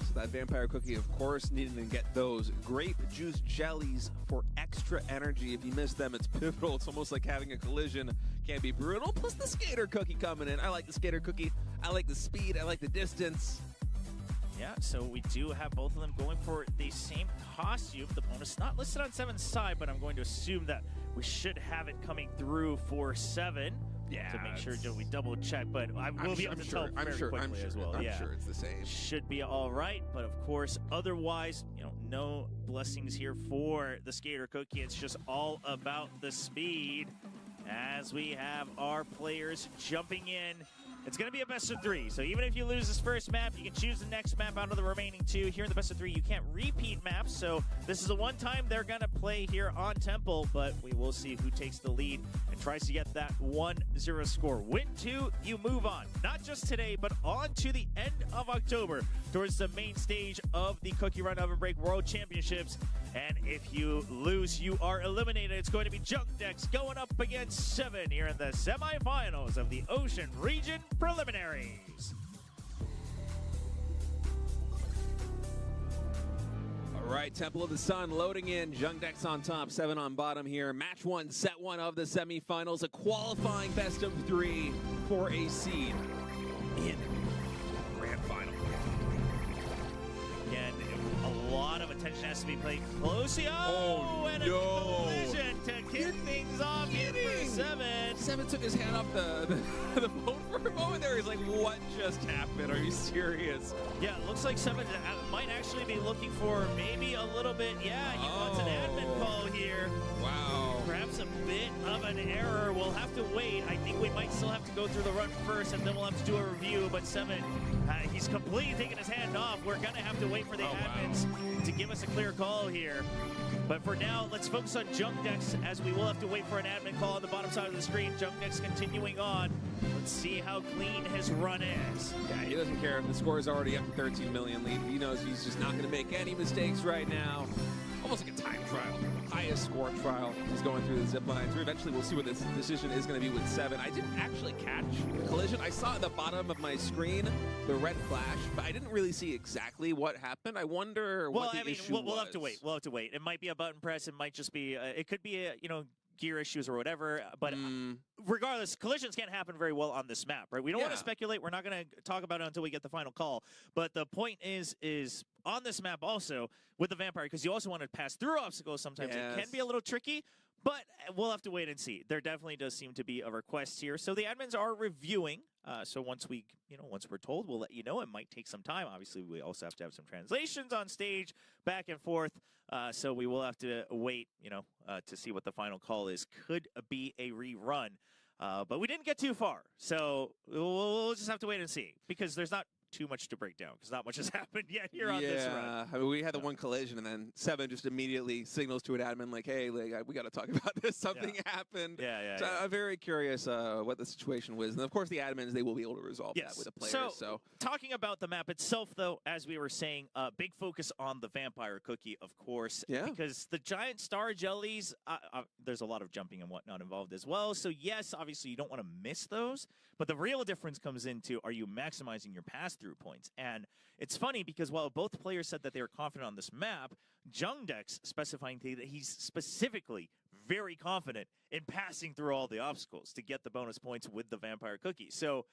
So that Vampire Cookie, of course, needing to get those grape juice jellies for extra energy. If you miss them, it's pivotal. It's almost like having a collision. Can be brutal. Plus the Skater Cookie coming in. I like the Skater Cookie. I like the speed. I like the distance. Yeah, so we do have both of them going for the same costume. The bonus not listed on 7's side, but I'm going to assume that we should have it coming through for 7. Yeah, to make sure we double check, but I will be able to tell very quickly as well. I'm sure it's the same. Should be all right, but of course, otherwise, no blessings here for the Skater Cookie. It's just all about the speed as we have our players jumping in. It's going to be a best of 3, so even if you lose this first map, you can choose the next map out of the remaining 2. Here in the best of 3, you can't repeat maps, so this is the one time they're going to play here on Temple, but we will see who takes the lead and tries to get that 1-0 score. Win 2, you move on, not just today, but on to the end of October towards the main stage of the Cookie Run Oven Break World Championships, and if you lose, you are eliminated. It's going to be Jung Dex going up against 7 here in the semifinals of the Ocean Region Preliminaries. All right, Temple of the Sun loading in. Jung Dex on top, 7 on bottom here. Match 1, set 1 of the semifinals. A qualifying best of 3 for a seed in grand final. Again, a lot of attention has to be paid closely. And no. A collision to kick things off here for 7. 7 took his hand off the phone for a moment there. He's like, what just happened? Are you serious? Yeah, it looks like 7 might actually be looking for maybe a little bit. Yeah, he wants an admin call here. Wow. Perhaps a bit of an error. we'll have to wait. I think we might still have to go through the run first, and then we'll have to do a review. But Seven, he's completely taking his hand off. We're going to have to wait for the admins to give us a clear call here. But for now, let's focus on Jung Dex, as we will have to wait for an admin call on the bottom side of the screen. Jung Dex continuing on. Let's see how clean his run is. Yeah, he doesn't care if the score is already up to 13 million lead. He knows he's just not going to make any mistakes right now. Almost like a time trial. Highest score trial. He's going through the zip lines. Eventually, we'll see what this decision is going to be with Seven. I didn't actually catch the collision. I saw at the bottom of my screen the red flash, but I didn't really see exactly what happened. I wonder what the issue was. We'll have to wait. We'll have to wait. It might be a button press. It might just be, it could be, gear issues or whatever. But regardless, collisions can't happen very well on this map, right? We don't want to speculate. We're not going to talk about it until we get the final call. But the point is on this map also with the Vampire, because you also want to pass through obstacles sometimes. It can be a little tricky, but we'll have to wait and see. There definitely does seem to be a request here. So the admins are reviewing. So once once we're told, we'll let you know. It might take some time. Obviously, we also have to have some translations on stage, back and forth. So we will have to wait, to see what the final call is. Could be a rerun. But we didn't get too far. So we'll just have to wait and see, because there's not too much to break down, because not much has happened yet here on this run. I mean, we had the one collision, and then Seven just immediately signals to an admin like, hey, we got to talk about this. Something happened. So I'm very curious what the situation was. And of course, the admins, they will be able to resolve that with the players. So talking about the map itself, though, as we were saying, big focus on the Vampire Cookie, of course. Because the giant star jellies, there's a lot of jumping and whatnot involved as well. So yes, obviously you don't want to miss those. But the real difference comes into, are you maximizing your pass-through points? And it's funny, because while both players said that they were confident on this map, Jung Dex specifying that he's specifically very confident in passing through all the obstacles to get the bonus points with the Vampire Cookie. So,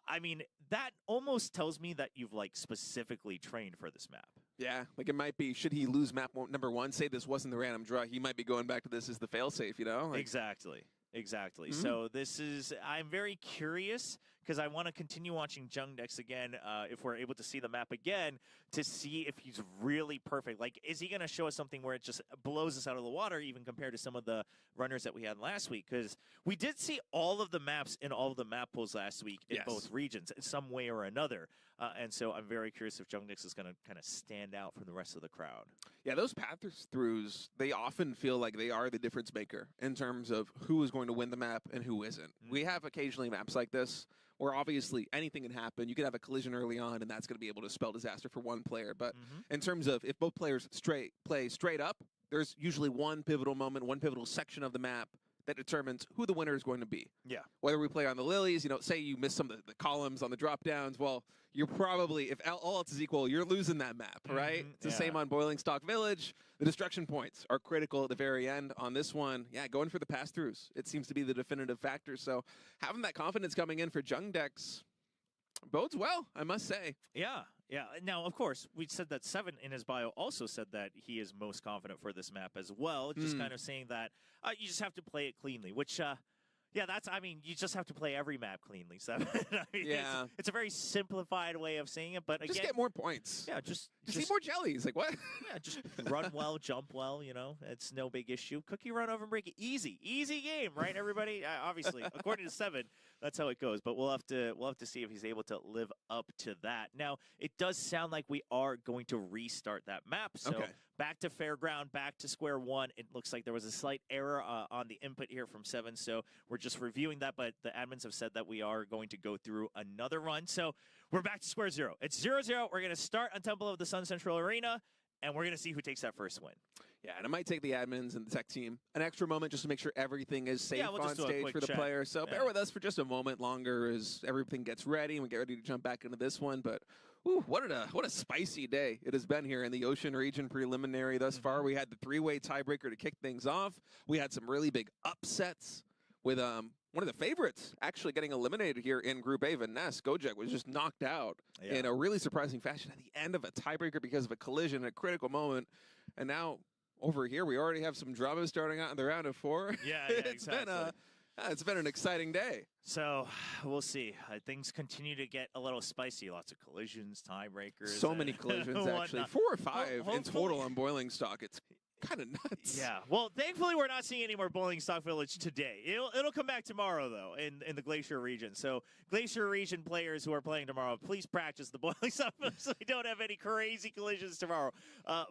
I mean, that almost tells me that you've, specifically trained for this map. Yeah, it might be, should he lose map number one, say this wasn't the random draw, he might be going back to this as the failsafe, Exactly. So this is, I'm very curious, because I want to continue watching Jung Dex again, if we're able to see the map again, to see if he's really perfect. Is he going to show us something where it just blows us out of the water, even compared to some of the runners that we had last week? Because we did see all of the maps in all of the map pools last week in both regions, in some way or another. And so I'm very curious if Jung Dex is going to kind of stand out from the rest of the crowd. Yeah, those pass-throughs, they often feel like they are the difference maker in terms of who is going to win the map and who isn't. We have occasionally maps like this where obviously anything can happen. You could have a collision early on, and that's going to be able to spell disaster for one player. But in terms of if both players play straight up, there's usually one pivotal moment, one pivotal section of the map that determines who the winner is going to be. Yeah. Whether we play on the lilies, say you miss some of the columns on the drop downs, well, you're probably, if all else is equal, you're losing that map, right? It's the same on Boiling Stock Village. The destruction points are critical at the very end. On this one, going for the pass-throughs. It seems to be the definitive factor. So having that confidence coming in for Jung Dex bodes well, I must say. Yeah. Now, of course, we said that Seven in his bio also said that he is most confident for this map as well. Just kind of saying that you just have to play it cleanly, which, you just have to play every map cleanly, Seven. It's a very simplified way of saying it, but again, just get more points. Yeah, just see more jellies. What? Yeah, just run well, jump well. It's no big issue. Cookie run over and break it, easy game, right? Everybody, obviously, according to Seven, that's how it goes. But we'll have to see if he's able to live up to that. Now, it does sound like we are going to restart that map. So back to Fairground, back to square one. It looks like there was a slight error on the input here from Seven. So we're just reviewing that. But the admins have said that we are going to go through another run. So we're back to square zero. It's 0-0. We're going to start on Temple of the Sun Central Arena, and we're going to see who takes that first win. Yeah, and it might take the admins and the tech team an extra moment just to make sure everything is safe on stage for the players. So bear with us for just a moment longer as everything gets ready and we get ready to jump back into this one. But what a spicy day it has been here in the Ocean region preliminary thus far. We had the three-way tiebreaker to kick things off. We had some really big upsets with one of the favorites actually getting eliminated here in Group A. Vaness, Goj was just knocked out in a really surprising fashion at the end of a tiebreaker because of a collision at a critical moment. And now over here, we already have some drama starting out in the round of 4. It's been an exciting day. So we'll see. Things continue to get a little spicy. Lots of collisions, tiebreakers. So many collisions, actually. 4 or 5 in total on Boiling Stock. kind of nuts. Yeah. Well, thankfully, we're not seeing any more Boiling Stock Village today. It'll come back tomorrow, though, in the Glacier region. So, Glacier region players who are playing tomorrow, please practice the Boiling Stock Village so we don't have any crazy collisions tomorrow.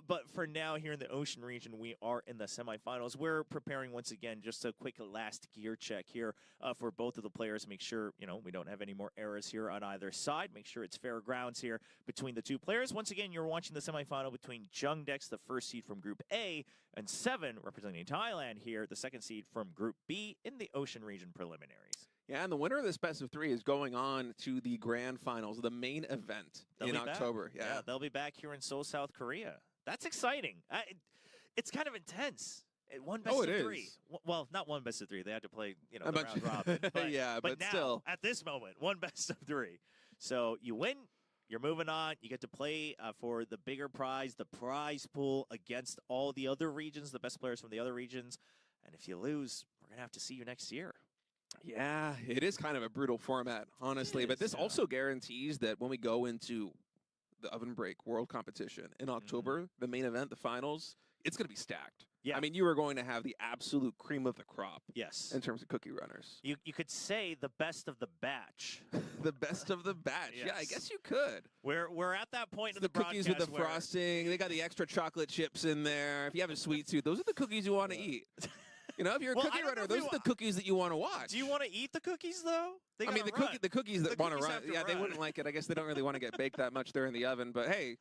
But for now, here in the Ocean region, we are in the semifinals. We're preparing once again just a quick last gear check here for both of the players. Make sure, we don't have any more errors here on either side. Make sure it's fair grounds here between the two players. Once again, you're watching the semifinal between Jung Dex, the first seed from Group A, and 7, representing Thailand here, the second seed from Group B in the Ocean region preliminaries. Yeah, and the winner of this best of 3 is going on to the grand finals, the main event in October. Yeah, they'll be back here in Seoul, South Korea. That's exciting. It's kind of intense. One best of 3. Well, not one best of 3. They had to play, the round robin. But, yeah, but now, still. At this moment, one best of 3. So you win. You're moving on. You get to play for the bigger prize, the prize pool against all the other regions, the best players from the other regions. And if you lose, we're going to have to see you next year. Yeah, it is kind of a brutal format, honestly. But this also guarantees that when we go into the Oven Break World Competition in October, the main event, the finals, it's going to be stacked. Yeah. I mean, you are going to have the absolute cream of the crop. Yes. In terms of cookie runners. You could say the best of the batch. The best of the batch. Yes. Yeah, I guess you could. We're at that point in the the cookies with the frosting. They got the extra chocolate chips in there. If you have a sweet tooth, those are the cookies you want to eat. If you're a cookie runner, those are the cookies that you want to watch. Do you want to eat the cookies, though? I mean, the cookies that want to run. Yeah, they wouldn't like it. I guess they don't really want to get baked that much there in the oven. But hey.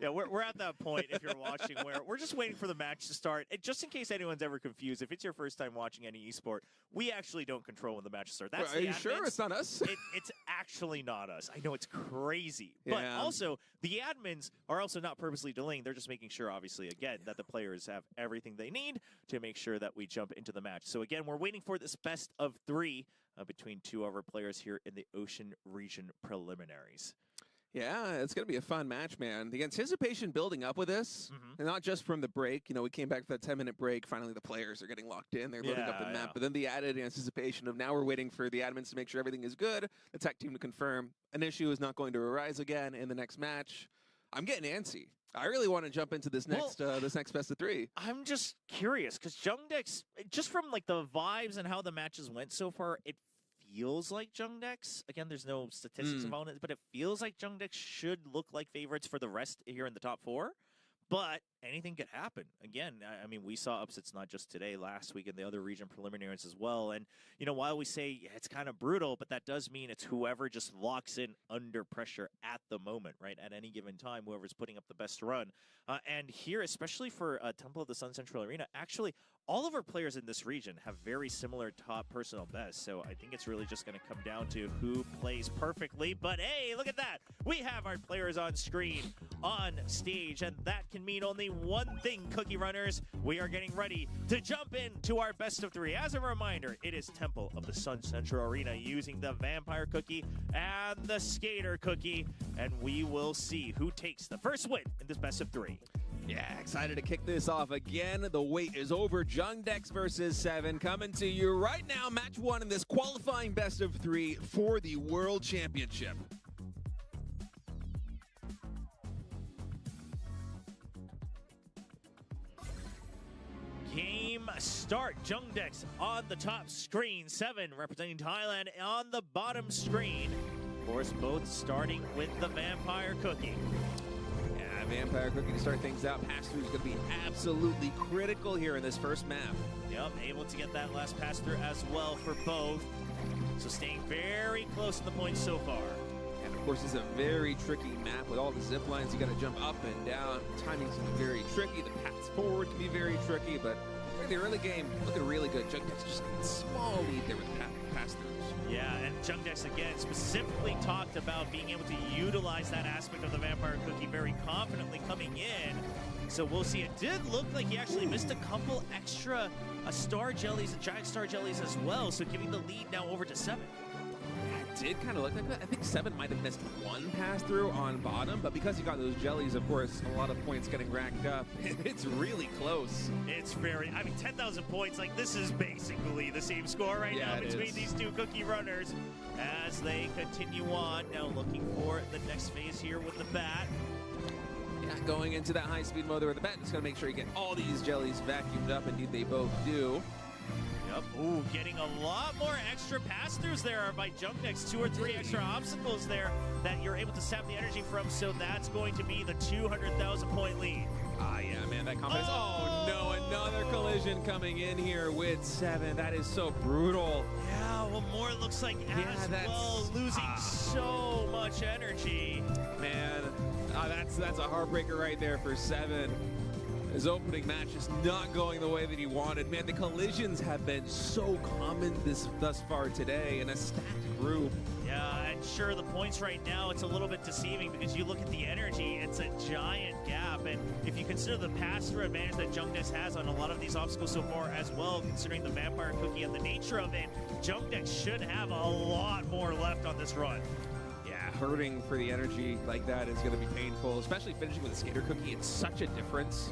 Yeah, we're at that point, if you're watching, where we're just waiting for the match to start. And just in case anyone's ever confused, if it's your first time watching any esport, we actually don't control when the match starts. That's are you sure it's not us? It's actually not us. I know it's crazy. But also, the admins are also not purposely delaying. They're just making sure, obviously, again, that the players have everything they need to make sure that we jump into the match. So, again, we're waiting for this best of 3 between 2 of our players here in the Ocean region preliminaries. Yeah, it's going to be a fun match, man. The anticipation building up with this, and not just from the break. We came back for that 10-minute break. Finally, the players are getting locked in. They're loading up the map. But then the added anticipation of now we're waiting for the admins to make sure everything is good, the tech team to confirm an issue is not going to arise again in the next match. I'm getting antsy. I really want to jump into this next best of 3. I'm just curious, because Jung Dex, just from the vibes and how the matches went so far, it feels like Jung Dex. Again, there's no statistics involved in it, but it feels like Jung Dex should look like favorites for the rest here in the top 4. But anything could happen. Again, I mean, we saw upsets not just today, last week in the other region preliminaries as well. And, while we say it's kind of brutal, but that does mean it's whoever just locks in under pressure at the moment, right? At any given time, whoever's putting up the best run. And here, especially for Temple of the Sun Central Arena, actually, all of our players in this region have very similar top personal bests. So I think it's really just going to come down to who plays perfectly. But hey, look at that. We have our players on screen, on stage, and that can mean only one thing, Cookie Runners. We are getting ready to jump into our best of 3. As a reminder, it is Temple of the Sun Central Arena using the Vampire Cookie and the Skater Cookie. And we will see who takes the first win in this best of 3. Yeah, excited to kick this off again. The wait is over. Jung Dex versus 7 coming to you right now. Match 1 in this qualifying best of 3 for the World Championship. Game start. Jung Dex on the top screen. 7 representing Thailand on the bottom screen. Of course, both starting with the Vampire Cookie. Vampire Cookie to start things out. Pass-through is going to be absolutely critical here in this first map. Yep, able to get that last pass-through as well for both. So staying very close to the points so far. And of course, it's a very tricky map with all the zip lines. You got to jump up and down. Timing's going to be very tricky. The paths forward can be very tricky, but in the early game, looking really good. Jung Dex just a small lead there with pass-throughs. Yeah, and Jung Dex again specifically talked about being able to utilize that aspect of the Vampire Cookie very confidently coming in. So we'll see. It did look like he actually missed a couple extra star jellies, giant star jellies as well. So giving the lead now over to 7. It did kind of look like that. I think 7 might have missed one pass through on bottom, but because he got those jellies, of course, a lot of points getting racked up. It's really close. It's very, 10,000 points. This is basically the same score right now between these two Cookie Runners as they continue on. Now looking for the next phase here with the bat. Not going into that high-speed mode with the bat. Just going to make sure you get all these jellies vacuumed up. Indeed, they both do. Yep. Ooh, getting a lot more extra pass-throughs there by Jung Dex. 2 or 3 extra obstacles there that you're able to sap the energy from. So that's going to be the 200,000-point lead. Ah, yeah, man, that confidence. Oh, no, another collision coming in here with 7. That is so brutal. Yeah, well, more looks like as well, losing so much energy. Man, that's a heartbreaker right there for 7. His opening match is not going the way that he wanted. Man, the collisions have been so common thus far today in a stacked group. Yeah, and sure, the points right now, it's a little bit deceiving because you look at the energy, it's a giant gap. And if you consider the pass-through advantage that Jung Dex has on a lot of these obstacles so far as well, considering the vampire cookie and the nature of it, Jung Dex should have a lot more left on this run. Yeah, hurting for the energy like that is going to be painful, especially finishing with a skater cookie. It's such a difference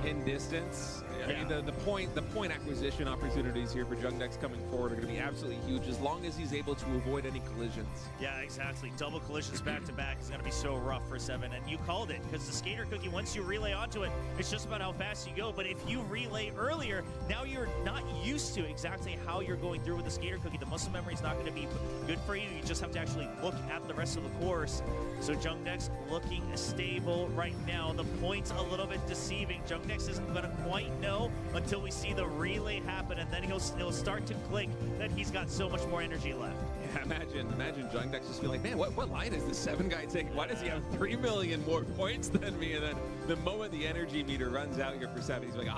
in distance. I mean, the point acquisition opportunities here for Jung Dex coming forward are going to be absolutely huge as long as he's able to avoid any collisions. Yeah, exactly. Double collisions back to back is going to be so rough for 7. And you called it, because the skater cookie, once you relay onto it, it's just about how fast you go. But if you relay earlier, now you're not used to exactly how you're going through with the skater cookie. The muscle memory is not going to be good for you. You just have to actually look at the rest of the course. So Jung Dex looking stable right now. The points a little bit deceiving. Jung Dex isn't going to quite know until we see the relay happen, and then he'll start to click that he's got so much more energy left. Yeah, imagine Jung Dex just feeling like, man, what line is this 7 guy taking? Why does he have 3 million more points than me? And then the moment the energy meter runs out here for 7, he's like,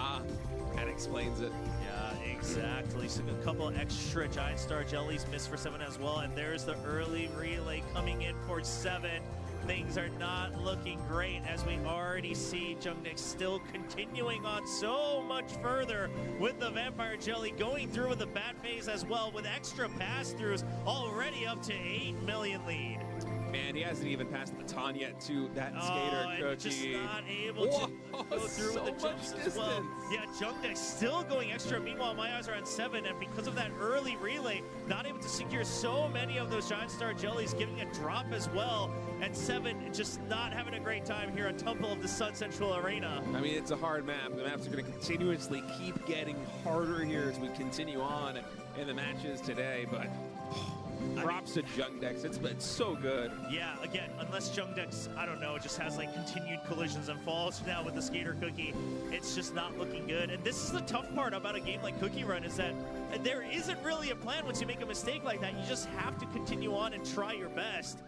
that explains it. Yeah, exactly. So a couple extra Giant Star Jellies missed for 7 as well, and there's the early relay coming in for 7. Things are not looking great as we already see Jung Dex still continuing on so much further with the Vampire Jelly, going through with the bat phase as well with extra pass-throughs, already up to 8 million lead. Man, he hasn't even passed the baton yet to that skater cookie. Just not able to go through with the jumps as well. Yeah, Jung Dex still going extra. Meanwhile, my eyes are on 7, and because of that early relay, not able to secure so many of those Giant Star Jellies, giving a drop as well. And 7 just not having a great time here on Temple of the Sun Central Arena. I mean, it's a hard map. The maps are going to continuously keep getting harder here as we continue on in the matches today, but props to Jung Dex. It's been so good. Yeah, again, unless Jung Dex, I don't know, just has like continued collisions and falls now with the skater cookie, it's just not looking good. And this is the tough part about a game like Cookie Run, is that there isn't really a plan once you make a mistake like that. You just have to continue on and try your best.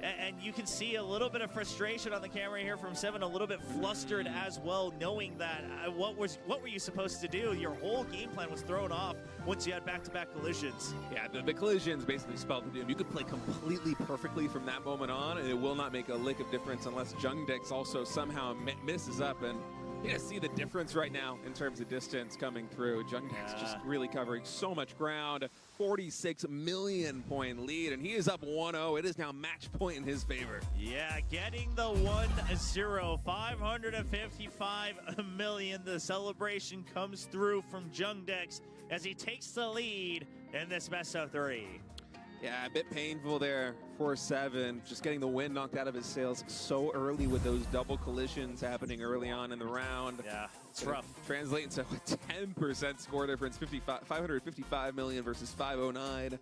And you can see a little bit of frustration on the camera here from 7, a little bit flustered as well, knowing that what were you supposed to do? Your whole game plan was thrown off once you had back-to-back collisions. Yeah, the collisions basically spelled the doom. You could play completely perfectly from that moment on, and it will not make a lick of difference unless Jung Dex also somehow messes up. And you can see the difference right now in terms of distance coming through. Jung Dex just really covering so much ground. 46 million point lead, and he is up 1-0. It is now match point in his favor. Yeah, getting the 1-0, 555 million. The celebration comes through from Jung Dex as he takes the lead in this best of 3. Yeah, a bit painful there for 7. Just getting the wind knocked out of his sails so early with those double collisions happening early on in the round. Yeah, it's rough. Translating to a 10% score difference, 555 million versus 509.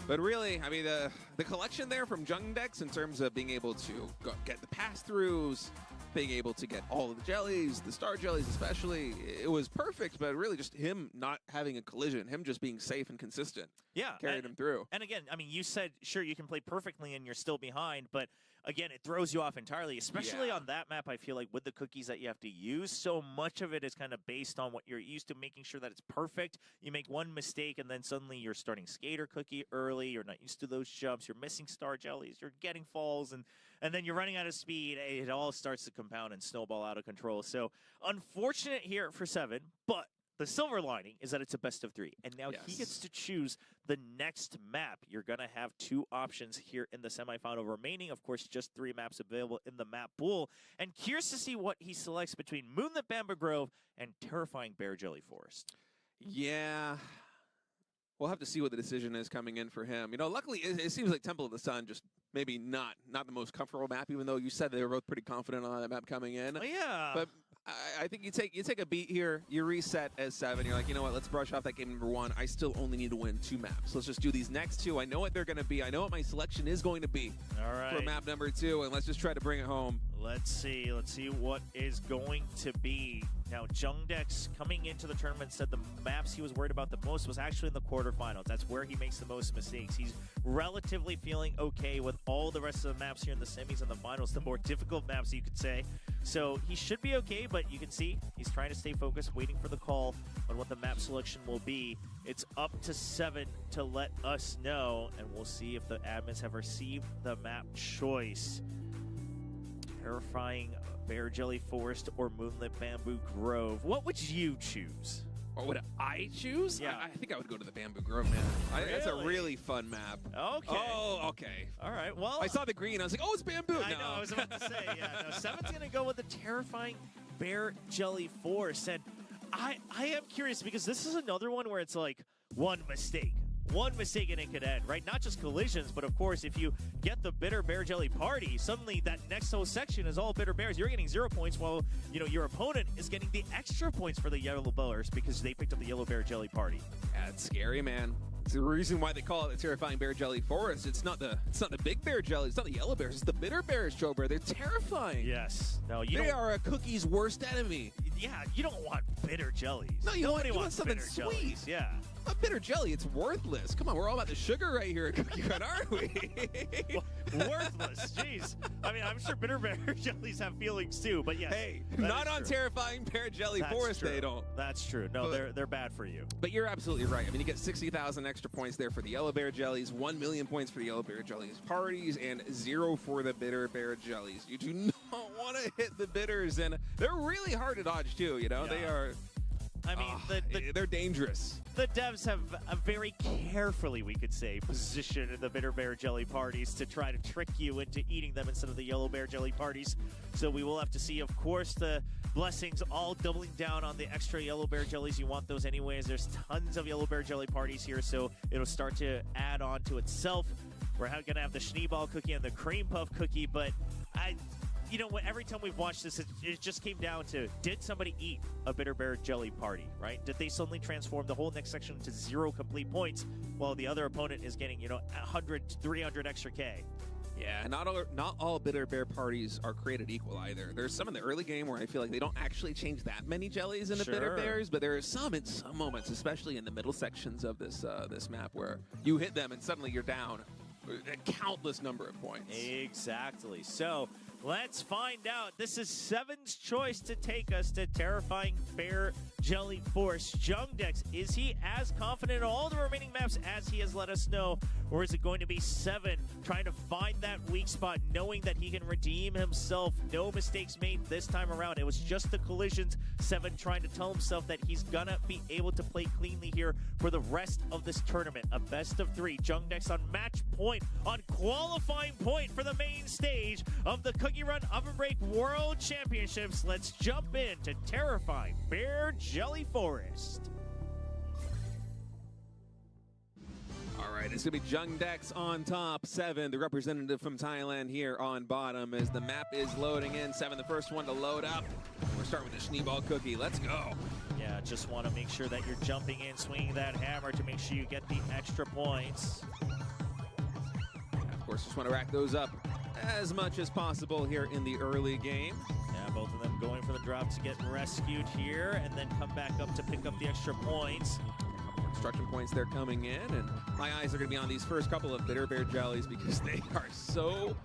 But really, I mean, the collection there from Jung Dex in terms of being able to get the pass-throughs, being able to get all of the jellies, the star jellies especially, it was perfect, but really just him not having a collision, him just being safe and consistent. Yeah. Carried him through. And again, I mean, you said, sure, you can play perfectly and you're still behind, but again, it throws you off entirely, especially on that map. I feel like with the cookies that you have to use, so much of it is kind of based on what you're used to, making sure that it's perfect. You make one mistake and then suddenly you're starting skater cookie early. You're not used to those jumps. You're missing star jellies. You're getting falls, and then you're running out of speed. It all starts to compound and snowball out of control. So unfortunate here for 7, but the silver lining is that it's a best of 3, and now he gets to choose the next map. You're going to have 2 options here in the semifinal remaining. Of course, just 3 maps available in the map pool. And curious to see what he selects between Moonlit Bamba Grove and Terrifying Bear Jelly Forest. Yeah. We'll have to see what the decision is coming in for him. You know, luckily, it seems like Temple of the Sun just maybe not the most comfortable map, even though you said they were both pretty confident on that map coming in. Yeah. But I think you take a beat here, you reset as 7, you're like, you know what, let's brush off that game number 1. I still only need to win 2 maps. Let's just do these next 2. I know what they're going to be. I know what my selection is going to be for map number 2, and let's just try to bring it home. Let's see what is going to be. Now, Jung Dex coming into the tournament said the maps he was worried about the most was actually in the quarterfinals. That's where he makes the most mistakes. He's relatively feeling okay with all the rest of the maps here in the semis and the finals, the more difficult maps, you could say. So he should be okay, but you can see he's trying to stay focused, waiting for the call on what the map selection will be. It's up to 7 to let us know, and we'll see if the admins have received the map choice. Terrifying Bear Jelly Forest or Moonlit Bamboo Grove. What would you choose? What would I choose? Yeah. I think I would go to the Bamboo Grove, man. That's a really fun map. Okay. Oh, okay. All right. Well, I saw the green. I was like, oh, it's bamboo. I know. I was about to say, yeah. No, 7's going to go with the Terrifying Bear Jelly Forest. And I am curious because this is another one where it's like one mistake and it could end, right? Not just collisions, but of course, if you get the Bitter Bear Jelly Party, suddenly that next whole section is all Bitter Bears. You're getting 0 points while, you know, your opponent is getting the extra points for the Yellow Bears because they picked up the Yellow Bear Jelly Party. Yeah, it's scary, man. It's the reason why they call it the Terrifying Bear Jelly Forest. It's not the Big Bear Jelly. It's not the Yellow Bears. It's the Bitter Bears, Joe Bear. They're terrifying. Yes. No, they are a cookie's worst enemy. Yeah, you don't want bitter jellies. No, you want something bitter sweet. Jellies. Yeah. A bitter jelly, it's worthless. Come on, we're all about the sugar right here at Cookie Run, aren't we? Worthless, jeez. I mean, I'm sure bitter bear jellies have feelings too, but yes. Hey, not on Terrifying Bear Jelly Forest, they don't. That's true. No, they're bad for you. But you're absolutely right. I mean, you get 60,000 extra points there for the Yellow Bear Jellies, 1 million points for the Yellow Bear Jellies parties, and 0 for the Bitter Bear Jellies. You do not want to hit the bitters, and they're really hard to dodge too, you know? Yeah. They are... I mean, they're dangerous. The devs have very carefully, we could say, positioned the Bitter Bear Jelly parties to try to trick you into eating them instead of the Yellow Bear Jelly parties. So we will have to see, of course, the blessings all doubling down on the extra Yellow Bear Jellies. You want those anyways. There's tons of Yellow Bear Jelly parties here, so it'll start to add on to itself. We're going to have the Schneeball cookie and the Cream Puff cookie, but you know, every time we've watched this, it just came down to, did somebody eat a Bitter Bear Jelly party, right? Did they suddenly transform the whole next section to 0 complete points while the other opponent is getting, you know, 100, 300 extra K? Yeah, not all Bitter Bear parties are created equal either. There's some in the early game where I feel like they don't actually change that many jellies into Bitter Bears, but there are some in some moments, especially in the middle sections of this map, where you hit them and suddenly you're down a countless number of points. Exactly. So let's find out. This is 7's choice to take us to Terrifying Bear Jelly Forest. Jung Dex, is he as confident in all the remaining maps as he has let us know? Or is it going to be 7 trying to find that weak spot, knowing that he can redeem himself? No mistakes made this time around. It was just the collisions. 7 trying to tell himself that he's going to be able to play cleanly here for the rest of this tournament. A best of 3. Jung Dex on match point, on qualifying point for the main stage of the Cookie Run Oven Break World Championships. Let's jump into Terrifying Bear Jelly Forest. All right, it's going to be Jung Dex on top, 7, the representative from Thailand here on bottom as the map is loading in. 7, the first one to load up. We're starting with the Schneeball cookie. Let's go. Yeah, just want to make sure that you're jumping in, swinging that hammer to make sure you get the extra points. Of course, just want to rack those up as much as possible here in the early game. Yeah, both of them going for the drop to get rescued here and then come back up to pick up the extra points. Construction points they're coming in, and my eyes are going to be on these first couple of Bitter Bear Jellies because they are so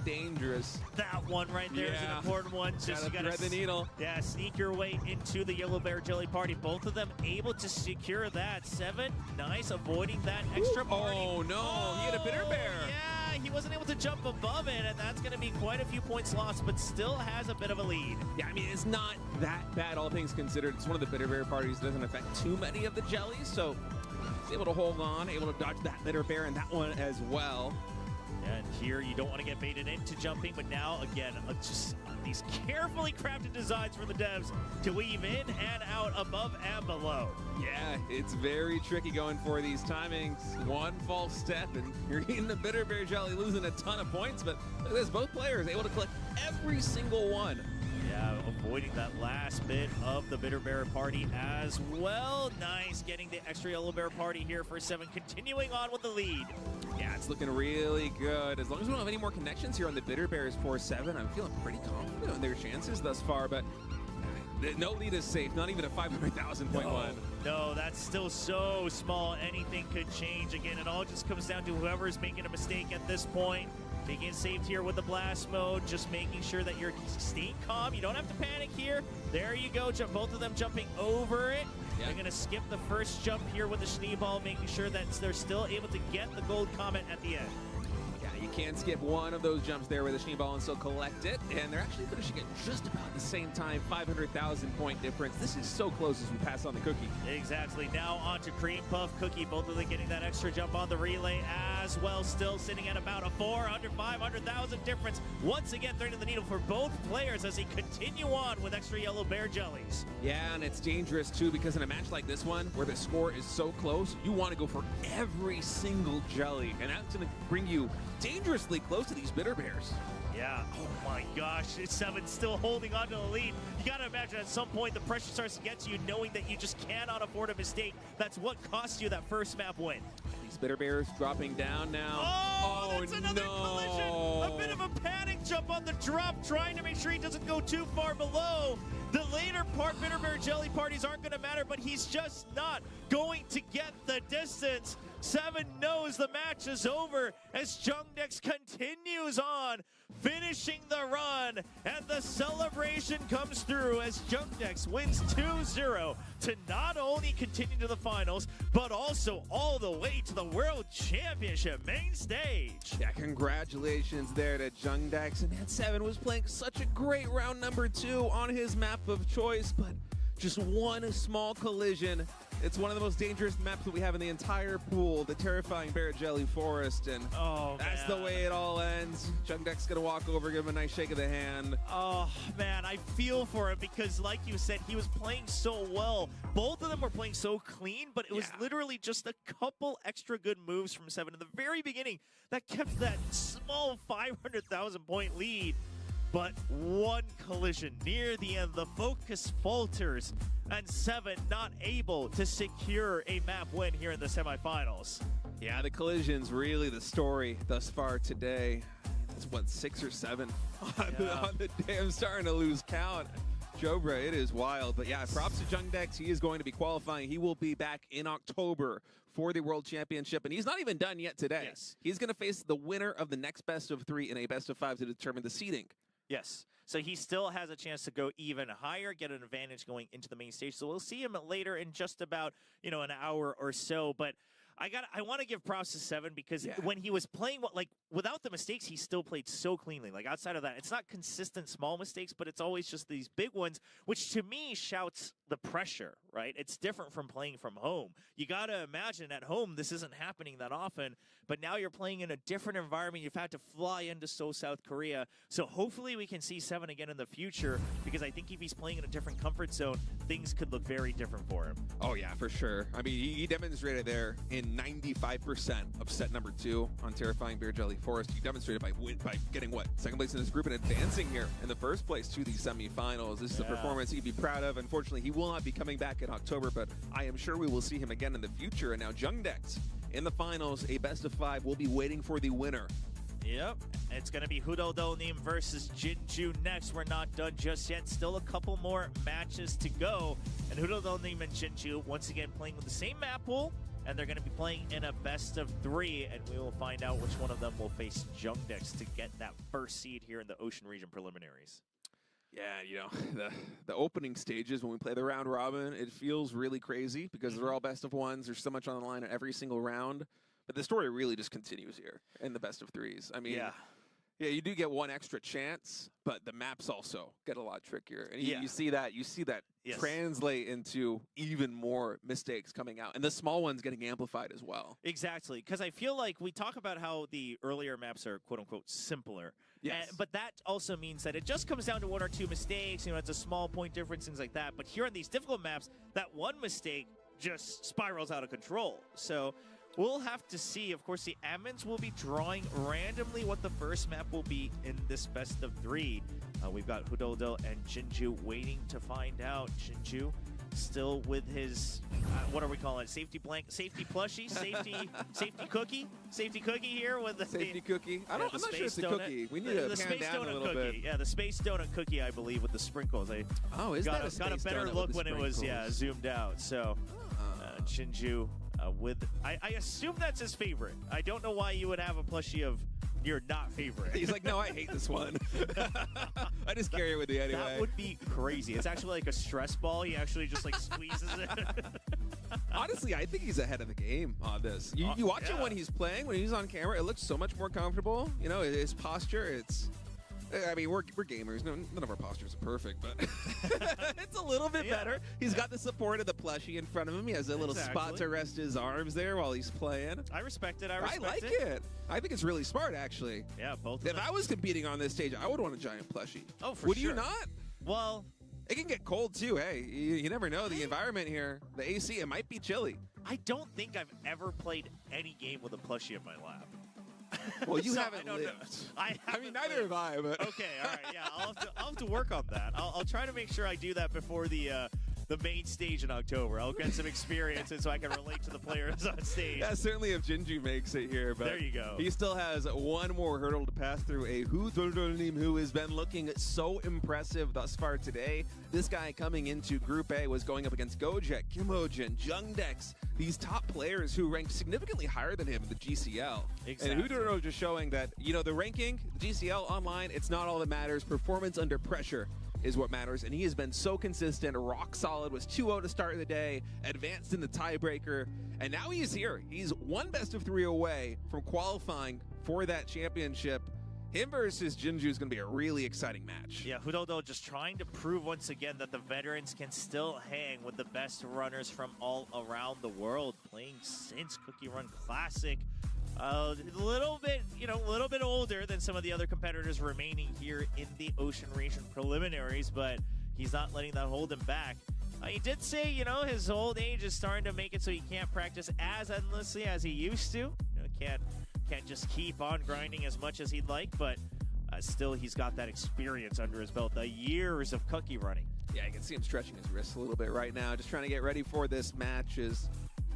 dangerous. That one right there is an important one. Just you gotta thread the needle. Yeah, sneak your way into the Yellow Bear Jelly party. Both of them able to secure that. 7, nice, avoiding that extra party. Oh no, he had a Bitter Bear. Yeah, he wasn't able to jump above it, and that's going to be quite a few points lost, but still has a bit of a lead. Yeah, I mean, it's not that bad, all things considered. It's one of the Bitter Bear parties that doesn't affect too many of the jellies, so he's able to hold on, able to dodge that Bitter Bear and that one as well. And here you don't want to get baited into jumping, but now again, just these carefully crafted designs for the devs to weave in and out, above and below. Yeah, it's very tricky going for these timings. One false step and you're eating the bitter bear jelly, losing a ton of points, but look at this, both players able to collect every single one. Yeah, avoiding that last bit of the bitter bear party as well. Nice, getting the extra yellow bear party here for 7, continuing on with the lead. Yeah, it's looking really good. As long as we don't have any more connections here on the bitter bears for 7, I'm feeling pretty confident in their chances thus far, but no lead is safe, not even a 500,000 point one. No, that's still so small. Anything could change. Again, it all just comes down to whoever's making a mistake at this point. Taking it saved here with the blast mode, just making sure that you're staying calm. You don't have to panic here. There you go, both of them jumping over it. Yeah. They're gonna skip the first jump here with the Schneeball, making sure that they're still able to get the gold comet at the end. Yeah, you can't skip one of those jumps there with the Schneeball and still collect it. And they're actually finishing at just about the same time, 500,000 point difference. This is so close as we pass on the Cookie. Exactly. Now on to Cream Puff Cookie. Both of them getting that extra jump on the relay as well. Still sitting at about a 500,000 difference. Once again, threading the needle for both players as they continue on with extra yellow bear jellies. Yeah, and it's dangerous too because in a match like this one, where the score is so close, you want to go for every single jelly. And that's going to bring you dangerously close to these bitter bears. Yeah, oh my gosh, 7 still holding on to the lead. You gotta imagine at some point the pressure starts to get to you knowing that you just cannot afford a mistake. That's what cost you that first map win. These bitter bears dropping down now. Oh, that's another collision. A bit of a panic jump on the drop, trying to make sure he doesn't go too far below. The later part bitter bear jelly parties aren't gonna matter, but he's just not going to get the distance. 7 knows the match is over as Jung Dex continues on, finishing the run, and the celebration comes through as Jung Dex wins 2-0 to not only continue to the finals, but also all the way to the World Championship main stage. Yeah, congratulations there to Jung Dex. And man, 7 was playing such a great round number 2 on his map of choice, but just one small collision. It's one of the most dangerous maps that we have in the entire pool, the terrifying Bear Jelly Forest, and that's the way it all ends. Jung Dex gonna walk over, give him a nice shake of the hand. Oh man, I feel for him because like you said, he was playing so well. Both of them were playing so clean, but it was literally just a couple extra good moves from 7 in the very beginning that kept that small 500,000 point lead. But one collision near the end, the focus falters, and 7 not able to secure a map win here in the semifinals. Yeah, the collision's really the story thus far today. That's what, 6 or 7 on the day. I'm starting to lose count. Jobra, it is wild. But yeah, props to Jung Dex. He is going to be qualifying. He will be back in October for the World Championship, and he's not even done yet today. Yes. He's going to face the winner of the next best of 3 in a best of 5 to determine the seeding. Yes. So he still has a chance to go even higher, get an advantage going into the main stage. So we'll see him later in just about, an hour or so. But I want to give props to 7 because when he was playing, without the mistakes, he still played so cleanly. Like outside of that, it's not consistent small mistakes, but it's always just these big ones, which to me shouts the pressure, right? It's different from playing from home. You got to imagine at home, this isn't happening that often, but now you're playing in a different environment. You've had to fly into Seoul, South Korea. So hopefully we can see 7 again in the future because I think if he's playing in a different comfort zone, things could look very different for him. Oh yeah, for sure. I mean, he demonstrated there in 95% of set number 2 on Terrifying Bear Jelly Forest. He demonstrated by getting second place in this group and advancing here in the first place to the semifinals. This is a performance he'd be proud of. Unfortunately, he will not be coming back in October, but I am sure we will see him again in the future. And now Jung Dex in the finals, a best of 5 will be waiting for the winner. Yep, it's going to be Hudodonim versus Jingu next. We're not done just yet. Still a couple more matches to go. And Hudodonim and Jingu, once again, playing with the same map pool. And they're going to be playing in a best of 3. And we will find out which one of them will face Jung Dex to get that first seed here in the Ocean Region preliminaries. Yeah, the opening stages when we play the round robin, it feels really crazy because they're all best of 1s. There's so much on the line at every single round. But the story really just continues here in the best of 3s. I mean, Yeah, you do get one extra chance, but the maps also get a lot trickier. And you see that Yes. translate into even more mistakes coming out, and the small ones getting amplified as well. Exactly, because I feel like we talk about how the earlier maps are quote-unquote simpler. Yes. But that also means that it just comes down to one or two mistakes. You know, it's a small point difference, things like that. But here on these difficult maps, that one mistake just spirals out of control. So we'll have to see. Of course, the admins will be drawing randomly what the first map will be in this best of 3. We've got Hudoldo and Jingu waiting to find out. Jingu still with his, what are we calling it? Safety blanket, safety plushie, safety cookie here with the Safety cookie. I'm not sure it's a donut. cookie. We need to pan space down donut a little cookie. bit. Yeah, the space donut cookie, I believe, with the sprinkles. I Got a better look when it was zoomed out. So Jingu with, I assume that's his favorite. I don't know why you would have a plushie of your not favorite. He's like, no, I hate this one. I just carry it with me anyway. That would be crazy. It's actually like a stress ball. He actually just like squeezes it. Honestly, I think he's ahead of the game on this. You watch it when he's playing, when he's on camera, it looks so much more comfortable. You know, his posture, I mean, we're gamers. None of our postures are perfect, but it's a little bit better. He's got the support of the plushie in front of him. He has a little spot to rest his arms there while he's playing. I respect it. I like it. I think it's really smart, actually. Yeah, both of If them. I was competing on this stage, I would want a giant plushie. Oh, for Would sure. you not? Well, it can get cold, too. Hey, you never know. The environment here, the AC, it might be chilly. I don't think I've ever played any game with a plushie in my lap. Well, you So haven't I don't lived. know. I mean, neither have I, but... Okay, all right, yeah, I'll have to work on that. I'll try to make sure I do that before the main stage in October. I'll get some experience so I can relate to the players on stage. Yeah, certainly if Jinju makes it here, but there you go. He still has one more hurdle to pass through. A Hudoldo who has been looking so impressive thus far today. This guy coming into Group A was going up against Goj, Kimho Jin, Jung Dex, these top players who ranked significantly higher than him in the GCL. Exactly. And Hudoldo just showing that, you know, the ranking, the GCL online, it's not all that matters. Performance under pressure is what matters, and he has been so consistent, rock solid, was 2-0 to start the day, advanced in the tiebreaker, and now he's here. He's one best of 3 away from qualifying for that championship. Him versus Jinju is going to be a really exciting match. Yeah, Hudoldo just trying to prove once again that the veterans can still hang with the best runners from all around the world, playing since Cookie Run Classic. A little bit older than some of the other competitors remaining here in the Ocean region preliminaries, but he's not letting that hold him back. He did say, you know, his old age is starting to make it so he can't practice as endlessly as he used to. You know, can't just keep on grinding as much as he'd like, but still he's got that experience under his belt, the years of cookie running. Yeah, you can see him stretching his wrists a little bit right now, just trying to get ready for this match.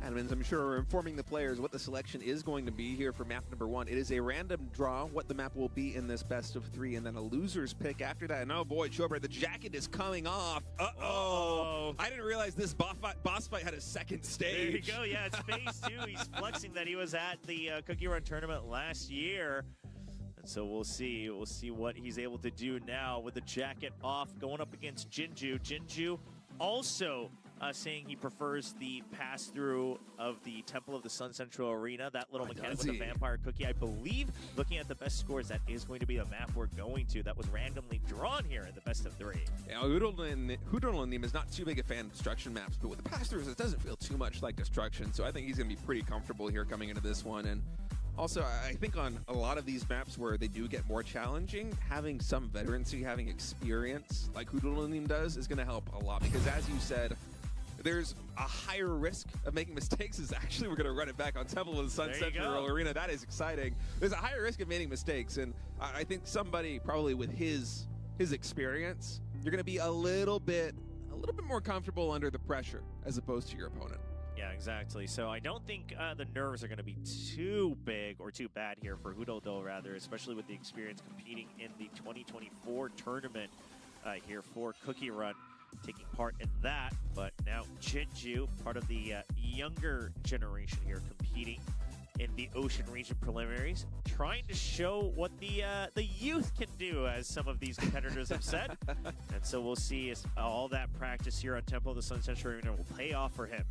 Admins, I'm sure, are informing the players what the selection is going to be here for map number 1. It is a random draw, what the map will be in this best of 3, and then a loser's pick after that. And oh boy, Chobra, the jacket is coming off. Uh-oh. I didn't realize this boss fight had a second stage. There you go. Yeah, it's phase 2. He's flexing that he was at the Cookie Run tournament last year. And so we'll see. We'll see what he's able to do now with the jacket off, going up against Jinju. Jinju also saying he prefers the pass-through of the Temple of the Sun Central Arena, that little mechanic with the vampire cookie. I believe, looking at the best scores, that is going to be the map we're going to. That was randomly drawn here in the best of 3. Yeah, Hudoldo is not too big a fan of destruction maps, but with the pass-throughs, it doesn't feel too much like destruction, so I think he's going to be pretty comfortable here coming into this one. And also, I think on a lot of these maps where they do get more challenging, having some veterancy, having experience like Hudoldo does is going to help a lot, because as you said, there's a higher risk of making mistakes. We're going to run it back on Temple of the Sun Central Arena. That is exciting. There's a higher risk of making mistakes, and I think somebody probably with his experience, you're going to be a little bit more comfortable under the pressure as opposed to your opponent. Yeah, exactly. So I don't think the nerves are going to be too big or too bad here for Hudoldo, rather, especially with the experience competing in the 2024 tournament here for Cookie Run, taking part in that. But now Jinju, part of the younger generation here, competing in the Ocean region preliminaries, trying to show what the youth can do, as some of these competitors have said. And so we'll see if all that practice here on Temple of the Sun Central Arena will pay off for him.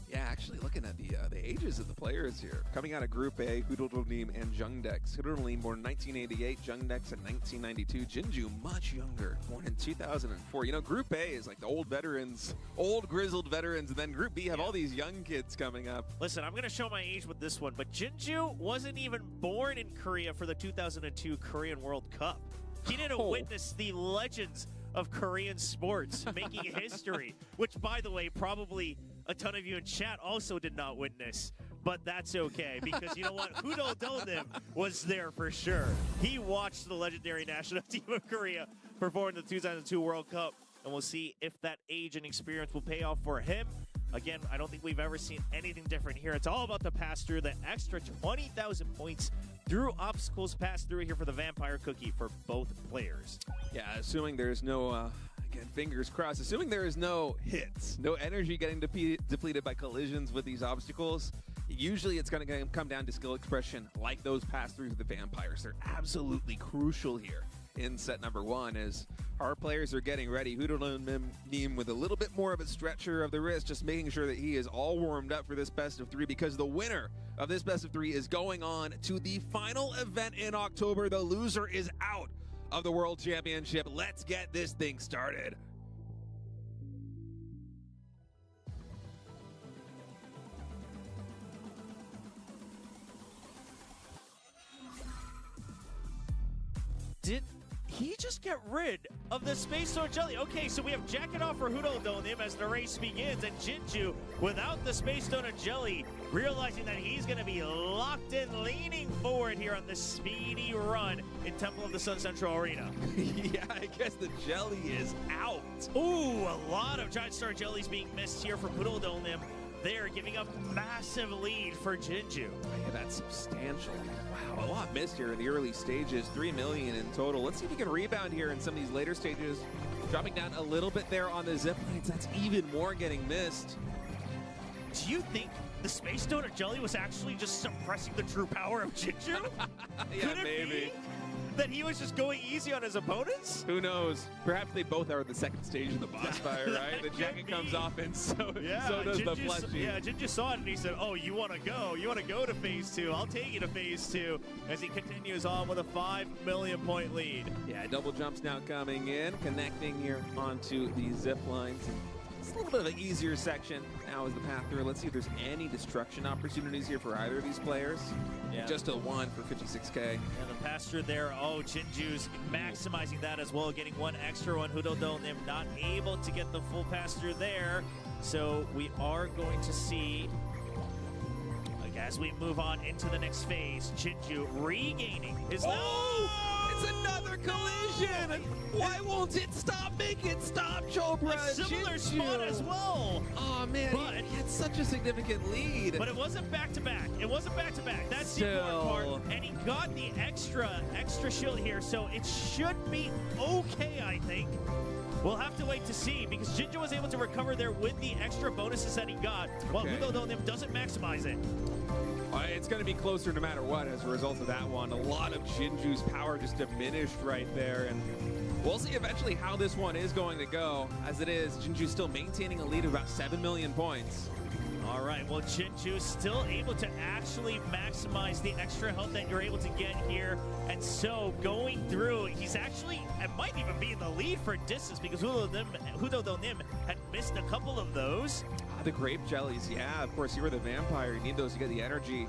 Yeah, actually looking at the ages of the players here. Coming out of Group A, Hudoldonim and Jung Dex. Hudoldonim born in 1988, Jung Dex in 1992. Jingu, much younger, born in 2004. You know, Group A is like the old veterans, old grizzled veterans, and then Group B have all these young kids coming up. Listen, I'm going to show my age with this one, but Jinju wasn't even born in Korea for the 2002 Korean World Cup. He didn't witness the legends of Korean sports making history, which, by the way, probably a ton of you in chat also did not witness, but that's okay, because you know what? Hudoldonim was there for sure. He watched the legendary national team of Korea perform in the 2002 World Cup, and we'll see if that age and experience will pay off for him. Again, I don't think we've ever seen anything different here. It's all about the pass through, the extra 20,000 points through obstacles passed through here for the Vampire Cookie for both players. Yeah, assuming there's no, again, fingers crossed, assuming there is no hits, no energy getting depleted by collisions with these obstacles, usually it's going to come down to skill expression like those pass-throughs of the Vampires. They're absolutely crucial here in set number one as our players are getting ready. Hudoldonim with a little bit more of a stretcher of the wrist, just making sure that he is all warmed up for this best of three, because the winner of this best of three is going on to the final event in October. The loser is out of the World Championship. Let's get this thing started. Did he just get rid of the Space Sword Jelly? Okay, so we have jacket off for Hudoldonim as the race begins, and Jinju, without the Space Donut Jelly, realizing that he's going to be locked in, leaning forward here on this speedy run in Temple of the Sun Central Arena. Yeah, I guess the jelly is out. Ooh, a lot of Giant Star Jellies being missed here from Hudoldonim. They're giving up massive lead for Jinju. Yeah, that's substantial. Wow, a lot missed here in the early stages. 3 million in total. Let's see if he can rebound here in some of these later stages. Dropping down a little bit there on the zip lines. That's even more getting missed. Do you think the Space Donut Jelly was actually just suppressing the true power of Jinju? Yeah, Could it maybe. be that he was just going easy on his opponents? Who knows? Perhaps they both are at the second stage of the boss fire, right? The jacket comes off, and so does the plushie. Yeah, Jinju saw it and he said, "Oh, you want to go? You want to go to phase two? I'll take you to phase two." As he continues on with a 5 million point lead. Yeah, double jumps now coming in, connecting here onto the zip lines. It's a little bit of an easier section now as the path through. Let's see if there's any destruction opportunities here for either of these players. Yeah. Just a 1 for 56K. And the pass through there, oh, Jinju's maximizing that as well, getting one extra one. Hudoldonim not able to get the full pass through there. So we are going to see, like, as we move on into the next phase, Jinju regaining his It's another collision! Why won't it stop? Make it stop, Chopra! A similar spot as well. Oh, man, But he had such a significant lead. But it wasn't back-to-back. It wasn't back-to-back. That's the Still. important part. And he got the extra shield here, so it should be okay, I think. We'll have to wait to see, because Jinju was able to recover there with the extra bonuses that he got, while Hudoldonim doesn't maximize it. It's going to be closer no matter what as a result of that one. A lot of Jinju's power just diminished right there, and we'll see eventually how this one is going to go. As it is, Jinju's still maintaining a lead of about 7 million points. All right, well, Jinju still able to actually maximize the extra health that you're able to get here. And so going through, he's actually, it might even be in the lead for distance, because Hudoldonim had missed a couple of those. The grape jellies, yeah, of course, you were the vampire. You need those to get the energy.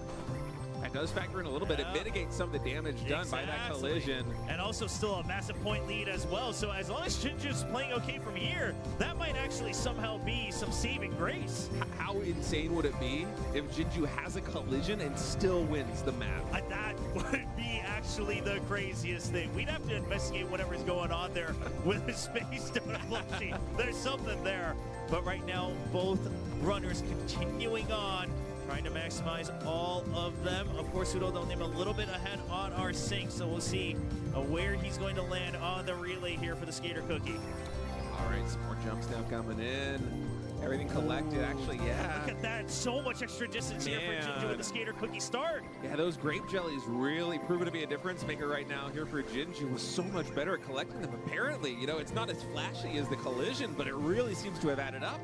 That does factor in a little bit. It mitigates some of the damage done by that collision. And also still a massive point lead as well. So as long as Jinju's playing okay from here, that might actually somehow be some saving grace. How insane would it be if Jinju has a collision and still wins the map? That would be actually the craziest thing. We'd have to investigate whatever's going on there with the Space Donut plushie. There's something there. But right now, both runners continuing on, trying to maximize all of them. Of course, Hudoldonim a little bit ahead on our sync, so we'll see where he's going to land on the relay here for the Skater Cookie. All right, some more jumps now coming in. Everything collected, actually, yeah. Look at that. So much extra distance here for Jinju with the Skater Cookie start. Yeah, those grape jellies really proven to be a difference maker right now here for Jinju. Was so much better at collecting them. Apparently, you know, it's not as flashy as the collision, but it really seems to have added up.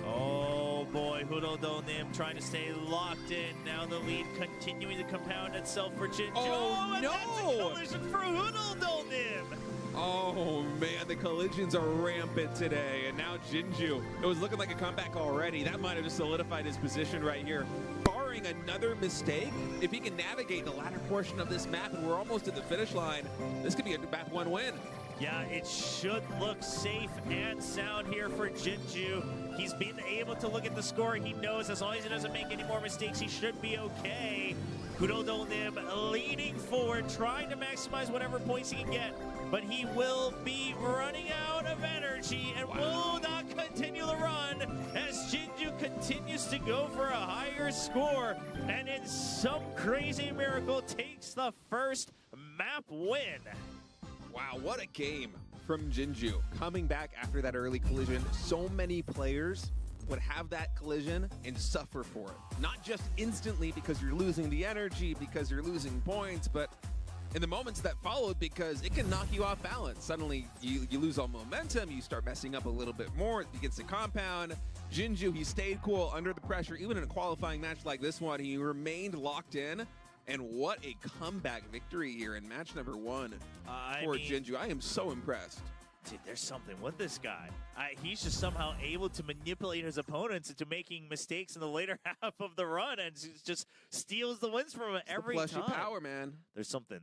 Oh, boy, Hudodonim trying to stay locked in. Now the lead continuing to compound itself for Jinju. Oh, and no! That's a collision for Hudodonim. Oh, man, the collisions are rampant today. And now Jinju, it was looking like a comeback already. That might have just solidified his position right here. Barring another mistake, if he can navigate the latter portion of this map, and we're almost at the finish line, this could be a map 1 win. Yeah, it should look safe and sound here for Jinju. He's been able to look at the score. He knows as long as he doesn't make any more mistakes, he should be okay. Hudodonim leaning forward, trying to maximize whatever points he can get, but he will be running out of energy and will not continue the run as Jinju continues to go for a higher score and in some crazy miracle takes the first map win. Wow, what a game from Jinju. Coming back after that early collision, so many players would have that collision and suffer for it. Not just instantly because you're losing the energy, because you're losing points, but in the moments that followed because it can knock you off balance. Suddenly you lose all momentum, you start messing up a little bit more, it begins to compound. Jinju, he stayed cool under the pressure, even in a qualifying match like this one, he remained locked in. And what a comeback victory here in match number 1 for Jinju. I am so impressed. Dude, there's something with this guy. He's just somehow able to manipulate his opponents into making mistakes in the later half of the run and just steals the wins from him every time. Plushy power, man. There's something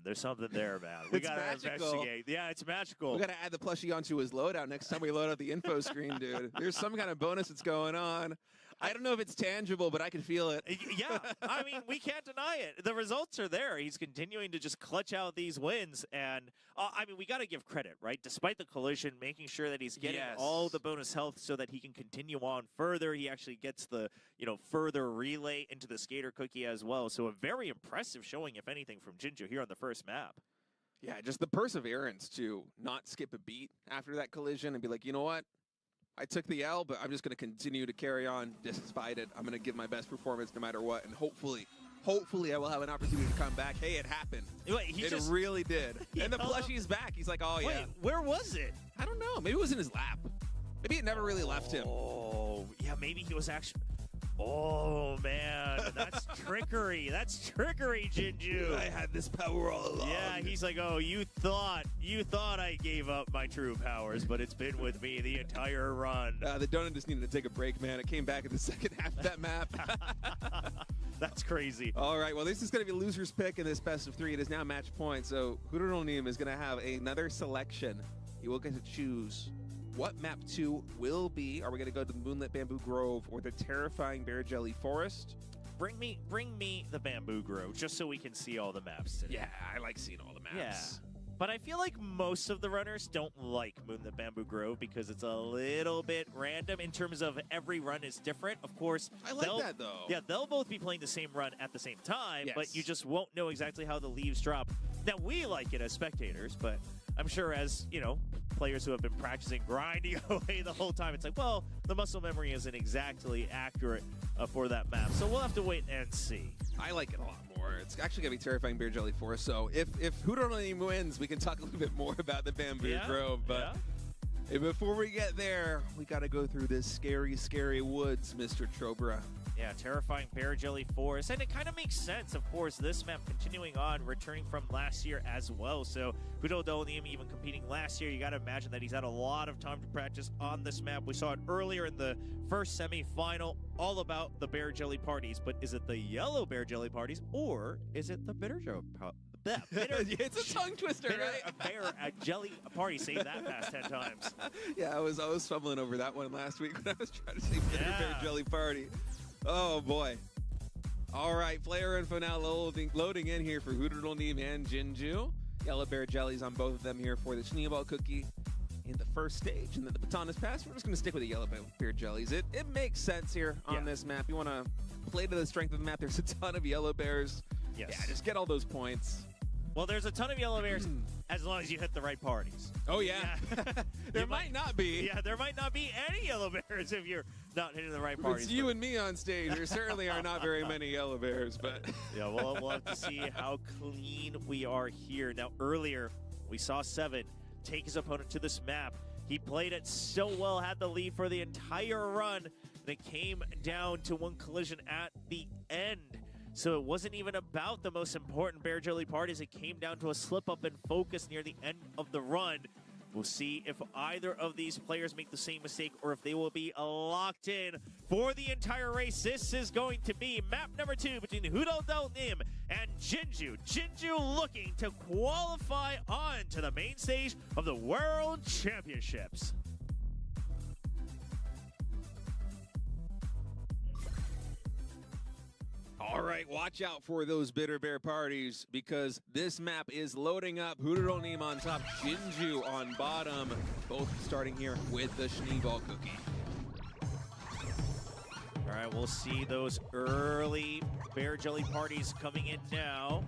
there, man. We gotta investigate. Yeah, it's magical. We gotta add the plushie onto his loadout next time we load out the info screen, dude. There's some kind of bonus that's going on. I don't know if it's tangible, but I can feel it. Yeah, I mean, we can't deny it. The results are there. He's continuing to just clutch out these wins. And, I mean, we got to give credit, right? Despite the collision, making sure that he's getting all the bonus health so that he can continue on further. He actually gets the, further relay into the skater cookie as well. So a very impressive showing, if anything, from Jinju here on the first map. Yeah, just the perseverance to not skip a beat after that collision and be like, you know what? I took the L, but I'm just going to continue to carry on despite it. I'm going to give my best performance no matter what, and hopefully I will have an opportunity to come back. Hey, it happened. Wait, it really did. And the plushie's back. He's like, oh, yeah. Wait, where was it? I don't know. Maybe it was in his lap. Maybe it never really left him. Oh, yeah, maybe he was actually... Oh, man, that's trickery. That's trickery, Jinju. I had this power all along. Yeah, he's like, oh, you thought I gave up my true powers, but it's been with me the entire run. The donut just needed to take a break, man. It came back in the second half of that map. That's crazy. All right, well, this is going to be loser's pick in this best of 3. It is now match point, so Hudodonim is going to have another selection. He will get to choose what map 2 will be. Are we going to go to the Moonlit Bamboo Grove or the terrifying Bear Jelly Forest? Bring me the Bamboo Grove, just so we can see all the maps today. Yeah, I like seeing all the maps. Yeah. But I feel like most of the runners don't like Moonlit Bamboo Grove because it's a little bit random in terms of every run is different. Of course, I like that, though. Yeah, they'll both be playing the same run at the same time, but you just won't know exactly how the leaves drop. Now, we like it as spectators, but I'm sure as, players who have been practicing grinding away the whole time, it's like, well, the muscle memory isn't exactly accurate for that map. So we'll have to wait and see. I like it a lot more. It's actually going to be terrifying Bear Jelly Forest. So if Hudodonim wins, we can talk a little bit more about the Bamboo Grove. But before we get there, we got to go through this scary, scary woods, Mr. Trobra. Yeah, terrifying Bear Jelly Forest. And it kind of makes sense, of course, this map continuing on, returning from last year as well. So Hudodonim even competing last year, you got to imagine that he's had a lot of time to practice on this map. We saw it earlier in the first semi-final, all about the Bear Jelly parties. But is it the yellow Bear Jelly parties, or is it the bitter jelly It's a tongue twister, right? A jelly party. Say that past 10 times. Yeah, I was fumbling over that one last week when I was trying to say Bear Jelly party. Oh, boy. All right, player info now loading in here for Hudodonim and Jinju. Yellow Bear Jellies on both of them here for the Schneeball Cookie in the first stage. And then the baton is passed. We're just going to stick with the Yellow Bear Jellies. It makes sense here on this map. You want to play to the strength of the map. There's a ton of Yellow Bears. Yes. Yeah, just get all those points. Well, there's a ton of Yellow Bears as long as you hit the right parties. Oh, yeah. There might not be. Yeah, there might not be any Yellow Bears if you're not hitting the right parties. It's you and me on stage. There certainly are not very many Yellow Bears, but... Yeah, we'll have to see how clean we are here. Now, earlier, we saw Seven take his opponent to this map. He played it so well, had the lead for the entire run. and it came down to one collision at the end. So it wasn't even about the most important Bear Jelly parties. It came down to a slip up in focus near the end of the run. We'll see if either of these players make the same mistake or if they will be locked in for the entire race. This is going to be map number 2 between Hudol-Nim and Jingu. Jingu looking to qualify on to the main stage of the World Championships. All right, watch out for those Bitter Bear parties because this map is loading up. Hudol-Nim on top, Jingu on bottom, both starting here with the Schneeball cookie. All right, we'll see those early Bear Jelly parties coming in now.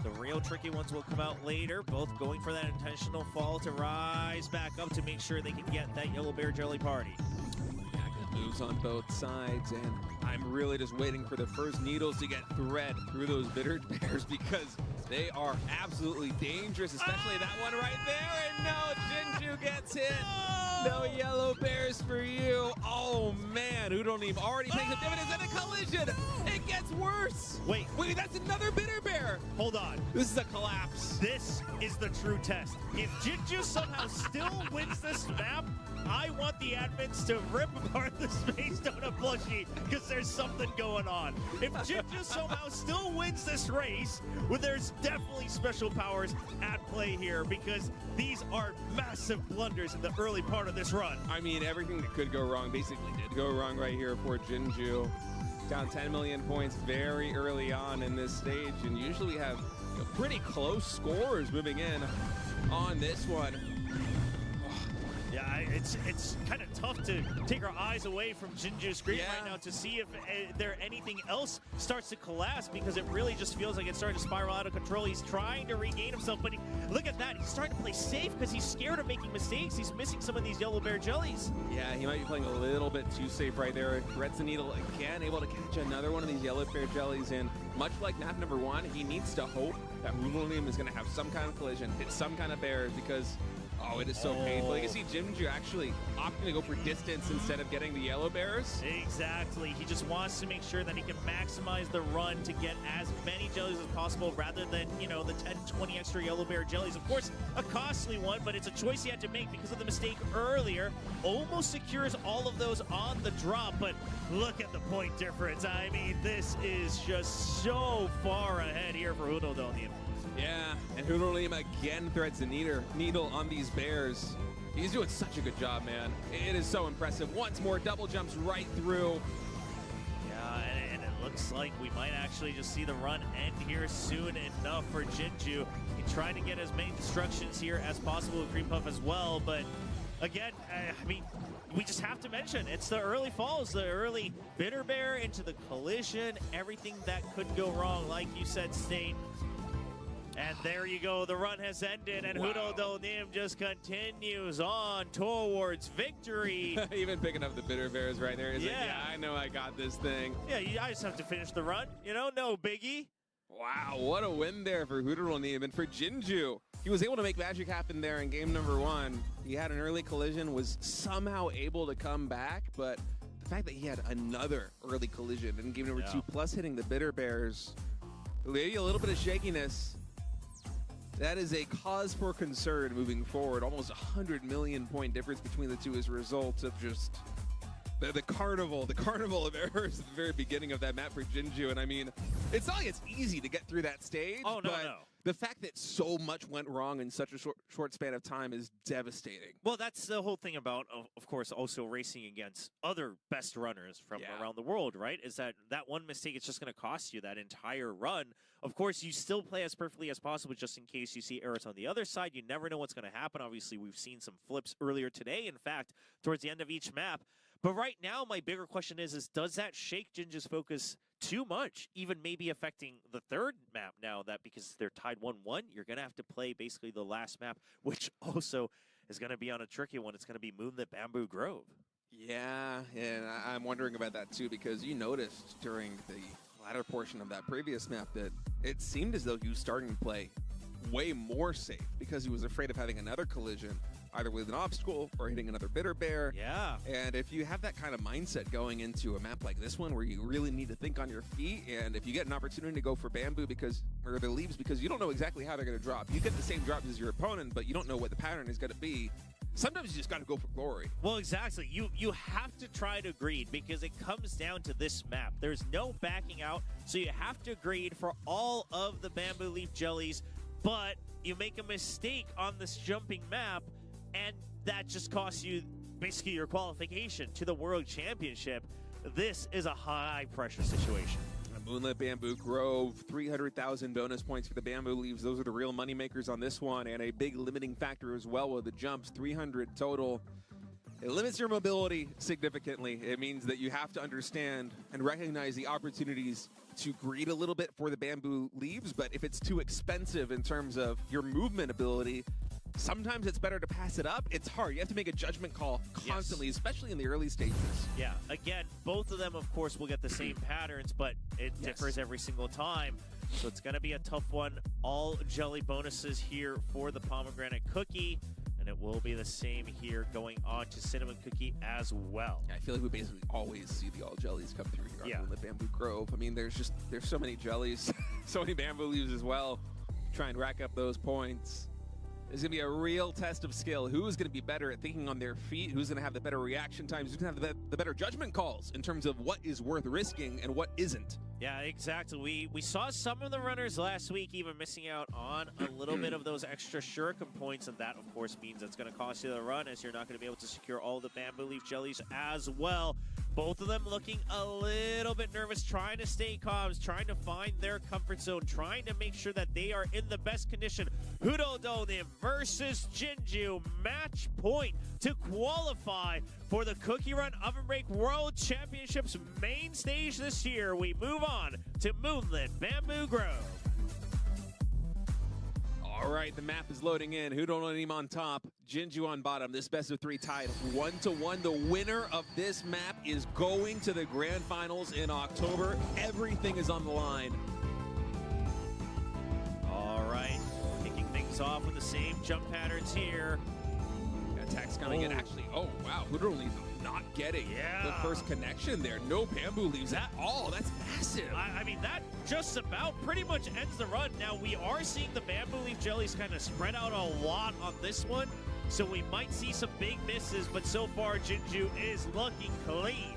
The real tricky ones will come out later, both going for that intentional fall to rise back up to make sure they can get that yellow Bear Jelly party. Yeah, good moves on both sides, and I'm really just waiting for the first needles to get thread through those Bitter Bears because they are absolutely dangerous, especially that one right there. And no, Jingu gets hit. No yellow bears for you. Oh, man. Hudol-Nim already paying the dividends and a collision. It gets worse. Wait, that's another Bitter Bear. hold on. This is a collapse. This is the true test. If Jingu somehow still wins this map, I want the admins to rip apart the Space Donut plushie because there's something going on. If Jingu somehow still wins this race, well, there's definitely special powers at play here because these are massive blunders in the early part of this run. I mean, everything that could go wrong basically did go wrong right here for Jingu. Down 10 million points very early on in this stage, and usually we have pretty close scores moving in on this one. Yeah, it's kind of tough to take our eyes away from Jinju's screen right now to see if there anything else starts to collapse because it really just feels like it's starting to spiral out of control. He's trying to regain himself, but look at that. He's starting to play safe because he's scared of making mistakes. He's missing some of these yellow bear jellies. Yeah, he might be playing a little bit too safe right there. Threads the needle again, able to catch another one of these yellow bear jellies, and much like map number 1, he needs to hope that Hudol-Nim is going to have some kind of collision, hit some kind of bears because oh, it is so painful. You can see Jingu actually opting to go for distance instead of getting the yellow bears. Exactly. He just wants to make sure that he can maximize the run to get as many jellies as possible rather than, you know, the 10, 20 extra yellow bear jellies. Of course, a costly one, but it's a choice he had to make because of the mistake earlier. Almost secures all of those on the drop, but look at the point difference. I mean, this is just so far ahead here for Hudol-Nim. Yeah, and Hudol-Nim again threads the needle on these bears. He's doing such a good job, man. It is so impressive. Once more, double jumps right through. Yeah, and it looks like we might actually just see the run end here soon enough for Jingu. He tried to get as many destructions here as possible with Green Puff as well, but again, I mean, we just have to mention, it's the early falls, the early Bitter Bear into the collision, everything that could go wrong, like you said, State. And there you go, the run has ended, and Hudol-Nim just continues on towards victory. Even picking up the Bitter Bears right there. He's like, yeah, I know I got this thing. Yeah, I just have to finish the run, you know, no biggie. Wow, what a win there for Hudol-Nim. And for Jingu, he was able to make magic happen there in game number 1. He had an early collision, was somehow able to come back, but the fact that he had another early collision in game number 2, plus hitting the Bitter Bears, maybe a little bit of shakiness. That is a cause for concern moving forward. Almost 100 million point difference between the two as a result of just the carnival of errors at the very beginning of that map for Jingu. And I mean, it's not like it's easy to get through that stage. Oh, no, but no. The fact that so much went wrong in such a short span of time is devastating. Well, that's the whole thing about, of course, also racing against other best runners from around the world, right? Is that one mistake is just going to cost you that entire run. Of course, you still play as perfectly as possible just in case you see errors on the other side. You never know what's going to happen. Obviously, we've seen some flips earlier today, in fact, towards the end of each map. But right now, my bigger question is does that shake Jinju's focus too much, even maybe affecting the third map now that because they're tied 1-1, you're going to have to play basically the last map, which also is going to be on a tricky one. It's going to be Moonlit Bamboo Grove. Yeah, and I'm wondering about that too because you noticed during the latter portion of that previous map that it seemed as though he was starting to play way more safe because he was afraid of having another collision either with an obstacle or hitting another bitter bear. Yeah. And if you have that kind of mindset going into a map like this one where you really need to think on your feet, and if you get an opportunity to go for bamboo or the leaves because you don't know exactly how they're going to drop, you get the same drops as your opponent, but you don't know what the pattern is going to be. Sometimes you just got to go for glory. Well, exactly. You have to try to greed because it comes down to this map. There's no backing out, so you have to greed for all of the bamboo leaf jellies, but you make a mistake on this jumping map, and that just costs you basically your qualification to the World Championship. This is a high-pressure situation. Moonlit Bamboo Grove, 300,000 bonus points for the bamboo leaves. Those are the real moneymakers on this one, and a big limiting factor as well with the jumps, 300 total. It limits your mobility significantly. It means that you have to understand and recognize the opportunities to greed a little bit for the bamboo leaves, but if it's too expensive in terms of your movement ability, sometimes it's better to pass it up. It's hard. You have to make a judgment call constantly, yes, especially in the early stages. Yeah, again, both of them, of course, will get the same patterns, but it differs every single time. So it's going to be a tough one. All jelly bonuses here for the pomegranate cookie, and it will be the same here going on to cinnamon cookie as well. I feel like we basically always see the all jellies come through here on the Bamboo Grove. I mean, there's so many jellies, so many bamboo leaves as well. Try and rack up those points. It's going to be a real test of skill. Who is going to be better at thinking on their feet? Who's going to have the better reaction times? Who's going to have the better judgment calls in terms of what is worth risking and what isn't? Yeah, exactly. We saw some of the runners last week even missing out on a little bit of those extra shuriken points, and that, of course, means it's going to cost you the run as you're not going to be able to secure all the bamboo leaf jellies as well. Both of them looking a little bit nervous, trying to stay calm, trying to find their comfort zone, trying to make sure that they are in the best condition. Hudodonim versus Jingu, match point to qualify for the Cookie Run Oven Break World Championships main stage this year. We move on to Moonlit Bamboo Grove. All right, the map is loading in. Hudodonim on top, Jingu on bottom. This best of three tied 1-1. The winner of this map is going to the grand finals in October. Everything is on the line. All right, kicking things off with the same jump patterns here. Attack's coming in actually. Oh, wow. Hudodonim not getting the first connection there. No bamboo leaves at all. That's massive. I mean, that just about pretty much ends the run. Now, we are seeing the bamboo leaf jellies kind of spread out a lot on this one, so we might see some big misses, but so far, Jingu is looking clean.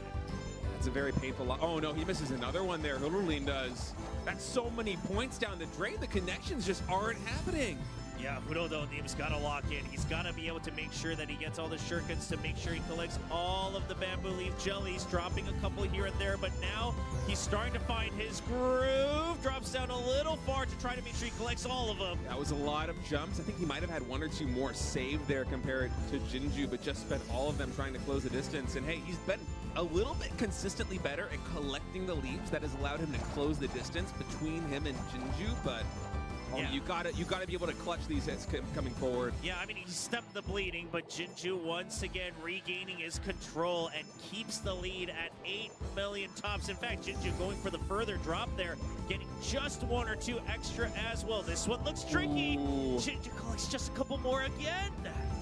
That's a very painful lot. Oh, no, he misses another one there. Hudodonim does. That's so many points down the drain. The connections just aren't happening. Yeah, Hudodonim got to lock in. He's got to be able to make sure that he gets all the shurikens to make sure he collects all of the bamboo leaf jellies, dropping a couple here and there, but now he's starting to find his groove. Drops down a little far to try to make sure he collects all of them. That was a lot of jumps. I think he might have had one or two more saved there compared to Jingu, but just spent all of them trying to close the distance. And hey, he's been a little bit consistently better at collecting the leaves. That has allowed him to close the distance between him and Jingu, but you gotta be able to clutch these hits coming forward. Yeah, I mean, he stopped the bleeding, but Jingu once again regaining his control and keeps the lead at 8 million tops. In fact, Jingu going for the further drop there, getting just one or two extra as well. This one looks tricky. Jingu collects just a couple more again.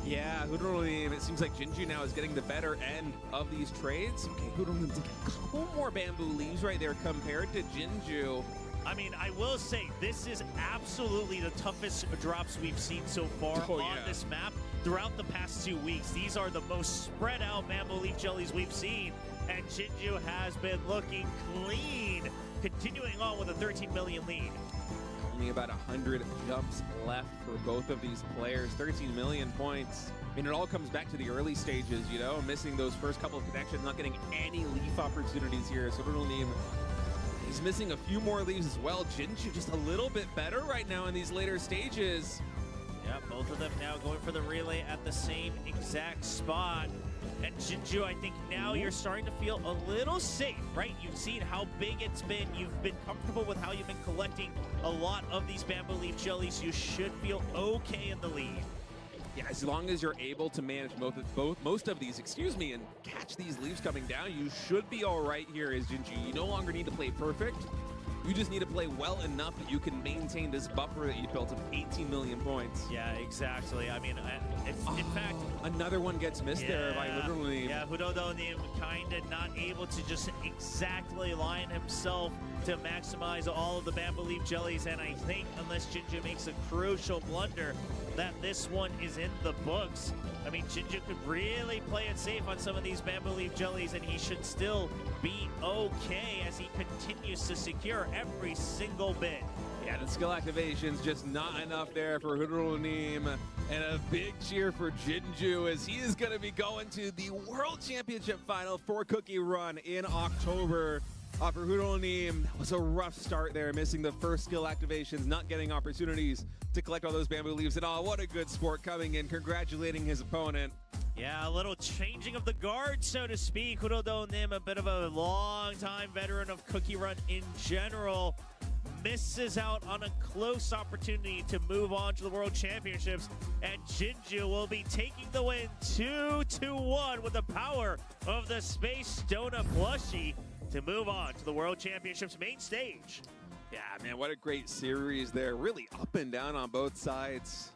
Yeah, Hudodonim, it seems like Jingu now is getting the better end of these trades. Okay, Hudodonim taking a couple more bamboo leaves right there compared to Jingu. I mean, I will say, this is absolutely the toughest drops we've seen so far on this map throughout the past 2 weeks. These are the most spread out bamboo leaf jellies we've seen, and Jingu has been looking clean, continuing on with a 13 million lead. Only about 100 jumps left for both of these players, 13 million points. I mean, it all comes back to the early stages, you know, missing those first couple of connections, not getting any leaf opportunities here. So he's missing a few more leaves as well. Jingu just a little bit better right now in these later stages. Yeah, both of them now going for the relay at the same exact spot. And Jingu, I think now you're starting to feel a little safe, right? You've seen how big it's been. You've been comfortable with how you've been collecting a lot of these bamboo leaf jellies. You should feel okay in the lead. Yeah, as long as you're able to manage most of these, and catch these leaves coming down, you should be all right here as Jingu. You no longer need to play perfect. You just need to play well enough that you can maintain this buffer that you built of 18 million points. Yeah, exactly. I mean, in fact, another one gets missed there by literally. Yeah, Hudodonim kind of not able to just exactly line himself to maximize all of the bamboo leaf jellies, and I think unless Jingu makes a crucial blunder, that this one is in the books. I mean, Jingu could really play it safe on some of these bamboo leaf jellies, and he should still be okay as he continues to secure every single bit. Yeah, the skill activation's just not enough there for Hudodonim, and a big cheer for Jingu as he is going to be going to the World Championship final for Cookie Run in October. For Hudodonim, that was a rough start there, missing the first skill activations, not getting opportunities to collect all those bamboo leaves at all. What a good sport coming in, congratulating his opponent. Yeah, a little changing of the guard, so to speak. Hudodonim, a bit of a long-time veteran of Cookie Run in general, misses out on a close opportunity to move on to the World Championships, and Jingu will be taking the win 2-1 with the power of the Space Donut plushie to move on to the World Championships main stage. Yeah, man, what a great series there. Really up and down on both sides.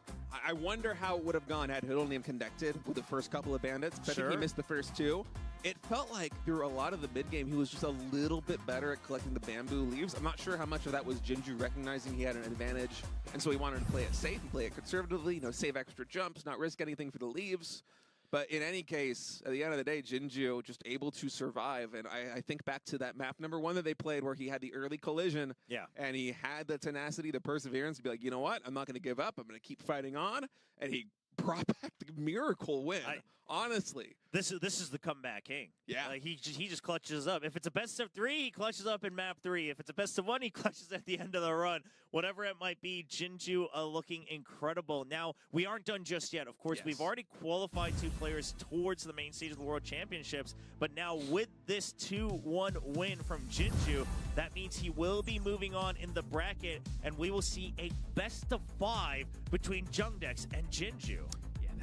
I wonder how it would have gone had Hudodonim connected with the first couple of bandits. I think he missed the first two. It felt like through a lot of the mid-game, he was just a little bit better at collecting the bamboo leaves. I'm not sure how much of that was Jingu recognizing he had an advantage, and so he wanted to play it safe and play it conservatively, save extra jumps, not risk anything for the leaves. But in any case, at the end of the day, Jingu just able to survive. And I think back to that map number 1 that they played where he had the early collision. Yeah. And he had the tenacity, the perseverance to be like, you know what? I'm not going to give up. I'm going to keep fighting on. And he brought back the miracle win. Honestly. This is the comeback king. Yeah. Like he just clutches up. If it's a best of 3, he clutches up in map 3. If it's a best of 1, he clutches at the end of the run. Whatever it might be, Jingu looking incredible. Now, we aren't done just yet. Of course, we've already qualified 2 players towards the main stage of the World Championships. But now with this 2-1 win from Jingu, that means he will be moving on in the bracket, and we will see a best of 5 between Jung Dex and Jingu.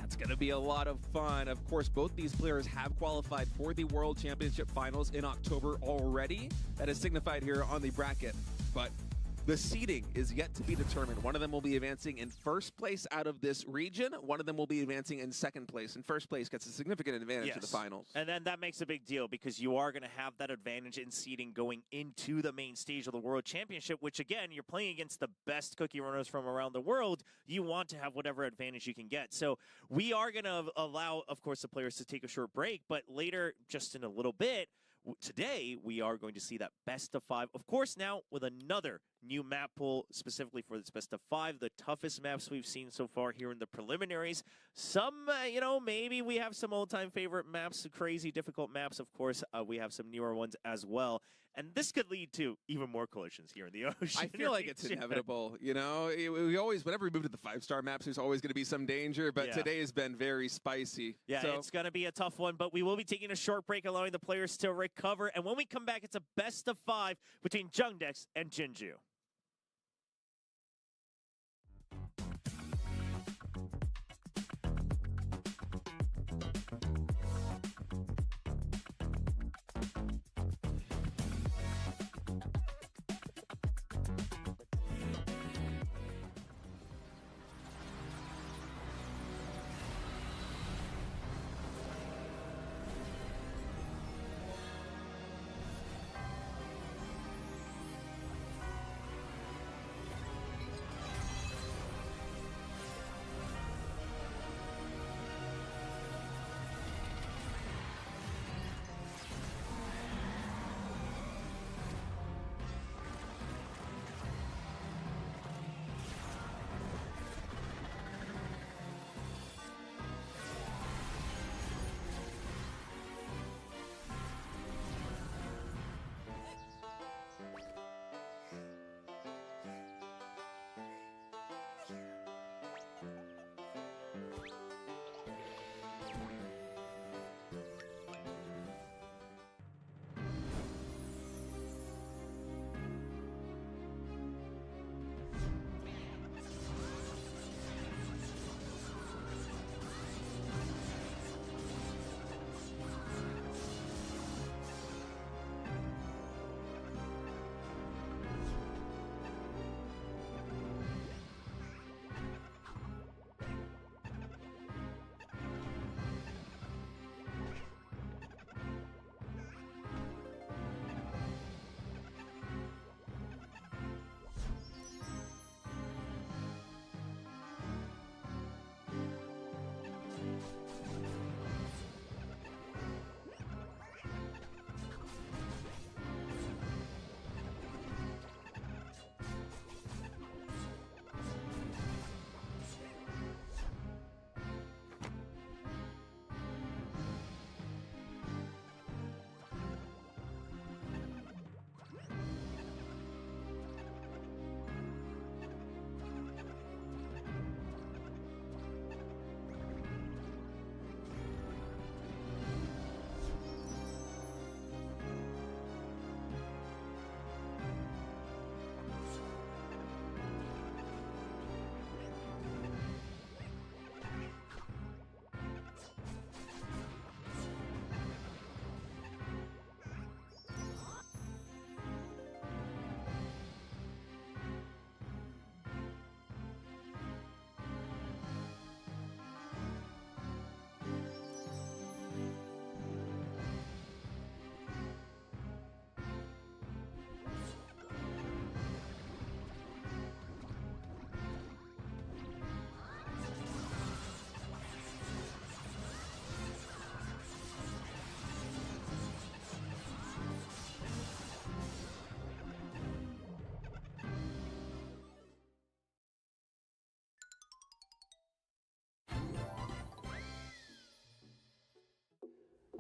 It's going to be a lot of fun. Of course, both these players have qualified for the World Championship Finals in October already. That is signified here on the bracket. But the seeding is yet to be determined. One of them will be advancing in first place out of this region. One of them will be advancing in second place. And first place gets a significant advantage to the finals. And then that makes a big deal because you are going to have that advantage in seeding going into the main stage of the World Championship, which, again, you're playing against the best cookie runners from around the world. You want to have whatever advantage you can get. So we are going to allow, of course, the players to take a short break. But later, just in a little bit, today, we are going to see that best of 5. Of course, now with another new map pool specifically for this best of 5, the toughest maps we've seen so far here in the preliminaries. Some, maybe we have some old-time favorite maps, crazy difficult maps. Of course, we have some newer ones as well. And this could lead to even more collisions here in the ocean. I feel like it's inevitable. We always, whenever we move to the 5-star maps, there's always going to be some danger. But today has been very spicy. Yeah, so it's going to be a tough one. But we will be taking a short break, allowing the players to recover. And when we come back, it's a best of 5 between Jung Dex and Jingu.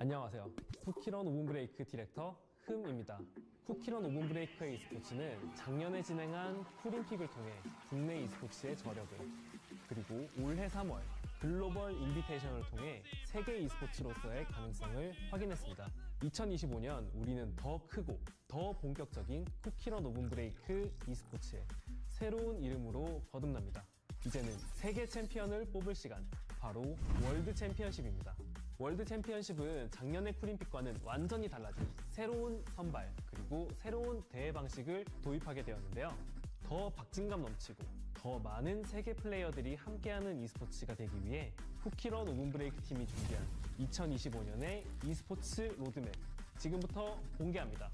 안녕하세요. 쿠키런 오븐 브레이크 디렉터 흠입니다. 쿠키런 오븐 브레이크의 e스포츠는 작년에 진행한 쿨림픽을 통해 국내 e스포츠의 저력을, 그리고 올해 3월 글로벌 인비테이션을 통해 세계 e스포츠로서의 가능성을 확인했습니다. 2025년 우리는 더 크고 더 본격적인 쿠키런 오븐 브레이크 e스포츠의 새로운 이름으로 거듭납니다. 이제는 세계 챔피언을 뽑을 시간, 바로 월드 챔피언십입니다. 월드 챔피언십은 작년의 쿨림픽과는 완전히 달라진 새로운 선발, 그리고 새로운 대회 방식을 도입하게 되었는데요. 더 박진감 넘치고 더 많은 세계 플레이어들이 함께하는 e스포츠가 되기 위해 쿠키런 오븐 브레이크 팀이 준비한 2025년의 e스포츠 로드맵, 지금부터 공개합니다.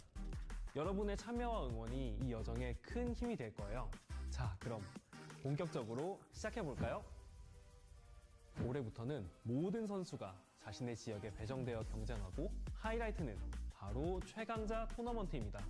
여러분의 참여와 응원이 이 여정에 큰 힘이 될 거예요. 자, 그럼 본격적으로 시작해볼까요? 올해부터는 모든 선수가 자신의 지역에 배정되어 경쟁하고, 하이라이트는 바로 최강자 토너먼트입니다.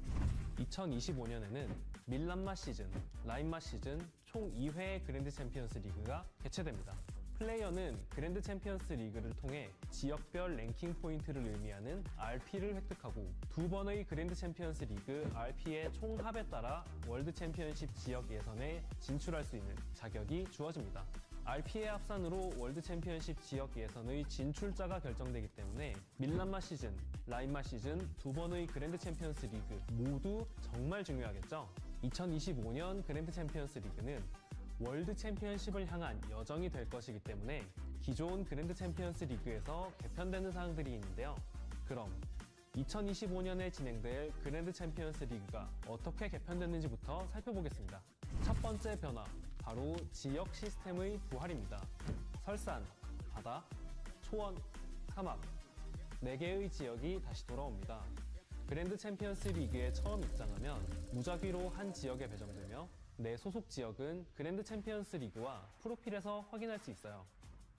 2025년에는 밀란마 시즌, 라인마 시즌 총 2회의 그랜드 챔피언스 리그가 개최됩니다. 플레이어는 그랜드 챔피언스 리그를 통해 지역별 랭킹 포인트를 의미하는 RP를 획득하고, 2번의 그랜드 챔피언스 리그 RP의 총합에 따라 월드 챔피언십 지역 예선에 진출할 수 있는 자격이 주어집니다. RP의 합산으로 월드 챔피언십 지역 예선의 진출자가 결정되기 때문에 밀란마 시즌, 라인마 시즌 2번의 그랜드 챔피언스 리그 모두 정말 중요하겠죠? 2025년 그랜드 챔피언스 리그는 월드 챔피언십을 향한 여정이 될 것이기 때문에 기존 그랜드 챔피언스 리그에서 개편되는 사항들이 있는데요. 그럼 2025년에 진행될 그랜드 챔피언스 리그가 어떻게 개편됐는지부터 살펴보겠습니다. 첫 번째 변화, 바로 지역 시스템의 부활입니다. 설산, 바다, 초원, 사막 4개의 지역이 다시 돌아옵니다. 그랜드 챔피언스 리그에 처음 입장하면 무작위로 한 지역에 배정되며, 내 소속 지역은 그랜드 챔피언스 리그와 프로필에서 확인할 수 있어요.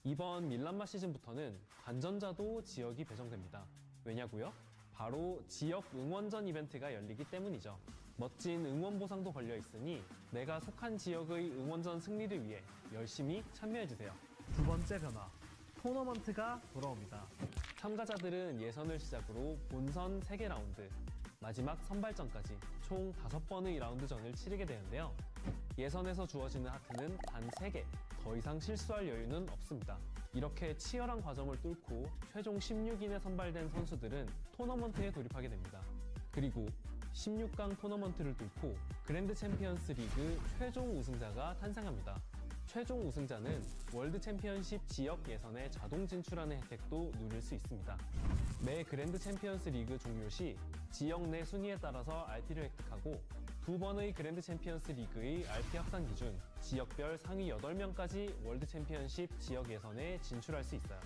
이번 밀란마 시즌부터는 관전자도 지역이 배정됩니다. 왜냐고요? 바로 지역 응원전 이벤트가 열리기 때문이죠. 멋진 응원 보상도 걸려 있으니 내가 속한 지역의 응원전 승리를 위해 열심히 참여해주세요. 두 번째 변화, 토너먼트가 돌아옵니다. 참가자들은 예선을 시작으로 본선 3개 라운드, 마지막 선발전까지 총 5번의 라운드전을 치르게 되는데요. 예선에서 주어지는 하트는 단 3개, 더 이상 실수할 여유는 없습니다. 이렇게 치열한 과정을 뚫고 최종 16인에 선발된 선수들은 토너먼트에 돌입하게 됩니다. 그리고 16강 토너먼트를 뚫고 그랜드 챔피언스 리그 최종 우승자가 탄생합니다. 최종 우승자는 월드 챔피언십 지역 예선에 자동 진출하는 혜택도 누릴 수 있습니다. 매 그랜드 챔피언스 리그 종료 시 지역 내 순위에 따라서 RP를 획득하고, 2번의 그랜드 챔피언스 리그의 RP 합산 기준 지역별 상위 8명까지 월드 챔피언십 지역 예선에 진출할 수 있어요.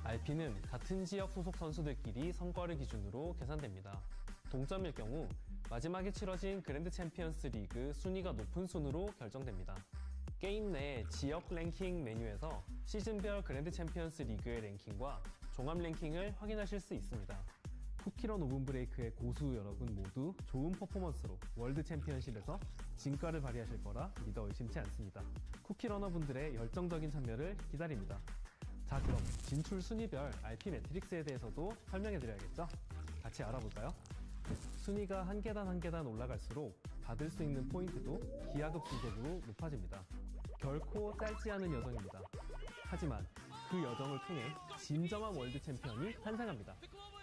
RP는 같은 지역 소속 선수들끼리 성과를 기준으로 계산됩니다. 동점일 경우 마지막에 치러진 그랜드 챔피언스 리그 순위가 높은 순으로 결정됩니다. 게임 내 지역 랭킹 메뉴에서 시즌별 그랜드 챔피언스 리그의 랭킹과 종합 랭킹을 확인하실 수 있습니다. 쿠키런 오븐 브레이크의 고수 여러분 모두 좋은 퍼포먼스로 월드 챔피언십에서 진가를 발휘하실 거라 믿어 의심치 않습니다. 쿠키러너분들의 열정적인 참여를 기다립니다. 자, 그럼 진출 순위별 RP 매트릭스에 대해서도 설명해드려야겠죠? 같이 알아볼까요? 순위가 한 계단 한 계단 올라갈수록 받을 수 있는 포인트도 기하급수적으로 높아집니다. 결코 짧지 않은 여정입니다. 하지만 그 여정을 통해 진정한 월드 챔피언이 탄생합니다.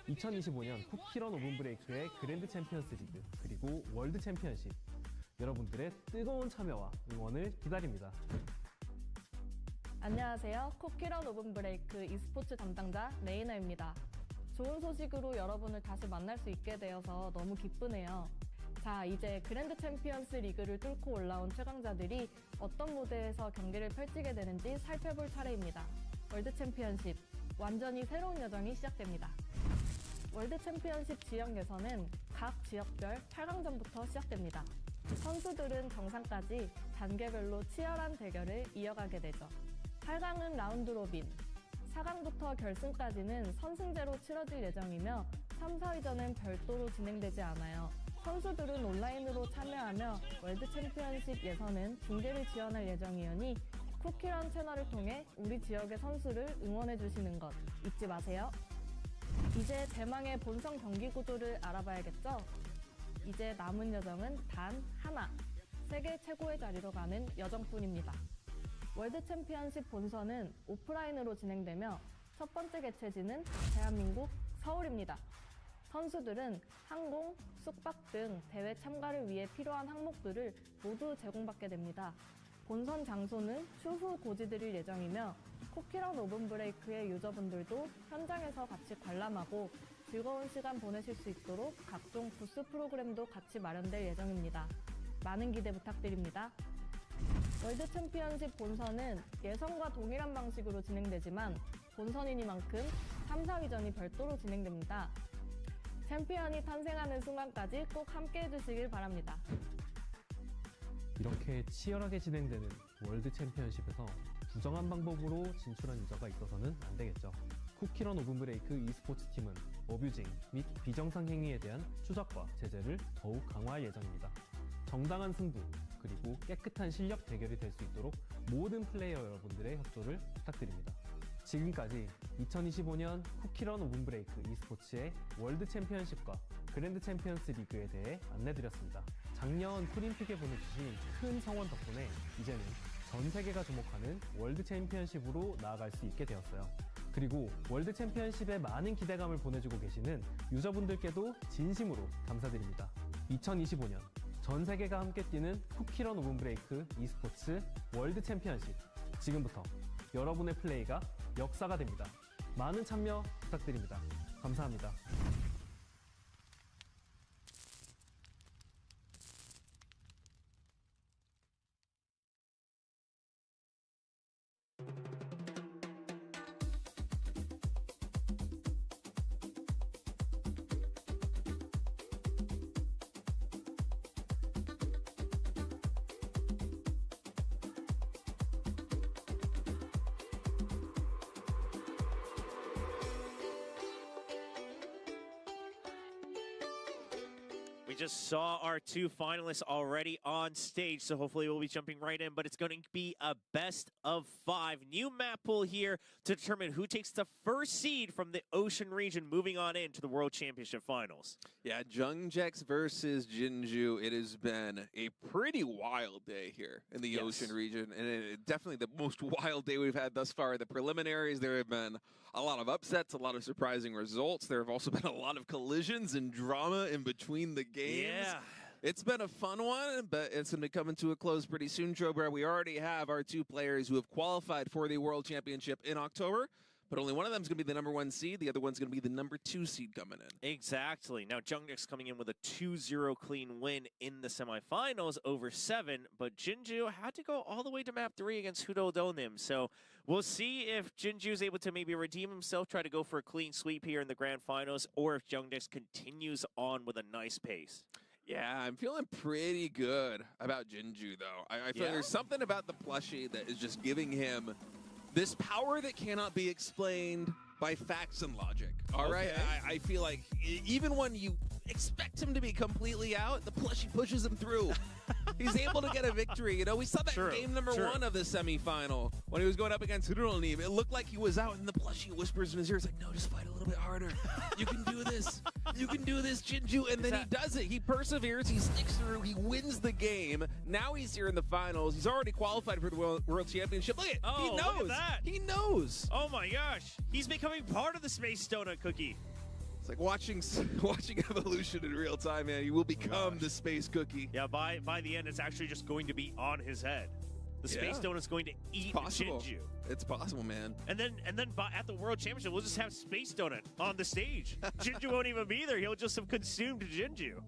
2025년 쿠키런 오븐 브레이크의 그랜드 챔피언스 리그, 그리고 월드 챔피언십, 여러분들의 뜨거운 참여와 응원을 기다립니다. 안녕하세요. 쿠키런 오븐 브레이크 e스포츠 담당자 레이나입니다. 좋은 소식으로 여러분을 다시 만날 수 있게 되어서 너무 기쁘네요. 자, 이제 그랜드 챔피언스 리그를 뚫고 올라온 최강자들이 어떤 무대에서 경기를 펼치게 되는지 살펴볼 차례입니다. 월드 챔피언십, 완전히 새로운 여정이 시작됩니다. 월드 챔피언십 지역 예선은 각 지역별 8강전부터 시작됩니다. 선수들은 정상까지 단계별로 치열한 대결을 이어가게 되죠. 8강은 라운드 로빈, 4강부터 결승까지는 선승제로 치러질 예정이며 3, 4위전은 별도로 진행되지 않아요. 선수들은 온라인으로 참여하며 월드 챔피언십 예선은 중계를 지원할 예정이오니 쿠키런 채널을 통해 우리 지역의 선수를 응원해주시는 것 잊지 마세요. 이제 대망의 본선 경기 구조를 알아봐야겠죠? 이제 남은 여정은 단 하나, 세계 최고의 자리로 가는 여정뿐입니다. 월드 챔피언십 본선은 오프라인으로 진행되며 첫 번째 개최지는 대한민국 서울입니다. 선수들은 항공, 숙박 등 대회 참가를 위해 필요한 항목들을 모두 제공받게 됩니다. 본선 장소는 추후 고지드릴 예정이며 쿠키런 오븐 브레이크의 유저분들도 현장에서 같이 관람하고 즐거운 시간 보내실 수 있도록 각종 부스 프로그램도 같이 마련될 예정입니다. 많은 기대 부탁드립니다. 월드 챔피언십 본선은 예선과 동일한 방식으로 진행되지만 본선이니만큼 3, 4위전이 별도로 진행됩니다. 챔피언이 탄생하는 순간까지 꼭 함께 해주시길 바랍니다. 이렇게 치열하게 진행되는 월드 챔피언십에서 부정한 방법으로 진출한 유저가 있어서는 안 되겠죠. 쿠키런 오븐 브레이크 e스포츠 팀은 어뷰징 및 비정상 행위에 대한 추적과 제재를 더욱 강화할 예정입니다. 정당한 승부 그리고 깨끗한 실력 대결이 될 수 있도록 모든 플레이어 여러분들의 협조를 부탁드립니다. 지금까지 2025년 쿠키런 오븐 브레이크 e스포츠의 월드 챔피언십과 그랜드 챔피언스 리그에 대해 안내드렸습니다. 작년 프림픽에 보내주신 큰 성원 덕분에 이제는 전 세계가 주목하는 월드 챔피언십으로 나아갈 수 있게 되었어요. 그리고 월드 챔피언십에 많은 기대감을 보내주고 계시는 유저분들께도 진심으로 감사드립니다. 2025년 전 세계가 함께 뛰는 쿠키런 오븐 브레이크 e스포츠 월드 챔피언십, 지금부터 여러분의 플레이가 역사가 됩니다. 많은 참여 부탁드립니다. 감사합니다. We just saw our two finalists already on stage, so hopefully we'll be jumping right in, but it's going to be a best of 5. New map pool here to determine who takes the first seed from the Ocean region moving on into the World Championship Finals. Yeah, Jung Dex versus Jingu. It has been a pretty wild day here in the Ocean region, and definitely the most wild day we've had thus far. The preliminaries, there have been a lot of upsets, a lot of surprising results. There have also been a lot of collisions and drama in between the games. Yeah. It's been a fun one, but it's going to be coming to a close pretty soon, Trobra. We already have our two players who have qualified for the World Championship in October, but only one of them is going to be the #1 seed. The other one's going to be the #2 seed coming in. Exactly. Now, Jung Dex coming in with a 2-0 clean win in the semifinals over 7, but Jingu had to go all the way to map 3 against Hudodonim. So we'll see if Jinju is able to maybe redeem himself, try to go for a clean sweep here in the grand finals, or if Jung Dex continues on with a nice pace. Yeah, I'm feeling pretty good about Jingu, though. I feel like there's something about the plushie that is just giving him this power that cannot be explained by facts and logic. All right, I feel like even when you expect him to be completely out, the plushie pushes him through. He's able to get a victory. You know, we saw that in game number 1 of the semifinal when he was going up against Hudodonim. It looked like he was out, and the plushie whispers in his ear, it's like, no, just fight a little bit harder. You can do this. You can do this, Jinju. And then he does it. He perseveres. He sticks through. He wins the game. Now he's here in the finals. He's already qualified for the World Championship. Look at he knows. Look at that. He knows. Oh my gosh. He's becoming part of the Space Donut Cookie. It's like watching evolution in real time, man. You will become the space cookie. Yeah, by the end, it's actually just going to be on his head. The Space Donut's going to eat Jinju. It's possible, man. And then at the World Championship, we'll just have Space Donut on the stage. Jinju won't even be there. He'll just have consumed Jinju.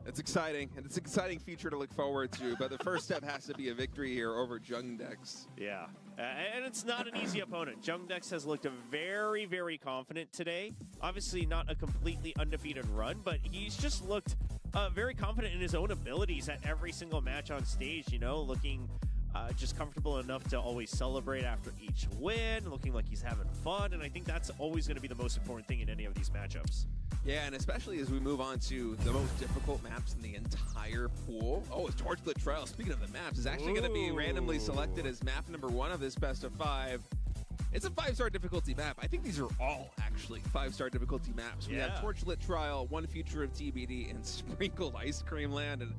It's exciting, and it's an exciting feature to look forward to, but the first step has to be a victory here over Jung Dex. Yeah, and it's not an easy opponent. Jung Dex has looked very, very confident today. Obviously not a completely undefeated run, but he's just looked very confident in his own abilities at every single match on stage, you know, looking just comfortable enough to always celebrate after each win, looking like he's having fun, and I think that's always going to be the most important thing in any of these matchups. Yeah, and especially as we move on to the most difficult maps in the entire pool. Oh, it's Torchlit Trail. Speaking of the maps, is actually going to be randomly selected as map #1 of this best of 5. It's a 5-star difficulty map. I think these are all actually 5-star difficulty maps. We have Torchlit Trial, One Future of TBD, and Sprinkled Ice Cream Land. And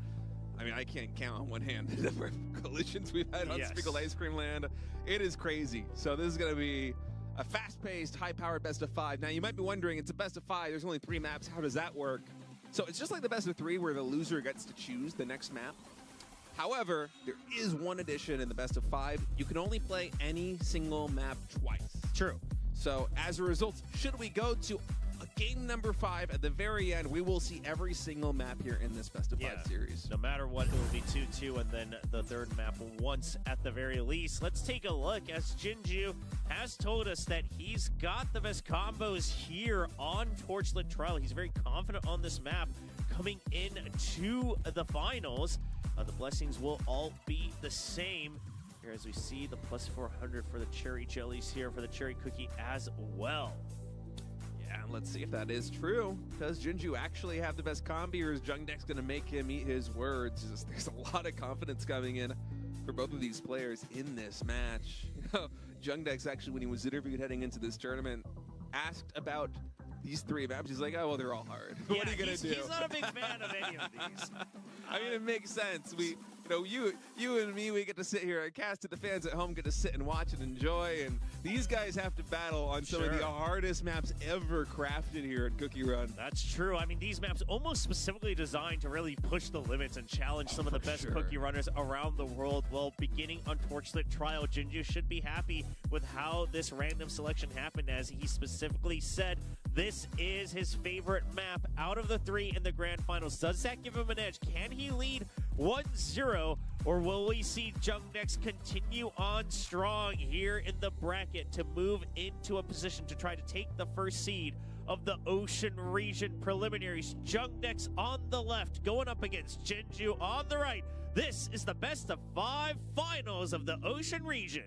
I mean, I can't count on one hand the number of collisions we've had on Sprinkled Ice Cream Land. It is crazy. So this is going to be a fast-paced, high-powered best of 5. Now, you might be wondering, it's a best of 5. There's only 3 maps. How does that work? So it's just like the best of 3 where the loser gets to choose the next map. However, there is one addition in the best of 5. You can only play any single map twice. True. So as a result, should we go to game number 5 at the very end, we will see every single map here in this best of 5 series. No matter what, it will be 2-2, and then the third map once at the very least. Let's take a look, as Jingu has told us that he's got the best combos here on Torchlit Trial. He's very confident on this map coming into the finals. The blessings will all be the same. Here as we see the plus 400 for the cherry jellies here, for the cherry cookie as well. Yeah, and let's see if that is true. Does Jingu actually have the best combi, or is Jung Dex going to make him eat his words? There's a lot of confidence coming in for both of these players in this match. You know, Jung Dex actually, when he was interviewed heading into this tournament, asked about these 3 maps. He's like, oh, well, they're all hard. What are you going to do? He's not a big fan of any of these. I mean, it makes sense. You and me, we get to sit here and cast it. The fans at home get to sit and watch and enjoy. And these guys have to battle on some of the hardest maps ever crafted here at Cookie Run. That's true. I mean, these maps almost specifically designed to really push the limits and challenge some of the best Cookie Runners around the world. Well, beginning on Torchlit Trial, Jingu should be happy with how this random selection happened, as he specifically said this is his favorite map out of the 3 in the grand finals. Does that give him an edge? Can he lead 1-0, or will we see Jung Dex continue on strong here in the bracket to move into a position to try to take the first seed of the Ocean Region preliminaries? Jung Dex on the left going up against Jingu on the right. This is the best of 5 finals of the Ocean Region.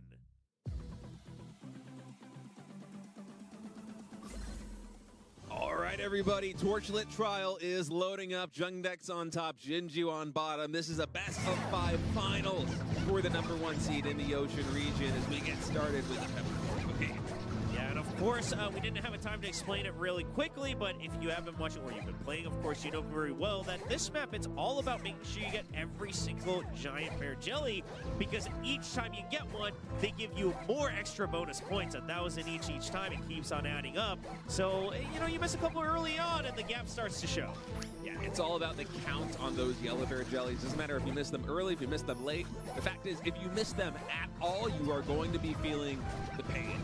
All right, everybody, Torchlit Trial is loading up. Jung Dex on top, Jingu on bottom. This is a best of 5 finals for the number 1 seed in the Ocean region as we get started with the peppercorn cookie. Yeah, and of course, we didn't have a time to explain it really quickly, but if you have been watching or you've been playing, of course, you know very well that this map, it's all about making sure you get every single giant bear jelly, because each time you get one, they give you more extra bonus points, 1,000 each time. It keeps on adding up. So, you know, you miss a couple early on and the gap starts to show. Yeah, it's all about the count on those yellow bear jellies. Doesn't matter if you miss them early, if you miss them late. The fact is, if you miss them at all, you are going to be feeling the pain.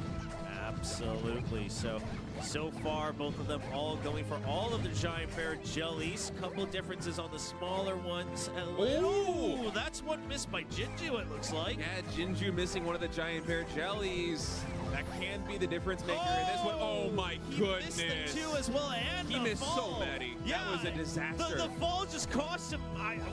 Absolutely. So far, both of them all going for all of the giant bear jellies. Couple differences on the smaller ones. Oh, that's one missed by Jingu, it looks like. Yeah, Jingu missing one of the giant bear jellies. That can be the difference maker in this one. Oh my goodness. He missed them too as well, and he missed fall. So many. Yeah, that was a disaster. The fall just cost him,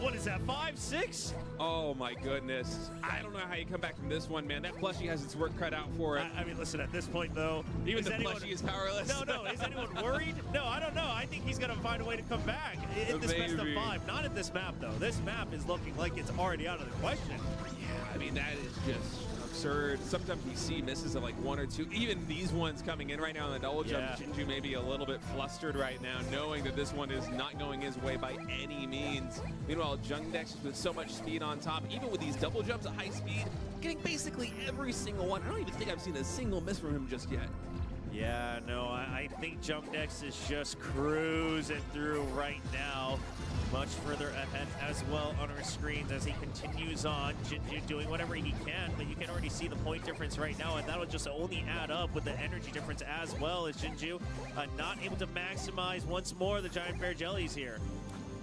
what is that, 5, 6? Oh my goodness. I don't know how you come back from this one, man. That plushie has its work cut out for it. I mean, listen, at this point, though, even the plushie is powerless. No, is anyone worried? No, I don't know. I think he's going to find a way to come back in this best of 5. Not at this map, though. This map is looking like it's already out of the question. Yeah, I mean, that is just absurd. Sometimes we see misses of like 1 or 2. Even these ones coming in right now on the double jump. Jingu may be a little bit flustered right now, knowing that this one is not going his way by any means. Meanwhile, Jung Dex with so much speed on top, even with these double jumps at high speed, getting basically every single one. I don't even think I've seen a single miss from him just yet. Yeah, no, I think Jung Dex is just cruising through right now. Much further ahead as well on our screens as he continues on. Jingu doing whatever he can, but you can already see the point difference right now, and that'll just only add up with the energy difference as well, as Jingu not able to maximize once more the giant bear jellies here.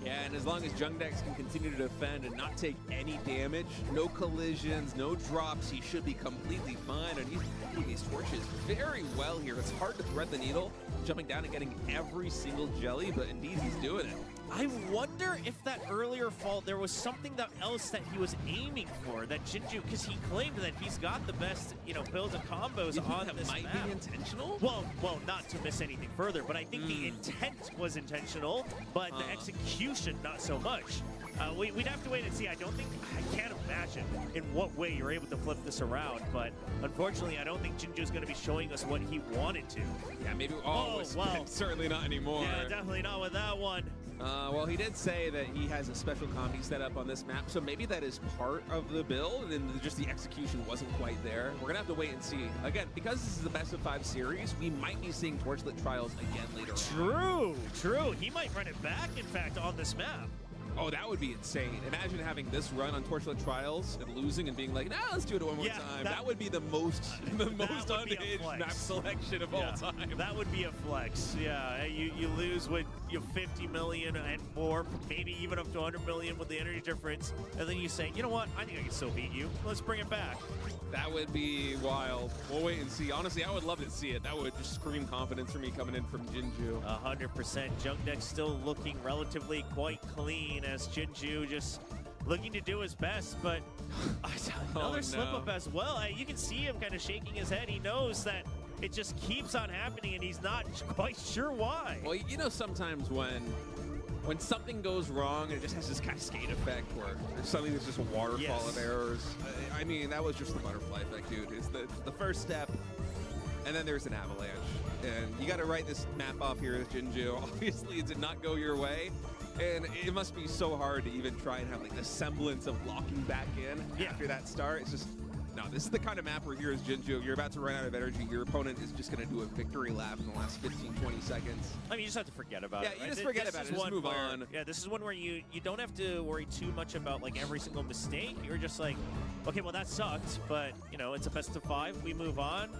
Yeah, and as long as Jung Dex can continue to defend and not take any damage, no collisions, no drops, he should be completely fine. And he's hitting these torches very well here. It's hard to thread the needle, jumping down and getting every single jelly, but indeed he's doing it. I wonder if that earlier fall, there was something else that he was aiming for, that Jingu, because he claimed that he's got the best, builds and combos on this map. That might be intentional? Well, not to miss anything further, but I think the intent was intentional, but the execution not so much. We'd have to wait and see. I can't imagine in what way you're able to flip this around, but unfortunately, I don't think Jinju's going to be showing us what he wanted to. Yeah, maybe. Certainly not anymore. Yeah, definitely not with that one. Well, he did say that he has a special combi set up on this map, so maybe that is part of the build, and just the execution wasn't quite there. We're going to have to wait and see. Again, because this is the best of 5 series, we might be seeing Torchlit Trials again later on. True. He might run it back, in fact, on this map. Oh, that would be insane. Imagine having this run on Torchlit Trials and losing and being like, nah, let's do it one more time. That would be the most unhinged map selection of all time. That would be a flex. Yeah, you lose with 50 million and more, maybe even up to 100 million with the energy difference, and then you say, you know what, I think I can still beat you. Let's bring it back. That would be wild. We'll wait and see. Honestly, I would love to see it. That would just scream confidence for me coming in from Jinju. 100%. Jung Dex still looking relatively quite clean as Jinju just looking to do his best, but another slip up as well. You can see him kind of shaking his head. He knows that it just keeps on happening and he's not quite sure why. Well, you know, sometimes when something goes wrong, it just has this cascade effect where there's something that's just a waterfall of errors. I mean, that was just the butterfly effect, dude. It's the first step, and then there's an avalanche. And you got to write this map off here as Jinju. Obviously, it did not go your way. And it must be so hard to even try and have like the semblance of locking back in after that start. It's just, no, this is the kind of map where here is Jinju. You're about to run out of energy. Your opponent is just going to do a victory lap in the last 15, 20 seconds. I mean, you just have to forget about it. Yeah, you just forget about it. Just move on. Yeah, this is one where you don't have to worry too much about like every single mistake. You're just like, okay, well, that sucked, but, you know, it's a best of 5. We move on.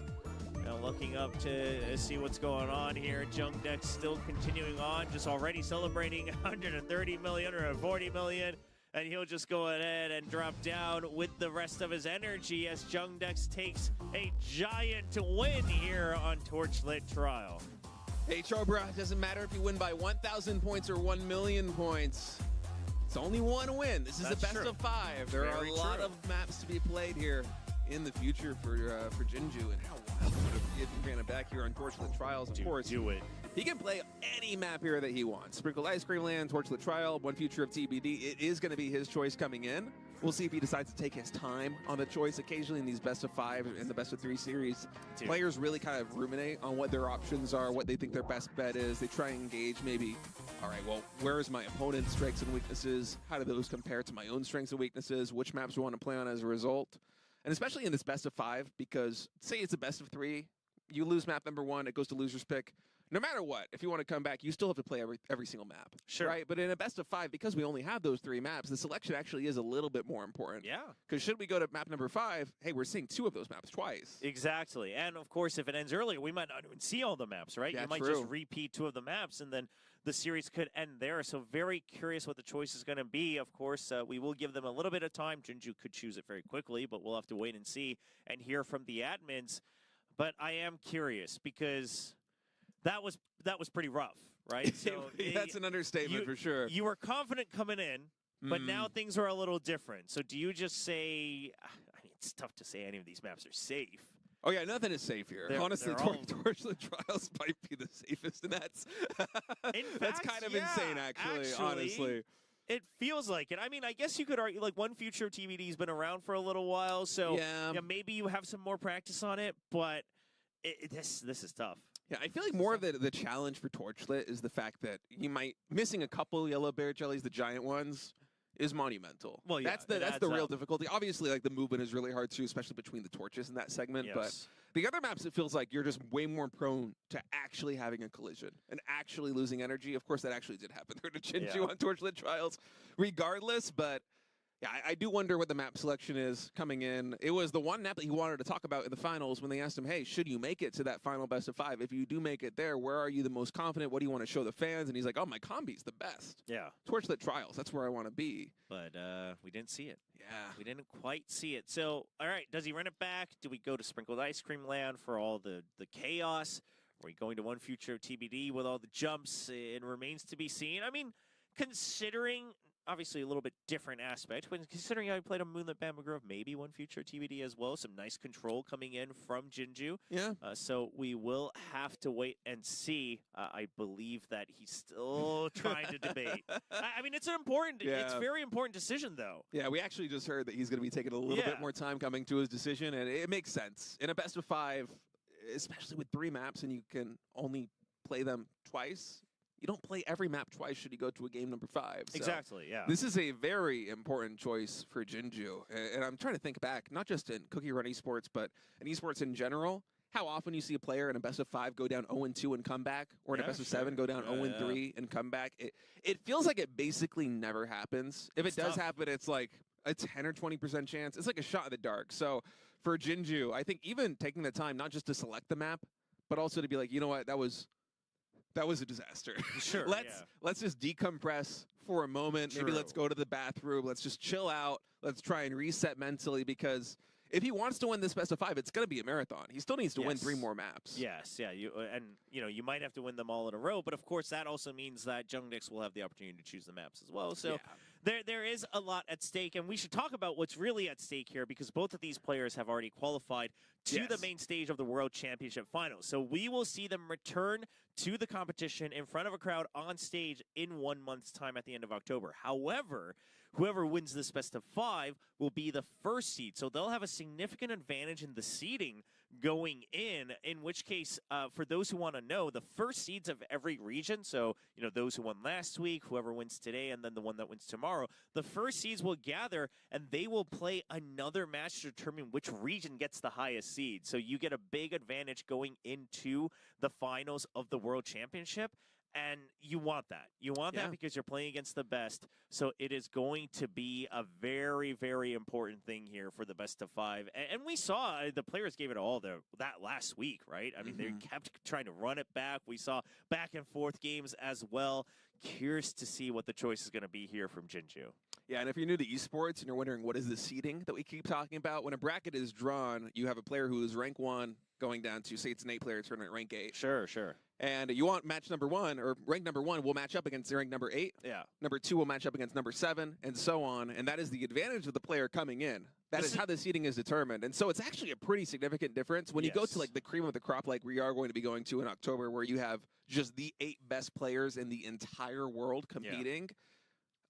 Now looking up to see what's going on here. Jung Dex still continuing on, just already celebrating 130 million or 40 million. And he'll just go ahead and drop down with the rest of his energy as Jung Dex takes a giant win here on Torchlit Trial. Hey, Chobra, it doesn't matter if you win by 1,000 points or 1 million points. It's only one win. This is the best of 5. There are a lot of maps to be played here in the future for Jinju, and how wild would it be if he ran it back here on Torchlit Trials? Of course, he can play any map here that he wants. Sprinkled Ice Cream Land, Torchlit Trial, One Future of TBD. It is going to be his choice coming in. We'll see if he decides to take his time on the choice. Occasionally in these best of 5 and the best of 3 series, players really kind of ruminate on what their options are, what they think their best bet is. They try and engage maybe, all right, well, where is my opponent's strengths and weaknesses? How do those compare to my own strengths and weaknesses? Which maps do I want to play on as a result? And especially in this best of 5, because say it's a best of 3, you lose map number 1, it goes to loser's pick. No matter what, if you want to come back, you still have to play every single map. Sure. Right? But in a best of 5, because we only have those 3 maps, the selection actually is a little bit more important. Yeah. Because should we go to map number 5, hey, we're seeing 2 of those maps twice. Exactly. And of course, if it ends earlier, we might not even see all the maps, right? Yeah, you might just repeat 2 of the maps, and then the series could end there. So very curious what the choice is going to be. Of course, we will give them a little bit of time. Jinju could choose it very quickly, but we'll have to wait and see and hear from the admins. But I am curious because that was pretty rough, right? So that's an understatement for sure. You were confident coming in, but now things are a little different. So do you just say, I mean, it's tough to say any of these maps are safe. Oh, yeah, nothing is safe here. Honestly, Torchlit Trials might be the safest, and that's kind of insane, actually, honestly. It feels like it. I mean, I guess you could argue, like, One Future of TBD has been around for a little while, so maybe you have some more practice on it, but this is tough. Yeah, I feel like more of the challenge for Torchlit is the fact that you might missing a couple yellow bear jellies, the giant ones, is monumental. Well, yeah, that's the real difficulty. Obviously, like the movement is really hard too, especially between the torches in that segment. Yes. But the other maps, it feels like you're just way more prone to actually having a collision and actually losing energy. Of course, that actually did happen there to Jinju on Torchlit Trials, regardless. But yeah, I do wonder what the map selection is coming in. It was the one map that he wanted to talk about in the finals when they asked him, hey, should you make it to that final best of 5? If you do make it there, where are you the most confident? What do you want to show the fans? And he's like, oh, my combi's the best. Yeah. Torchlit Trials, that's where I want to be. But we didn't see it. Yeah. We didn't quite see it. So, all right, does he run it back? Do we go to Sprinkled Ice Cream Land for all the chaos? Are we going to One Future of TBD with all the jumps? It remains to be seen. I mean, considering obviously a little bit different aspect. When considering how he played on Moonlit Bamboo Grove, maybe one future TBD as well. Some nice control coming in from Jingu. Yeah. So we will have to wait and see. I believe that he's still trying to debate. I mean, it's it's a very important decision, though. Yeah, we actually just heard that he's going to be taking a little bit more time coming to his decision, and it makes sense. In a best of 5, especially with 3 maps, and you can only play them twice. You don't play every map twice should you go to a game number 5. So exactly, yeah. This is a very important choice for Jingu. And I'm trying to think back, not just in Cookie Run Esports, but in esports in general, how often you see a player in a best of 5 go down 0-2 and come back, or in a best of 7 go down 0-3 and come back. It feels like it basically never happens. If it does happen, it's like a 10 or 20% chance. It's like a shot in the dark. So for Jingu, I think even taking the time, not just to select the map, but also to be like, you know what, that was a disaster. Sure. Let's just decompress for a moment. True. Maybe let's go to the bathroom. Let's just chill out. Let's try and reset mentally, because if he wants to win this best of 5, it's going to be a marathon. He still needs to win 3 more maps. Yes, yeah. You might have to win them all in a row, but of course that also means that Jung Dex will have the opportunity to choose the maps as well. So there is a lot at stake, and we should talk about what's really at stake here, because both of these players have already qualified to the main stage of the World Championship Finals. So we will see them return to the competition in front of a crowd on stage in 1 month's time at the end of October. However, whoever wins this best of 5 will be the first seed. So they'll have a significant advantage in the seeding going in which case, for those who want to know, the first seeds of every region, so, those who won last week, whoever wins today, and then the one that wins tomorrow, the first seeds will gather, and they will play another match to determine which region gets the highest seed. So you get a big advantage going into the finals of the World Championship. And you want that. You want that because you're playing against the best. So it is going to be a very, very important thing here for the best of 5. And we saw the players gave it all that last week, right? I mean, they kept trying to run it back. We saw back and forth games as well. Curious to see what the choice is going to be here from Jingu. Yeah, and if you're new to esports and you're wondering what is the seeding that we keep talking about, when a bracket is drawn, you have a player who is rank 1 going down to, say it's an 8-player tournament, rank 8. Sure. And you want match number 1, or rank number 1 will match up against rank number 8. Yeah. Number 2 will match up against number 7, and so on. And that is the advantage of the player coming in. That is how the seeding is determined. And so it's actually a pretty significant difference when you go to like the cream of the crop, like we are going to be going to in October, where you have just the 8 best players in the entire world competing.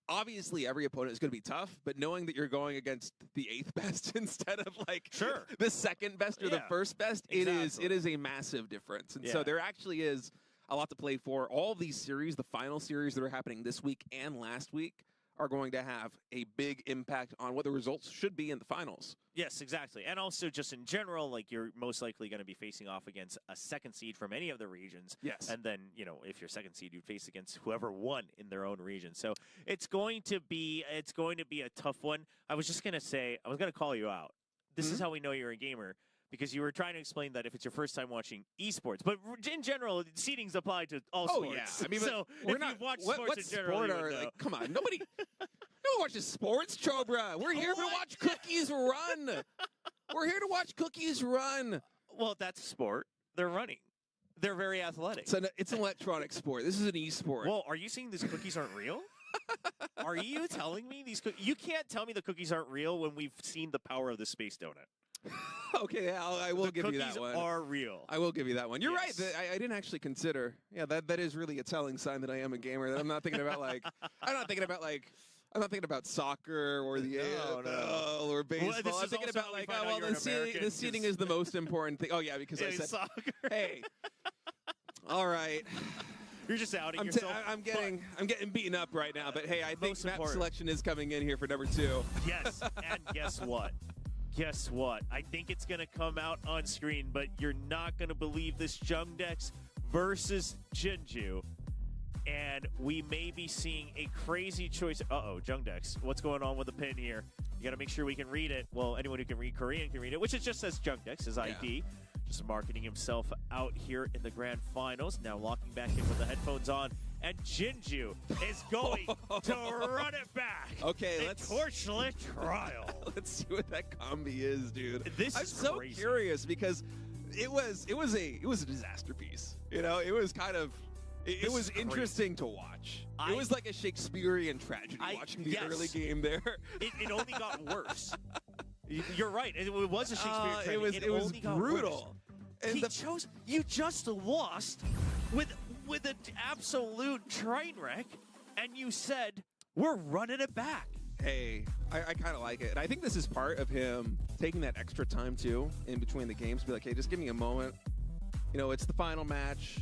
Obviously, every opponent is going to be tough, but knowing that you're going against the 8th best instead of like the 2nd best or the 1st best, it is a massive difference. And so there actually is a lot to play for. All these series, the final series that are happening this week and last week, are going to have a big impact on what the results should be in the finals. Yes, exactly. And also just in general, like you're most likely going to be facing off against a 2nd seed from any of the regions. Yes. And then, if you're 2nd seed, you'd face against whoever won in their own region. So it's going to be a tough one. I was going to call you out. This is how we know you're a gamer, because you were trying to explain that if it's your first time watching esports, but in general, seedings apply to all sports. Yeah. I mean, so we're if not, you've watched what sports in general, sport like, come on, nobody watches sports, Chobra. We're here to watch cookies run. We're here to watch cookies run. Well, that's a sport. They're running. They're very athletic. It's an electronic sport. This is an esport. Well, are you saying these cookies aren't real? Are you telling me these cookies? You can't tell me the cookies aren't real when we've seen the power of the space donut. Okay, I will give you that one. Cookies are real. I will give you that one. You're right. I didn't actually consider. Yeah, that is really a telling sign that I am a gamer. That I'm not thinking about I'm not thinking about soccer or the AFL or baseball. Well, I'm thinking about the seating is the most important thing. Oh yeah, because I said soccer. Hey. All right. You're just outing yourself. I'm getting beaten up right now, but hey, I think map selection is coming in here for number 2. Yes, and guess what? Guess what? I think it's going to come out on screen, but you're not going to believe this. Jung Dex versus Jingu. And we may be seeing a crazy choice. Jung Dex. What's going on with the pin here? You got to make sure we can read it. Well, anyone who can read Korean can read it, which it just says Jung Dex, his ID. Just marketing himself out here in the grand finals. Now locking back in with the headphones on. And Jingu is going to run it back. Okay, let's torchlit trial. Let's see what that combi is, dude. I'm so curious because it was a disaster piece. It was kind of It was interesting to watch. It was like a Shakespearean tragedy watching the early game there. It only got worse. You're right. It was a Shakespearean tragedy. It was brutal. And you just lost with an absolute train wreck, and you said, we're running it back. Hey, I kind of like it. And I think this is part of him taking that extra time, too, in between the games. Be like, hey, just give me a moment. You know, it's the final match.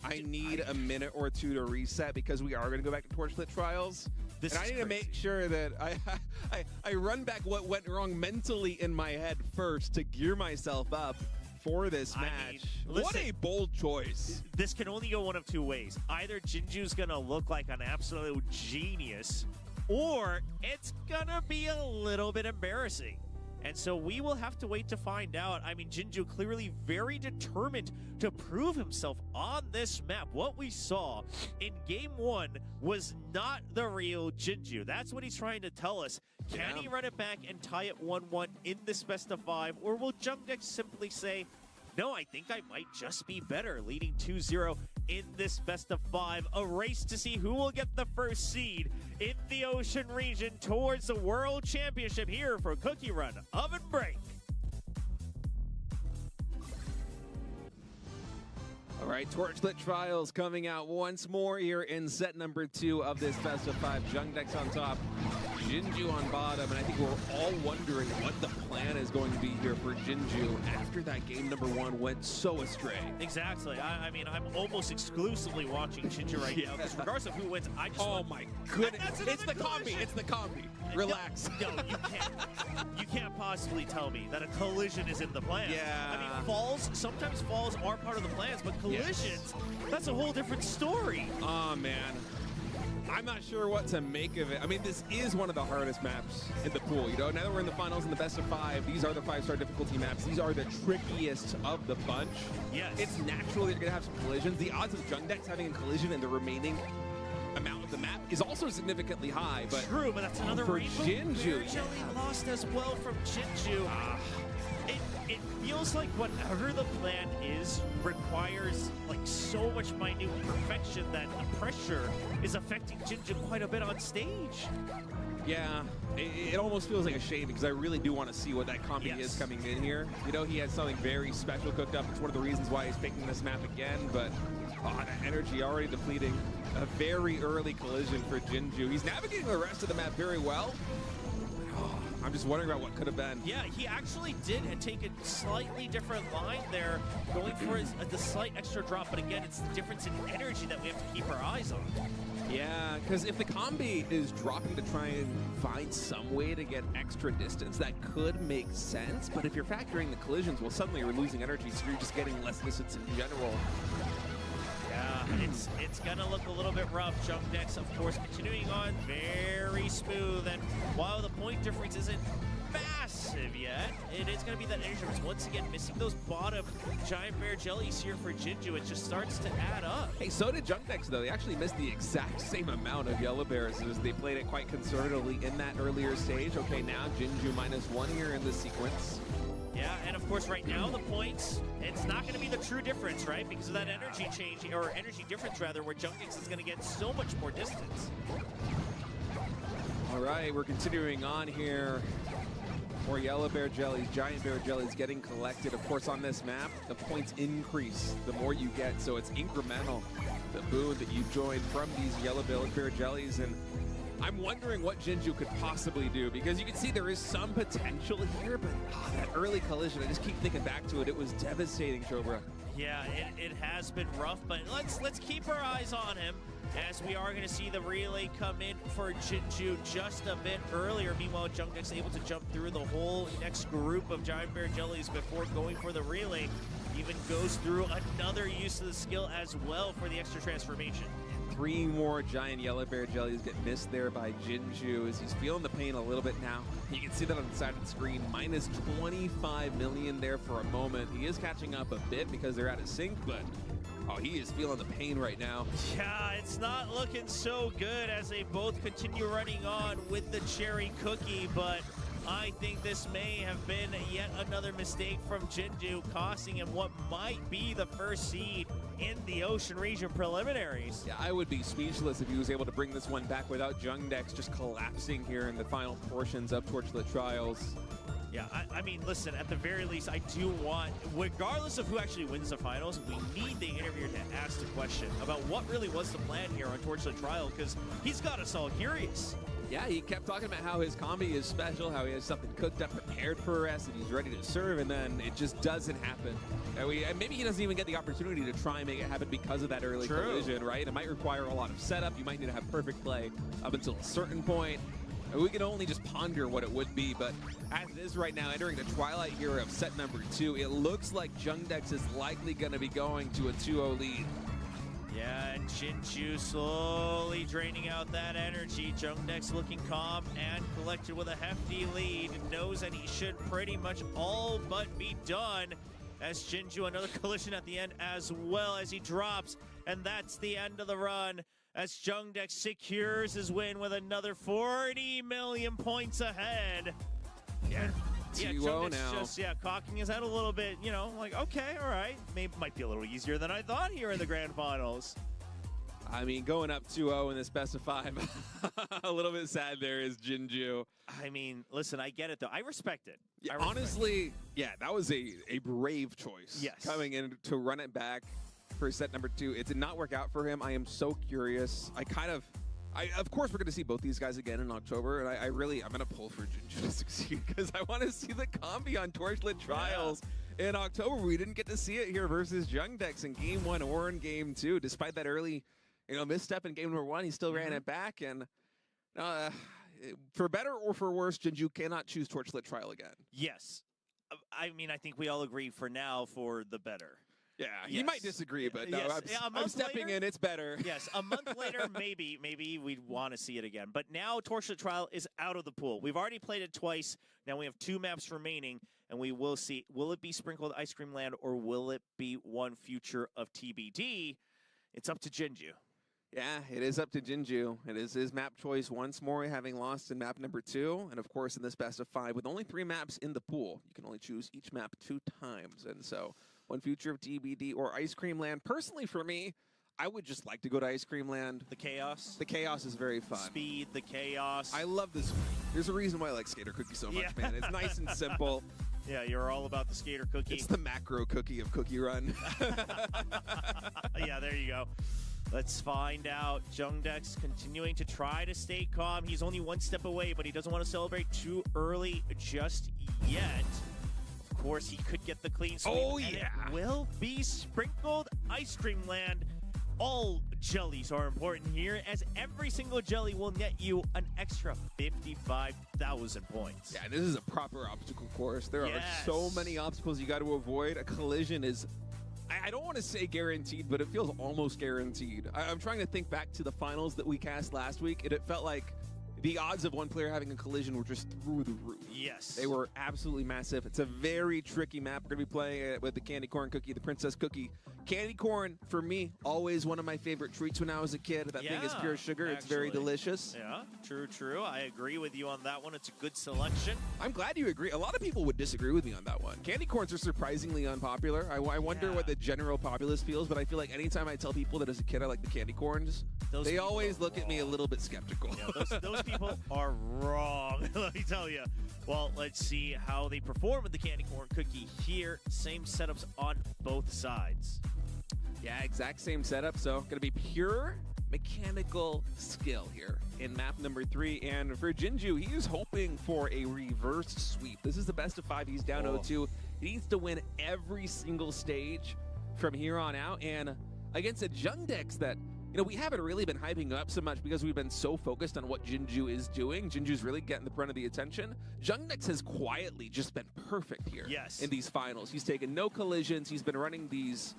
I need a minute or two to reset because we are going to go back to Torchlit Trials. And I need to make sure that I run back what went wrong mentally in my head first to gear myself up for this match. Listen, what a bold choice. This can only go one of two ways. Either Jinju's going to look like an absolute genius, or it's going to be a little bit embarrassing. And so we will have to wait to find out. I mean, Jinju clearly very determined to prove himself on this map. What we saw in game one was not the real Jinju. That's what he's trying to tell us. Can he run it back and tie it 1-1 in this best of 5? Or will Jung Dex simply say, no, I think I might just be better, leading 2-0 in this best of 5. A race to see who will get the first seed in the Ocean region towards the World Championship here for Cookie Run Oven Break. All right, Torchlit Trials coming out once more here in set number 2 of this best of 5. Jung Dex on top, Jinju on bottom, and I think we're all wondering what the plan is going to be here for Jinju after that game number 1 went so astray. Exactly. I mean, I'm almost exclusively watching Jinju right now because regardless of who wins, I just my goodness. It's the combi. It's the combi. Relax. No, you can't possibly tell me that a collision is in the plan. Yeah. I mean, sometimes falls are part of the plans, but collisions, that's a whole different story. Oh, man. I'm not sure what to make of it. I mean, this is one of the hardest maps in the pool. You know, now that we're in the finals in the best of 5, these are the 5-star difficulty maps. These are the trickiest of the bunch. Yes. It's natural that you're going to have some collisions. The odds of Jung Dex having a collision in the remaining amount of the map is also significantly high. But true, but that's another for Rainbow Jinju. Jelly lost as well from Jinju. It feels like whatever the plan is requires like so much minute perfection that the pressure is affecting Jinju quite a bit on stage. Yeah, it almost feels like a shame because I really do want to see what that combi is coming in here. You know, he has something very special cooked up. It's one of the reasons why he's picking this map again, but that energy already depleting. A very early collision for Jinju. He's navigating the rest of the map very well. I'm just wondering about what could have been. Yeah, he actually did take a slightly different line there, going for the slight extra drop, but again, it's the difference in energy that we have to keep our eyes on. Yeah, because if the combi is dropping to try and find some way to get extra distance, that could make sense, but if you're factoring the collisions, well, suddenly you're losing energy, so you're just getting less distance in general. Yeah, it's gonna look a little bit rough. Jung Dex, of course, continuing on very smooth, and while the point difference isn't massive yet, it is gonna be that energy difference. Once again, missing those bottom giant bear jellies here for Jinju. It just starts to add up. Hey, so did Jung Dex, though. They actually missed the exact same amount of yellow bears as they played it quite conservatively in that earlier stage. Okay, now Jinju -1 here in this sequence. Yeah, and of course right now the points, it's not going to be the true difference, right? Because of that energy change, or energy difference rather, where Jung Dex is going to get so much more distance. All right, we're continuing on here. More yellow bear jellies, giant bear jellies getting collected. Of course, on this map, the points increase the more you get, so it's incremental. The boon that you join from these yellow bear jellies, and I'm wondering what Jinju could possibly do, because you can see there is some potential here, but that early collision, I just keep thinking back to it. It was devastating, Chobra. Yeah, it has been rough, but let's keep our eyes on him, as we are going to see the relay come in for Jinju just a bit earlier. Meanwhile, Jung Dex able to jump through the whole next group of giant bear jellies before going for the relay. Even goes through another use of the skill as well for the extra transformation. 3 more giant yellow bear jellies get missed there by Jinju as he's feeling the pain a little bit now. You can see that on the side of the screen, -25 million there for a moment. He is catching up a bit because they're out of sync, but he is feeling the pain right now. Yeah, it's not looking so good as they both continue running on with the cherry cookie, but I think this may have been yet another mistake from Jingu, costing him what might be the first seed in the Ocean Region preliminaries. Yeah, I would be speechless if he was able to bring this one back without Jung Dex just collapsing here in the final portions of Torchlit Trials. Yeah, I mean, listen, at the very least, I do want, regardless of who actually wins the finals, we need the interviewer to ask the question about what really was the plan here on Torchlit Trial, because he's got us all curious. Yeah, he kept talking about how his combi is special, how he has something cooked up, prepared for us, and he's ready to serve, and then it just doesn't happen. And maybe he doesn't even get the opportunity to try and make it happen because of that early collision, right? It might require a lot of setup. You might need to have perfect play up until a certain point. And we can only just ponder what it would be, but as it is right now, entering the twilight here of set number 2, it looks like Jung Dex is likely going to be going to a 2-0 lead. Yeah, and Jinju slowly draining out that energy. Jung Dex looking calm and collected with a hefty lead. Knows that he should pretty much all but be done. As Jinju, another collision at the end as well as he drops. And that's the end of the run as Jung Dex secures his win with another 40 million points ahead. Yeah. Yeah, Jung Dex just cocking his head a little bit, you know, like, okay, all right. Might be a little easier than I thought here in the grand finals. I mean, going up 2-0 in this best of 5, a little bit sad there is Jinju. I mean, listen, I get it, though. I respect it. Yeah, honestly, yeah, that was a brave choice. Yes. Coming in to run it back for set number 2. It did not work out for him. I am so curious. Of course, we're going to see both these guys again in October, and I'm going to pull for Jinju to succeed because I want to see the combi on Torchlit Trials in October. We didn't get to see it here versus Jung Dex in Game 1 or in Game 2. Despite that early, misstep in Game number 1, he still ran it back, and for better or for worse, Jinju cannot choose Torchlit Trial again. Yes. I mean, I think we all agree for now for the better. Yeah, you might disagree, but no, I'm stepping later, in. It's better. Yes, a month later, maybe we'd want to see it again. But now Torchlit Trial is out of the pool. We've already played it twice. Now we have 2 maps remaining, and we will see. Will it be Sprinkled Ice Cream Land, or will it be one future of TBD? It's up to Jinju. Yeah, it is up to Jinju. It is his map choice once more, having lost in map number 2. And of course, in this best of 5, with only 3 maps in the pool, you can only choose each map 2 times. And so, one future of TBD or Ice Cream Land. Personally, for me, I would just like to go to Ice Cream Land. The chaos? The chaos is very fun. Speed, the chaos. I love this. There's a reason why I like Skater Cookie so much, man. It's nice and simple. Yeah, you're all about the Skater Cookie. It's the macro cookie of Cookie Run. Yeah, there you go. Let's find out. Jung Dex continuing to try to stay calm. He's only 1 step away, but he doesn't want to celebrate too early just yet. Of course, he could get the clean sweep. Oh, yeah. It will be Sprinkled Ice Cream Land. All jellies are important here, as every single jelly will net you an extra 55,000 points. Yeah, this is a proper obstacle course. There are so many obstacles you got to avoid. A collision is, I don't want to say guaranteed, but it feels almost guaranteed. I'm trying to think back to the finals that we cast last week, and it felt like the odds of one player having a collision were just through the roof. Yes. They were absolutely massive. It's a very tricky map. We're going to be playing it with the Candy Corn Cookie, the Princess Cookie. Candy corn, for me, always one of my favorite treats when I was a kid. That thing is pure sugar. It's very delicious. Yeah, true. I agree with you on that one. It's a good selection. I'm glad you agree. A lot of people would disagree with me on that one. Candy corns are surprisingly unpopular. I wonder what the general populace feels, but I feel like anytime I tell people that as a kid I like the candy corns, they always look at me a little bit skeptical. Yeah, those people are wrong, let me tell you. Well, let's see how they perform with the Candy Corn Cookie here. Same setups on both sides. Yeah, exact same setup. So going to be pure mechanical skill here in map number 3. And for Jinju, he is hoping for a reverse sweep. This is the best of 5. He's down 0-2. He needs to win every single stage from here on out. And against a Jung Dex that, we haven't really been hyping up so much because we've been so focused on what Jinju is doing. Jinju's really getting the brunt of the attention. Jung Dex has quietly just been perfect here in these finals. He's taken no collisions. He's been running these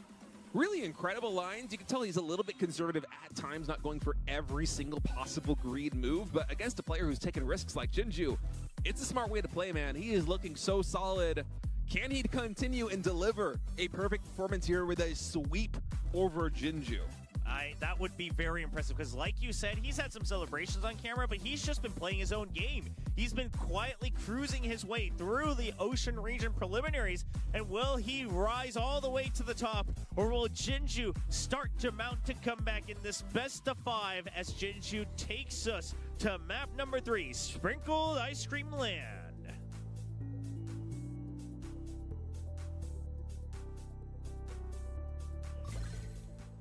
really incredible lines. You can tell he's a little bit conservative at times, not going for every single possible greed move. But against a player who's taking risks like Jinju, it's a smart way to play, man. He is looking so solid. Can he continue and deliver a perfect performance here with a sweep over Jinju? That would be very impressive because, like you said, he's had some celebrations on camera, but he's just been playing his own game. He's been quietly cruising his way through the Ocean region preliminaries, and will he rise all the way to the top, or will Jingu start to mount to come back in this best of 5 as Jingu takes us to map number 3, Sprinkled Ice Cream Land?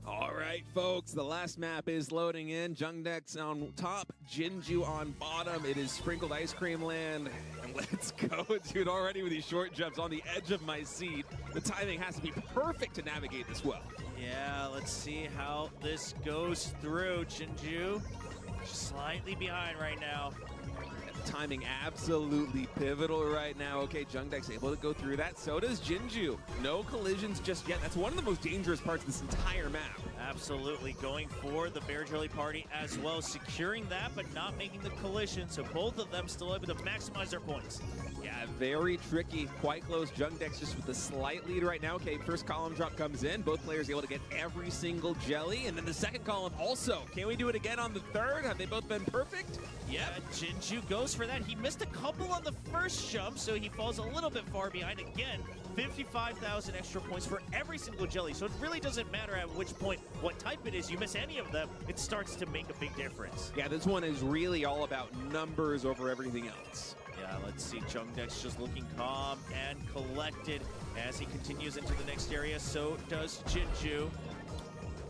All right, folks, the last map is loading in. Jung Dex on top, Jingu on bottom. It is Sprinkled Ice Cream Land. And let's go, dude, already with these short jumps on the edge of my seat. The timing has to be perfect to navigate this well. Yeah, let's see how this goes through. Jingu slightly behind right now. Timing absolutely pivotal right now. Okay, Jung Dex able to go through that. So does Jingu. No collisions just yet. That's one of the most dangerous parts of this entire map. Absolutely, going for the Bear Jelly Party as well, securing that but not making the collision, so both of them still able to maximize their points. Yeah, very tricky, quite close. Jung Dex just with a slight lead right now. Okay, first column drop comes in. Both players able to get every single jelly, and then the second column also. Can we do it again on the third? Have they both been perfect? Yeah, Jingu goes for that. He missed a couple on the first jump, so he falls a little bit far behind again. 55,000 extra points for every single jelly, so it really doesn't matter at which point, what type it is. You miss any of them, it starts to make a big difference. Yeah, this one is really all about numbers over everything else. Yeah, let's see. Jung Dex just looking calm and collected as he continues into the next area. So does Jingu.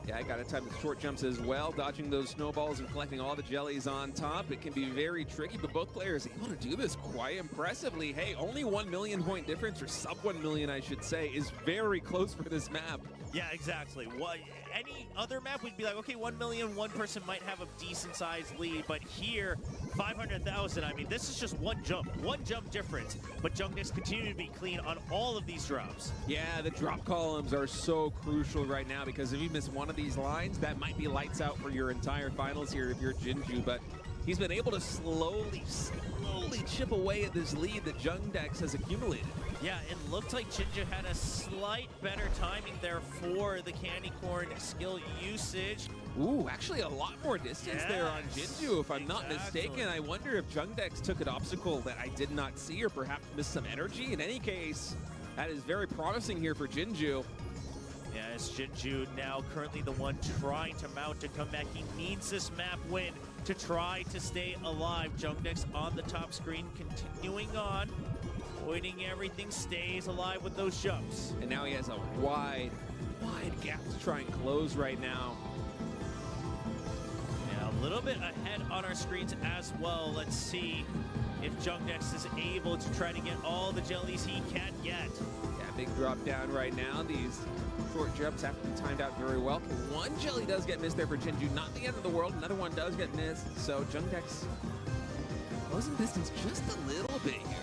Yeah, I got to time the short jumps as well, dodging those snowballs and collecting all the jellies on top. It can be very tricky, but both players able to do this quite impressively. Hey, only 1 million point difference, or sub 1 million, I should say, is very close for this map. Yeah, exactly. Any other map, we'd be like, okay, 1 million, one person might have a decent-sized lead, but here, 500,000, I mean, this is just one jump difference, but Jung Dex continue to be clean on all of these drops. Yeah, the drop columns are so crucial right now, because if you miss one of these lines, that might be lights out for your entire finals here if you're Jingu, but he's been able to slowly chip away at this lead that Jung Dex has accumulated. Yeah, it looked like Jingu had a slight better timing there for the candy corn skill usage. Ooh, actually a lot more distance there on Jingu, if I'm not mistaken. I wonder if Jung Dex took an obstacle that I did not see, or perhaps missed some energy. In any case, that is very promising here for Jingu. Yeah, it's Jingu now currently the one trying to mount to come back. He needs this map win to try to stay alive. Jung Dex on the top screen, continuing on. Avoiding everything, stays alive with those jumps. And now he has a wide gap to try and close right now. Yeah, a little bit ahead on our screens as well. Let's see if Jung Dex is able to try to get all the jellies he can get. Yeah, big drop down right now. These short jumps have to be timed out very well. One jelly does get missed there for Jingu. Not the end of the world. Another one does get missed. So Jung Dex closing distance just a little bit here.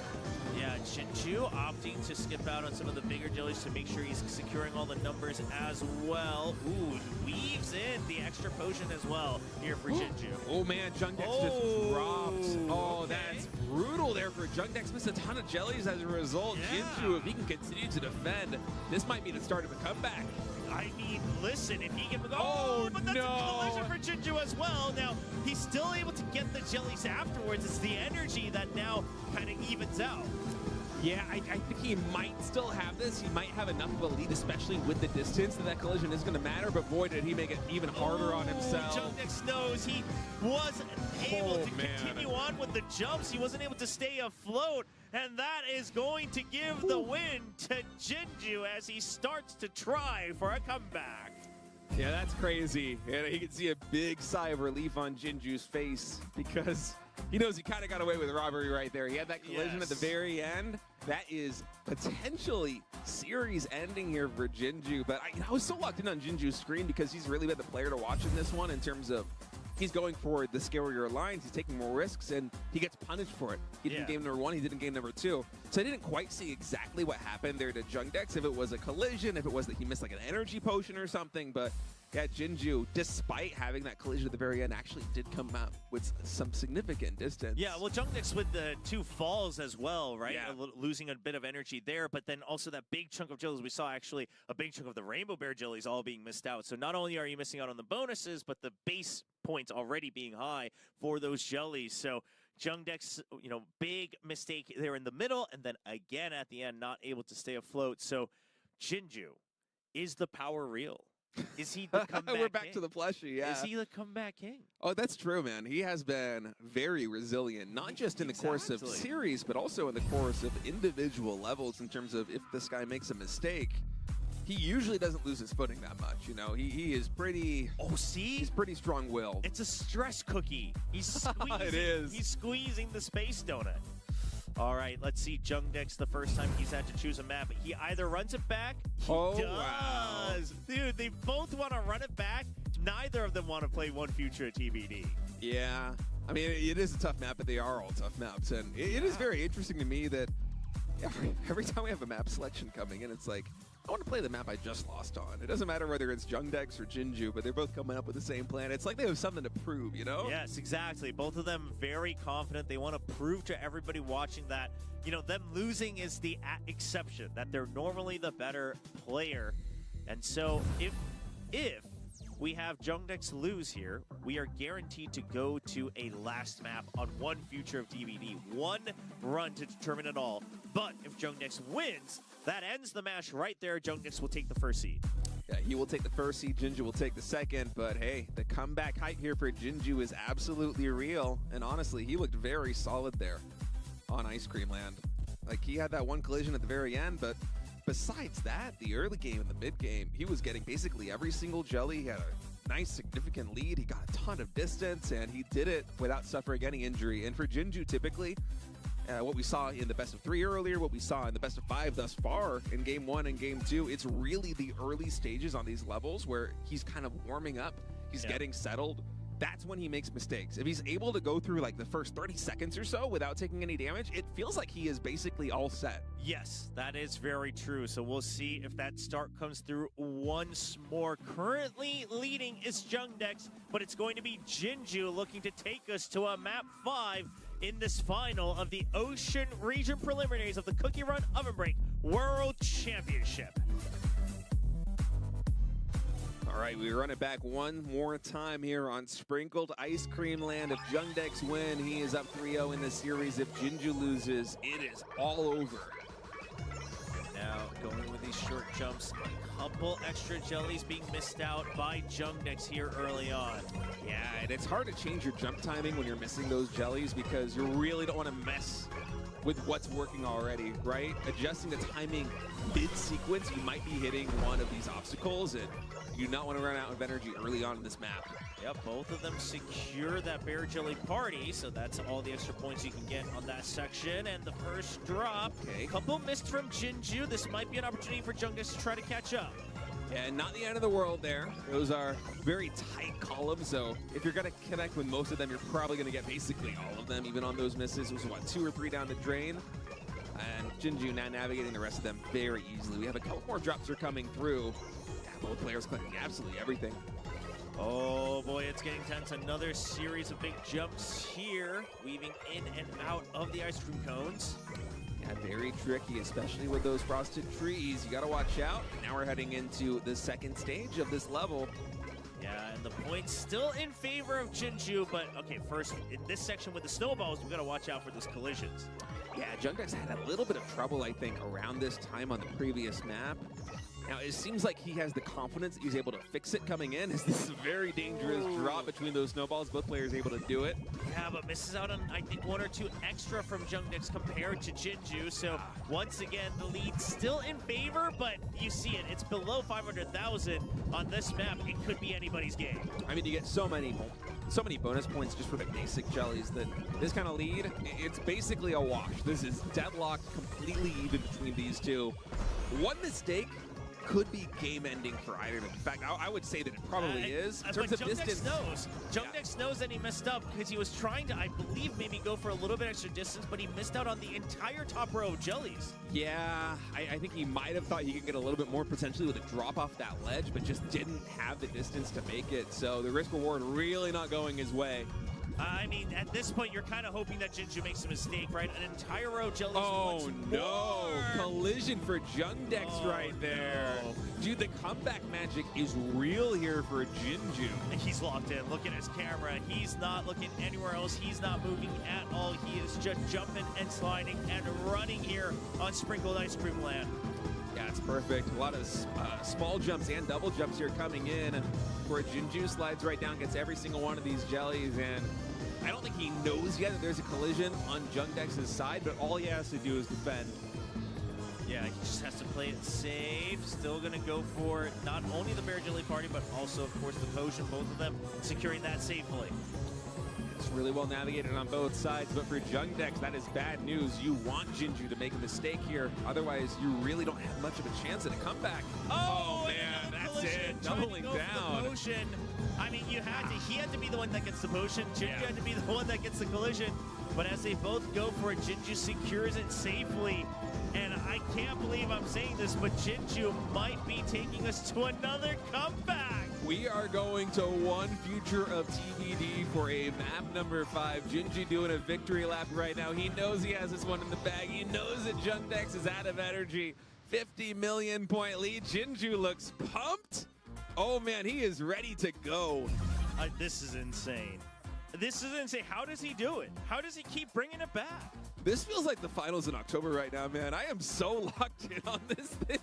Yeah, Jingu opting to skip out on some of the bigger jellies to make sure he's securing all the numbers as well. Ooh, weaves in the extra potion as well here for Jingu. Oh man, Jung Dex just drops. Oh, that's brutal there for Jung Dex. Missed a ton of jellies as a result. Jingu, if he can continue to defend, this might be the start of a comeback. I mean, listen, if he can go, but that's a collision for Jingu as well. Now, he's still able to get the jellies afterwards. It's the energy that now kind of evens out. Yeah, I think he might still have this. He might have enough of a lead, especially with the distance, that collision is going to matter, but boy, did he make it even harder on himself. Jung Dex knows he wasn't able to continue on with the jumps. He wasn't able to stay afloat, and that is going to give the win to Jingu as he starts to try for a comeback. Yeah, that's crazy. And you can see a big sigh of relief on Jinju's face because he knows he kind of got away with robbery right there. He had that collision at the very end. That is potentially series ending here for Jingu. But I was so locked in on Jinju's screen because he's really been the player to watch in this one in terms of he's going for the scarier lines, he's taking more risks, and he gets punished for it. He did in game number 1, he did in game number 2. So I didn't quite see exactly what happened there to Jung Dex, if it was a collision, if it was that he missed like an energy potion or something, but yeah, Jingu, despite having that collision at the very end, actually did come out with some significant distance. Yeah, well, Jung Dex with the 2 falls as well, right? Yeah. Losing a bit of energy there, but then also that big chunk of jellies. We saw actually a big chunk of the Rainbow Bear jellies all being missed out. So not only are you missing out on the bonuses, but the base points already being high for those jellies. So Jung Dex, big mistake there in the middle, and then again at the end, not able to stay afloat. So, Jingu, is the power real? Is he the comeback We're back king? to the plushie, yeah. Is he the comeback king? Oh, that's true, man. He has been very resilient, not just in the course of series, but also in the course of individual levels in terms of if this guy makes a mistake. He usually doesn't lose his footing that much, He is pretty... Oh, see? He's pretty strong-willed. It's a stress cookie. He's squeezing. It is. He's squeezing the space donut. All right, let's see Jung Dex the first time he's had to choose a map. He either runs it back. He does. Wow. Dude, they both want to run it back. Neither of them want to play One Future at TBD. Yeah. I mean, it is a tough map, but they are all tough maps. And it is very interesting to me that every time we have a map selection coming in, it's like, I want to play the map I just lost on. It doesn't matter whether it's Jung Dex or Jingu, but they're both coming up with the same plan. It's like they have something to prove, Yes, exactly. Both of them very confident. They want to prove to everybody watching that, them losing is the exception, that they're normally the better player. And so if we have Jung Dex lose here, we are guaranteed to go to a last map on One Future of TBD. One run to determine it all. But if Jung Dex wins, that ends the match right there. Jung Dex will take the first seed. Yeah, he will take the first seed. Jingu will take the second. But hey, the comeback hype here for Jingu is absolutely real. And honestly, he looked very solid there on Ice Cream Land. Like, he had that one collision at the very end, but besides that, the early game and the mid game, he was getting basically every single jelly. He had a nice, significant lead. He got a ton of distance, and he did it without suffering any injury. And for Jingu, typically, what we saw in the best of 3 earlier, what we saw in the best of 5 thus far in Game 1 and Game 2, it's really the early stages on these levels where he's kind of warming up. He's getting settled. That's when he makes mistakes. If he's able to go through like the first 30 seconds or so without taking any damage, it feels like he is basically all set. Yes, that is very true. So we'll see if that start comes through once more. Currently leading is Jung Dex, but it's going to be Jingu looking to take us to a map 5 in this final of the Ocean Region Preliminaries of the Cookie Run Oven Break World Championship. All right, we run it back one more time here on Sprinkled Ice Cream Land. If Jung Dex win, he is up 3-0 in the series. If Jingu loses, it is all over. Now, going with these short jumps, a couple extra jellies being missed out by Jung Dex here early on. Yeah, and it's hard to change your jump timing when you're missing those jellies because you really don't want to mess with what's working already, right? Adjusting the timing mid-sequence, you might be hitting one of these obstacles, and you do not want to run out of energy early on in this map. Yep, both of them secure that Bear Jelly Party, so that's all the extra points you can get on that section. And the first drop, a couple missed from Jingu. This might be an opportunity for Jung Dex to try to catch up. And not the end of the world there. Those are very tight columns, so if you're going to connect with most of them, you're probably going to get basically all of them, even on those misses. It was, what, 2 or 3 down the drain? And Jingu now navigating the rest of them very easily. We have a couple more drops are coming through. Yeah, both players collecting absolutely everything. Oh boy, it's getting tense. Another series of big jumps here, weaving in and out of the ice cream cones. Yeah, very tricky, especially with those frosted trees. You got to watch out. Now we're heading into the second stage of this level. Yeah, and the points still in favor of Jingu, but okay, first, in this section with the snowballs, we've got to watch out for those collisions. Yeah, Jung Dex had a little bit of trouble, I think, around this time on the previous map. Now, it seems like he has the confidence he's able to fix it coming in. This is a very dangerous drop between those snowballs. Both players able to do it. Yeah, but misses out on, I think, 1 or 2 extra from Jung Dex compared to Jingu. So, once again, the lead still in favor, but you see it. It's below 500,000 on this map. It could be anybody's game. I mean, you get so many bonus points just for the basic jellies that this kind of lead, it's basically a wash. This is deadlocked, completely even between these two. One mistake could be game-ending for either of them. In fact, I would say that it probably is. In terms of distance, Jung Dex knows that he messed up because he was trying to, I believe, maybe go for a little bit extra distance, but he missed out on the entire top row of jellies. Yeah, I think he might have thought he could get a little bit more potentially with a drop off that ledge, but just didn't have the distance to make it. So the risk-reward really not going his way. I mean, at this point, you're kind of hoping that Jingu makes a mistake, right? An entire row of jellies. Oh, no. Collision for Jung Dex right there. No. Dude, the comeback magic is real here for Jingu. He's locked in. Look at his camera. He's not looking anywhere else. He's not moving at all. He is just jumping and sliding and running here on Sprinkled Ice Cream Land. Yeah, it's perfect. A lot of small jumps and double jumps here coming in, where Jingu slides right down, gets every single one of these jellies, and I don't think he knows yet that there's a collision on Jung Dex's side, but all he has to do is defend. Yeah, he just has to play it safe. Still going to go for not only the Bear Jelly Party, but also, of course, the potion. Both of them securing that safely. It's really well navigated on both sides, but for Jung Dex, that is bad news. You want Jingu to make a mistake here. Otherwise, you really don't have much of a chance at a comeback. Oh man, that's collision, it. Doubling down. The potion. I mean, he had to be the one that gets the potion. Jingu had to be the one that gets the collision. But as they both go for it, Jingu secures it safely. And I can't believe I'm saying this, but Jingu might be taking us to another comeback. We are going to one future of TBD for a map number 5. Jingu doing a victory lap right now. He knows he has this one in the bag. He knows that Jung Dex is out of energy. 50 million point lead. Jingu looks pumped. Oh man, he is ready to go. This is insane. This is insane. How does he do it? How does he keep bringing it back? This feels like the finals in October right now, man. I am so locked in on this thing.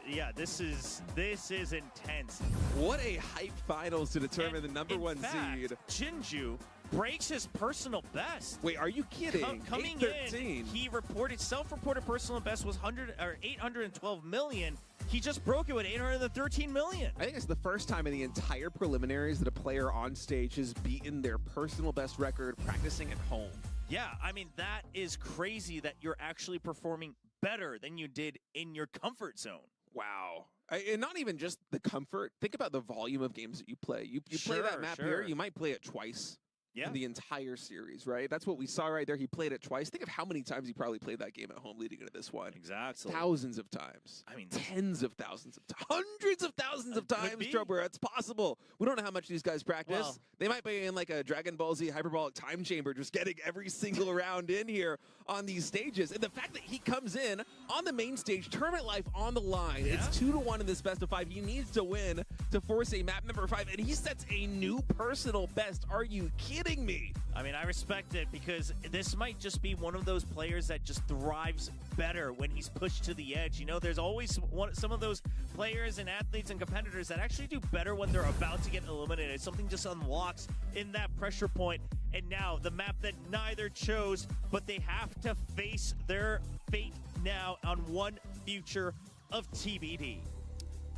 Yeah, this is intense. What a hype finals to determine the number 1 seed. Jingu breaks his personal best. Wait, are you kidding? Coming in, he self-reported personal best was 812 million. He just broke it with 813 million. I think it's the first time in the entire preliminaries that a player on stage has beaten their personal best record practicing at home. Yeah, I mean, that is crazy that you're actually performing better than you did in your comfort zone. Wow. And not even just the comfort. Think about the volume of games that you play. You play that map here, you might play it twice. In the entire series, right? That's what we saw right there. He played it twice. Think of how many times he probably played that game at home leading into this one. Exactly. Thousands of times. I mean, tens of thousands of times. Hundreds of thousands of times, Trober. It's possible. We don't know how much these guys practice. Well, they might be in like a Dragon Ball Z hyperbolic time chamber, just getting every single round in here on these stages. And the fact that he comes in on the main stage, tournament life on the line. It's 2-1 in this best of 5. He needs to win to force a map number 5, and he sets a new personal best. Are you kidding me? I mean, I respect it because this might just be one of those players that just thrives better when he's pushed to the edge. You know, there's always some of those players and athletes and competitors that actually do better when they're about to get eliminated. Something just unlocks in that pressure point. And now the map that neither chose, but they have to face their fate now on one future of TBD.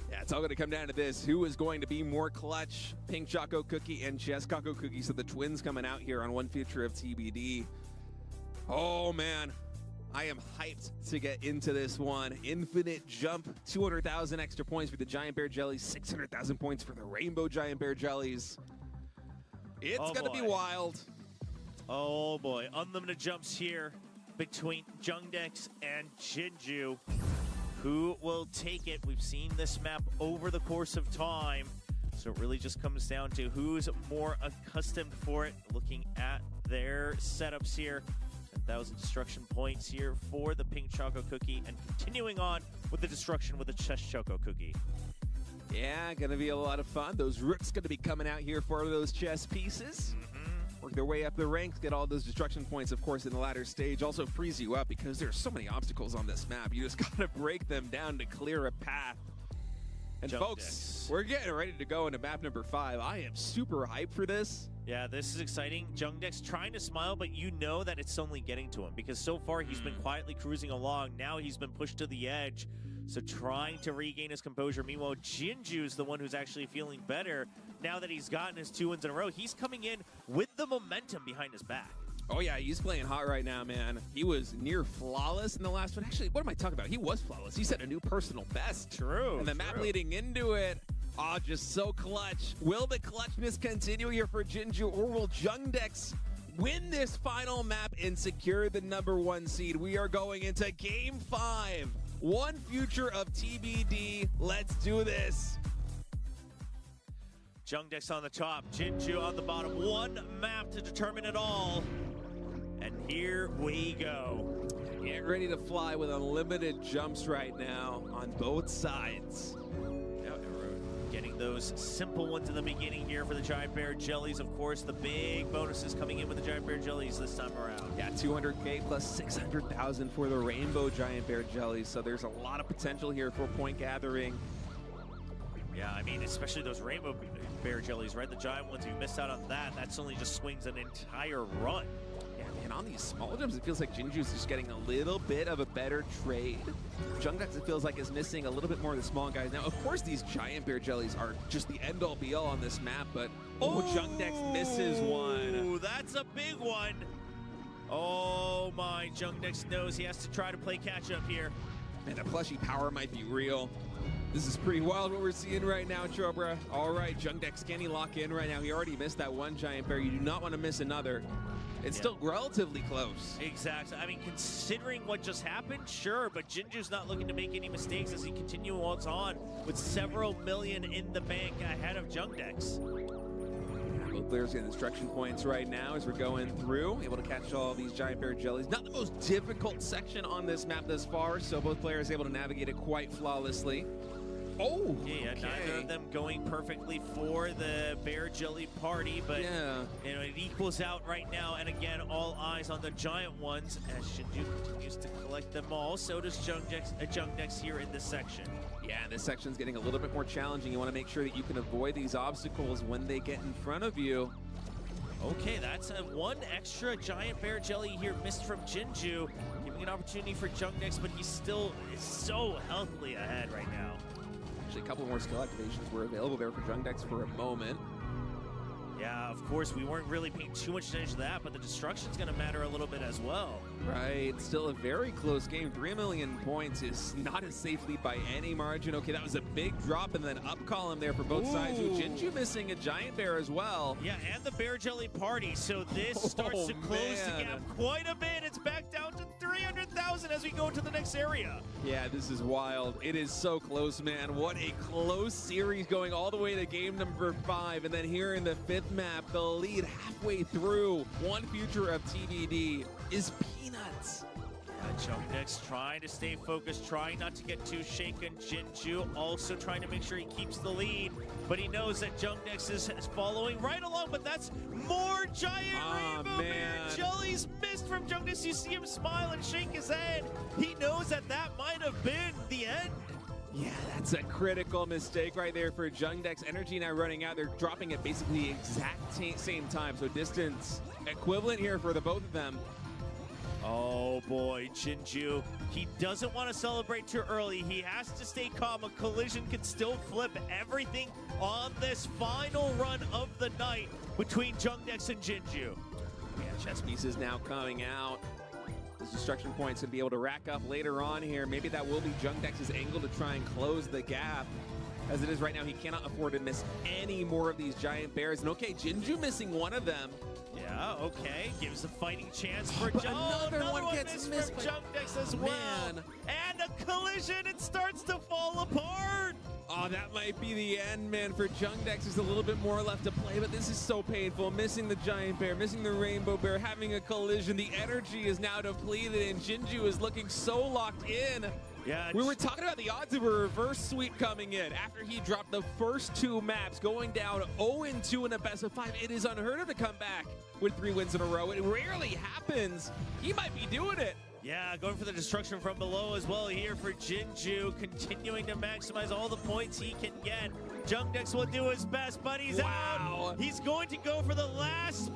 Yeah, it's all going to come down to this. Who is going to be more clutch? Pink Choco Cookie and Chess Coco Cookie. So the twins coming out here on one future of TBD. Oh, man. I am hyped to get into this one. Infinite jump. 200,000 extra points for the Giant Bear Jellies. 600,000 points for the Rainbow Giant Bear Jellies. It's going to be wild. Oh, boy. Unlimited jumps here between Jung Dex and Jingu. Who will take it? We've seen this map over the course of time. So it really just comes down to who's more accustomed for it. Looking at their setups here. 10,000 destruction points here for the Pink Choco Cookie. And continuing on with the destruction with the Chess Choco Cookie. Yeah, going to be a lot of fun. Those rooks going to be coming out here for those chess pieces. Work their way up the ranks, get all those destruction points, of course, in the latter stage. Also frees you up because there's so many obstacles on this map. You just got to break them down to clear a path. And folks, we're getting ready to go into map number 5. I am super hyped for this. Yeah, this is exciting. Jung Dex trying to smile, but you know that it's only getting to him because so far he's been quietly cruising along. Now he's been pushed to the edge. So trying to regain his composure. Meanwhile, Jinju is the one who's actually feeling better now that he's gotten his 2 wins in a row. He's coming in with the momentum behind his back. Oh, yeah, he's playing hot right now, man. He was near flawless in the last one. Actually, what am I talking about? He was flawless. He set a new personal best. True. And the map leading into it, just so clutch. Will the clutchness continue here for Jinju, or will Jung Dex win this final map and secure the #1 seed? We are going into Game 5. One future of TBD. Let's do this. Jung Dex on the top, Jingu on the bottom. One map to determine it all. And here we go. Get ready to fly with unlimited jumps right now on both sides. Getting those simple ones in the beginning here for the Giant Bear Jellies. Of course, the big bonuses coming in with the Giant Bear Jellies this time around. Yeah, 200K plus 600,000 for the Rainbow Giant Bear Jellies. So there's a lot of potential here for point gathering. Yeah, I mean, especially those Rainbow Bear Jellies, right? The giant ones, you missed out on that. That only just swings an entire run. Yeah, man, on these small jumps, it feels like Jinju's just getting a little bit of a better trade. Jung Dex, it feels like, is missing a little bit more of the small guys. Now, of course, these Giant Bear Jellies are just the end-all, be-all on this map, but Jung Dex misses one. Ooh, that's a big one. Oh, my. Jung Dex knows he has to try to play catch-up here. Man, the plushie power might be real. This is pretty wild what we're seeing right now, Chobra. All right, Jung Dex, can he lock in right now? He already missed that one Giant Bear. You do not want to miss another. It's still relatively close. Exactly. I mean, considering what just happened, sure, but Jinju's not looking to make any mistakes as he continues on with several million in the bank ahead of Jung Dex. Both players getting instruction points right now as we're going through, able to catch all these Giant Bear Jellies. Not the most difficult section on this map thus far, so both players able to navigate it quite flawlessly. Oh, yeah, okay. Neither of them going perfectly for the Bear Jelly party, but you know, it equals out right now. And again, all eyes on the giant ones as Jingu continues to collect them all. So does Jung Dex here in this section. Yeah, this section's getting a little bit more challenging. You want to make sure that you can avoid these obstacles when they get in front of you. Okay, that's one extra Giant Bear Jelly here missed from Jingu, giving an opportunity for Jung Dex, but he still is so healthily ahead right now. Actually, a couple more skill activations were available there for Jung Dex for a moment. Yeah, of course, we weren't really paying too much attention to that, but the destruction's going to matter a little bit as well. Right, still a very close game. 3 million points is not a safe lead by any margin. Okay, that was a big drop and then up column there for both sides. Jinju missing a Giant Bear as well. Yeah, and the Bear Jelly party, so this starts to close the gap quite a bit. It's back down to 300,000 as we go to the next area. Yeah, this is wild. It is so close, man. What a close series going all the way to game number 5. And then here in the 5th map, the lead halfway through. One future of TBD is peanuts. Jung Dex trying to stay focused, trying not to get too shaken. Jinju also trying to make sure he keeps the lead, but he knows that Jung Dex is following right along, but that's more giant Rainbow Bear Jellies missed from Jung Dex. You see him smile and shake his head. He knows that that might have been the end. Yeah, that's a critical mistake right there for Jung Dex. Energy now running out. They're dropping at basically the exact same time, so distance equivalent here for the both of them. Oh boy, Jinju, he doesn't want to celebrate too early. He has to stay calm. A collision could still flip everything on this final run of the night between Jung Dex and Jinju. Yeah, chess pieces now coming out. Those destruction points to be able to rack up later on here. Maybe that will be Jung Dex's angle to try and close the gap. As it is right now, he cannot afford to miss any more of these Giant Bears. And okay, Jinju missing one of them. Yeah, okay. Gives a fighting chance for Jung. Another one gets missed from Jung Dex as well. And a collision, it starts to fall apart. Oh, that might be the end, man. For Jung Dex, there's a little bit more left to play, but this is so painful. Missing the Giant Bear, missing the Rainbow Bear, having a collision. The energy is now depleted, and Jinju is looking so locked in. Yeah, we were talking about the odds of a reverse sweep coming in after he dropped the first 2 maps, going down 0-2 in a best of 5. It is unheard of to come back with 3 wins in a row. It rarely happens. He might be doing it. Yeah, going for the destruction from below as well here for Jinju, continuing to maximize all the points he can get. Jung Dex will do his best, but he's out. He's going to go for the last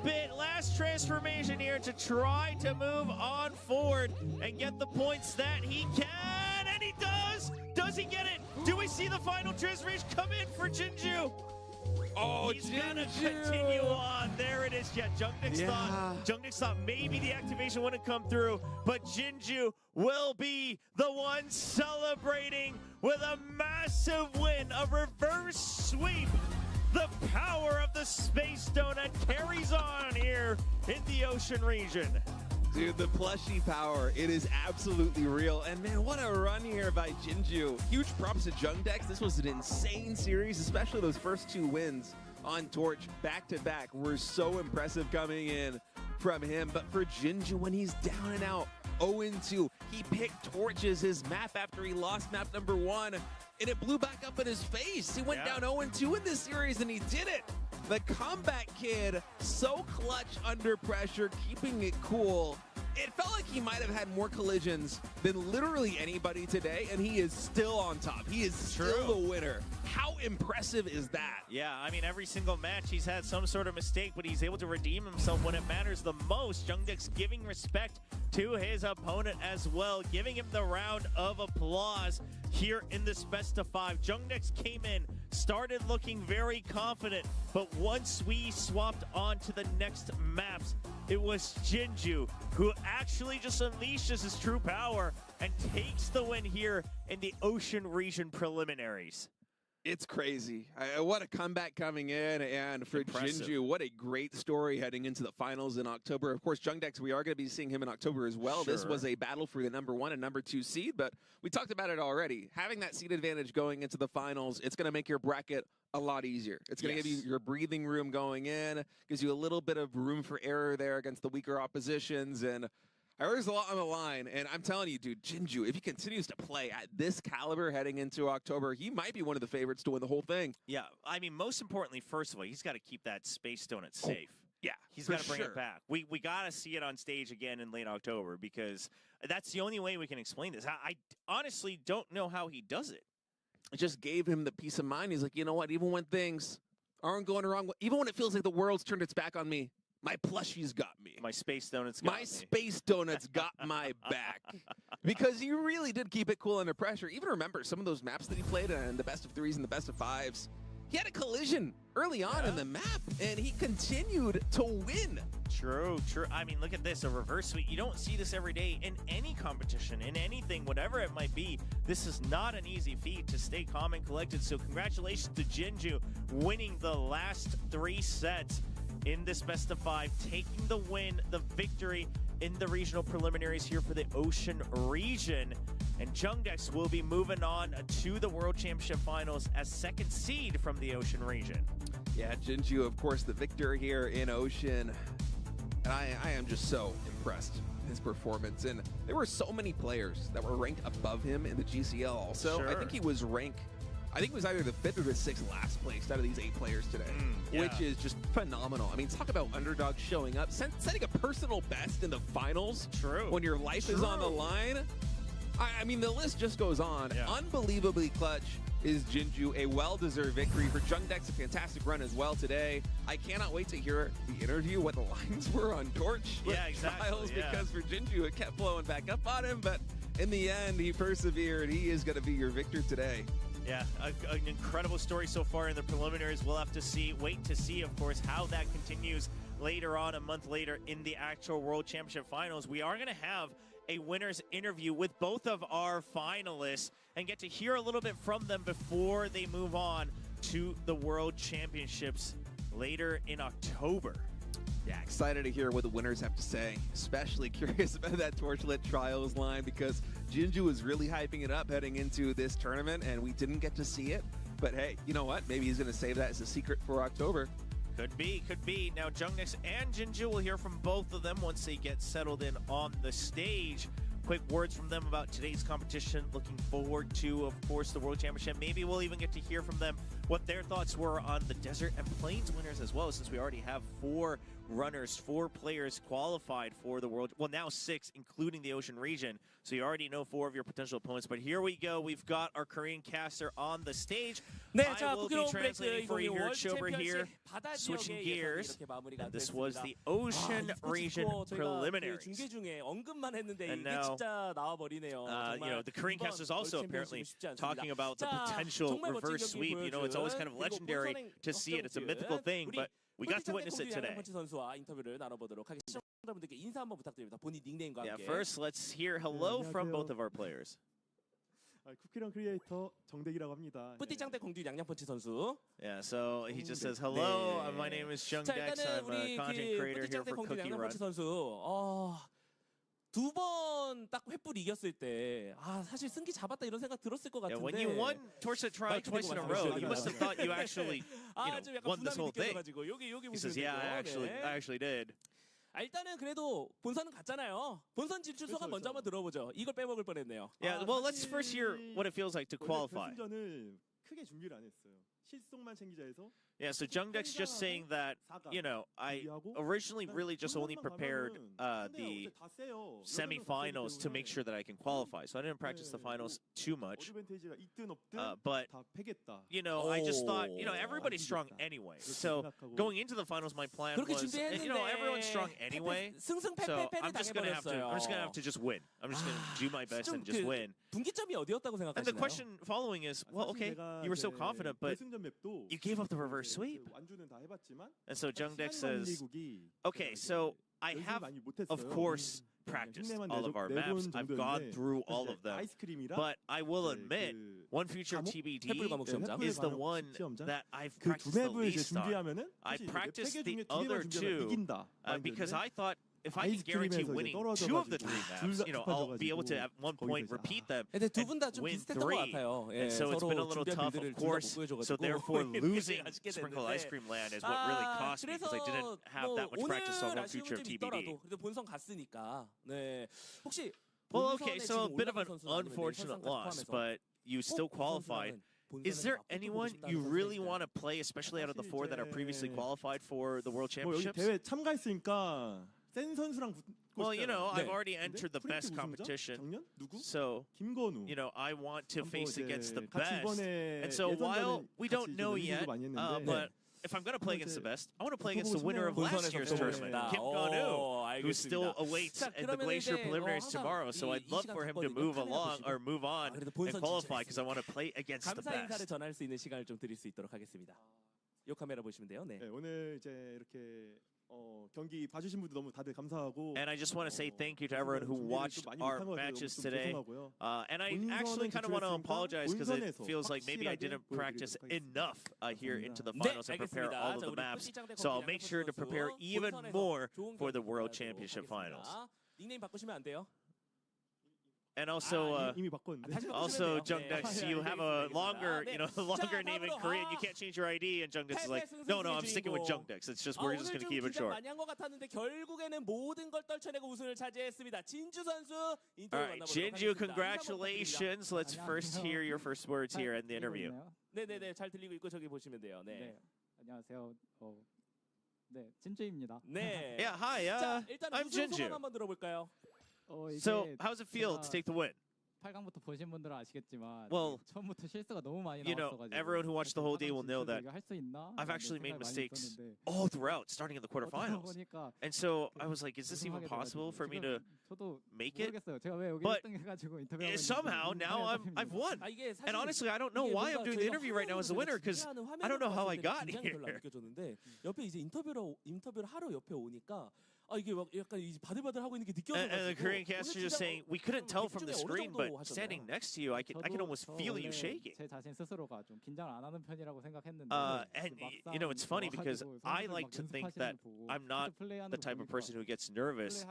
transformation here to try to move on forward and get the points that he can. And he does. Does he get it? Do we see the final transformation come in for Jinju? Oh, he's gonna continue on. There it is. Yeah, Jung Dex thought maybe the activation wouldn't come through, but Jinju will be the one celebrating with a massive win, a reverse sweep. The power of the Space Donut carries on here in the Ocean region. Dude, the plushie power, it is absolutely real. And man, what a run here by Jinju. Huge props to Jung Dex. This was an insane series, especially those first 2 wins. on Torch back-to-back were so impressive coming in from him. But for Jinju, when he's down and out, 0-2, he picked Torch as his map after he lost map number 1, and it blew back up in his face. He went down 0-2 in this series, and he did it. The comeback kid, so clutch under pressure, keeping it cool. It felt like he might have had more collisions than literally anybody today, and he is still on top. He is still the winner. How impressive is that? Yeah, I mean, every single match he's had some sort of mistake, but he's able to redeem himself when it matters the most. Jung Dex giving respect to his opponent as well, giving him the round of applause here in this best of 5. Jung Dex came in, started looking very confident, but once we swapped on to the next maps, it was Jinju who actually just unleashes his true power and takes the win here in the Ocean Region preliminaries. It's crazy. What a comeback coming in, and for Jinju, what a great story heading into the finals in October. Of course, Jung Dex, we are going to be seeing him in October as well. This was a battle for the number 1 and number 2 seed, but we talked about it already. Having that seed advantage going into the finals, it's going to make your bracket a lot easier. It's going to give you your breathing room going in, gives you a little bit of room for error there against the weaker oppositions, and there's a lot on the line, and I'm telling you, dude, Jinju, if he continues to play at this caliber heading into October, he might be one of the favorites to win the whole thing. Yeah, I mean, most importantly, first of all, he's got to keep that space donut safe. Yeah, he's got to bring it back. We got to see it on stage again in late October, because that's the only way we can explain this. I honestly don't know how he does it. It just gave him the peace of mind. He's like, you know what, even when things aren't going wrong, even when it feels like the world's turned its back on me, my plushies got me. My space donuts got me. My space donuts got my back. Because he really did keep it cool under pressure. Even remember some of those maps that he played in the best of 3s and the best of 5s. He had a collision early on in the map, and he continued to win. True. I mean, look at this, a reverse sweep. You don't see this every day in any competition, in anything, whatever it might be. This is not an easy feat to stay calm and collected. So congratulations to Jinju winning the last 3 sets in this best of 5, taking the win, the victory in the regional preliminaries here for the Ocean Region. And Jung Dex will be moving on to the World Championship Finals as 2nd seed from the Ocean Region. Yeah, Jinju, of course, the victor here in Ocean. And I am just so impressed with his performance. And there were so many players that were ranked above him in the GCL also. I think he was ranked, I think it was either the 5th or the 6th last place out of these 8 players today, which is just phenomenal. I mean, talk about underdogs showing up, setting a personal best in the finals. When your life is on the line. I mean, the list just goes on. Unbelievably clutch is Jinju. A well-deserved victory for Jung Dex. A fantastic run as well today. I cannot wait to hear the interview, what the lines were on Torch Trials, because for Jinju, it kept blowing back up on him. But in the end, he persevered. He is going to be your victor today. Yeah, an incredible story so far in the preliminaries. We'll have to wait to see, of course, how that continues later on, a month later, in the actual World Championship Finals. We are going to have a winner's interview with both of our finalists and get to hear a little bit from them before they move on to the World Championships later in October. Yeah, excited to hear what the winners have to say. Especially curious about that Torchlit Trials line, because Jinju was really hyping it up heading into this tournament, and we didn't get to see it. But hey, you know what? Maybe he's going to save that as a secret for October. Could be. Now, Jung Dex and Jinju will hear from both of them once they get settled in on the stage. Quick words from them about today's competition. Looking forward to, of course, the World Championship. Maybe we'll even get to hear from them what their thoughts were on the Desert and Plains winners as well, since we already have 4 runners, 4 players qualified for the World. Well, now 6, including the Ocean Region. So you already know 4 of your potential opponents. But here we go. We've got our Korean caster on the stage. I will be translating for you here, over here. Switching gears. And this was the Ocean Region preliminaries. And now, you know, the Korean caster is also apparently talking about the potential reverse sweep. You know, it's always kind of legendary to see it. It's a mythical thing, but we got to witness it today. Yeah, first, let's hear hello from both of our players. 쿠키런 크리에이터 정대기라고 합니다. 뿌띠짱대 공주 양양펀치 선수. Yeah, so he just says hello. My name is Jung Dex. I'm a content creator here for Cookie Run. 선수. 두 번 딱 횃불 이겼을 때 사실 승기 잡았다 이런 생각 들었을 것 같은데. Yeah, when you won Torsa Trial twice in a row, you must have thought you actually won this whole thing. He says, yeah, I actually did. 일단은 그래도 본선은 갔잖아요. 본선 진출소감 먼저 한번 들어보죠. 이걸 빼먹을 뻔했네요. Yeah, well, let's first hear what it feels like to qualify. 결승전을 크게 준비를 안 했어요. 실속만 챙기자 해서. Yeah, so Jung Dex just saying that, I originally really just only prepared the semifinals to make sure that I can qualify. So I didn't practice the finals too much. But, I just thought, everybody's strong anyway. So going into the finals, my plan was, everyone's strong anyway. So I'm just going to have to just win. I'm just going to do my best and just win. 분기점이 어디였다고 생각하시나요? And the question following is, well, okay, you were so confident, but you gave up the reverse sweep. And so Jung Dex says, okay, so I have, of course, practiced all of our maps. I've gone through all of them. But I will admit, one future TBD is the one that I've practiced the least on. I practiced the other two because I thought, if I can guarantee winning 2 of the 3 maps, I'll be able to at one point repeat them and win 3. And so it's been a little tough, of course. So therefore, losing Sprinkle Ice Cream Land is what really cost me because I didn't have that much practice on one future of TBD. Well, okay, so a bit of an unfortunate loss, but you still qualified. Is there anyone you really want to play, especially out of the 4 that are previously qualified for the World Championships? Well, I've already entered the best competition, so, I want to face against the best. And so while we don't know yet, but if I'm going to play against the best, I want to play against the winner of last year's tournament, Kimho Jin, who still awaits at the Glacier preliminaries tomorrow. So I'd love for him to move on and qualify because I want to play against the best. 전할 수 있는 시간을 좀 드릴 수 있도록 하겠습니다. 이 카메라 보시면 돼요. 네. 오늘 이제 이렇게 경기 봐주신 분들 너무 다들 감사하고. And I just want to say thank you to everyone who watched our matches today. And I actually kind of want to apologize because it feels like maybe I didn't practice enough here into the finals and prepare all of the maps. So I'll make sure to prepare even more for the World Championship Finals. 닉네임 바꾸시면 안 돼요. And also, Jung Dex, you have a longer, longer name in Korean. You can't change your ID. And Jung Dex is like, no, I'm sticking with Jung Dex. It's just we're just going to keep it short. 많이 한 것 같았는데 결국에는 모든 걸 떨쳐내고 우승을 차지했습니다. 진주 선수 인터뷰 All right, Jingu, congratulations. Let's first hear your first words here in the interview. 네네네, 잘 들리고 있고 저기 보시면 돼요. 네. 안녕하세요. 네, 진주입니다. 네. Yeah, hi. 일단 I'm 우승 소감 Jinju. 한번 들어볼까요? So, how's it feel to take the win? 8강부터 보신 분들은 아시겠지만 Well, 처음부터 실수가 너무 많이 you know, 나왔어가지고 everyone who watched the whole day will know that I've actually made mistakes all throughout, starting in the quarterfinals. And so I was like, is this even possible for me to make it? But somehow now I've won. And honestly, I don't know why I'm doing the interview right now as the winner because I don't know how I got here. 옆에 이제 인터뷰를 하러 옆에 오니까 이게 막 약간 바들바들하고 있는 게 느껴져가지고. And the Korean caster is saying we couldn't tell from the screen, but standing next to you, I can almost feel you shaking. 제 자신 스스로가 좀 긴장을 안 하는 편이라고 생각했는데. And it's funny because I like to think that I'm not the type of person who gets nervous.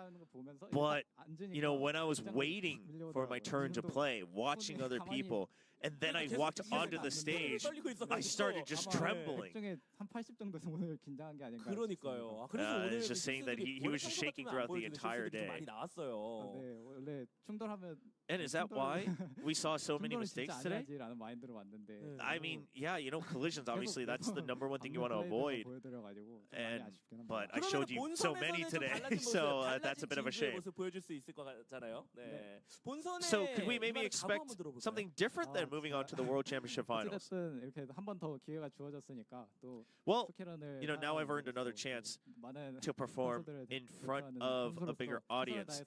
But when I was waiting for my turn to play, watching other people, and then I walked onto the stage, I started just trembling. 그러니까요. It's just saying that he was just shaking throughout the entire day. And is that why we saw so many mistakes today? I mean, yeah, collisions, obviously, that's the number one thing you want to avoid. But I showed you so many today, so that's a bit of a shame. So could we maybe expect something different than moving on to the World Championship Finals? Well, now I've earned another chance to perform in front of a bigger audience.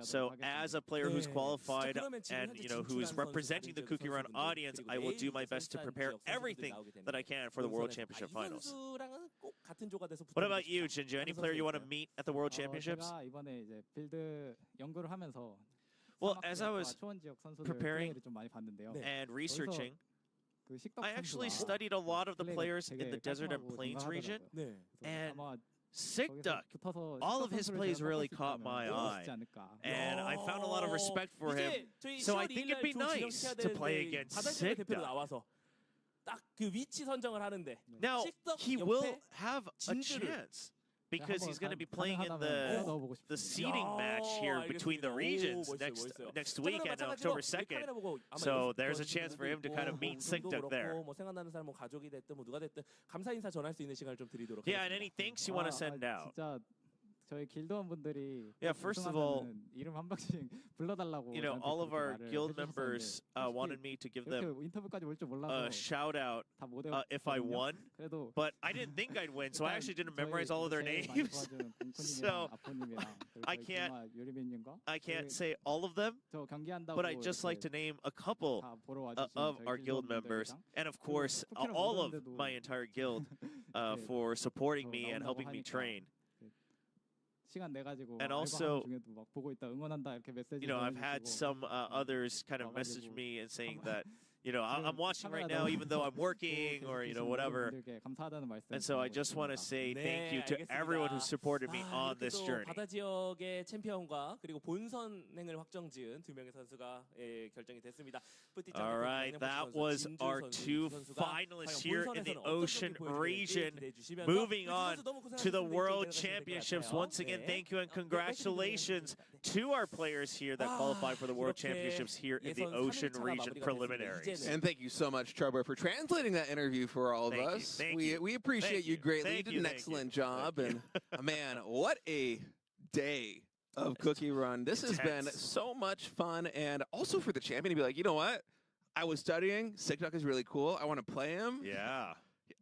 So as a player who's qualified and who's representing the Cookie Run audience, I will do my best to prepare everything that I can for the World Championship Finals. What about you, Jinju? Any player you want to meet at the World Championships? Well, as I was preparing and researching, I actually studied a lot of the players in the desert and plains region, and Sick 거기서 Duck. 붙어서 All of his 선수를 plays 제가 really 섞을 수 caught 있다면 my 너무 eye. 멋있지 않을까. And I found a lot of respect for him. 이제 저희 So I 10월 think 2일 it'd be 날 nice 지정해야 to play 되는데 against 바다지역 Sick 대표로 Duck. 나와서 딱 그 위치 선정을 하는데 Now, 식덕 he 옆에 will have a 진주를 chance because he's going to be playing in 가능하다면 넣어보고 the 싶습니다. seeding match here between the 알겠습니다. regions 오, 멋있어요. next 자, week 그럼 on 마찬가지로 October 우리 2nd. 카메라 보고 아마 So 연습 there's a 도와주시는 chance for him to 분도 kind of 있고, meet Sick Duck 그렇고, there. 뭐 생각나는 사람 뭐 가족이 됐든 뭐 누가 됐든 감사 인사 전할 수 있는 시간을 좀 드리도록 Yeah, and 하겠습니다. any thanks you want to send out. 진짜 저희 길드원 분들이 Yeah, first of all, 이름 한 방씩 불러달라고. You know, 저한테 all of 그렇게 our 말을 guild 해주셨었는데 members 솔직히 wanted me to give 이렇게 them 인터뷰까지 올 줄 몰라서 a shout out 다 못 if I won, 그래도 but I didn't think I'd win, so I actually didn't memorize all of their 제일 많이 names. 도와준 So, 공코님이랑 아포님이랑 그리고 I 저희 can't- 김아 요리맨님과 I can't say all of them, 저 경기한다고 but I'd just like to name a couple 다 보러 와주신 of 저희 our guild 길드원 members, 분들이랑 and of course 쿠키를 all of 모르는데도 my entire guild 네, for supporting 저 me and 나온다고 helping me 하니까 train. 시간 내 가지고 And 알바하는 also, 중에도 막 보고 있다 응원한다 이렇게 메시지 You know, I've had some others kind of message me and saying that, you know, I'm watching right now even though I'm working or, you know, whatever. And so I just want to say thank you to everyone who supported me on this journey. 바다 지역의 챔피언과 그리고 본선행을 확정지은 두 명의 선수가 결정이 됐습니다. All right, that was our two finalists here in the Ocean region. Moving on to the World Championships. Once again, thank you and congratulations to our players here that qualified for the World Championships here in the Ocean region preliminaries. And thank you so much, Trevor, for translating that interview for all of Thank you, us. thank We you. appreciate Thank you you, greatly. thank You did you, an thank excellent you, job. thank you. And man, what a day of Cookie Run. This has been Intense. so much fun. And also for the champion to be like, you know what? I was studying. Sick Duck is really cool. I want to play him. Yeah.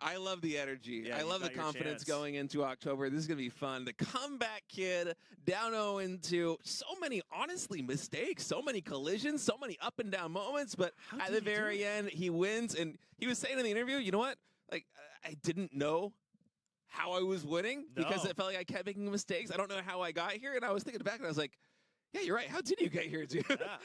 I love the energy. Yeah, I you love the got your confidence chance. going into October. This is going to be fun. The comeback kid, down 0-2. So many, honestly, mistakes. So many collisions. So many up and down moments. But at the very end, he wins. And he was saying in the interview, you know what? Like, I didn't know how I was winning because No. it felt like I kept making mistakes. I don't know how I got here. And I was thinking back and I was like, yeah, you're right. How did you get here, dude? Yeah.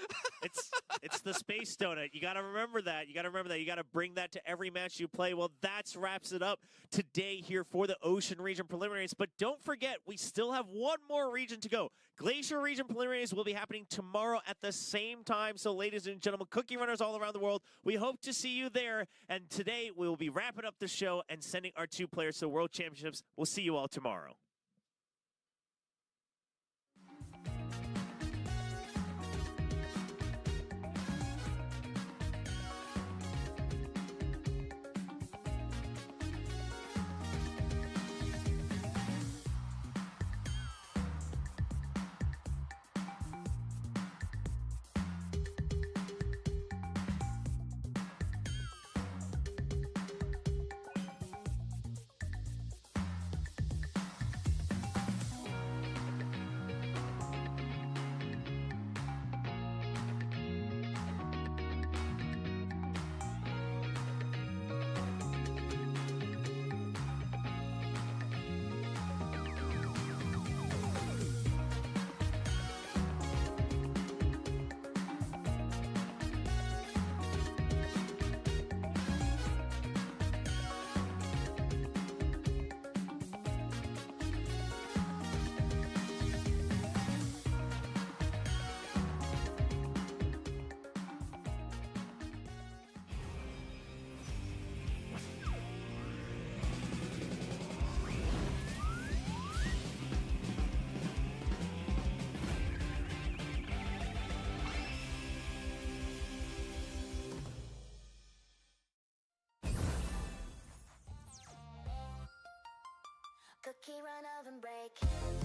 It's the space donut. You got to remember that. You got to remember that. You got to bring that to every match you play. Well, that wraps it up today here for the Ocean Region preliminaries. But don't forget, we still have one more region to go. Glacier Region preliminaries will be happening tomorrow at the same time. So, ladies and gentlemen, cookie runners all around the world, we hope to see you there. And today we will be wrapping up the show and sending our two players to the World Championships. We'll see you all tomorrow. Cookie run oven break.